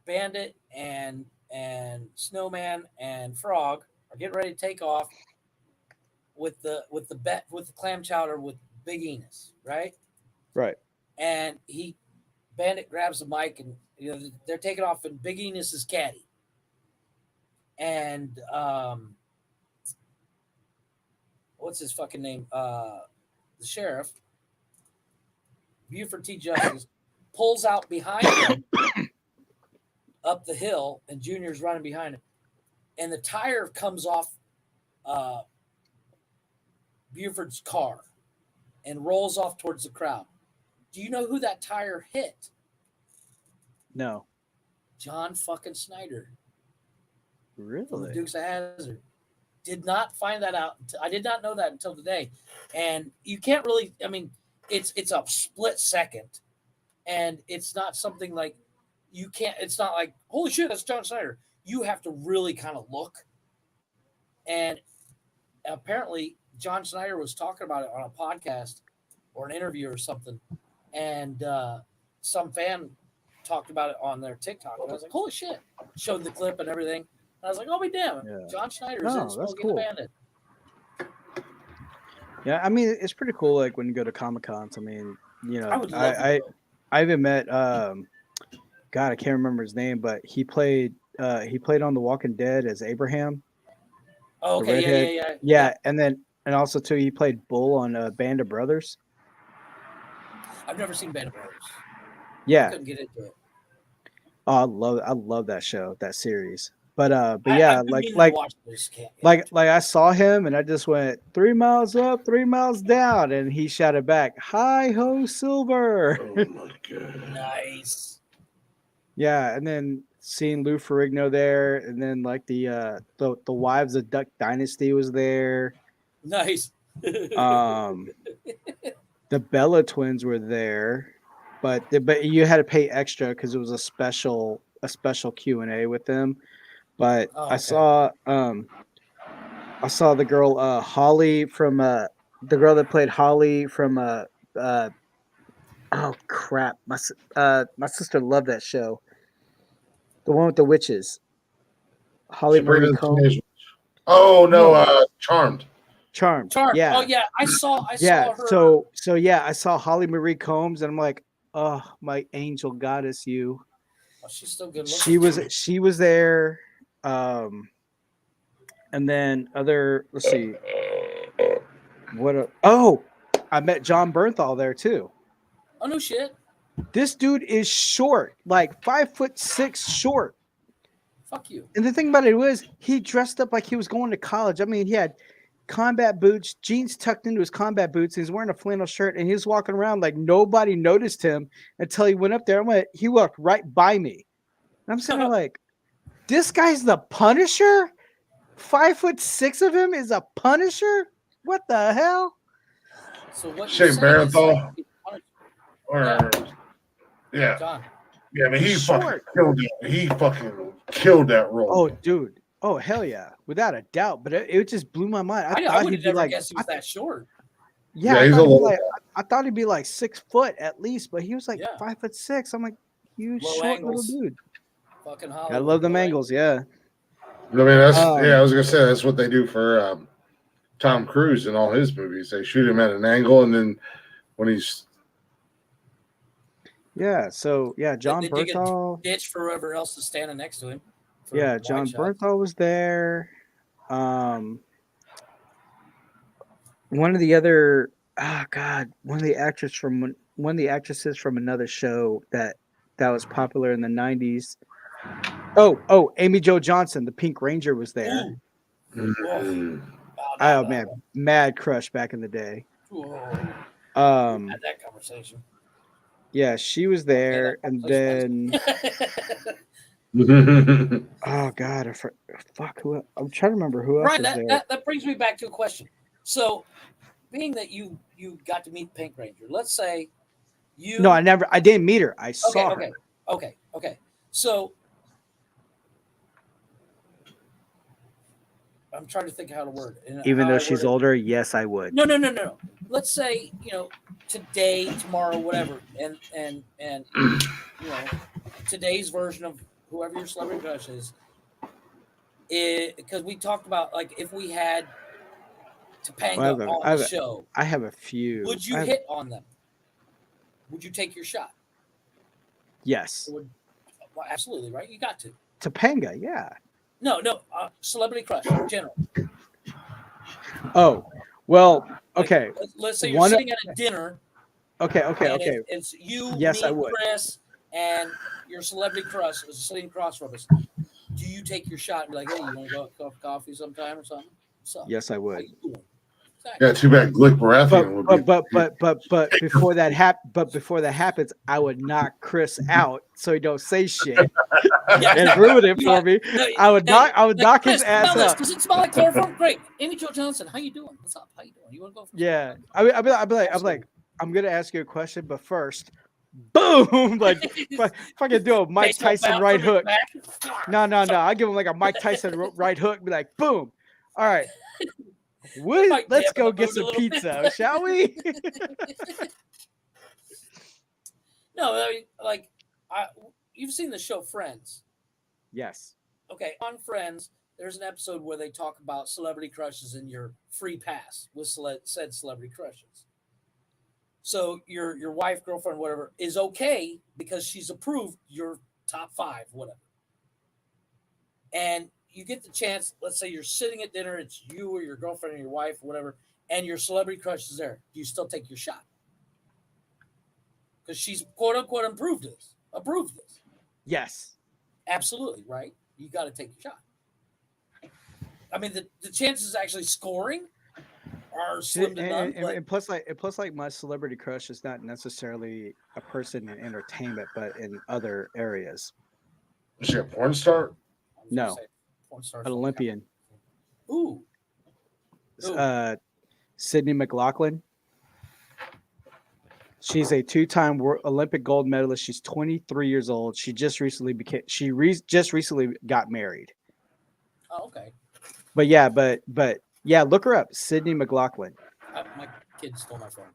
Bandit and Snowman and Frog are getting ready to take off with the clam chowder with Big Enos, right? Right. And Bandit grabs the mic and they're taking off in Big Enos's caddy. And what's his fucking name? The sheriff, Buford T. Justice, pulls out behind him up the hill, and Junior's running behind him. And the tire comes off Buford's car and rolls off towards the crowd. Do you know who that tire hit? No. John fucking Snyder. from the Really? Dukes of Hazzard. Did not find that out. I did not know that until today. And you can't really. I mean, it's a split second, and it's not something like you can't. It's not like holy shit, that's John Snyder. You have to really kind of look. And apparently, John Snyder was talking about it on a podcast or an interview or something, and some fan talked about it on their TikTok. And I was like, holy shit! Showed the clip and everything. And I was like, oh, be damn, Yeah. John Schneider is in Oh, that's Smokey and the cool. Bandit. Yeah, I mean, it's pretty cool. Like when you go to Comic Cons. I mean, you know, I would love to go. I even met God, I can't remember his name, but he played on The Walking Dead as Abraham. Oh, the okay, redhead. yeah. And then also too, he played Bull on Band of Brothers. I've never seen Band of Brothers. Yeah. I couldn't get into it. Oh, I love that show, that series. But yeah, I've been meaning to like watch it, just can't. I saw him and I just went 3 miles up, 3 miles down, and he shouted back, "Hi ho, Silver!" Oh my god! Nice. Yeah, and then seeing Lou Ferrigno there, and then like the wives of Duck Dynasty was there. Nice. The Bella twins were there, but you had to pay extra because it was a special Q&A with them. But Oh, I okay. saw the girl Holly from the girl that played Holly from oh crap, my sister loved that show, the one with the witches. Holly Sabrina Marie the Combs. Teenage Witch. Oh no, Charmed. Charmed. Oh Yeah. yeah, I saw Yeah. her. So yeah, I saw Holly Marie Combs, and I'm like, oh, my angel goddess, you. Oh, she's still good looking. She was there. And then let's see. I met John Bernthal there too. Oh no shit. This dude is short, like 5'6" short. Fuck you. And the thing about it was he dressed up like he was going to college. I mean, he had combat boots, jeans tucked into his combat boots, and he's wearing a flannel shirt, and he was walking around like nobody noticed him until he went up there. He walked right by me. And I'm sitting there like, this guy's the Punisher? 5'6" of him is a Punisher? What the hell? So what? Shane Barenthal. Yeah. John. Yeah, I mean, he fucking killed it. He fucking killed that role. Oh, dude. Oh, hell yeah. Without a doubt. But it just blew my mind. I would have never guessed he was that short. Yeah, he's I thought he'd be like 6 foot at least, but he was like 5'6". I'm like, you Low short angles. little dude. Fucking I Hollywood. love them angles, yeah. I mean, I was gonna say that's what they do for Tom Cruise in all his movies. They shoot him at an angle, and then when he's John They dig Bernthal. a ditch for whoever else is standing next to him. Yeah, John Bernthal was there. One of the other one of the actresses from another show that was popular in the 90s. Oh, Amy Jo Johnson, the Pink Ranger, was there. Oh man, mad crush back in the day. Had that conversation. Yeah, she was there, and then oh god, I'm trying to remember who else Brian, was there. that brings me back to a question. So, being that you got to meet Pink Ranger, let's say you. No, I didn't meet her. I saw her. Okay. So, I'm trying to think of how to word it. Even though she's older, yes, I would. No. Let's say, today, tomorrow, whatever, and today's version of whoever your celebrity crush is, because we talked about like if we had Topanga on the show. I have a few. Would you hit on them? Would you take your shot? Yes. Well, absolutely, right? You got to. Topanga, yeah. No, celebrity crush in general. Oh, well, okay. Let's say you're sitting at a dinner. Okay. It's you, yes, me, I would. Chris, and your celebrity crush is sitting across from us. Do you take your shot and be like, hey, you want to go have coffee sometime or something? Yes, I would. Yeah, too bad Glick Baratheon would be. But before that happens, I would knock Chris out so he don't say shit and ruin it for me. I would knock his ass out. Does it smell like chloroform? Great. Amy Jo Johnson, how you doing? What's up? How you doing? You want to go? Yeah, I'll be like, I'm gonna ask you a question, but first, boom, like fucking do a Mike Tyson right hook. No. I give him like a Mike Tyson right hook. Be like, boom. All right. Let's go get some pizza, shall we? No, I mean, like, you've seen the show Friends. Yes. Okay, on Friends, there's an episode where they talk about celebrity crushes and your free pass with said celebrity crushes. So your wife, girlfriend, whatever, is okay because she's approved your top 5, whatever. And you get the chance, let's say you're sitting at dinner, it's you or your girlfriend or your wife, whatever, and your celebrity crush is there. Do you still take your shot? Because she's quote unquote approved this. Yes. Absolutely, right? You got to take your shot. I mean, the chances of actually scoring are slim to none. And plus, like my celebrity crush is not necessarily a person in entertainment, but in other areas. Is she a porn star? No. An Olympian. Ooh. Sydney McLaughlin. She's a 2-time Olympic gold medalist. She's 23 years old. She just recently got married. Oh, okay. But yeah, look her up, Sydney McLaughlin. My kid stole my phone.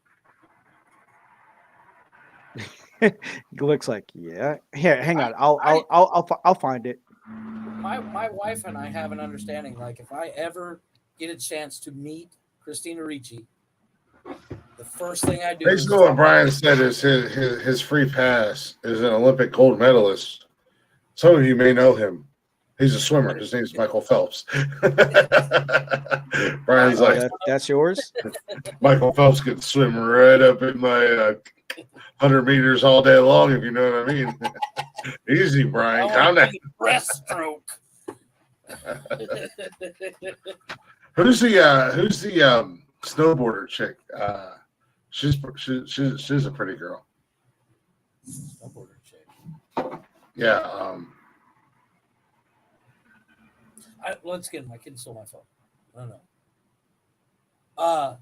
Looks like yeah. Here, hang on. I'll find it. My wife and I have an understanding. Like, if I ever get a chance to meet Christina Ricci, the first thing I do. Basically, what Brian said is his free pass is an Olympic gold medalist. Some of you may know him. He's a swimmer. His name is Michael Phelps. Brian's like, that's yours? Michael Phelps could swim right up in my 100 meters all day long, if you know what I mean. Easy, Brian. Calm down. Breaststroke. Who's the snowboarder chick? She's a pretty girl. Snowboarder chick. Yeah. Once again, my kid stole my phone. I don't know.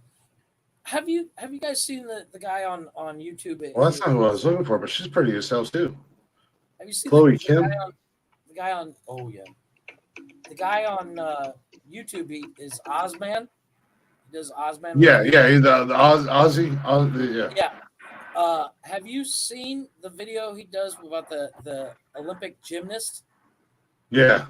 Have you guys seen the guy on YouTube? Well, that's not who I was looking for, but she's pretty as hell too. Have you seen Chloe Kim? The guy on oh yeah, the guy on YouTube is Ozman. He does Ozman. Yeah, he's the Aussie. Yeah. Have you seen the video he does about the Olympic gymnast? Yeah.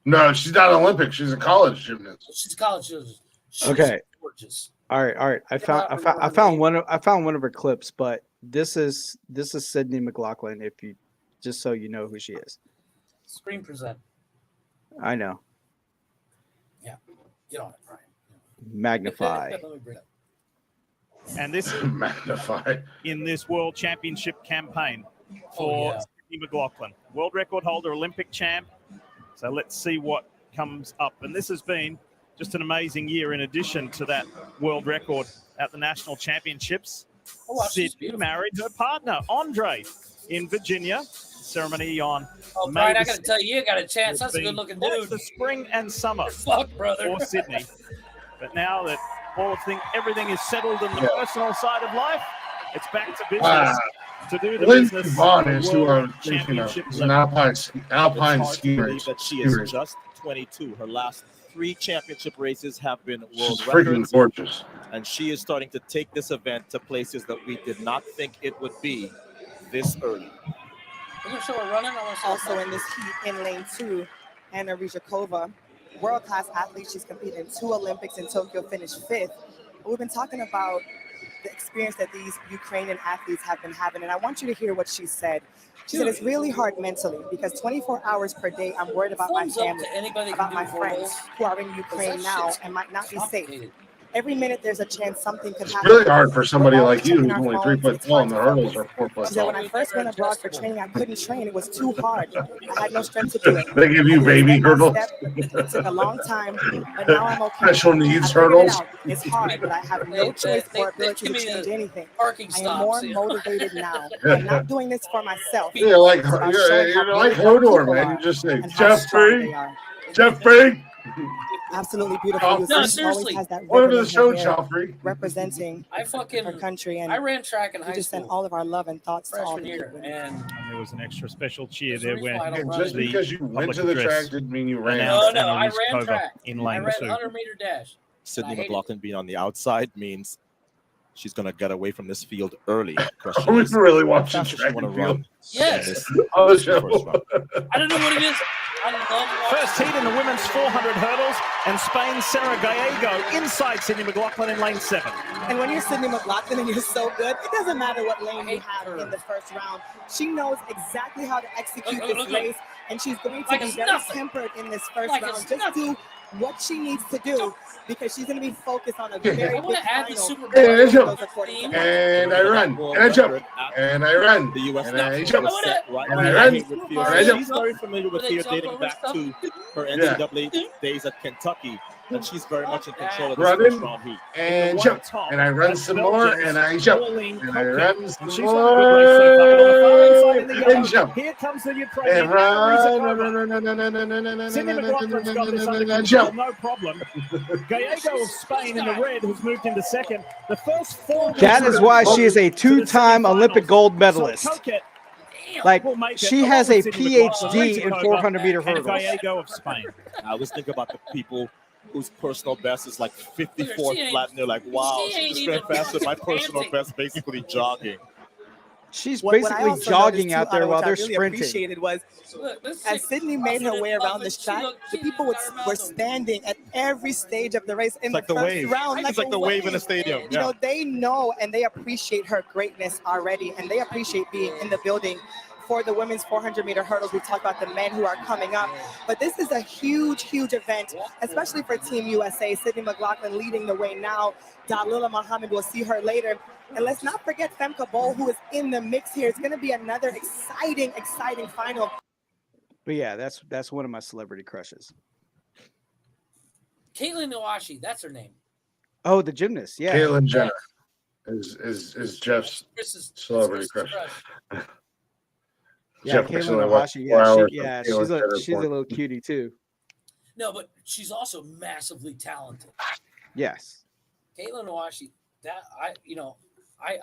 No, she's not Olympic. She's a college gymnast. She's a college gymnast. She's Okay. gorgeous. All right. I found one of her clips, but this is Sydney McLaughlin. If you just so you know who she is. Screen present. I know. Yeah. Get on it, Brian. Magnify. And this magnified in this World Championship campaign for Sydney McLaughlin, world record holder, Olympic champ. So let's see what comes up. And this has been just an amazing year in addition to that world record at the national championships. Sydney married her partner, Andre, in Virginia. Ceremony on Brian, I got to tell you got a chance. That's a good-looking dude. The spring and summer brother. for Sydney. But now that everything is settled in the personal side of life, it's back to business. To do the Lindsey business. Vonn is who I'm thinking of. She's an alpine skier. That she is just 22. Her last 3 championship races have been world She's records. freaking gorgeous. And she is starting to take this event to places that we did not think it would be this early. We're going to show her running. Also in this heat in lane 2, Anna Ryzhikova, world-class athlete. She's competed in 2 Olympics in Tokyo, finished 5th. But we've been talking about the experience that these Ukrainian athletes have been having. And I want you to hear what she said. She said it's really hard mentally because 24 hours per day, I'm worried about my family, about my friends who are in Ukraine now and might not be safe. every minute there's a chance something could It's happen. really hard for somebody We're like always you checking who's our only 3 phones. foot It's tall hard and to the hurdles focus. are 4 foot She said, tall. when I first went abroad for training, I couldn't train. It was too hard. I had no strength to do it. They give I you did it baby step by hurdles. step. It took a long time, but now I'm okay. Special I needs figured it hurdles. out. It's hard, but I have no choice or ability to change anything. I am more motivated now. I'm not doing this for myself. Yeah, like It's about showing how you're like brave young Hodor, people man. are You just say and how strong they Jeffrey, are. Jeffrey. Absolutely beautiful. You'll No, see she always seriously. has that Welcome ribbon to in the her show, hair Joffrey. representing her country. And I ran track in we high just send school. all of our love and thoughts to all Freshman the year, women. and there was an extra special cheer There's a there reason where why I don't And run just it. because you went public to the address track didn't mean you ran. announced No, I Annalise ran Kova track. in I lane ran 2. 100-meter dash. Sydney I hated McLaughlin being on the outside means she's going to get away from this field early. Are Question we is, really how watching fast does she track want to and run field? Yes. in this, On the this show. first round? I don't know what it is. I love watching. First heat in the women's 400 hurdles, and Spain's Sarah Gallego inside Sydney McLaughlin in lane 7. And when you're Sydney McLaughlin and you're so good, it doesn't matter what lane you have in the first round. She knows exactly how to execute this race, and she's going to be very tempered in this first round. Just do what she needs to do, because she's going to be focused on a very big final. And I jump. According to And I run. And I jump. And I run. The U.S. And I national jump. was set right And now I at run. Haywood And Field. I jump. She's very familiar with field dating back to her Yeah. NCAA days at Kentucky, and she's very much in control of this Running first round heat. and jump. And I run some more. And I jump. Pauline And I Coquette. run some And she's run a good race so far, but on the far inside in the more. yellow, And jump. here comes the Ukrainian And run. Annalise Sydney McLaughlin's got this under control, Jump. no problem. Gallego of Spain in the red, who's moved into second. The first 4 That is why she is a 2-time Olympic gold medalist. So Coquette Like, will make it, she along has with a Sydney McLaughlin, PhD in Kova, 400-meter and hurdles. Gallego of Spain. I always think about the people whose personal best is like 54 flat, and they're like, wow, she just ran faster than my personal best, basically jogging. She's What I basically also jogging noticed, out too, there while Otto, they're which I really sprinting. appreciated was as Sydney made her way around this track, the people were standing at every stage of the race in It's like the the first wave. round. It's like the wave in the stadium. You Yeah. know, they know and they appreciate her greatness already, and they appreciate being in the building for the women's 400-meter hurdles. We talked about the men who are coming up, but this is a huge, huge event, especially for Team USA. Sydney McLaughlin leading the way now. Dalila Muhammad, we'll see her later. And let's not forget Femke Bol, who is in the mix here. It's going to be another exciting, exciting final. But yeah, that's one of my celebrity crushes. Caitlin Iwashi, that's her name. Oh, the gymnast, yeah. Caitlyn Jenner is Jeff's Chris's celebrity crush. Yeah, Jeff Caitlin actually watched Iwashi. 4 hours Yeah, of she's Caitlyn Jenner she's a porn. little cutie too. No, but she's also massively talented. Yes. Caitlin Iwashi,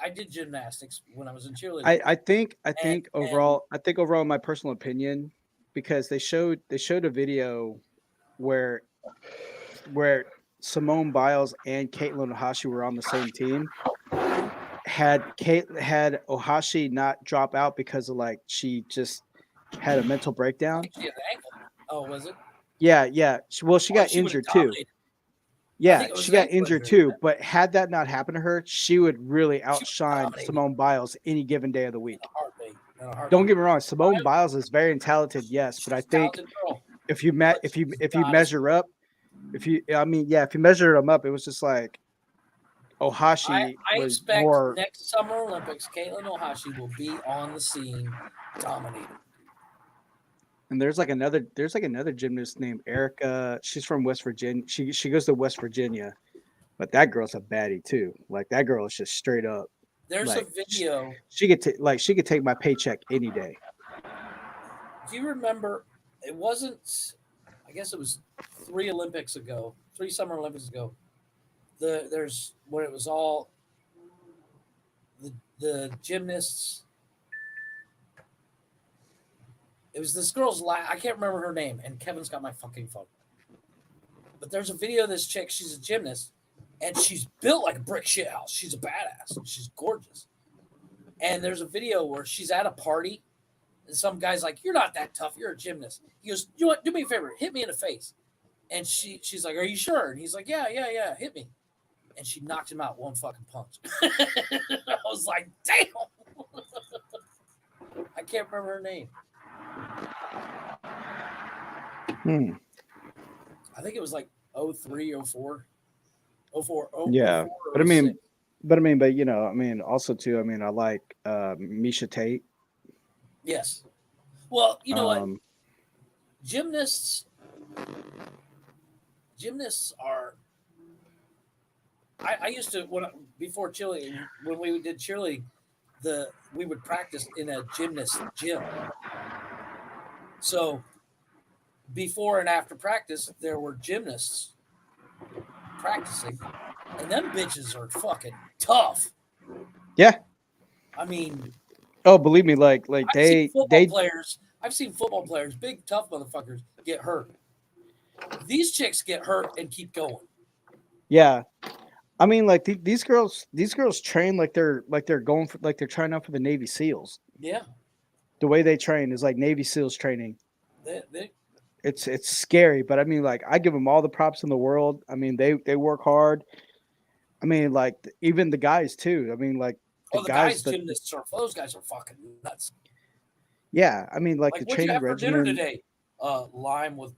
I did gymnastics when I was in cheerleading. I think overall, my personal opinion, because they showed a video where Simone Biles and Caitlin Ohashi were on the same team. Had Ohashi not drop out because of she just had a mental breakdown. She had an ankle. Oh, was it? Yeah. Well, she got she would've injured too. dominated. I Yeah, think it was she got ankle injured injury. too. But had that not happened to her, she would really outshine Simone Biles any given day of the week. Don't get me wrong, Simone Biles is very talented, yes, but I think if you measure up, if you measure them up, it was just like Ohashi I was expect more. next Summer Olympics, Caitlin Ohashi will be on the scene, dominating. And there's another gymnast named Erica. She's from West Virginia. She goes to West Virginia, but that girl's a baddie too. Like that girl is just straight up. There's like, a video. She could take my paycheck any day. Do you remember? It wasn't. I guess it was 3 Summer Olympics ago. There's when it was all the gymnasts. It was this girl's I can't remember her name, and Kevin's got my fucking phone. But there's a video of this chick. She's a gymnast, and she's built like a brick shit house. She's a badass. She's gorgeous. And there's a video where she's at a party, and some guy's like, "You're not that tough. You're a gymnast." He goes, "You know what? Do me a favor. Hit me in the face." And she's like, "Are you sure?" And he's like, "Yeah. Hit me." And she knocked him out one fucking punch. I was like, "Damn." I can't remember her name. I think it was like 03, 04. 04, Yeah, 04 but or I mean, 06. but you know, I mean, also too, I mean, I like Misha Tate. Yes. Well, you know what? Um, Gymnasts are. I used to before cheerleading when we did cheerleading, we would practice in a gymnast gym. So before and after practice, there were gymnasts practicing, and them bitches are fucking tough. yeah. I mean, Oh, believe me, like I've seen they football players, big tough motherfuckers, get hurt. These chicks get hurt and keep going. yeah. I mean, like these girls train like they're going for like they're trying out for the Navy SEALs. Yeah, The way they train is like Navy SEALs training. they It's scary, but I mean, like I give them all the props in the world. I mean, they work hard. I mean, like even the guys too. I mean, like the the guys guys that gymnasts are those guys are fucking nuts. yeah. I mean, like Like, the what'd you training have for dinner regimen. today? Lime with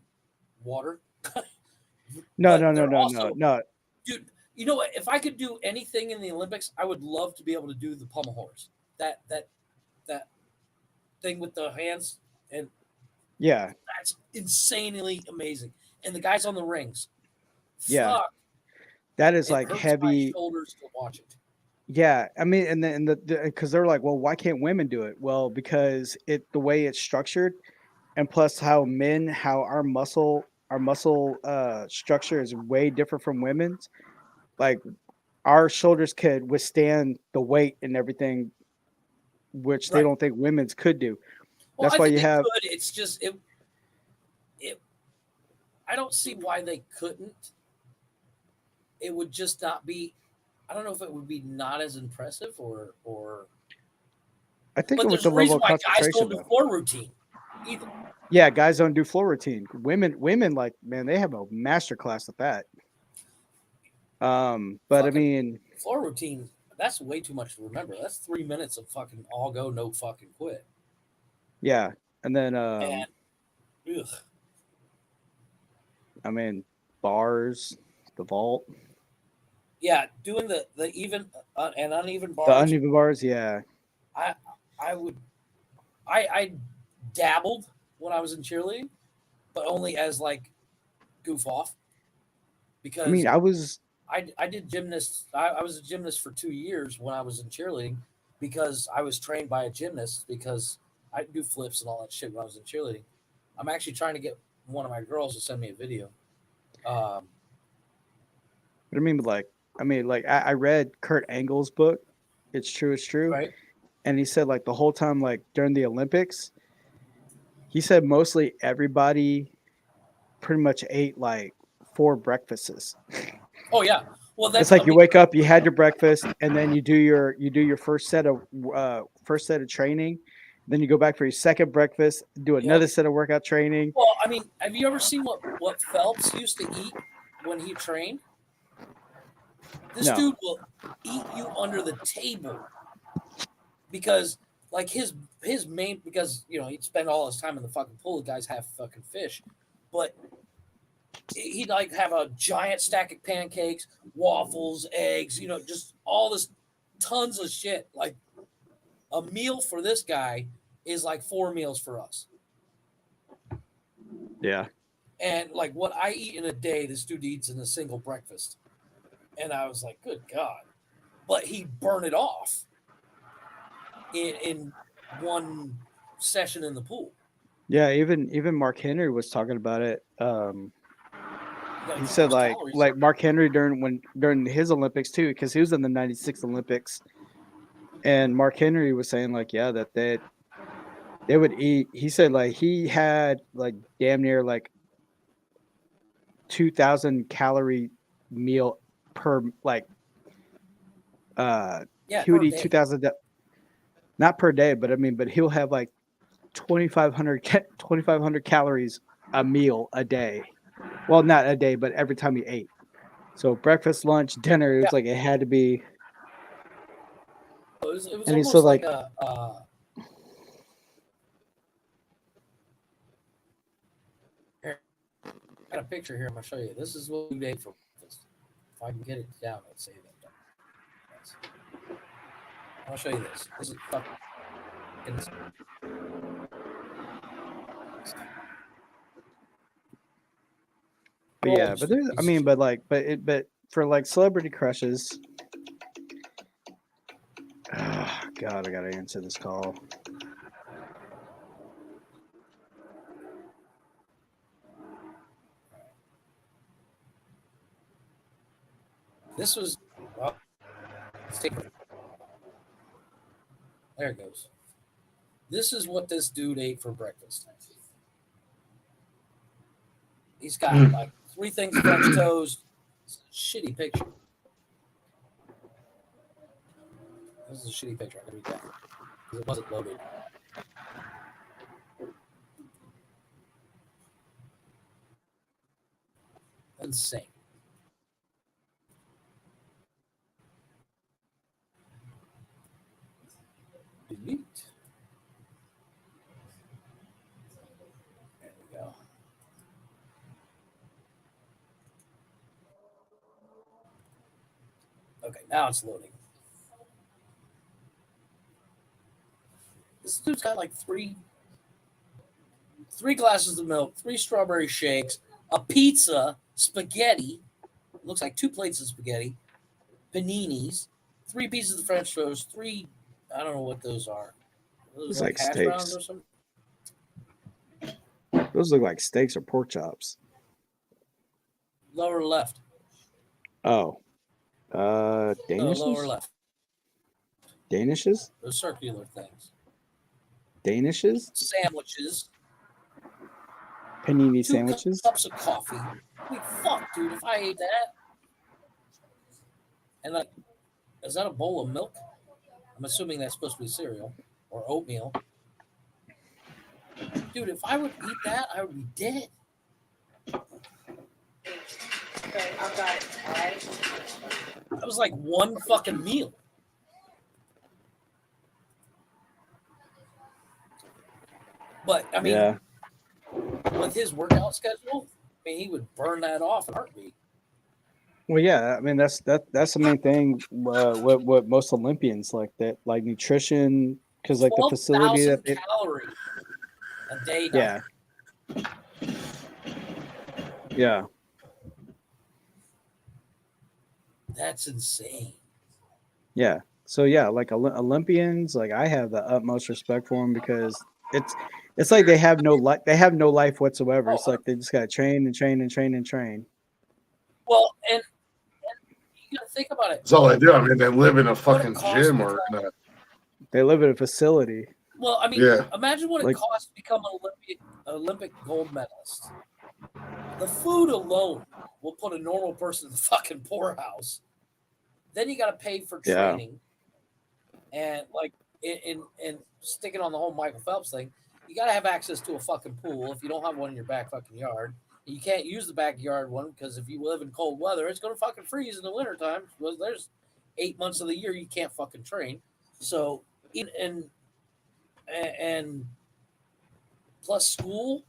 water. No, But no, no, they're no, no, also, no. dude. You know what? If I could do anything in the Olympics, I would love to be able to do the pommel horse. That thing with the hands, and Yeah, that's insanely amazing. And the guys on the rings, yeah. fuck, That is it like hurts my heavy. shoulders to watch it. Yeah, I mean, and because they're like, well, why can't women do it? Well, because the way it's structured, and plus how our muscle structure is way different from women's. Like our shoulders could withstand the weight and everything, which they Right. don't think women's could do. Well, That's I why think you they have could. It's just it. I don't see why they couldn't. It would just not be. I don't know if it would be not as impressive or. I think But with there's the a level reason of why guys concentration don't do though. floor routine either. Yeah, guys don't do floor routine. Women like man, they have a master class at that. But I Fucking mean, floor routine. That's way too much to remember. That's 3 minutes of fucking all go, no fucking quit. yeah, and then And ugh, I mean bars, the vault, yeah, doing the even and uneven the bars. uneven bars. Yeah, I I would I dabbled when I was in cheerleading, but only as like goof off I mean, because I was I did gymnast. I was a gymnast for 2 years when I was in cheerleading because I was trained by a gymnast because I do flips and all that shit when I was in cheerleading. I'm actually trying to get one of my girls to send me a video. Um, I mean, like I read Kurt Angle's book. It's true. It's true. right? And he said like the whole time, like during the Olympics, he said mostly everybody pretty much ate like 4 breakfasts. Oh yeah. Well, It's that's I like you mean, wake up, you had your breakfast, and then you do your first set of training. Then you go back for your second breakfast, do yep. another set of workout training. Well, I mean, have you ever seen what Phelps used to eat when he trained? This No. dude will eat you under the table because like his main because he'd spend all his time in the fucking pool. The guys have fucking fish, but he'd like have a giant stack of pancakes, waffles, eggs, just all this tons of shit. Like a meal for this guy is like 4 meals for us. Yeah. And like what I eat in a day, this dude eats in a single breakfast. And I was like, good God. But he burned it off in one session in the pool. Yeah, even Mark Henry was talking about it. He said those like calories. like Mark Henry during his Olympics too, because he was in the '96 Olympics, and Mark Henry was saying like yeah that they would eat. He said like he had like damn near like 2,000 calorie meal per like he would per eat day. 2,000 not per day, but I mean but he'll have like 2,500 calories a meal a day. Well, not a day, but every time he ate. So breakfast, lunch, dinner, it was like it had to be. It was And he's almost so like like, here, I got a picture here. I'm gonna show you. This is what we ate for breakfast. If I can get it down, let's save it. I'll show you this. This is fucking. But yeah, but there's, I mean, but like, but for like celebrity crushes. Oh, God, I gotta answer this call. This was. Well, let's take it. There it goes. This is what this dude ate for breakfast. He's got like 3 things of French toast. It's a shitty picture. This is a shitty picture. I gotta read that because it wasn't loaded. Insane. Delete. There we go. Okay, now it's loading. This dude's got like three glasses of milk, 3 strawberry shakes, a pizza, spaghetti. Looks like 2 plates of spaghetti, paninis, 3 pieces of French toast, 3. I don't know what those are. Those It's are like hash browns steaks. or something. Those look like steaks or pork chops. Lower left. Oh, No, Danishes. lower left. Danishes. Those circular things. Danishes. Sandwiches. Panini 2 sandwiches. cups of coffee. I mean, fuck, dude, if I ate that. And like, is that a bowl of milk? I'm assuming that's supposed to be cereal or oatmeal. Dude, if I would eat that, I would be dead. Okay, I've got it. All right. That was like one fucking meal. But I mean, Yeah. with his workout schedule, I mean, he would burn that off in a heartbeat. Well, yeah. I mean, that's the main thing. What most Olympians like that, like nutrition, because like the facility 12,000 that they, calories a day. yeah, yeah. That's insane. Yeah. So yeah, like Olympians, like I have the utmost respect for them because it's like they have no life. They have no life whatsoever. It's like they just got to train and train and train and train. Well, and you gotta think about it. That's all they do. I mean, they live in a fucking gym or in a. They live in a facility. Well, I mean, Yeah. imagine what it Like- costs to become an Olympic gold medalist. The food alone will put a normal person in the fucking poorhouse. Then you got to pay for Yeah. training, and like in sticking on the whole Michael Phelps thing, you got to have access to a fucking pool. If you don't have one in your back fucking yard, you can't use the backyard one because if you live in cold weather, it's gonna fucking freeze in the wintertime. Well, there's 8 months of the year you can't fucking train. So and plus school,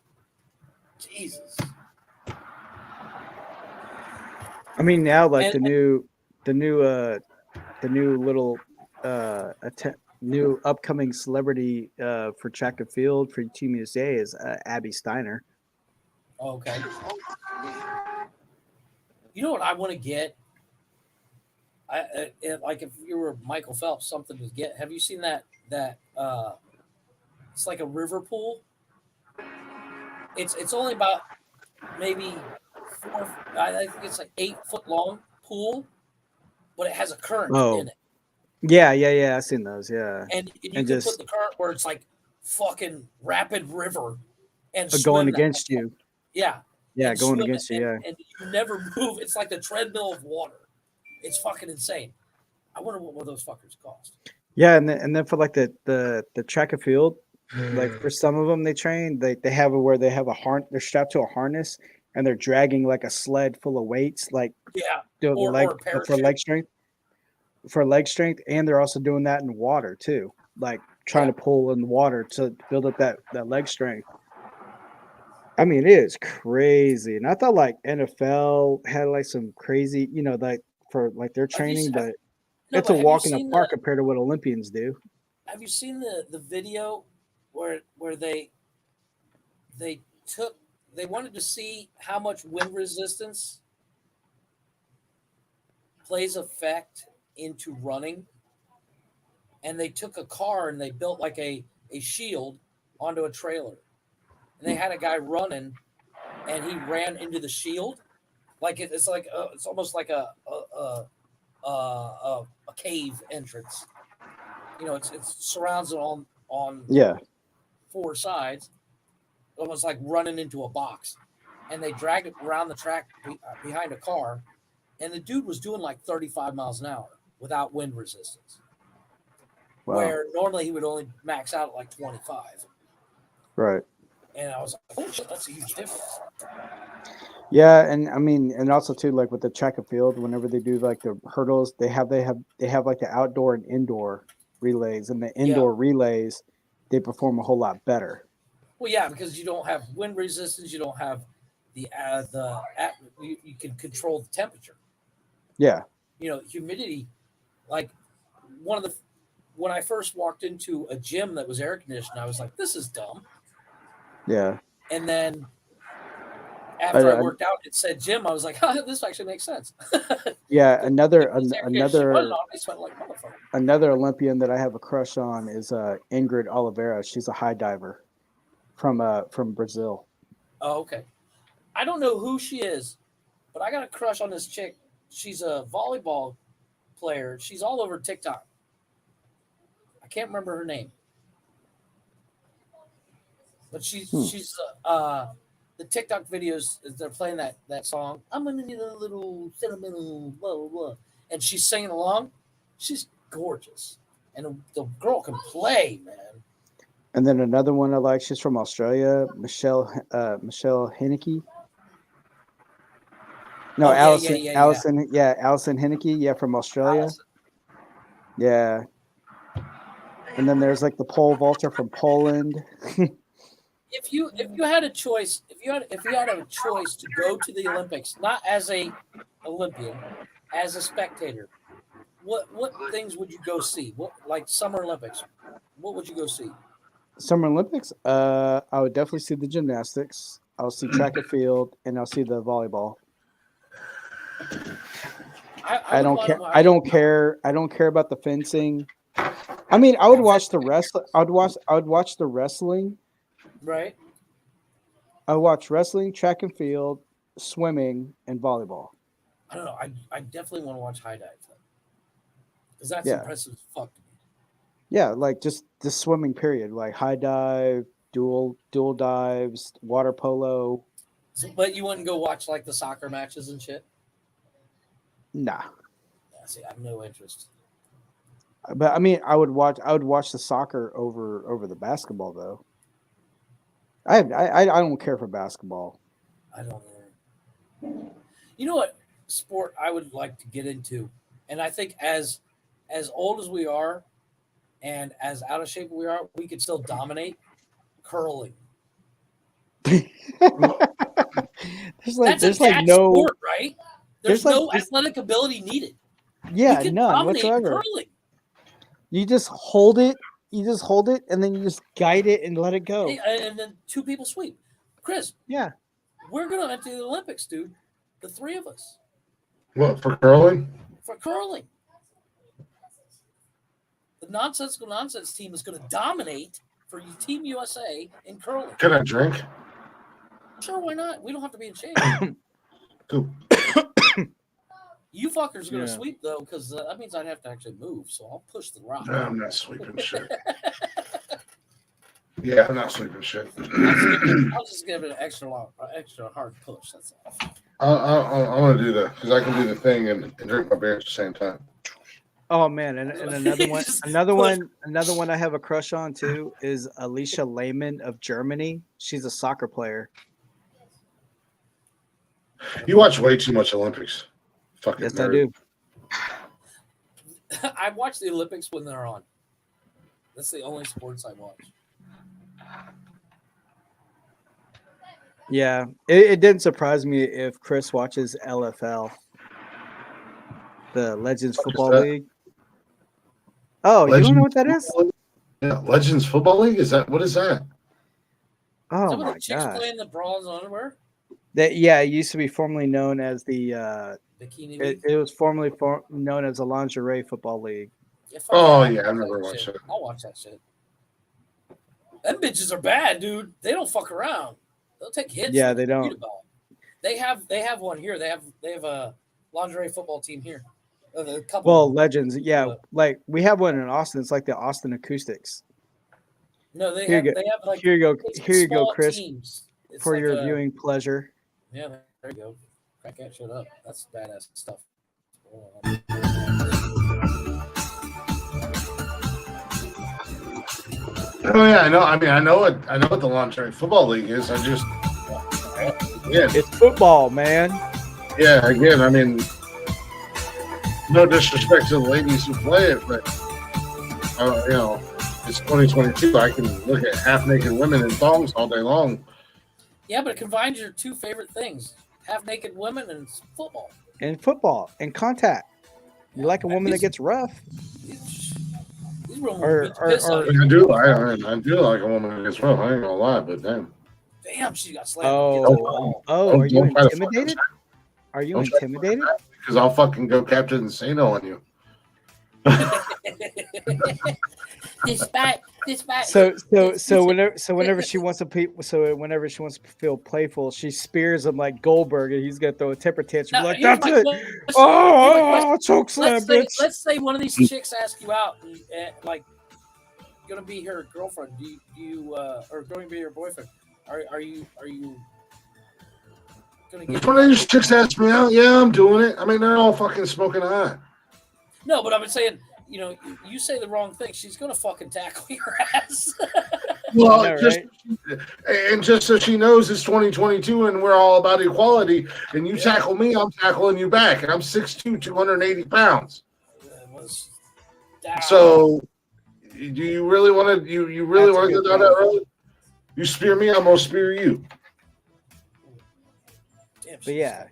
Jesus. I mean, now like And- the new little new upcoming celebrity for track and field for Team USA is Abby Steiner. Okay. You know what I want to get? Like if you were Michael Phelps, something to get. Have you seen that? It's like a river pool. It's only about maybe 4. I think it's like 8 foot long pool, but it has a current in it. Yeah. I've seen those. Yeah, And you And can just put the current where it's like fucking rapid river and going swim that. against you. Yeah. Yeah, And going swim against it, you. Yeah. and you never move. It's like the treadmill of water. It's fucking insane. I wonder what those fuckers cost. Yeah, and then for like the track and field, like for some of them they train, they have it where they have they're strapped to a harness and they're dragging like a sled full of weights, like Yeah, doing or a for parachute. leg strength, and they're also doing that in water too, like trying to pull in the water to build up that leg strength. I mean, it is crazy. And I thought like NFL had like some crazy, like for like their training, but it's a have you walk in the seen park compared to what Olympians do. Have you seen the video where they took they wanted to see how much wind resistance plays effect into running, and they took a car and they built like a shield onto a trailer, and they had a guy running, and he ran into the shield, like it's like it's almost like a cave entrance. It's surrounds it on Yeah. 4 sides, almost like running into a box, and they dragged it around the track behind a car, and the dude was doing like 35 miles an hour without wind resistance. Wow. Where normally he would only max out at like 25. Right. And I was like, oh shit, that's a huge difference. Yeah, and I mean, and also too, like with the track and field, whenever they do like the hurdles, they have like the outdoor and indoor relays, and the indoor relays, they perform a whole lot better. Well, yeah, because you don't have wind resistance, you don't have you can control the temperature. Yeah. Humidity, like when I first walked into a gym that was air conditioned, I was like, this is dumb. Yeah. And then after I worked out, it said gym. I was like, this actually makes sense. Yeah, another another Olympian that I have a crush on is Ingrid Oliveira. She's a high diver from Brazil. Oh, okay. I don't know who she is, but I got a crush on this chick. She's a volleyball player. She's all over TikTok. I can't remember her name, but she's the TikTok videos. They're playing that song. I'm gonna need a little sentimental blah blah blah, and she's singing along. She's gorgeous, and the girl can play, man. And then another one I like. She's from Australia, Michelle Henneke. No, Allison Henneke. Yeah, from Australia. Allison. Yeah. And then there's like the pole vaulter from Poland. If you had a choice, if you had a choice to go to the Olympics, not as a Olympian, as a spectator, what things would you go see? What, like Summer Olympics? What would you go see? Summer Olympics? I would definitely see the gymnastics. I'll see track and field, and I'll see the volleyball. I don't care. I don't care. I don't care about the fencing. I mean, I would watch the wrestling. I would watch the wrestling. Right. I would watch wrestling, track and field, swimming, and volleyball. I don't know. I definitely want to watch high dive because that's impressive as fuck to me. Yeah, like just the swimming period, like high dive, dual dives, water polo. But you wouldn't go watch like the soccer matches and shit? Nah. Yeah, see, I have no interest. But I mean, I would watch the soccer over the basketball though. I don't care for basketball. I don't either. You know what sport I would like to get into, and I think as old as we are, and as out of shape we are, we could still dominate curling. There's like no sport, right? There's no athletic ability needed. Yeah, none whatsoever. Curling. You just hold it. And then you just guide it and let it go. And then 2 people sweep. Chris. Yeah. We're gonna enter the Olympics, dude. The 3 of us. What, for curling? For curling. The Nonsensical Nonsense team is going to dominate for Team USA in curling. Can I drink? Sure, why not? We don't have to be in shape. Cool. You fuckers are going to sweep, though, because that means I'd have to actually move, so I'll push the rock. No, I'm not sweeping shit. Yeah, I'm not sweeping shit. I'll just give it an extra hard push, that's all. I'm going to do that, because I can do the thing and drink my beer at the same time. Oh man, and another one I have a crush on too is Alicia Lehmann of Germany. She's a soccer player. You watch way too much Olympics. Fucking yes, nerd. I do. I watch the Olympics when they're on. That's the only sports I watch. Yeah, it didn't surprise me if Chris watches LFL, the Legends Football League. Oh, you don't know what that is? Yeah, Legends Football League. What is that? Oh Some of my the chicks gosh! playing the bras and underwear. It used to be formerly known as the Bikini League. It was formerly known as the Lingerie Football League. Yeah, I've never watched it. I'll watch that shit. Them bitches are bad, dude. They don't fuck around. They'll take hits. Yeah, they don't. They have one here. They have a lingerie football team here. A couple. Well, Legends, yeah, like we have one in Austin. It's like the Austin Acoustics. No, they Here have. You go. They have like. Here you go. It's Here you go, small Chris. Teams. It's for like your viewing pleasure. Yeah, there you go. Crack that shit up. That's badass stuff. Oh yeah, I know. I mean, I know what the Lingerie Football League is. It's football, man. Yeah, again, I mean, no disrespect to the ladies who play it, but it's 2022. I can look at half-naked women in thongs all day long. Yeah, but it combines your two favorite things: half-naked women and football. And football and contact. You like a woman that gets rough. I do like a woman that gets rough. I ain't gonna lie, but damn. Damn, she got slammed. Are you intimidated? Are you intimidated? Because I'll fucking go Captain Insano on you. So whenever she wants to feel playful, she spears him like Goldberg, and he's gonna throw a temper tantrum. Like that's it. Choke slam, bitch. Let's say one of these chicks asks you out, like gonna be her girlfriend. Do you or going to be your boyfriend? Are you gonna get? If one of these chicks asks me out, yeah, I'm doing it. I mean, they're all fucking smoking hot. No, but I'm saying, you say the wrong thing, she's gonna fucking tackle your ass. Well, just so she knows it's 2022 and we're all about equality. And you tackle me, I'm tackling you back, and I'm 6'2", 280 pounds. So, do you really want to? You really want to go down that road? You spear me, I'm gonna spear you. But yeah,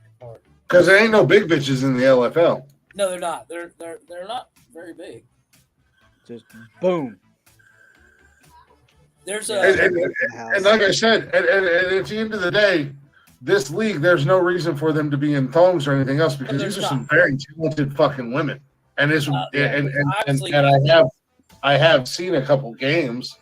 because there ain't no big bitches in the LFL. No, they're not. They're not very big. Just boom. There's and like I said, and at the end of the day, this league, there's no reason for them to be in thongs or anything else because these are some very talented fucking women. And it's and I have seen a couple games,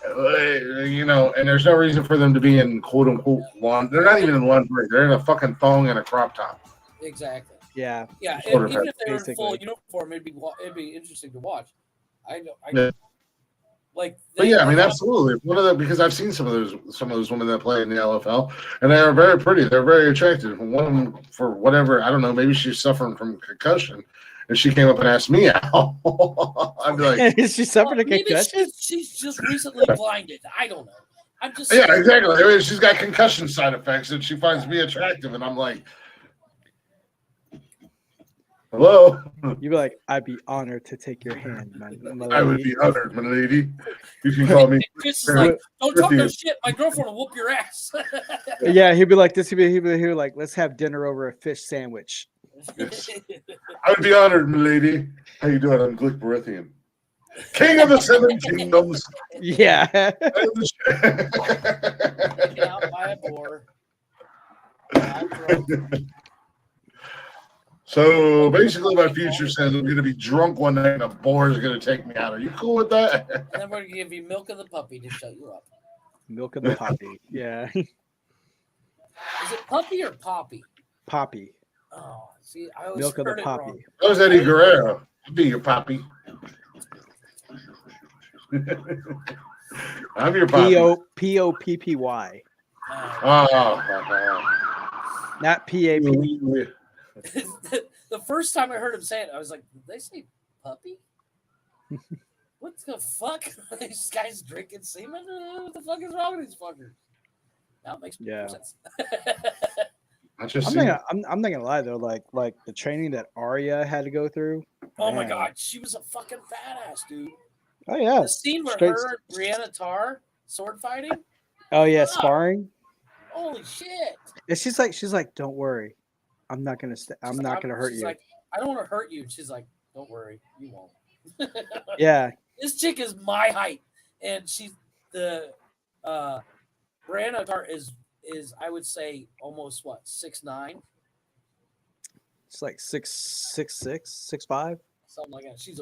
and there's no reason for them to be in quote unquote lawn. They're not even in lingerie. They're in a fucking thong and a crop top. Exactly. Yeah. Yeah. Even if they were in full uniform, it'd be interesting to watch. I know. But yeah, I mean, absolutely. Because I've seen some of those women that play in the LFL, and they are very pretty. They're very attractive. One of them, for whatever, I don't know, maybe she's suffering from concussion, and she came up and asked me out. I'd be like, is she suffering a concussion? She's just recently blinded. I don't know. I'm just exactly. I mean, she's got concussion side effects, and she finds me attractive, and I'm like, hello. You'd be like, I'd be honored to take your hand, my lady. I would be honored, my lady. You can call me. Chris is like, don't talk no shit. My girlfriend will whoop your ass. Yeah, he'd be like this. He'd be like, let's have dinner over a fish sandwich. Yes. I would be honored, my lady. How you doing? I'm Glick Berethian, King of the Seven Kingdoms. Yeah. Get out by a boar. So basically, my future says I'm going to be drunk one night and a boar is going to take me out. Are you cool with that? And then we're going to give you milk of the puppy to shut you up. Milk of the puppy. Yeah. Is it puppy or poppy? Poppy. Oh, see, I always milk of the heard it poppy. wrong. That was Eddie Guerrero. I'll be your poppy. I'm your poppy. Poppy. Not PAP. The first time I heard him say it, I was like, did they say puppy? What the fuck? Are these guys drinking semen? What the fuck is wrong with these fuckers? Now it makes more sense. I'm not gonna lie though, like the training that Arya had to go through. Oh my god, she was a fucking badass, dude. Oh yeah. The scene where her and Brianna Tarr sword fighting. Oh yeah, sparring. Holy shit! And she's like, don't worry, I'm not gonna I'm not gonna hurt she's you. like, I don't want to hurt you. She's like, don't worry, you won't. Yeah. This chick is my height, and she's the Brianna Tart is I would say almost what 6'9". It's like 6'6", 6'5". Something like that. She's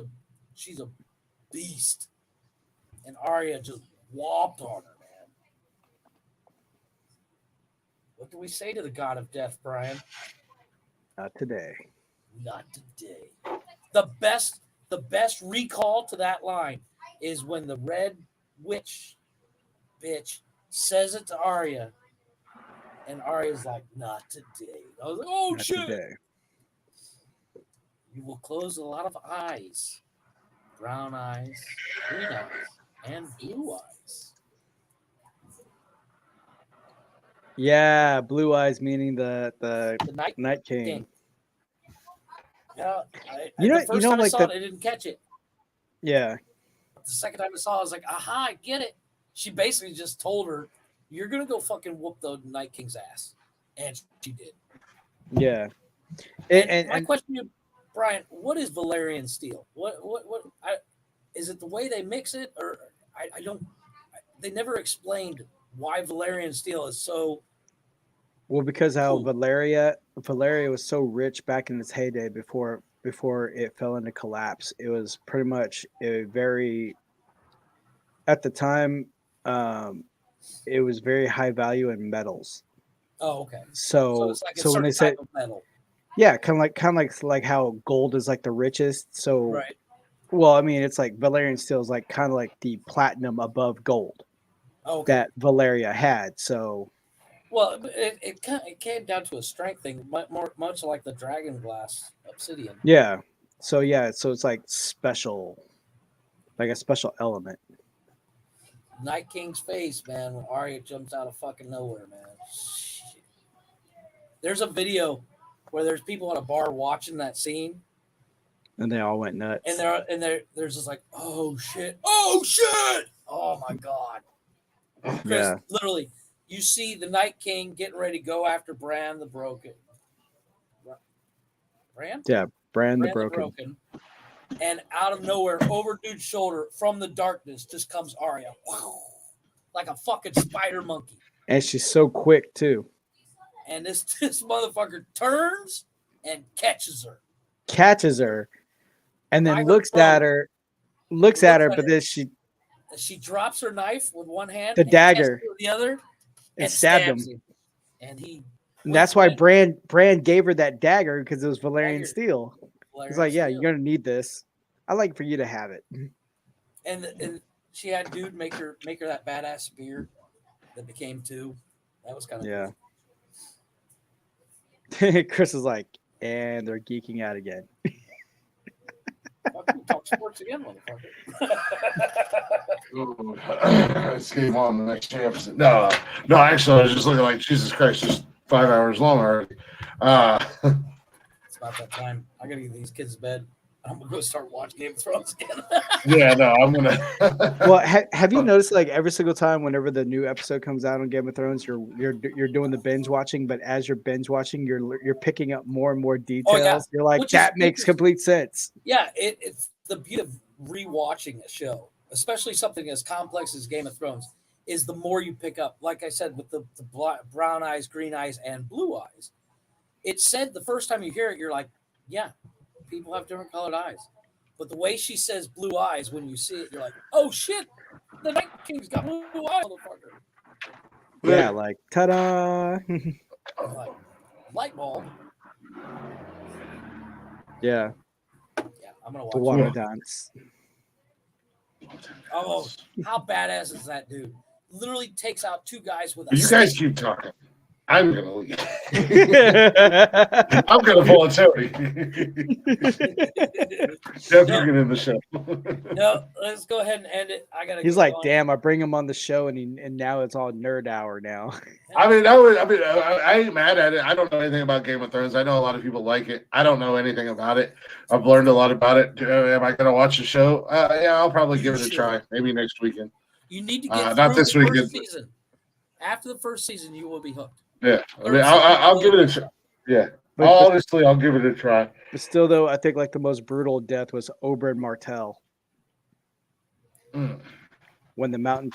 a beast, and Arya just whopped on her, man. What do we say to the god of death, Brian? Not today. Not today. The best recall to that line is when the red witch bitch says it to Arya, and Arya's like, "Not today." I was like, "Oh Not shit!" today. You will close a lot of eyes, brown eyes, green eyes, and blue eyes. Yeah, blue eyes meaning the Night King. Yeah, You know, the first time I saw it, I didn't catch it. Yeah. The second time I saw it, I was like, aha, I get it. She basically just told her, you're going to go fucking whoop the Night King's ass. And she did. Yeah. My question to you, Brian, what is Valyrian steel? Is it the way they mix it? Or they never explained why Valyrian steel is so. Well, because how Valeria was so rich back in its heyday before it fell into collapse. It was pretty much a very, at the time, it was very high value in metals. Oh, okay. So it's like a so when they certain say type of metal. yeah, kind of like how gold is like the richest. So Right. Well, I mean, it's like Valyrian steel is like kind of like the platinum above gold that Valeria had. So. Well, it came down to a strength thing, much like the dragon glass obsidian. Yeah. So it's like special, like a special element. Night King's face, man, when Arya jumps out of fucking nowhere, man. Shit. There's a video where there's people at a bar watching that scene, And they all went nuts. and there's just like, oh shit, oh my god. Chris, Yeah. literally, you see the Night King getting ready to go after Bran the Broken. Bran? Yeah, Bran the Broken. And out of nowhere, over dude's shoulder, from the darkness, just comes Arya. Like a fucking spider monkey. And she's so quick too. And this motherfucker turns and catches her. And then looks at her, but then she drops her knife with one hand, the dagger with the other, and stabbed him. And that's why Bran gave her that dagger, because it was Valyrian steel. He's like, yeah, you're gonna need this. I like for you to have it. And she had dude make her that badass spear that became two. That was kind of cool. Chris is like, and they're geeking out again. Talk sports again, motherfucker. Let's game on the next chance. No, actually, I was just looking like, Jesus Christ, just 5 hours long already. It's about that time. I gotta get these kids to bed. I'm gonna go start watching Game of Thrones again. Yeah, no, I'm gonna. Well, have you noticed, like, every single time whenever the new episode comes out on Game of Thrones, you're doing the binge watching, but as you're binge watching, you're picking up more and more details. Yeah. You're like, that makes complete sense. Yeah, it's the beauty of rewatching a show, especially something as complex as Game of Thrones, is the more you pick up. Like I said, with the brown eyes, green eyes, and blue eyes, it's said the first time you hear it, you're like, yeah, people have different colored eyes. But the way she says blue eyes, when you see it, you're like, oh shit, the Night King's got blue eyes, motherfucker. Yeah, like, ta-da. Like, light bulb. Yeah. Yeah, I'm gonna watch the water dance. Oh, how badass is that dude? Literally takes out two guys with a You stick. guys keep talking. I'm gonna leave. I'm gonna voluntarily. Jeff, you get in the show. No, let's go ahead and end it. I gotta. He's like, damn, I bring him on the show, and now it's all nerd hour now. I ain't mad at it. I don't know anything about Game of Thrones. I know a lot of people like it. I don't know anything about it. I've learned a lot about it. Am I gonna watch the show? Yeah, I'll probably give it a try. Maybe next weekend. You need to get not through this the weekend. first season. After the first season, you will be hooked. Yeah, I mean, I'll give it a try. Yeah, honestly, I'll give it a try. But still, though, I think like the most brutal death was Oberyn Martell. When the mountain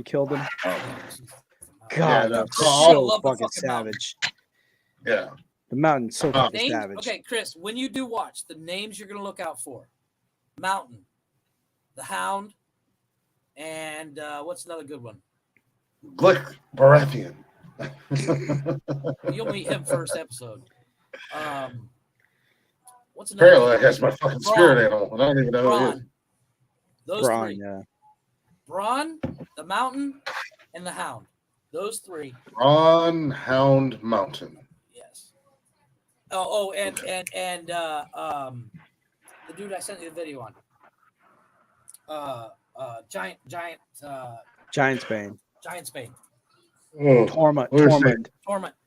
killed him. God, that's so fucking savage. Yeah. The mountain so fucking Names, savage. okay, Chris, when you do watch, the names you're going to look out for. Mountain, the Hound, and what's another good one? Glick Baratheon. You'll meet him first episode. What's another? Apparently, that guy's my fucking spirit animal, and I don't even know who he is. Those Bronn, three. yeah. Bronn, the Mountain, and the Hound. Those three. Bronn, Hound, Mountain. Yes. And the dude I sent you the video on. Giant Giantsbane. Giantsbane. Oh, Torment,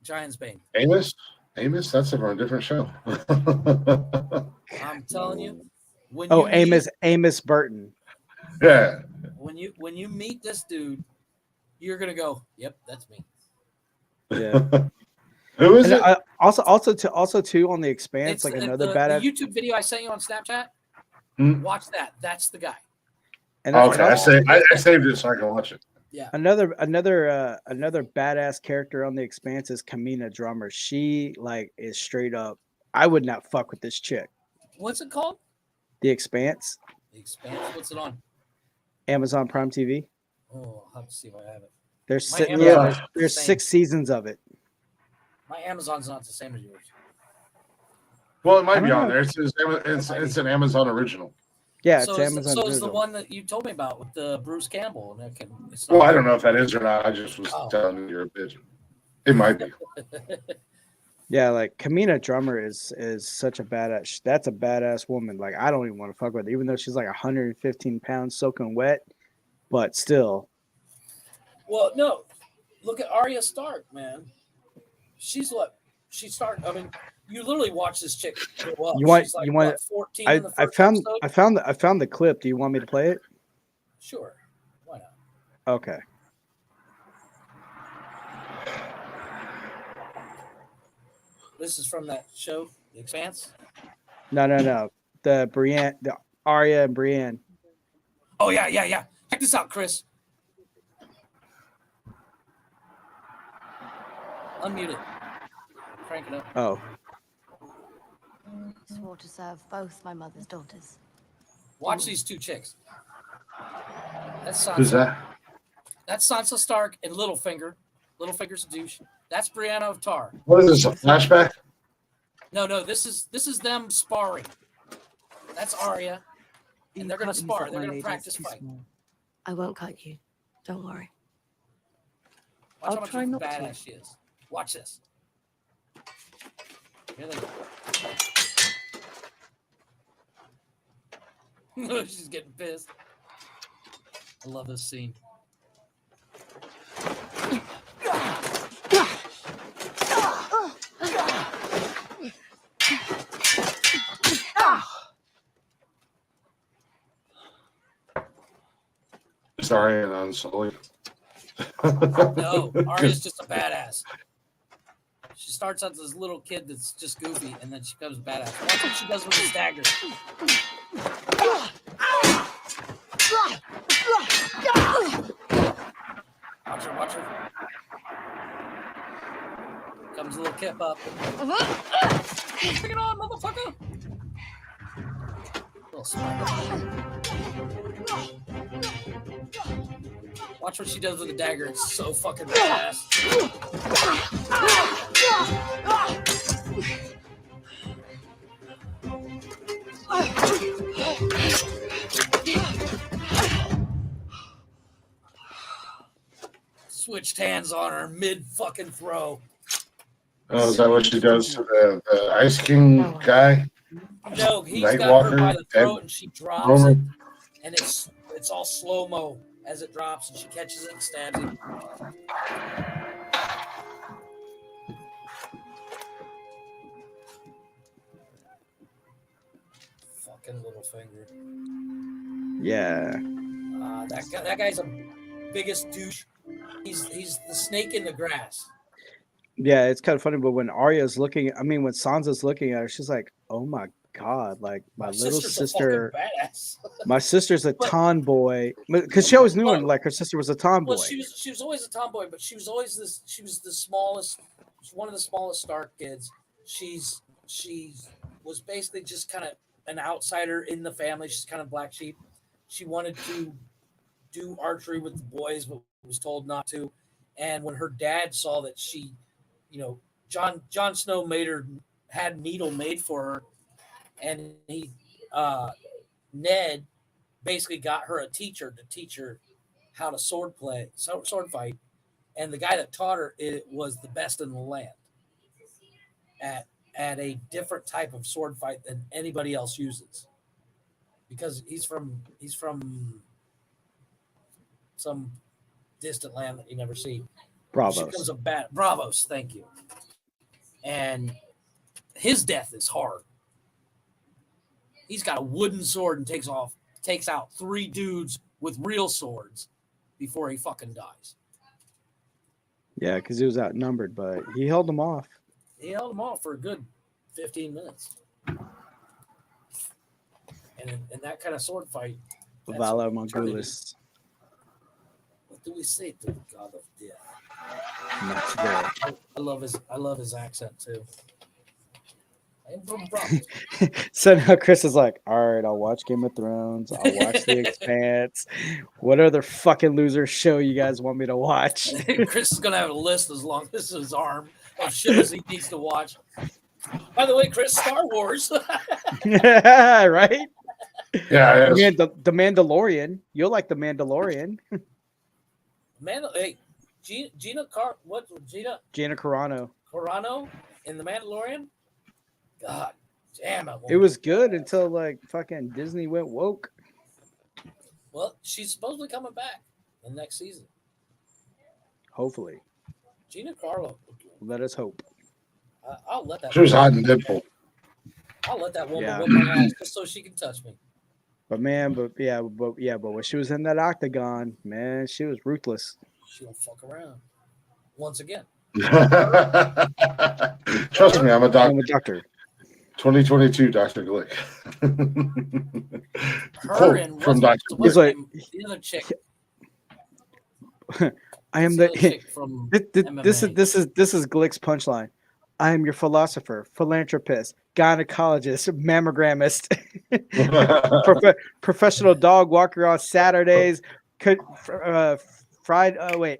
Giantsbane. Amos, that's a different show. I'm telling you. Amos Burton. Yeah. When you meet this dude, you're gonna go, yep, that's me. Yeah. Who is it? Also too on the Expanse, It's like the another badass. The YouTube video I sent you on Snapchat. Watch that. That's the guy. I saved it so I can watch it. Yeah. Another badass character on the Expanse is Kamina Drummer. She is straight up. I would not fuck with this chick. What's it called? The Expanse. The Expanse. What's it on? Amazon Prime TV. Oh, I'll have to see if I have it. There's 6 seasons of it. My Amazon's not the same as yours. Well, it might be on there. It's an Amazon original. Yeah, it's Amazon. So it's the one that you told me about with the Bruce Campbell. Well, I don't know if that is or not. I just was telling you you're a bitch. It might be. Yeah, like Kamina Drummer is such a badass. That's a badass woman. Like I don't even want to fuck with her, even though she's like 115 pounds soaking wet, but still. Well, no, look at Arya Stark, man. She's what? She started. I mean, you literally watch this chick grow up. You want? She's like, you want? what, 14 in the I first found episode? the clip. Do you want me to play it? Sure. Why not? Okay. This is from that show, The Expanse. No. The Arya and Brienne. Oh yeah. Check this out, Chris. Unmute it. Crank it up. Oh. Swore to serve both my mother's daughters. Watch these two chicks. That's Sansa. Who's that? That's Sansa Stark and Littlefinger. Littlefinger's a douche. That's Brienne of Tar. What is this? A flashback? No. This is them sparring. That's Arya, and they're gonna spar. They're gonna practice fight. I won't cut you. Don't worry. Watch how much of a badass she is. Watch this. Here they go. She's getting pissed. I love this scene. Sorry, and Unsullied. No, Arya's just a badass. She starts out as this little kid that's just goofy, and then she becomes a badass. Watch what she does with his dagger. Watch her. Comes a little kip up. Bring it on, motherfucker! Little spider. Watch what she does with the dagger. It's so fucking badass. Switched hands on her mid fucking throw. Oh, is that what she does to the Ice King guy? No, he's Night got Walker, her by the throat and she drops it, and it's all slow mo as it drops, and she catches it and stabs him. Fucking Littlefinger. Yeah. That guy's a biggest douche. He's the snake in the grass. Yeah, it's kind of funny, but when Arya's looking, when Sansa's looking at her, she's like, "Oh my god!" Like my little sister's sister, a fucking badass. my sister's a tomboy, because she always knew when like her sister was a tomboy. Well, she was always a tomboy, but she was always this. She was the smallest. She's one of the smallest Stark kids. She was basically just kind of an outsider in the family. She's kind of black sheep. She wanted to do archery with the boys, but was told not to. And when her dad saw that she, Jon Snow had needle made for her, and Ned basically got her a teacher to teach her how to sword fight, and the guy that taught her it was the best in the land at a different type of sword fight than anybody else uses, because he's from some distant land that you never see. Bravos. Bravos, thank you. And his death is hard. He's got a wooden sword and takes out 3 dudes with real swords before he fucking dies. Yeah, because he was outnumbered, but he held them off. He held them off for a good 15 minutes. And in that kind of sword fight, Vala Mongolis. What do we say to the god of death? Not today. I love his accent too. I am from Bravos. So now Chris is like, all right, I'll watch Game of Thrones. I'll watch The Expanse. What other fucking loser show you guys want me to watch? Chris is gonna have a list as long as his arm of shows he needs to watch. By the way, Chris, Star Wars. Right? Yeah, the Mandalorian. You'll like the Mandalorian. Hey, Gina Carano in the Mandalorian. God damn it! It was good until like fucking Disney went woke. Well, she's supposedly coming back in the next season. Hopefully. Gina Carano. Let us hope. I'll let that. She was hot in Deadpool. I'll let that woman whip my ass just so she can touch me. But when she was in that octagon, man, she was ruthless. She don't fuck around. Once again. Trust me, I'm a doctor. I'm a doctor. 2022, Dr. Glick. Her and from Dr. He's like, the other chick. I am this is Glick's punchline. I am your philosopher, philanthropist, gynecologist, mammogrammist, professional dog walker on Saturdays, fried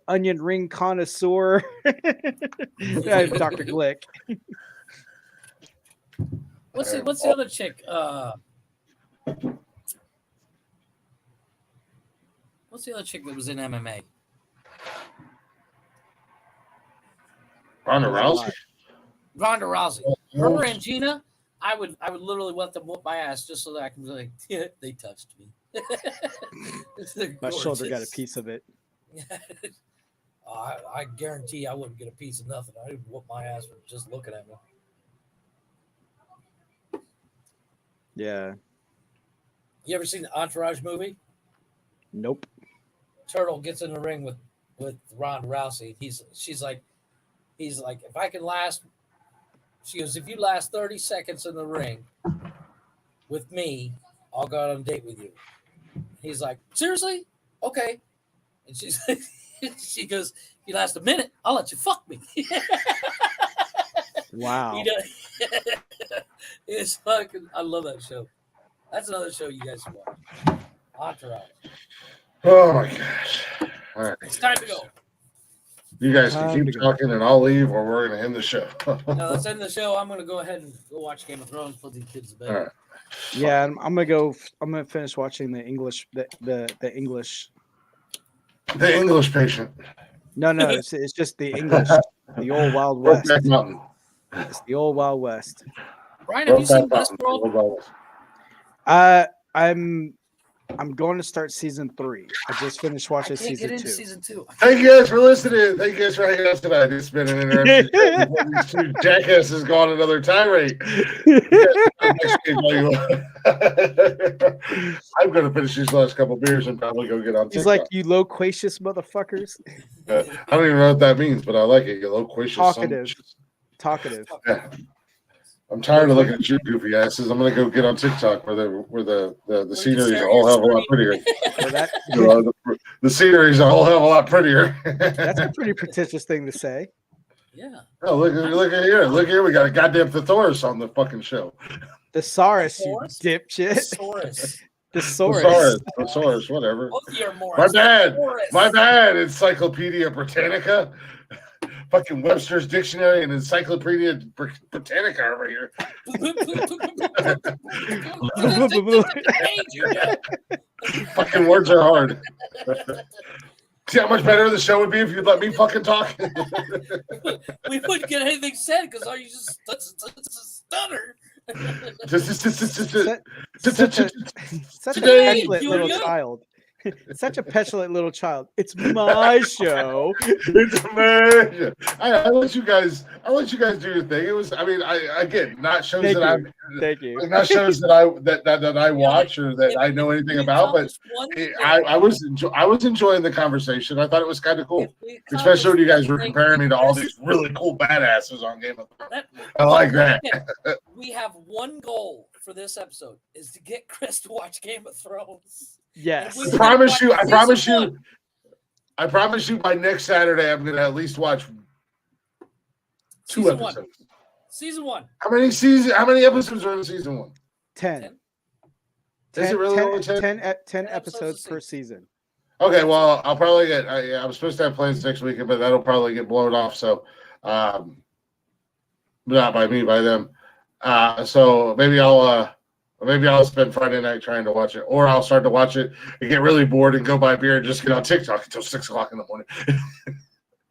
onion ring connoisseur. Dr. Glick. What's the other chick? What's the other chick that was in MMA? Ronda Rousey. Ronda Rousey. Her and Gina, I would literally let them whoop my ass just so that I can be like, yeah, they touched me. My shoulder got a piece of it. I guarantee I wouldn't get a piece of nothing. I would whoop my ass for just looking at me. Yeah. You ever seen the Entourage movie? Nope. Turtle gets in the ring with Ronda Rousey. He's like, if I can last, she goes, if you last 30 seconds in the ring with me, I'll go out on a date with you. He's like, seriously? Okay. And she goes, if you last a minute, I'll let you fuck me. Wow. It's fucking, I love that show. That's another show you guys should watch. Entourage. Oh my gosh. All right. It's time to go. You guys can keep talking and I'll leave or we're going to end the show. No, let's end the show. I'm going to go ahead and go watch Game of Thrones, put these kids to bed. All right. Yeah, I'm going to finish watching the English, the English. The English Patient. No, it's just the English, the old Wild West. It's the old Wild West. Brian, have you seen Westworld? I'm going to start season 3. I just finished watching I can't get season into 2. season 2. Thank you guys for listening. Thank you guys for hanging out tonight. It's been an interesting show before these two jackasses go on another tirade. I'm going to finish these last couple beers and probably go get on TikTok. He's like, you loquacious motherfuckers. I don't even know what that means, but I like it. You loquacious. Talkative. Yeah. I'm tired of looking at you goofy asses. I'm gonna go get on TikTok where the scenery is a whole hell of a lot prettier. The scenery is a whole hell of a lot prettier. That's a pretty pretentious thing to say. Yeah. Oh, look here. Look here. We got a goddamn thesaurus on the fucking show. Thesaurus, you dipshit. Thesaurus, whatever. My bad. Encyclopedia Britannica. Fucking Webster's Dictionary and Encyclopedia Britannica over here. Fucking words are hard. See how much better the show would be if you'd let me fucking talk? We wouldn't get anything said because all you just stutter. Such a petulant little child. Such a petulant little child. It's my show. It's my. I let you guys do your thing. It was. I mean, again, not shows Thank that you. Thank you. not shows that I watch or that I know anything about. But I was enjoying the conversation. I thought it was kind of cool, especially when you guys were comparing me to all these really cool badasses on Game of Thrones. I like that. We have one goal for this episode: is to get Chris to watch Game of Thrones. Yes. I promise you by next Saturday I'm gonna at least watch 2 episodes. Season 1. How many episodes are in season 1? 10. Is it really only 10? 10 episodes per season. Okay, well, I'll probably get. I'm supposed to have plans next weekend, but that'll probably get blown off. So, not by me, by them. So maybe I'll spend Friday night trying to watch it, or I'll start to watch it and get really bored and go buy beer and just get on TikTok until 6 o'clock in the morning.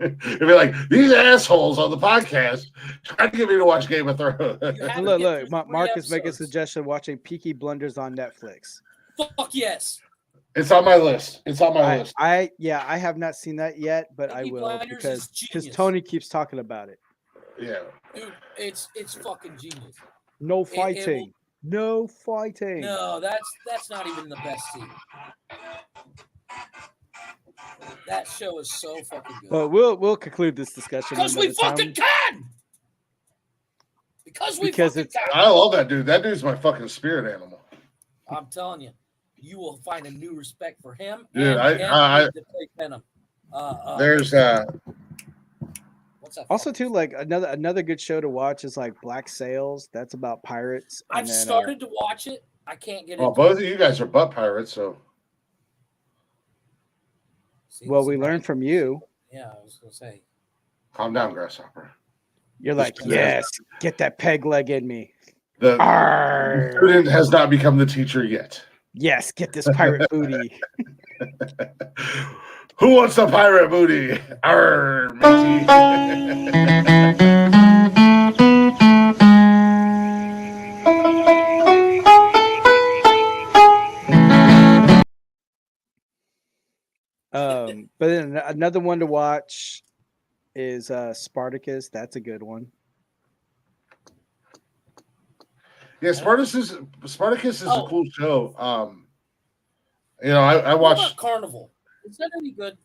It'd be like, these assholes on the podcast trying to get me to watch Game of Thrones. Look, Mark is making a suggestion watching Peaky Blinders on Netflix. Fuck yes. It's on my list. It's on my list. I have not seen that yet, but Peaky I will Blinders because Tony keeps talking about it. Yeah. Dude, it's fucking genius. No fighting. No fighting. No, that's not even the best scene. That show is so fucking good. But we'll conclude this discussion because we fucking can. Because it's. I love that dude. That dude's my fucking spirit animal. I'm telling you, you will find a new respect for him. Dude, and to play Venom. There's What's that? Also, too, like another good show to watch is like Black Sails. That's about pirates. I've started to watch it. I can't get into both of you guys are butt pirates, so. Well, we learned from you. Yeah, I was gonna say. Calm down, Grasshopper. You're like, yes, get that peg leg in me. The student has not become the teacher yet. Yes, get this pirate booty. Who wants the pirate booty? Arr, matey. But then another one to watch is Spartacus. That's a good one. Yeah, Spartacus is a cool show. I watched What about Carnival. Is that any good?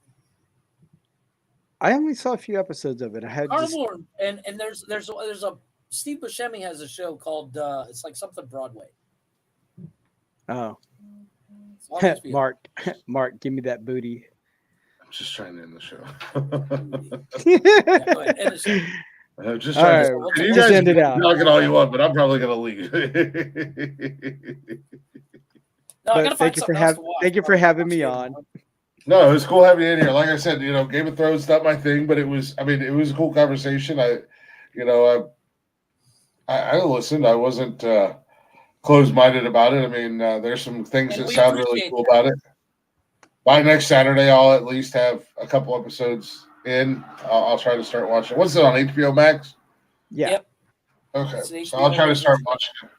I only saw a few episodes of it. I had Carnival, and there's a Steve Buscemi has a show called it's like something Broadway. Oh, Mark, give me that booty. I'm just trying to end the show. Go ahead, end the show. I'm just trying to. You guys end it out. Knock it all you want, but I'm probably gonna leave. No, thank you for having me on. No, it was cool having you in here. Like I said, Game of Thrones not my thing, but it was a cool conversation. I listened. I wasn't closed-minded about it. I mean, there's some things that sound really cool about it. By next Saturday, I'll at least have a couple episodes in. I'll try to start watching. What's it on HBO Max? Yeah. Yep. Okay, so I'll try to start watching it.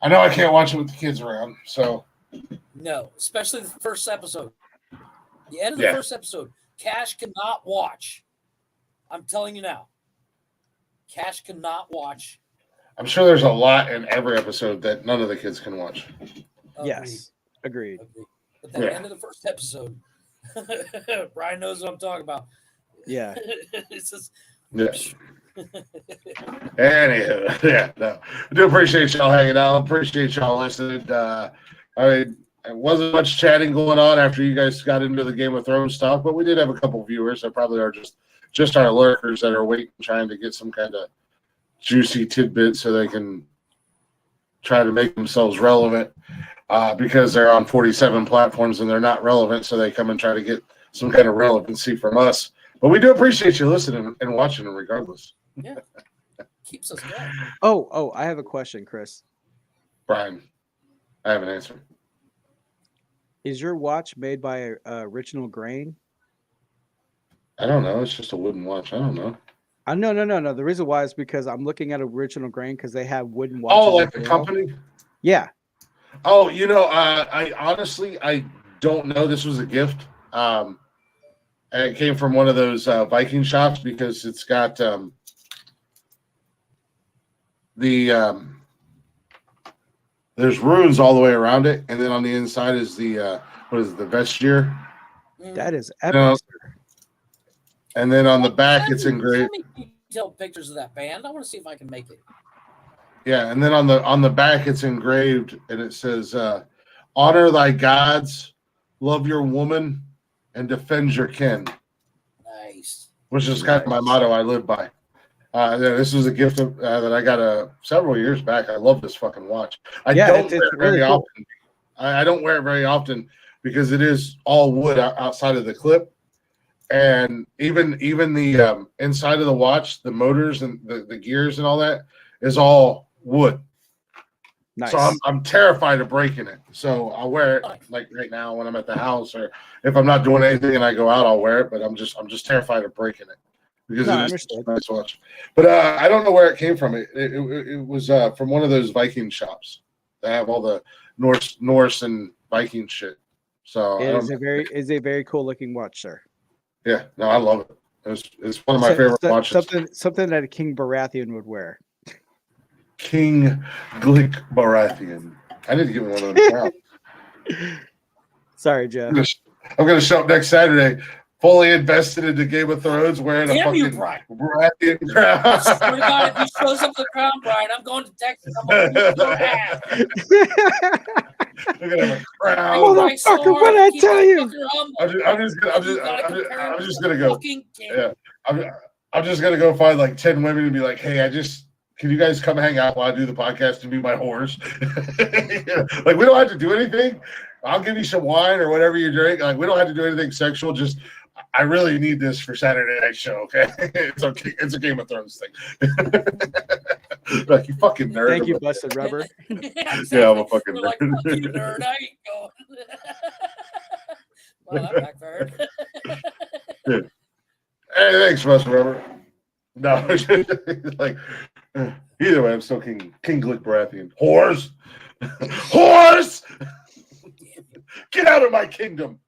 I know I can't watch it with the kids around, so No, especially the first episode. The end of the first episode, Cash cannot watch. I'm telling you now. Cash cannot watch. I'm sure there's a lot in every episode that none of the kids can watch. Yes, agreed. But the end of the first episode, Brian knows what I'm talking about. Yeah. It's just, Anywho, no. I do appreciate y'all hanging out. Appreciate y'all listening. I mean, it wasn't much chatting going on after you guys got into the Game of Thrones stuff, but we did have a couple viewers that probably are just our lurkers that are waiting, trying to get some kind of juicy tidbit so they can try to make themselves relevant because they're on 47 platforms and they're not relevant, so they come and try to get some kind of relevancy from us. But we do appreciate you listening and watching them regardless. Yeah. Keeps us going. Oh, I have a question, Chris. Brian, I have an answer. Is your watch made by original grain? I don't know. It's just a wooden watch. I don't know. No. The reason why is because I'm looking at original grain because they have wooden watches. Oh, like the company? Yeah. Oh, I honestly, I don't know. This was a gift. And it came from one of those Viking shops because it's got there's runes all the way around it, and then on the inside is the what is it, the vestiaire? That is epic. And then on the back it's engraved. Send me detailed pictures of that band. I want to see if I can make it. Yeah, and then on the back it's engraved and it says, "Honor thy gods, love your woman, and defend your kin." Nice. Which is kind of my motto I live by. This was a gift that I got several years back. I love this fucking watch. I don't wear it very often. I don't wear it very often because it is all wood outside of the clip, and even the inside of the watch, the motors and the gears and all that is all wood. Nice. So I'm terrified of breaking it. So I'll wear it like right now when I'm at the house, or if I'm not doing anything and I go out, I'll wear it. But I'm just terrified of breaking it. Because it is a nice watch. But I don't know where it came from. It was from one of those Viking shops that have all the Norse and Viking shit. So It is a very cool looking watch, sir. Yeah, no, I love it. It's one of my favorite watches. Something that a King Baratheon would wear. King Glick Baratheon. I need to get me one of them now. Sorry, Jeff. I'm gonna show up next Saturday. Fully invested into Game of Thrones, wearing a fucking Baratheon crown. I swear to God, if he shows up the crown, Brian, I'm going to Texas. I'm going to your ass. Look at him, a crown. Motherfucker, what did I tell you? I'm just gonna go. Yeah, I'm just gonna go find like 10 women and be like, "Hey, can you guys come hang out while I do the podcast and be my whores?" Like, we don't have to do anything. I'll give you some wine or whatever you drink. Like, we don't have to do anything sexual. Just, I really need this for Saturday night show. Okay, it's okay. It's a Game of Thrones thing. Like, you fucking nerd. Thank you, Busted Rubber. Yeah, I'm a fucking nerd. Like, fuck you, nerd. I ain't going. Well, that backfired. Yeah. Hey, thanks, Busted Rubber. No, like, either way, I'm still King Glick Baratheon. Whores! Whores! Get out of my kingdom!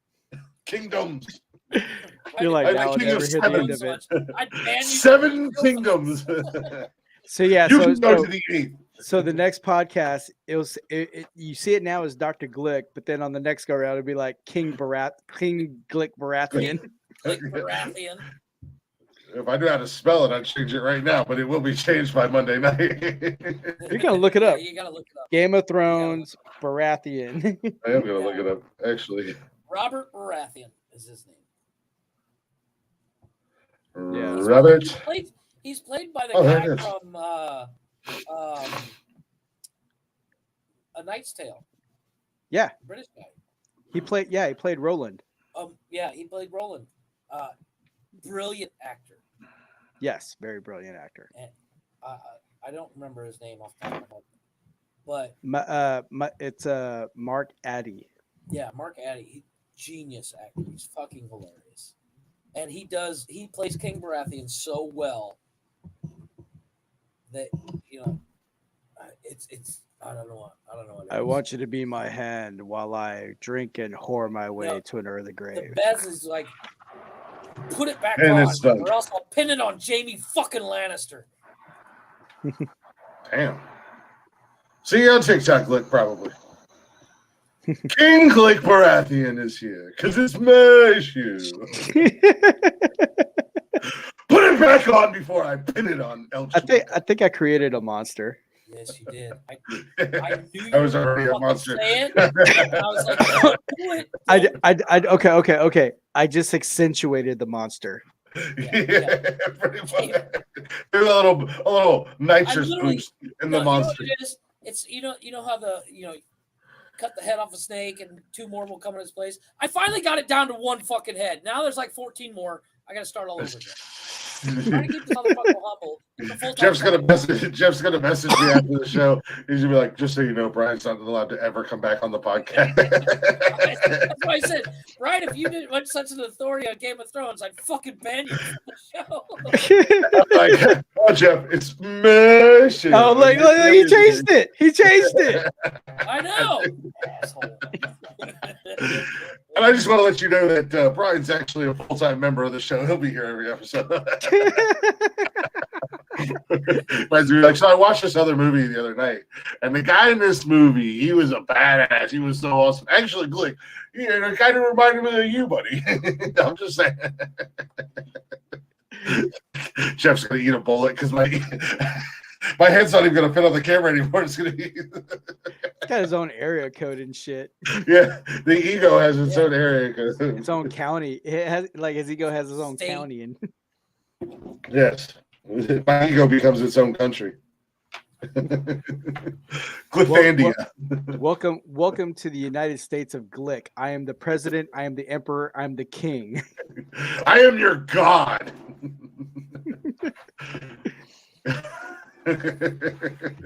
Kingdoms! You're like, now king never of hear the end of it. 7 kingdoms. So yeah, you can go to the 8th. So the next podcast, you see it now as Dr. Glick, but then on the next go around, it'll be like King Glick Baratheon. Glick Baratheon. If I knew how to spell it, I'd change it right now, but it will be changed by Monday night. You gotta look it up. Yeah, you gotta look it up. Game of Thrones, Baratheon. I am gonna look it up, actually. Robert Baratheon is his name. Yeah. Robert. He's played by the Oh, there guy it is. from A Knight's Tale. Yeah. British guy. He played Roland. Yeah, he played Roland. Brilliant actor. Yes, very brilliant actor. And, I don't remember his name off the top of my head, but It's Mark Addy. yeah, Mark Addy, genius actor. He's fucking hilarious, and he plays King Baratheon so well that it's I don't know what. I want you to be my hand while I drink and whore my way No. to an early The grave. Bez is like, put it back And on, it's done. or else I'll pin it on Jamie fucking Lannister. Damn. See you on TikTok, Glick, probably. King Glick Baratheon is here because it's my shoe. Put it back on before I pin it on El I think I created a monster. Yes, you did. I knew you I was were already a fucking monster. say it. And I was like, don't do it. Okay. I just accentuated the monster. Yeah, pretty much. There's a little nitrous boost in the monster. You know what it is? It's you know how cut the head off a snake and 2 more will come in its place. I finally got it down to 1 fucking head. Now there's like 14 more. I gotta start all over again. Trying to keep this motherfucker humble. Jeff's gonna message me after the show. He's gonna be like, just so you know, Brian's not allowed to ever come back on the podcast. That's why I said, Brian, if you didn't want such an authority on Game of Thrones, I'd fucking ban you from the show. Like, oh, Jeff, it's my show. Oh, look, he changed it. He changed it. I know. Asshole. And I just want to let you know that Brian's actually a full-time member of the show. He'll be here every episode. Like, so I watched this other movie the other night, and the guy in this movie, he was a badass. He was so awesome. Actually, Glick, it kind of reminded me of you, buddy. I'm just saying. Jeff's gonna eat a bullet because my head's not even gonna fit on the camera anymore. It's gonna be. He's got his own area code and shit. Yeah, the ego has its own area code. Its own county. It has his ego has his own county and. Yes, my ego becomes its own country. Glyphandia. Welcome to the United States of Glick. I am the president. I am the emperor. I am the king. I am your god.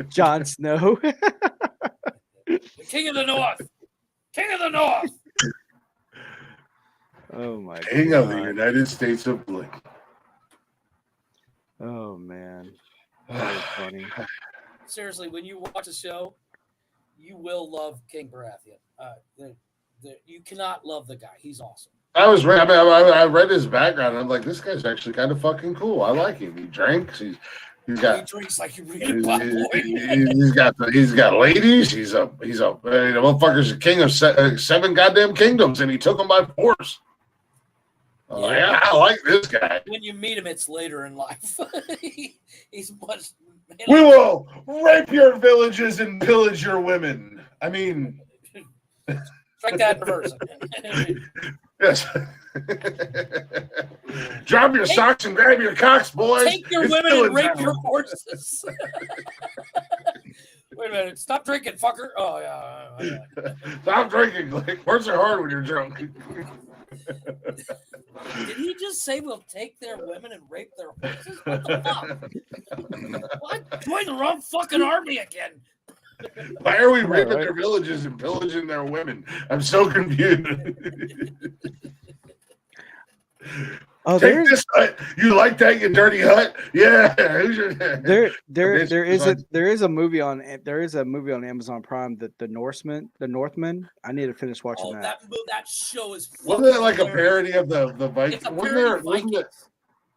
Jon Snow. The King of the North. King of the North. Oh my god. King of the United States of Glick. Oh man. That was funny. Seriously, when you watch the show, you will love King Baratheon. You cannot love the guy. He's awesome. I read his background. And I'm like, this guy's actually kind of fucking cool. I like him. He drinks. He drinks like you read a Bible. He's got ladies. He's a motherfucker's the king of 7 goddamn kingdoms, and he took them by force. Yeah, I like this guy. When you meet him, it's later in life. He's much. We will rape your villages and pillage your women. I mean, strike that in reverse. Yes. Drop your socks and grab your cocks, boys. Take your women and rape your horses. Wait a minute. Stop drinking, fucker. Oh, yeah. Stop drinking. Like, words are hard when you're drunk. Did he just say we'll take their women and rape their horses? What the fuck? What? Join the wrong fucking army again. Why are we raping their villages and pillaging their women? I'm so confused. Oh, take this hut. You like that, you dirty hut? Yeah. There is a movie on Amazon Prime that the Northmen. I need to finish watching that. That show is. Wasn't it like a parody of the Vikings? Wasn't it?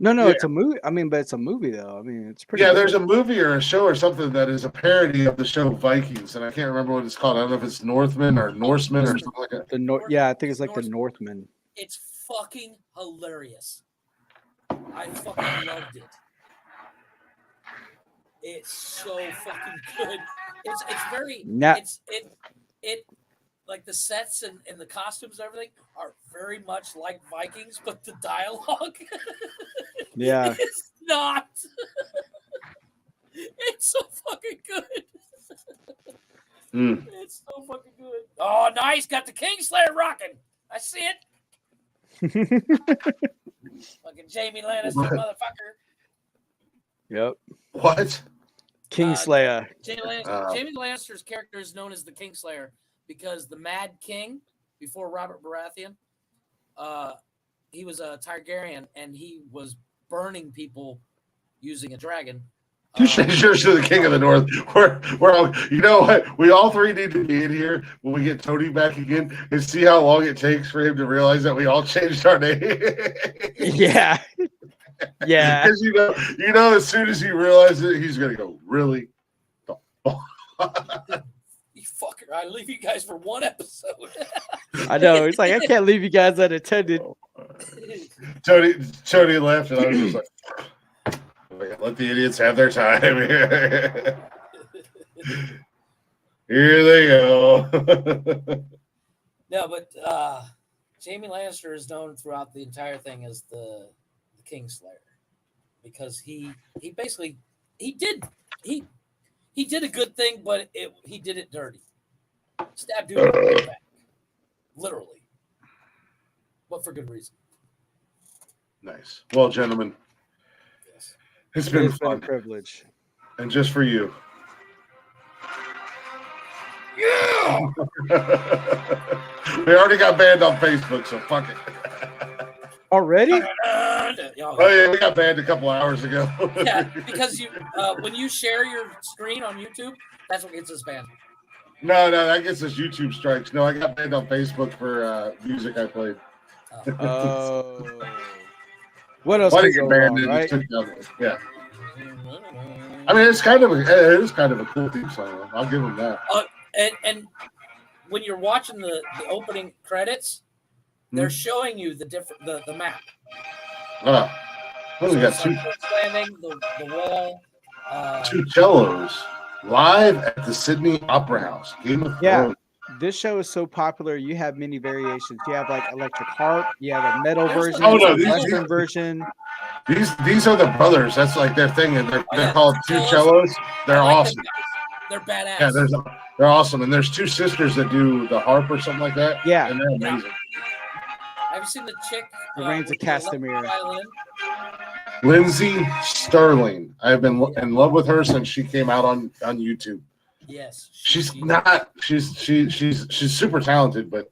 No, it's a movie. I mean, but it's a movie though. I mean, it's pretty. Yeah, good. there's a movie or a show or something that is a parody of the show Vikings, and I can't remember what it's called. I don't know if it's Northmen or Norsemen or something like that. Yeah, I think it's like the Northmen. It's fucking hilarious. I fucking loved it. It's so fucking good. It's very it like the sets and the costumes and everything are very much like Vikings, but the dialogue yeah, it's not. It's so fucking good. It's so fucking good. Oh, nice. Got the Kingslayer rocking. I see it. Fucking Jamie Lannister, motherfucker. Yep. What? Kingslayer. Jamie Lannister's character is known as the Kingslayer because the Mad King, before Robert Baratheon, he was a Targaryen and he was burning people using a dragon. You change yours to the King of the North. We're all, you know what? We all three need to be in here when we get Tony back again and see how long it takes for him to realize that we all changed our name. Yeah. Yeah. Because you know, as soon as he realizes it, he's gonna go, really? You fucker! I leave you guys for one episode. I know. It's like I can't leave you guys unattended. Tony left, and I was just like, let the idiots have their time. Here they go. No, but Jaime Lannister is known throughout the entire thing as the Kingslayer because he basically did a good thing, but he did it dirty. Stabbed dude in the back, literally, but for good reason. Nice. Well, gentlemen, it's been fun. A privilege, and just for you. Yeah. We already got banned on Facebook, so fuck it. Already? Oh yeah, we got banned a couple hours ago. Yeah, because you when you share your screen on YouTube, that's what gets us banned. No, that gets us YouTube strikes. No, I got banned on Facebook for music I played. Oh. What else can go wrong, right? Yeah. I mean, it is kind of a cool theme song. I'll give them that. And when you're watching the opening credits, they're showing you the map. Oh, well, we got two landing, the wall. Two cellos live at the Sydney Opera House. Game of Thrones. This show is so popular. You have many variations. You have like electric harp. You have a metal version. Oh no, Western version. These are the brothers. That's like their thing, and they're called two cellos. They're awesome. They're badass. Yeah, they're awesome, and there's two sisters that do the harp or something like that. Yeah, and they're amazing. Have you seen the chick? Reigns of Castamere. Lindsay Sterling. I've been in love with her since she came out on YouTube. Yes, she's super talented, but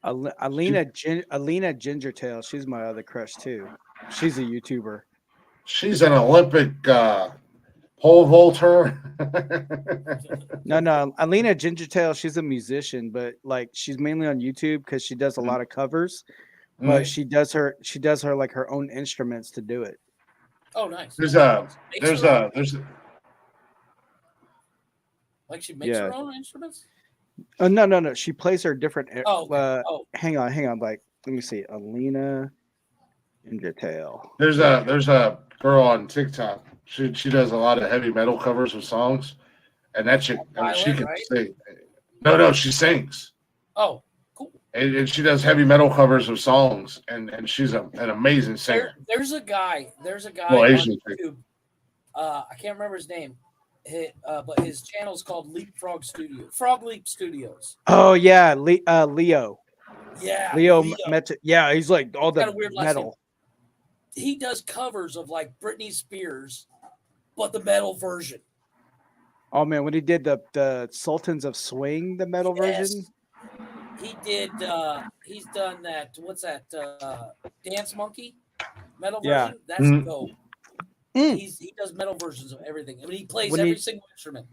Alina Gingertail. She's my other crush too. She's a YouTuber. She's an Olympic pole vaulter. No, Alina Gingertail. She's a musician, but like she's mainly on YouTube because she does a lot of covers. But she does her like her own instruments to do it. Oh, nice. There's like she makes her own instruments. Oh no. She plays her different. Okay. Hang on. Like let me see. Alina Gingertail. There's a girl on TikTok. She does a lot of heavy metal covers of songs, and that chick she can sing. No, she sings. Oh, cool. And she does heavy metal covers of songs, and she's an amazing singer. There's a guy on Asian YouTube. I can't remember his name, but his channel is called Leapfrog Studio. Frog Leap Studios. Oh yeah, Leo. Yeah, Leo. Yeah, he's like all the metal. He does covers of like Britney Spears, but the metal version. Oh man, when he did the Sultans of Swing, the metal version. He did. He's done that. What's that? Dance Monkey metal version. That's dope. He does metal versions of everything. I mean, he plays every single instrument.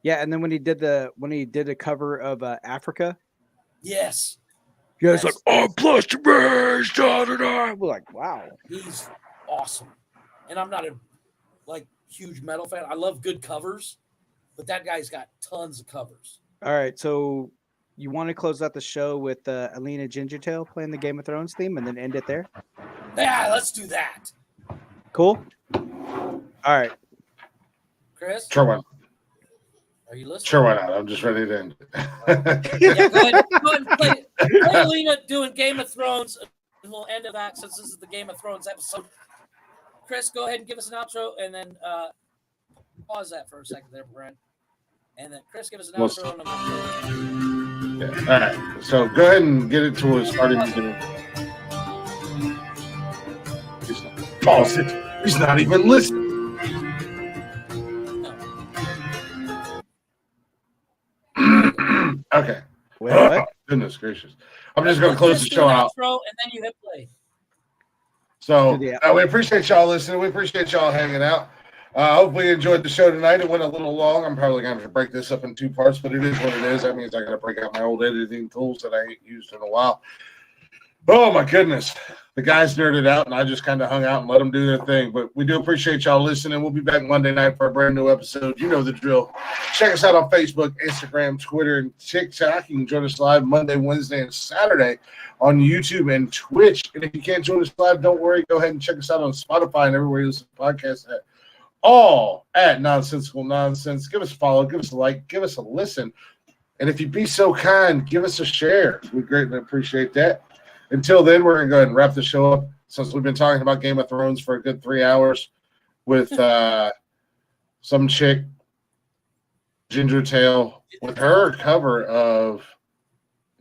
Yeah, and then when he did a cover of Africa. Yes. Yeah, it's like, oh, plus the bass, da-da-da. We're like, wow. He's awesome. And I'm not a huge metal fan. I love good covers, but that guy's got tons of covers. All right, so you want to close out the show with Alina Gingertail playing the Game of Thrones theme and then end it there? Yeah, let's do that. Cool. All right. Chris? Sure, why not? Are you listening? Sure, why not? I'm just ready to end. Yeah, go ahead and play Alina doing Game of Thrones, and we'll end it that since this is the Game of Thrones episode. Chris, go ahead and give us an outro, and then pause that for a second there, Brent. And then Chris, give us an outro. Yeah. All right. So go ahead and get it to a starting beginning. Pause it. He's not even listening. Okay. Wait, what? Goodness gracious. I'm just going to close the show out. And then you hit play. So we appreciate y'all listening. We appreciate y'all hanging out. Hopefully you enjoyed the show tonight. It went a little long. I'm probably going to break this up in 2 parts, but it is what it is. That means I got to break out my old editing tools that I ain't used in a while. Oh, my goodness. The guys nerded out, and I just kind of hung out and let them do their thing. But we do appreciate y'all listening. We'll be back Monday night for a brand new episode. You know the drill. Check us out on Facebook, Instagram, Twitter, and TikTok. You can join us live Monday, Wednesday, and Saturday on YouTube and Twitch. And if you can't join us live, don't worry. Go ahead and check us out on Spotify and everywhere you listen to podcasts at. All at Nonsensical Nonsense. Give us a follow, give us a like, give us a listen. And if you'd be so kind, give us a share. We greatly appreciate that. Until then, we're going to go ahead and wrap the show up since we've been talking about Game of Thrones for a good 3 hours with some chick, Ginger Tail, with her cover of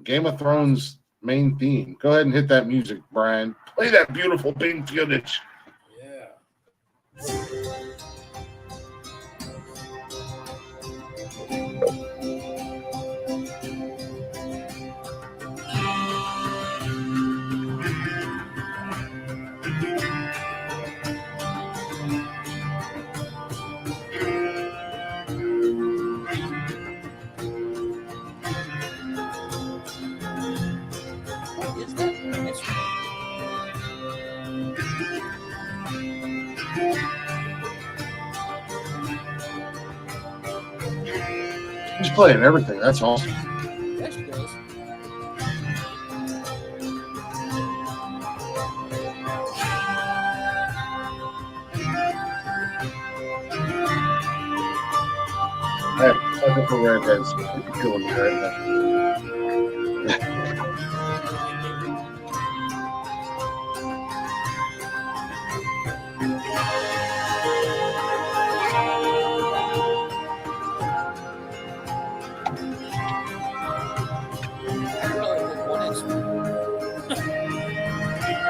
Game of Thrones main theme. Go ahead and hit that music, Brian. Play that beautiful pink footage. Yeah. She's playing everything. That's awesome. Yeah, she does. I have a sucker for redheads. You're killing me right now.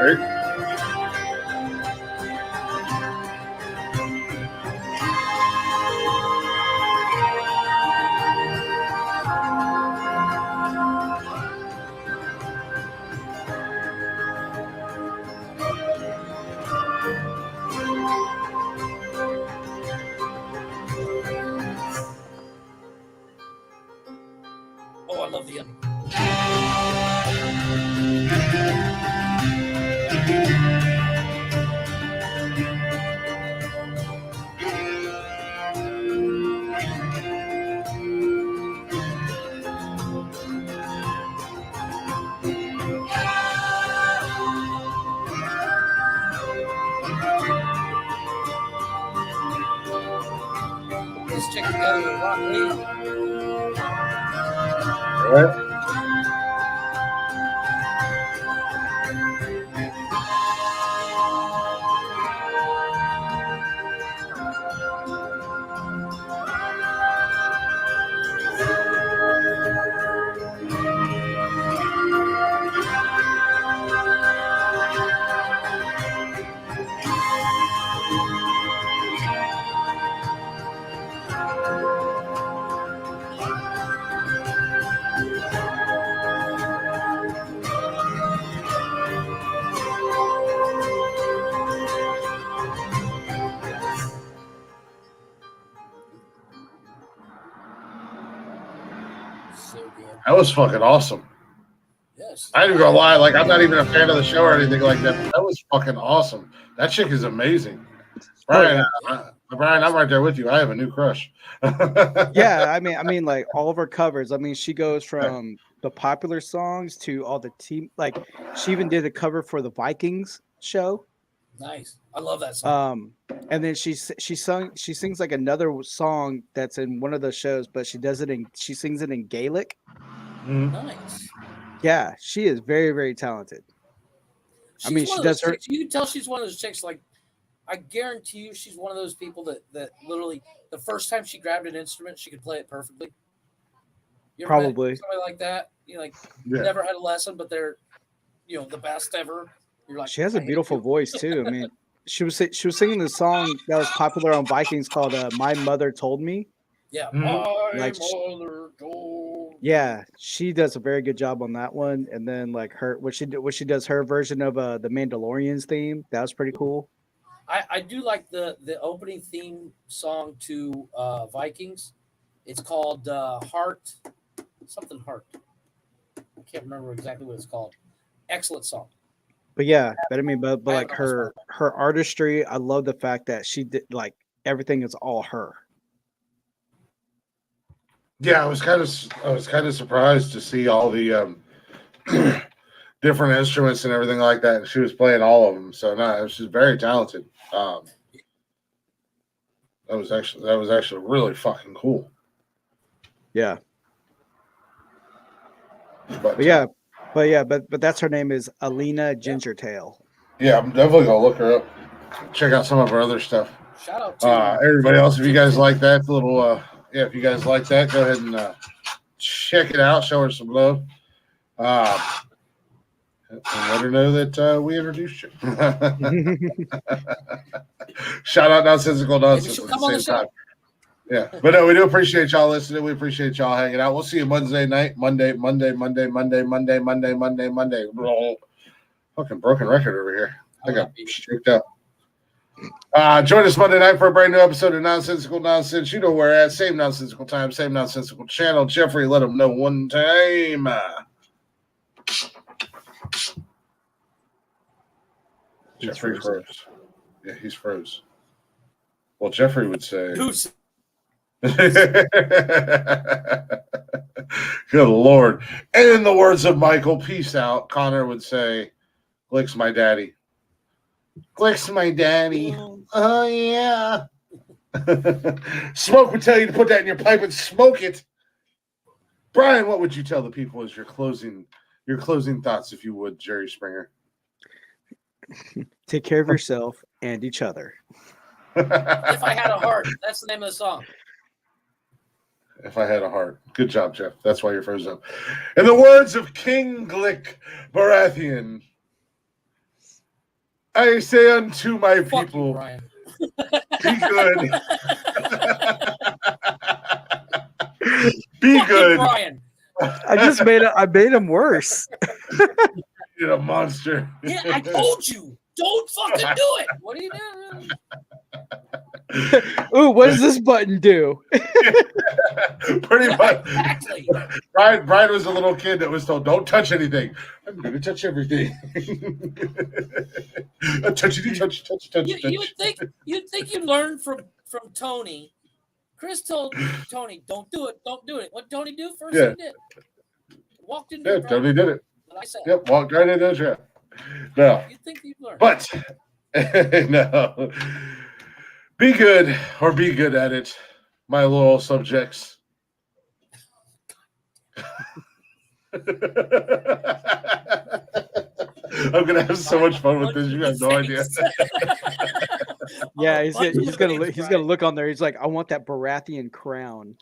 Right? Oh, I love the end. This chick together with Rock Lee. All right. That was fucking awesome. Yes. I ain't gonna lie, like I'm not even a fan of the show or anything like that. But that was fucking awesome. That chick is amazing. Brian, Brian, I'm right there with you. I have a new crush. Yeah, I mean, like all of her covers. I mean, she goes from the popular songs to all the team. Like, she even did a cover for the Vikings show. Nice. I love that song. And then she sings like another song that's in one of the shows, but she sings it in Gaelic. Nice. Yeah, she is very, very talented. She's I mean, she does her. Chicks, you can tell she's one of those chicks. Like, I guarantee you, she's one of those people that literally the first time she grabbed an instrument, she could play it perfectly. You ever met Probably. somebody like that. You know, like Yeah. never had a lesson, but they're the best ever. You're like, She has a beautiful voice too. I mean, she was singing the song that was popular on Vikings called "My Mother Told Me." Yeah, Like, mother told. yeah, she does a very good job on that one. And then like what she does her version of the Mandalorian's theme, that was pretty cool. I do like the opening theme song to Vikings. It's called Heart, something Heart. I can't remember exactly what it's called. Excellent song. But yeah, but I mean, but I like have no response. her artistry, I love the fact that she did like everything is all her. Yeah, I was kind of surprised to see all the different instruments and everything like that. And she was playing all of them, so no, she's very talented. That was actually really fucking cool. Yeah. But but that's her name is Alina Gingertail. yeah, I'm definitely gonna look her up. Check out some of her other stuff. Shout out to Everybody else, if you guys like that little, if you guys like that, go ahead and check it out. Show her some love. And let her know that we introduced you. Shout out Nonsensical Nonsense at the same time. Yeah, but no, we do appreciate y'all listening. We appreciate y'all hanging out. We'll see you Monday night. Monday. Fucking broken record over here. I got streaked out. Join us Monday night for a brand new episode of Nonsensical Nonsense. You know where at. Same nonsensical time, same nonsensical channel. Jeffrey, let them know one time. Jeffrey froze. Yeah, he's froze. Well, Jeffrey would say. Good Lord. And in the words of Michael, peace out. Connor would say, Glick's my daddy. Glick's my daddy. Oh, yeah. Smoke would tell you to put that in your pipe and smoke it. Brian, what would you tell the people as your closing thoughts, if you would, Jerry Springer? Take care of yourself and each other. If I Had a Heart. That's the name of the song. If I Had a Heart. Good job, Jeff. That's why you're frozen up. In the words of King Glick Baratheon, I say unto my people, be good. Be good. Brian. I made him worse. You're a monster. Yeah, I told you. Don't fucking do it. What are you doing? Ooh, what does this button do? Pretty much. Exactly. Brian was a little kid that was told, don't touch anything. I'm going to touch everything. touch. You'd think you learned from Tony. Chris told Tony, don't do it. What did Tony do first? Yeah. He did. Walked into Yeah, Tony did it. I said, yep, walked right into the trap. No. You'd think you'd learn. But, no. Be good or be good at it, my loyal subjects. I'm going to have so much fun with this. You have no idea. Yeah, he's gonna look on there. He's like, I want that Baratheon crown.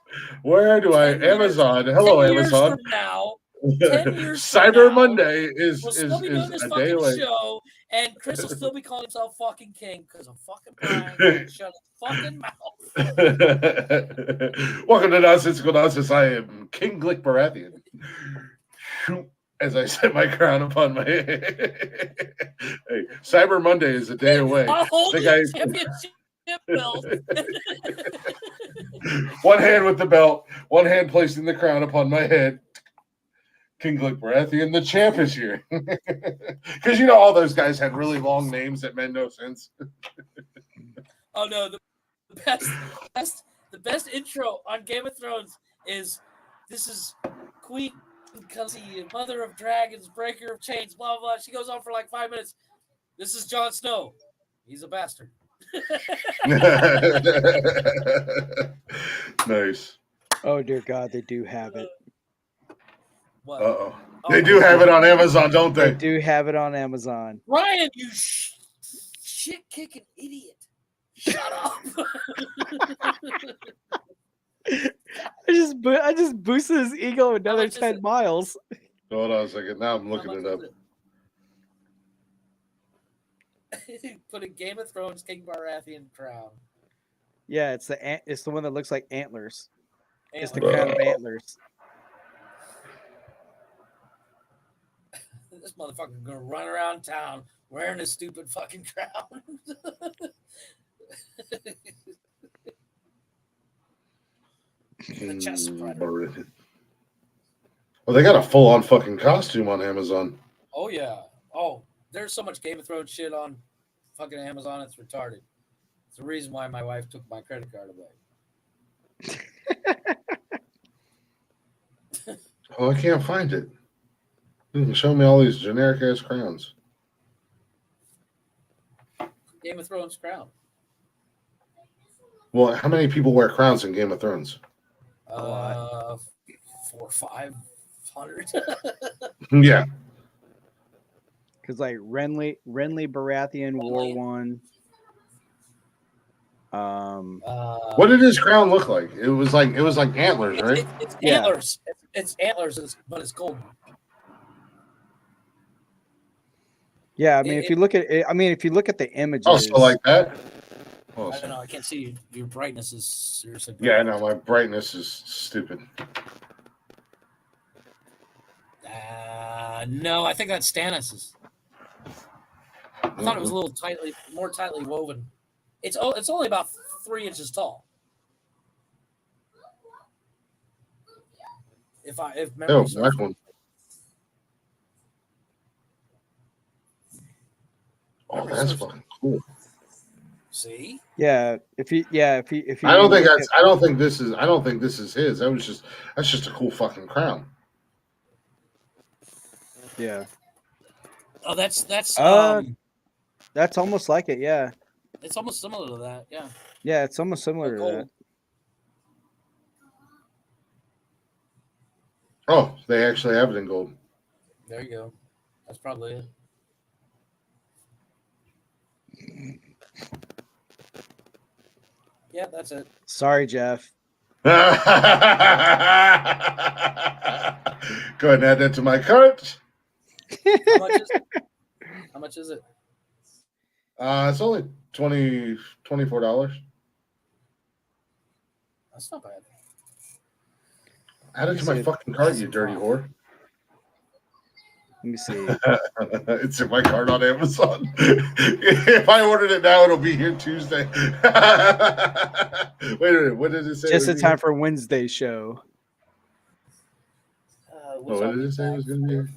Where do I? Amazon. Hello, Amazon. Now, 10 years Cyber now, Monday is still be doing this a fucking day late. show, and Chris will still be calling himself fucking king because of fucking Brian. Shut his fucking mouth. Welcome to Nonsensical Nonsense. I am King Glick Baratheon. As I set my crown upon my head. Hey, Cyber Monday is a day away. I'll hold the championship belt. One hand with the belt, one hand placing the crown upon my head. King Glick Baratheon, the champ is here. Because you know all those guys had really long names that made no sense. Oh no, the best intro on Game of Thrones is this is Queen Khaleesi, Mother of Dragons, Breaker of Chains, blah blah. She goes on for like 5 minutes. This is Jon Snow. He's a bastard. Nice. Oh dear God, they do have it. Uh-oh. They do have it on Amazon, don't they? They do have it on Amazon. Ryan, you shit-kicking idiot. Shut up. I just boosted his ego another 10 miles. Hold on a second. Now I'm looking it up. Put a Game of Thrones King Baratheon crown. Yeah, it's the one that looks like antlers. It's the crown of antlers. This motherfucker's gonna run around town wearing a stupid fucking crown. The chest spreader. Well, they got a full-on fucking costume on Amazon. Oh yeah. Oh, there's so much Game of Thrones shit on fucking Amazon. It's retarded. It's the reason why my wife took my credit card away. Oh, I can't find it. You can show me all these generic ass crowns. Game of Thrones crown. Well, how many people wear crowns in Game of Thrones? 400 or 500. Yeah. Because like Renly Baratheon wore one. What did his crown look like? It was like antlers, right? It's antlers. It's antlers, but it's gold. Yeah, I mean, if you look at it, if you look at the images. Oh, so like that? I don't know. I can't see. Your brightness is seriously. Yeah, I know. My brightness is stupid. No, I think that's Stannis's. I thought it was a little more tightly woven. It's only about 3 inches tall. If memory serves. Black one. Oh, that's fucking cool. See? Yeah, if you I don't think this is his. That's just a cool fucking crown. Yeah. Oh, that's almost like it, yeah. It's almost similar to that, yeah. Yeah, it's almost similar to that. Oh, they actually have it in gold. There you go. That's probably it. Yeah, that's it. Sorry, Jeff. Go ahead and add that to my cart. How much is it? It's only $24. That's not bad. Add it to my fucking cart, you dirty whore. Let me see. It's in my cart on Amazon. If I ordered it now, it'll be here Tuesday. Wait a minute. What did it say? Just in time for Wednesday show. What did it say it was going to be here?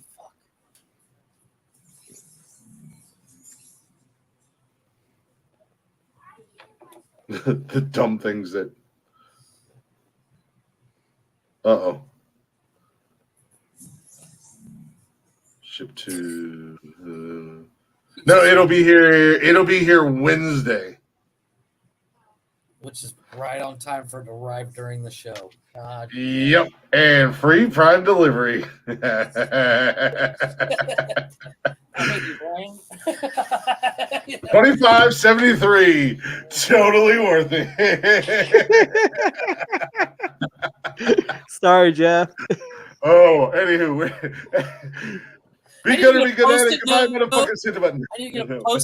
The dumb things that. Uh-oh. Ship to. No, it'll be here Wednesday. Which is right on time for it to arrive during the show. God. Yep, and free Prime delivery. $25.73. Totally worth it. Sorry, Jeff. Oh, anywho. Be good or be good at it. Goodbye, motherfuckers. Hit the button. I need to get a post